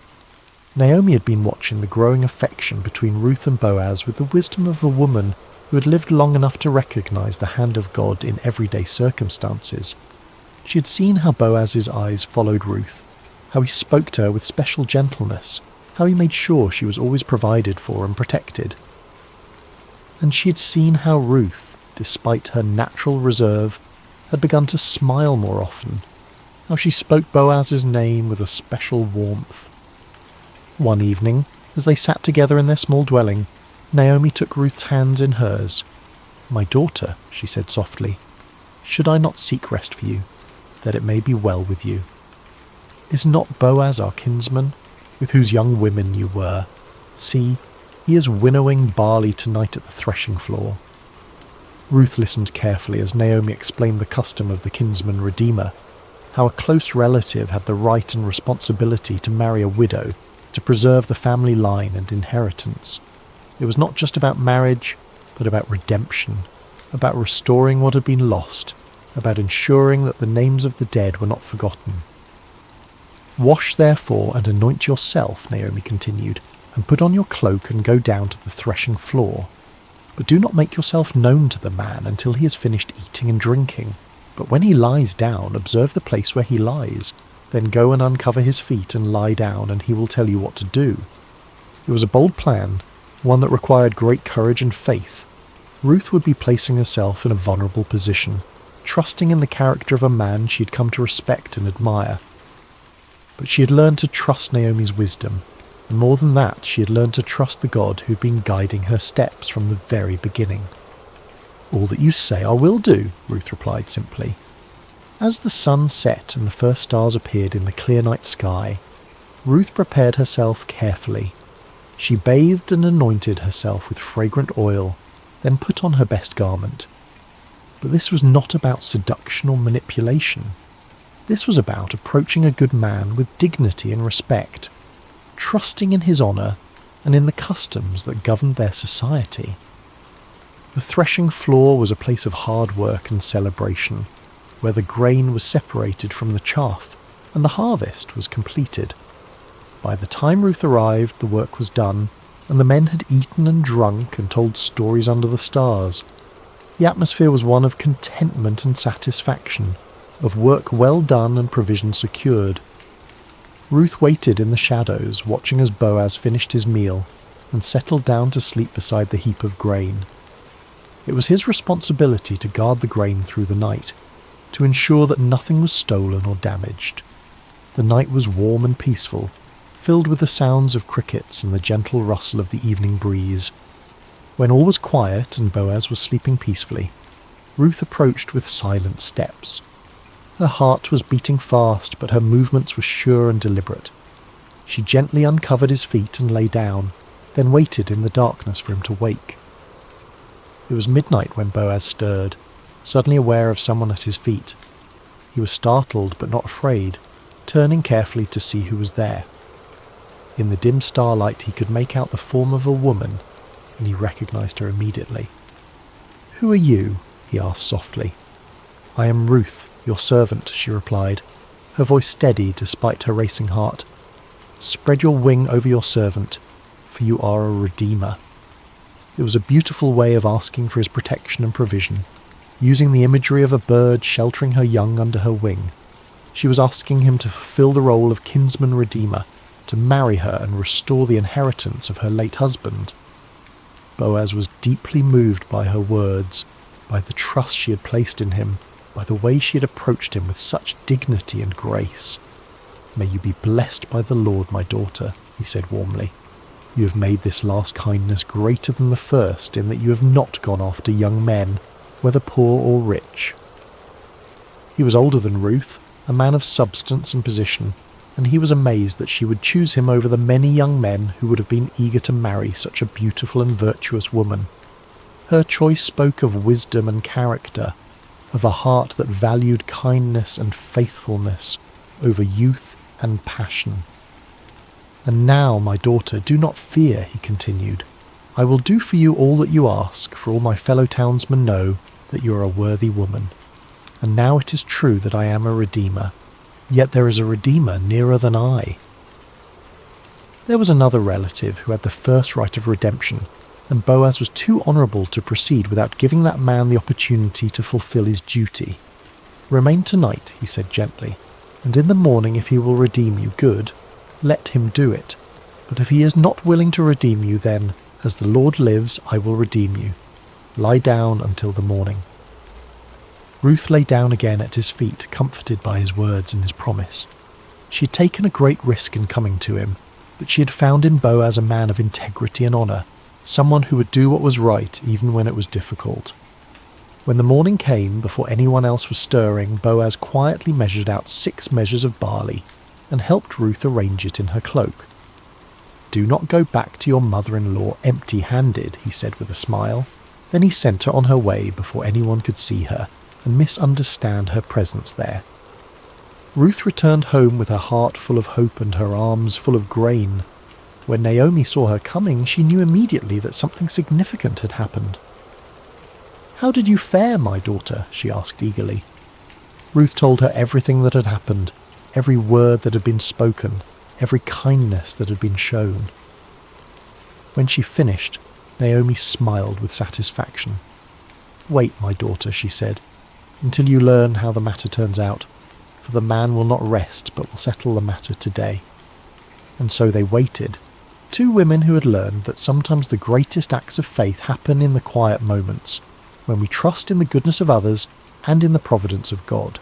Naomi had been watching the growing affection between Ruth and Boaz with the wisdom of a woman who had lived long enough to recognize the hand of God in everyday circumstances. She had seen how Boaz's eyes followed Ruth, how he spoke to her with special gentleness, how he made sure she was always provided for and protected. And she had seen how Ruth, despite her natural reserve, had begun to smile more often, how she spoke Boaz's name with a special warmth. One evening, as they sat together in their small dwelling, Naomi took Ruth's hands in hers. "My daughter," she said softly, "should I not seek rest for you, that it may be well with you? Is not Boaz our kinsman, with whose young women you were? See, he is winnowing barley tonight at the threshing floor." Ruth listened carefully as Naomi explained the custom of the kinsman redeemer, how a close relative had the right and responsibility to marry a widow, to preserve the family line and inheritance. It was not just about marriage, but about redemption, about restoring what had been lost, about ensuring that the names of the dead were not forgotten. "Wash therefore and anoint yourself," Naomi continued, "and put on your cloak and go down to the threshing floor. But do not make yourself known to the man until he has finished eating and drinking. But when he lies down, observe the place where he lies. Then go and uncover his feet and lie down, and he will tell you what to do." It was a bold plan, one that required great courage and faith. Ruth would be placing herself in a vulnerable position, trusting in the character of a man she had come to respect and admire. But she had learned to trust Naomi's wisdom, and more than that, she had learned to trust the God who had been guiding her steps from the very beginning. "All that you say I will do," Ruth replied simply. As the sun set and the first stars appeared in the clear night sky, Ruth prepared herself carefully. She bathed and anointed herself with fragrant oil, then put on her best garment. But this was not about seduction or manipulation. This was about approaching a good man with dignity and respect, trusting in his honour and in the customs that governed their society. The threshing floor was a place of hard work and celebration, where the grain was separated from the chaff and the harvest was completed. By the time Ruth arrived, the work was done, and the men had eaten and drunk and told stories under the stars. The atmosphere was one of contentment and satisfaction, of work well done and provision secured. Ruth waited in the shadows, watching as Boaz finished his meal and settled down to sleep beside the heap of grain. It was his responsibility to guard the grain through the night. to ensure that nothing was stolen or damaged. The night was warm and peaceful, filled with the sounds of crickets and the gentle rustle of the evening breeze. When all was quiet and Boaz was sleeping peacefully, Ruth approached with silent steps. Her heart was beating fast, but her movements were sure and deliberate. She gently uncovered his feet and lay down, then waited in the darkness for him to wake. It was midnight when Boaz stirred, suddenly aware of someone at his feet. He was startled but not afraid, turning carefully to see who was there. In the dim starlight he could make out the form of a woman, and he recognized her immediately. "Who are you?" he asked softly. "I am Ruth, your servant," she replied, her voice steady despite her racing heart. "Spread your wing over your servant, for you are a redeemer." It was a beautiful way of asking for his protection and provision, using the imagery of a bird sheltering her young under her wing. She was asking him to fulfill the role of kinsman redeemer, to marry her and restore the inheritance of her late husband. Boaz was deeply moved by her words, by the trust she had placed in him, by the way she had approached him with such dignity and grace. "May you be blessed by the Lord, my daughter," he said warmly. "You have made this last kindness greater than the first in that you have not gone after young men, whether poor or rich." He was older than Ruth, a man of substance and position, and he was amazed that she would choose him over the many young men who would have been eager to marry such a beautiful and virtuous woman. Her choice spoke of wisdom and character, of a heart that valued kindness and faithfulness over youth and passion. "And now, my daughter, do not fear," he continued. "I will do for you all that you ask, for all my fellow townsmen know that you are a worthy woman. And now it is true that I am a redeemer, yet there is a redeemer nearer than I." There was another relative who had the first right of redemption, and Boaz was too honourable to proceed without giving that man the opportunity to fulfil his duty. "Remain tonight," he said gently, "and in the morning if he will redeem you, good, let him do it. But if he is not willing to redeem you, then, as the Lord lives, I will redeem you. Lie down until the morning." Ruth lay down again at his feet, comforted by his words and his promise. She had taken a great risk in coming to him, but she had found in Boaz a man of integrity and honour, someone who would do what was right even when it was difficult. When the morning came, before anyone else was stirring, Boaz quietly measured out 6 measures of barley and helped Ruth arrange it in her cloak. "Do not go back to your mother-in-law empty-handed," he said with a smile. Then he sent her on her way before anyone could see her and misunderstand her presence there. Ruth returned home with her heart full of hope and her arms full of grain. When Naomi saw her coming, she knew immediately that something significant had happened. "How did you fare, my daughter?" she asked eagerly. Ruth told her everything that had happened, every word that had been spoken, every kindness that had been shown. When she finished, Naomi smiled with satisfaction. "Wait, my daughter," she said, "until you learn how the matter turns out, for the man will not rest but will settle the matter today." And so they waited, 2 women who had learned that sometimes the greatest acts of faith happen in the quiet moments, when we trust in the goodness of others and in the providence of God.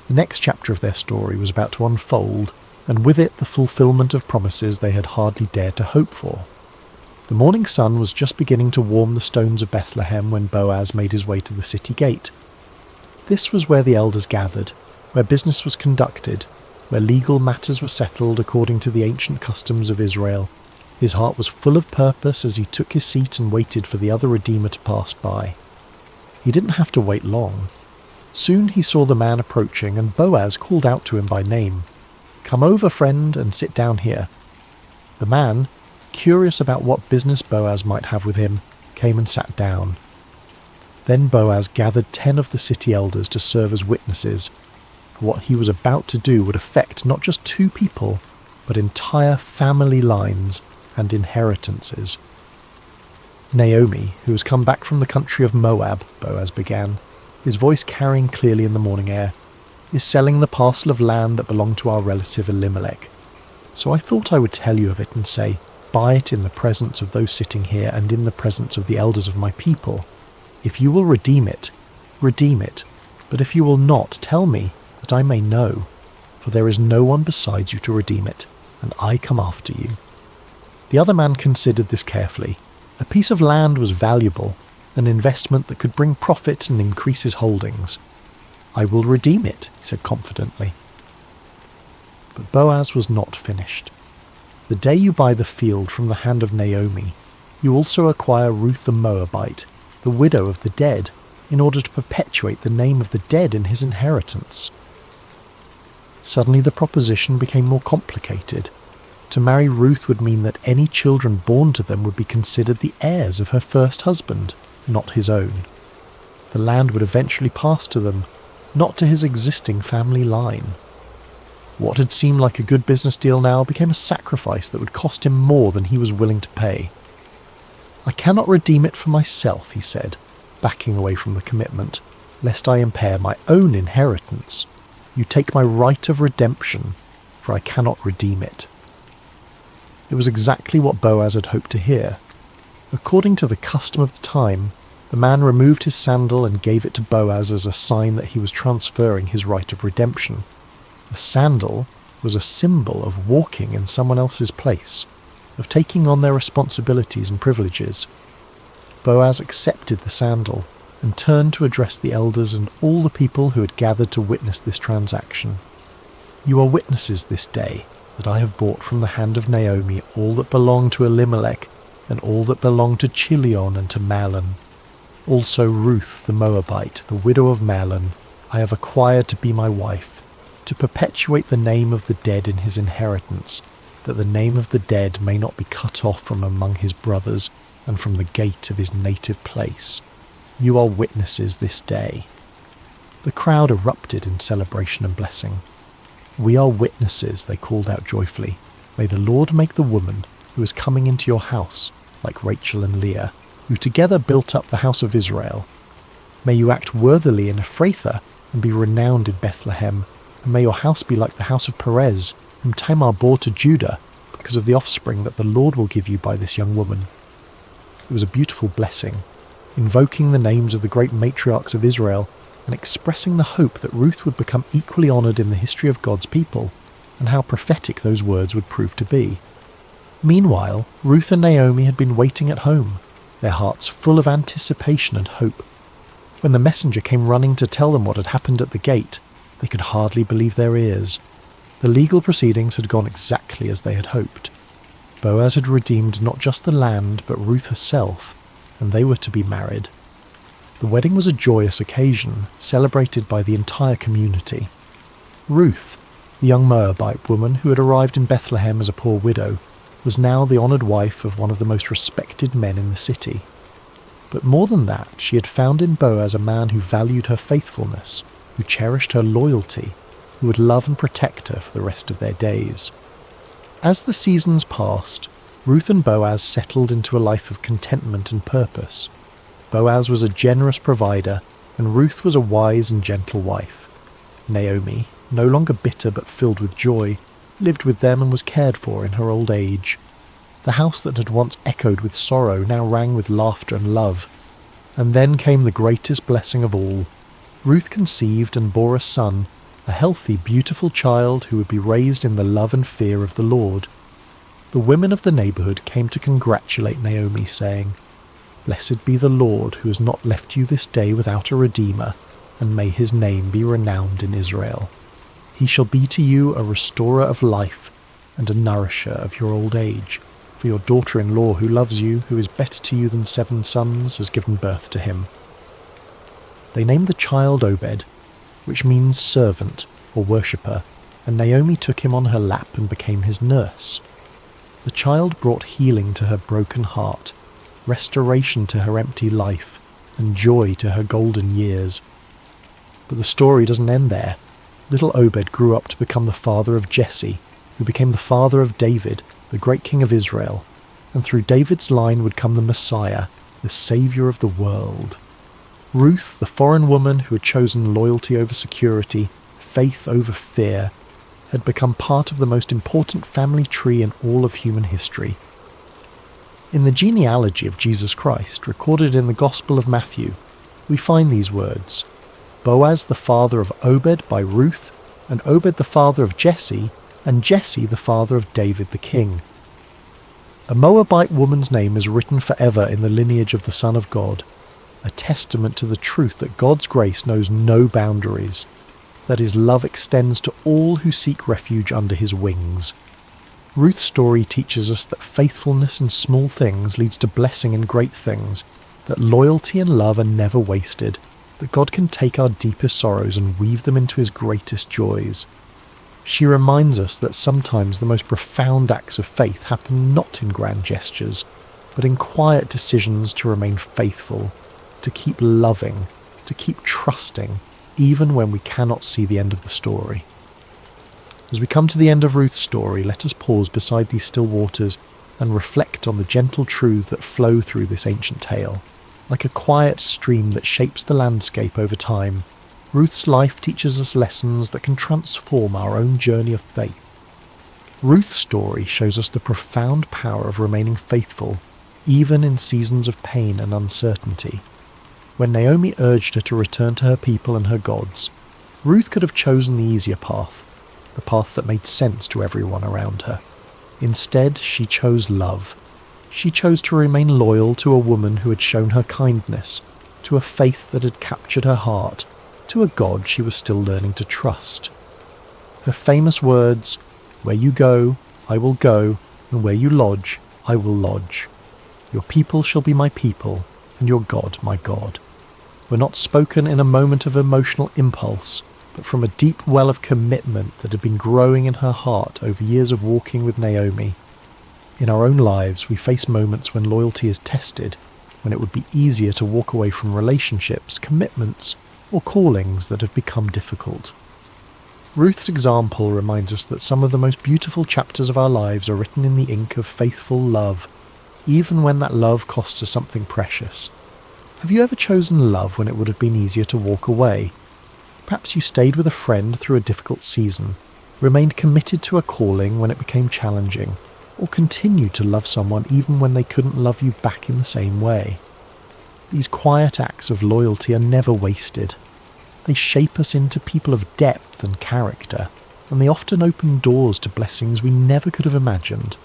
The next chapter of their story was about to unfold, and with it the fulfillment of promises they had hardly dared to hope for. The morning sun was just beginning to warm the stones of Bethlehem when Boaz made his way to the city gate. This was where the elders gathered, where business was conducted, where legal matters were settled according to the ancient customs of Israel. His heart was full of purpose as he took his seat and waited for the other Redeemer to pass by. He didn't have to wait long. Soon he saw the man approaching, and Boaz called out to him by name. "Come over, friend, and sit down here." The man, curious about what business Boaz might have with him, came and sat down. Then Boaz gathered 10 of the city elders to serve as witnesses, for what he was about to do would affect not just 2 people, but entire family lines and inheritances. "Naomi, who has come back from the country of Moab," Boaz began, his voice carrying clearly in the morning air, "is selling the parcel of land that belonged to our relative Elimelech. So I thought I would tell you of it and say, buy it in the presence of those sitting here and in the presence of the elders of my people. If you will redeem it, But if you will not, tell me, that I may know, for there is no one besides you to redeem it, and I come after you." The other man considered this carefully. A piece of land was valuable, an investment that could bring profit and increase his holdings. "I will redeem it," he said confidently. But Boaz was not finished. "The day you buy the field from the hand of Naomi, you also acquire Ruth the Moabite, the widow of the dead, in order to perpetuate the name of the dead in his inheritance." Suddenly the proposition became more complicated. To marry Ruth would mean that any children born to them would be considered the heirs of her first husband, not his own. The land would eventually pass to them, not to his existing family line. What had seemed like a good business deal now became a sacrifice that would cost him more than he was willing to pay. "I cannot redeem it for myself," he said, backing away from the commitment, "lest I impair my own inheritance. You take my right of redemption, for I cannot redeem it." It was exactly what Boaz had hoped to hear. According to the custom of the time, the man removed his sandal and gave it to Boaz as a sign that he was transferring his right of redemption. The sandal was a symbol of walking in someone else's place, of taking on their responsibilities and privileges. Boaz accepted the sandal and turned to address the elders and all the people who had gathered to witness this transaction. "You are witnesses this day that I have bought from the hand of Naomi all that belonged to Elimelech and all that belonged to Chilion and to Mahlon. Also Ruth the Moabite, the widow of Mahlon, I have acquired to be my wife, to perpetuate the name of the dead in his inheritance, that the name of the dead may not be cut off from among his brothers and from the gate of his native place. You are witnesses this day." The crowd erupted in celebration and blessing. "We are witnesses," they called out joyfully. "May the Lord make the woman who is coming into your house like Rachel and Leah, who together built up the house of Israel. May you act worthily in Ephrathah and be renowned in Bethlehem, and may your house be like the house of Perez, whom Tamar bore to Judah, because of the offspring that the Lord will give you by this young woman." It was a beautiful blessing, invoking the names of the great matriarchs of Israel and expressing the hope that Ruth would become equally honoured in the history of God's people, and how prophetic those words would prove to be. Meanwhile, Ruth and Naomi had been waiting at home, their hearts full of anticipation and hope. When the messenger came running to tell them what had happened at the gate, they could hardly believe their ears. The legal proceedings had gone exactly as they had hoped. Boaz had redeemed not just the land, but Ruth herself, and they were to be married. The wedding was a joyous occasion, celebrated by the entire community. Ruth, the young Moabite woman who had arrived in Bethlehem as a poor widow, was now the honoured wife of one of the most respected men in the city. But more than that, she had found in Boaz a man who valued her faithfulness, who cherished her loyalty, who would love and protect her for the rest of their days. As the seasons passed, Ruth and Boaz settled into a life of contentment and purpose. Boaz was a generous provider, and Ruth was a wise and gentle wife. Naomi, no longer bitter but filled with joy, lived with them and was cared for in her old age. The house that had once echoed with sorrow now rang with laughter and love. And then came the greatest blessing of all. Ruth conceived and bore a son, a healthy, beautiful child who would be raised in the love and fear of the Lord. The women of the neighbourhood came to congratulate Naomi, saying, "Blessed be the Lord who has not left you this day without a redeemer, and may his name be renowned in Israel. He shall be to you a restorer of life and a nourisher of your old age, for your daughter-in-law who loves you, who is better to you than 7 sons, has given birth to him." They named the child Obed, which means servant or worshipper, and Naomi took him on her lap and became his nurse. The child brought healing to her broken heart, restoration to her empty life, and joy to her golden years. But the story doesn't end there. Little Obed grew up to become the father of Jesse, who became the father of David, the great king of Israel, and through David's line would come the Messiah, the Saviour of the world. Ruth, the foreign woman who had chosen loyalty over security, faith over fear, had become part of the most important family tree in all of human history. In the genealogy of Jesus Christ, recorded in the Gospel of Matthew, we find these words: Boaz the father of Obed by Ruth, and Obed the father of Jesse, and Jesse the father of David the king. A Moabite woman's name is written forever in the lineage of the Son of God, a testament to the truth that God's grace knows no boundaries, that his love extends to all who seek refuge under his wings. Ruth's story teaches us that faithfulness in small things leads to blessing in great things, that loyalty and love are never wasted, that God can take our deepest sorrows and weave them into his greatest joys. She reminds us that sometimes the most profound acts of faith happen not in grand gestures, but in quiet decisions to remain faithful, to keep loving, to keep trusting, even when we cannot see the end of the story. As we come to the end of Ruth's story, let us pause beside these still waters and reflect on the gentle truths that flow through this ancient tale. Like a quiet stream that shapes the landscape over time, Ruth's life teaches us lessons that can transform our own journey of faith. Ruth's story shows us the profound power of remaining faithful, even in seasons of pain and uncertainty. When Naomi urged her to return to her people and her gods, Ruth could have chosen the easier path, the path that made sense to everyone around her. Instead, she chose love. She chose to remain loyal to a woman who had shown her kindness, to a faith that had captured her heart, to a God she was still learning to trust. Her famous words, "Where you go, I will go, and where you lodge, I will lodge. Your people shall be my people, and your God my God," were not spoken in a moment of emotional impulse, but from a deep well of commitment that had been growing in her heart over years of walking with Naomi. In our own lives, we face moments when loyalty is tested, when it would be easier to walk away from relationships, commitments, or callings that have become difficult. Ruth's example reminds us that some of the most beautiful chapters of our lives are written in the ink of faithful love, even when that love costs us something precious. Have you ever chosen love when it would have been easier to walk away? Perhaps you stayed with a friend through a difficult season, remained committed to a calling when it became challenging, or continued to love someone even when they couldn't love you back in the same way. These quiet acts of loyalty are never wasted. They shape us into people of depth and character, and they often open doors to blessings we never could have imagined.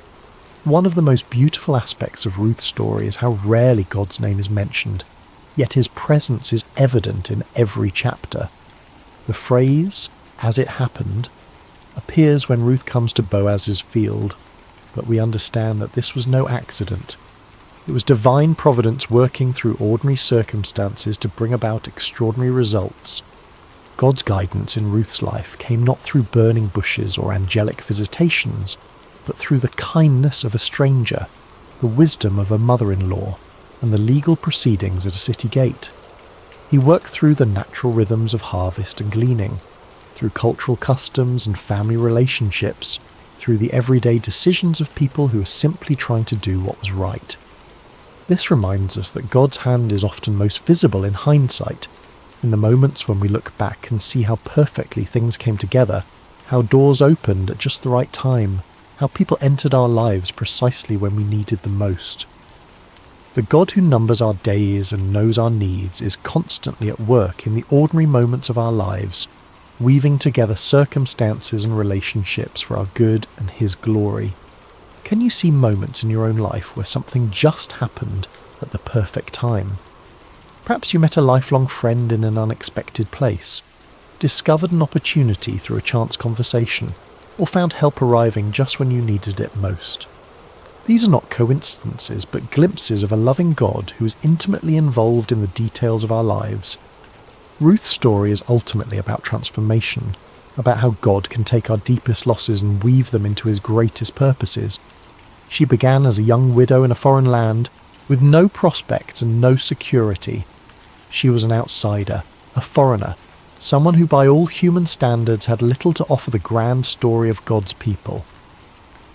One of the most beautiful aspects of Ruth's story is how rarely God's name is mentioned, yet his presence is evident in every chapter. The phrase, "as it happened," appears when Ruth comes to Boaz's field, but we understand that this was no accident. It was divine providence working through ordinary circumstances to bring about extraordinary results. God's guidance in Ruth's life came not through burning bushes or angelic visitations, but through the kindness of a stranger, the wisdom of a mother-in-law, and the legal proceedings at a city gate. He worked through the natural rhythms of harvest and gleaning, through cultural customs and family relationships, through the everyday decisions of people who were simply trying to do what was right. This reminds us that God's hand is often most visible in hindsight, in the moments when we look back and see how perfectly things came together, how doors opened at just the right time, how people entered our lives precisely when we needed them most. The God who numbers our days and knows our needs is constantly at work in the ordinary moments of our lives, weaving together circumstances and relationships for our good and his glory. Can you see moments in your own life where something just happened at the perfect time? Perhaps you met a lifelong friend in an unexpected place, discovered an opportunity through a chance conversation, or found help arriving just when you needed it most. These are not coincidences, but glimpses of a loving God who is intimately involved in the details of our lives. Ruth's story is ultimately about transformation, about how God can take our deepest losses and weave them into his greatest purposes. She began as a young widow in a foreign land, with no prospects and no security. She was an outsider, a foreigner, someone who by all human standards had little to offer the grand story of God's people.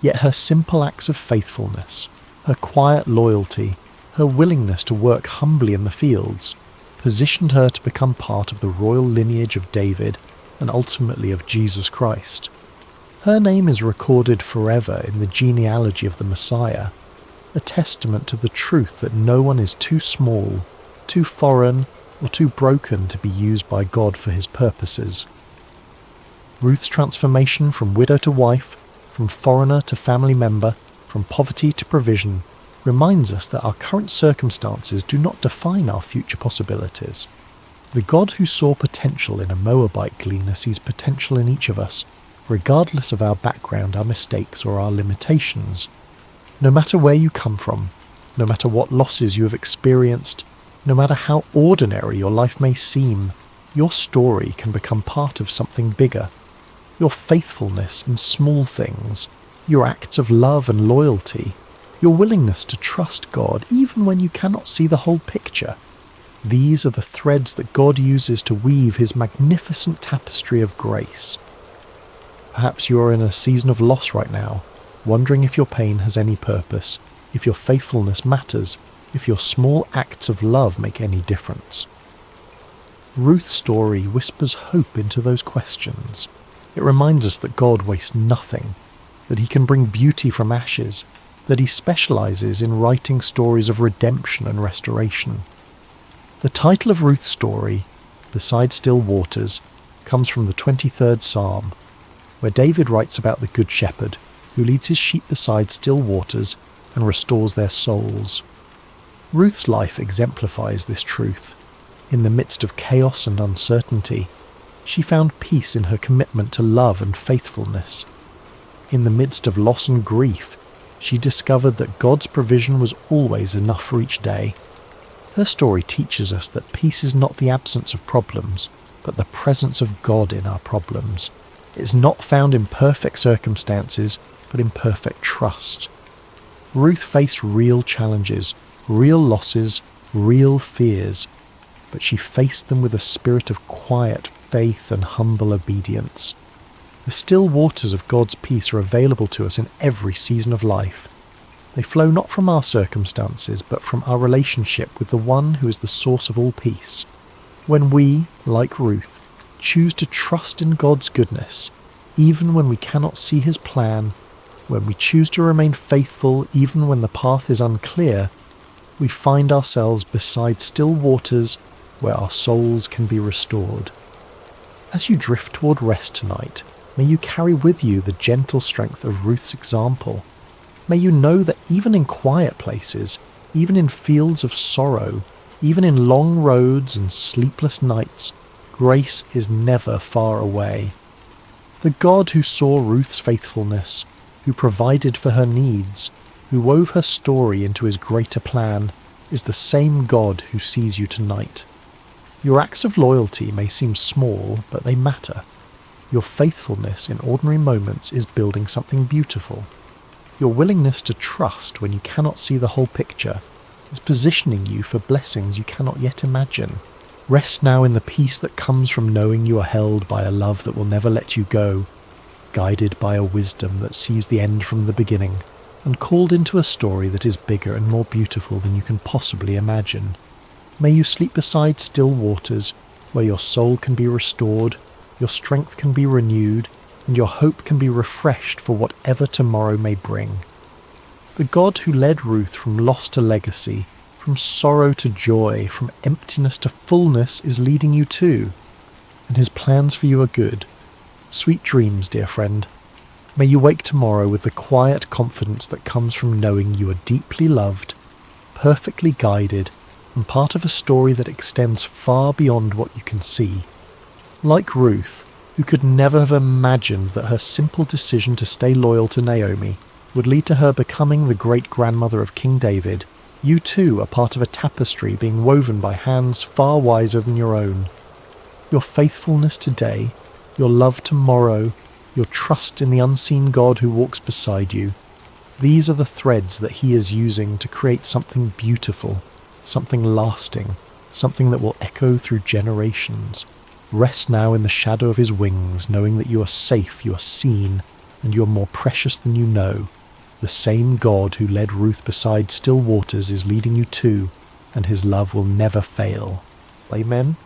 Yet her simple acts of faithfulness, her quiet loyalty, her willingness to work humbly in the fields, positioned her to become part of the royal lineage of David and ultimately of Jesus Christ. Her name is recorded forever in the genealogy of the Messiah, a testament to the truth that no one is too small, too foreign, or too broken to be used by God for his purposes. Ruth's transformation from widow to wife, from foreigner to family member, from poverty to provision, reminds us that our current circumstances do not define our future possibilities. The God who saw potential in a Moabite gleaner sees potential in each of us, regardless of our background, our mistakes, or our limitations. No matter where you come from, no matter what losses you have experienced, no matter how ordinary your life may seem, your story can become part of something bigger. Your faithfulness in small things, your acts of love and loyalty, your willingness to trust God even when you cannot see the whole picture. These are the threads that God uses to weave his magnificent tapestry of grace. Perhaps you are in a season of loss right now, wondering if your pain has any purpose, if your faithfulness matters, if your small acts of love make any difference. Ruth's story whispers hope into those questions. It reminds us that God wastes nothing, that he can bring beauty from ashes, that he specializes in writing stories of redemption and restoration. The title of Ruth's story, Beside Still Waters, comes from the 23rd Psalm, where David writes about the Good Shepherd who leads his sheep beside still waters and restores their souls. Ruth's life exemplifies this truth. In the midst of chaos and uncertainty, she found peace in her commitment to love and faithfulness. In the midst of loss and grief, she discovered that God's provision was always enough for each day. Her story teaches us that peace is not the absence of problems, but the presence of God in our problems. It is not found in perfect circumstances, but in perfect trust. Ruth faced real challenges, real losses, real fears, but she faced them with a spirit of quiet faith and humble obedience. The still waters of God's peace are available to us in every season of life. They flow not from our circumstances, but from our relationship with the one who is the source of all peace. When we, like Ruth, choose to trust in God's goodness, even when we cannot see his plan, when we choose to remain faithful even when the path is unclear, we find ourselves beside still waters where our souls can be restored. As you drift toward rest tonight, may you carry with you the gentle strength of Ruth's example. May you know that even in quiet places, even in fields of sorrow, even in long roads and sleepless nights, grace is never far away. The God who saw Ruth's faithfulness, who provided for her needs, who wove her story into his greater plan, is the same God who sees you tonight. Your acts of loyalty may seem small, but they matter. Your faithfulness in ordinary moments is building something beautiful. Your willingness to trust when you cannot see the whole picture is positioning you for blessings you cannot yet imagine. Rest now in the peace that comes from knowing you are held by a love that will never let you go, guided by a wisdom that sees the end from the beginning, and called into a story that is bigger and more beautiful than you can possibly imagine. May you sleep beside still waters, where your soul can be restored, your strength can be renewed, and your hope can be refreshed for whatever tomorrow may bring. The God who led Ruth from loss to legacy, from sorrow to joy, from emptiness to fullness is leading you too, and his plans for you are good. Sweet dreams, dear friend. May you wake tomorrow with the quiet confidence that comes from knowing you are deeply loved, perfectly guided, and part of a story that extends far beyond what you can see. Like Ruth, who could never have imagined that her simple decision to stay loyal to Naomi would lead to her becoming the great-grandmother of King David, you too are part of a tapestry being woven by hands far wiser than your own. Your faithfulness today, your love tomorrow, your trust in the unseen God who walks beside you, these are the threads that he is using to create something beautiful, something lasting, something that will echo through generations. Rest now in the shadow of his wings, knowing that you are safe, you are seen, and you are more precious than you know. The same God who led Ruth beside still waters is leading you too, and his love will never fail. Amen.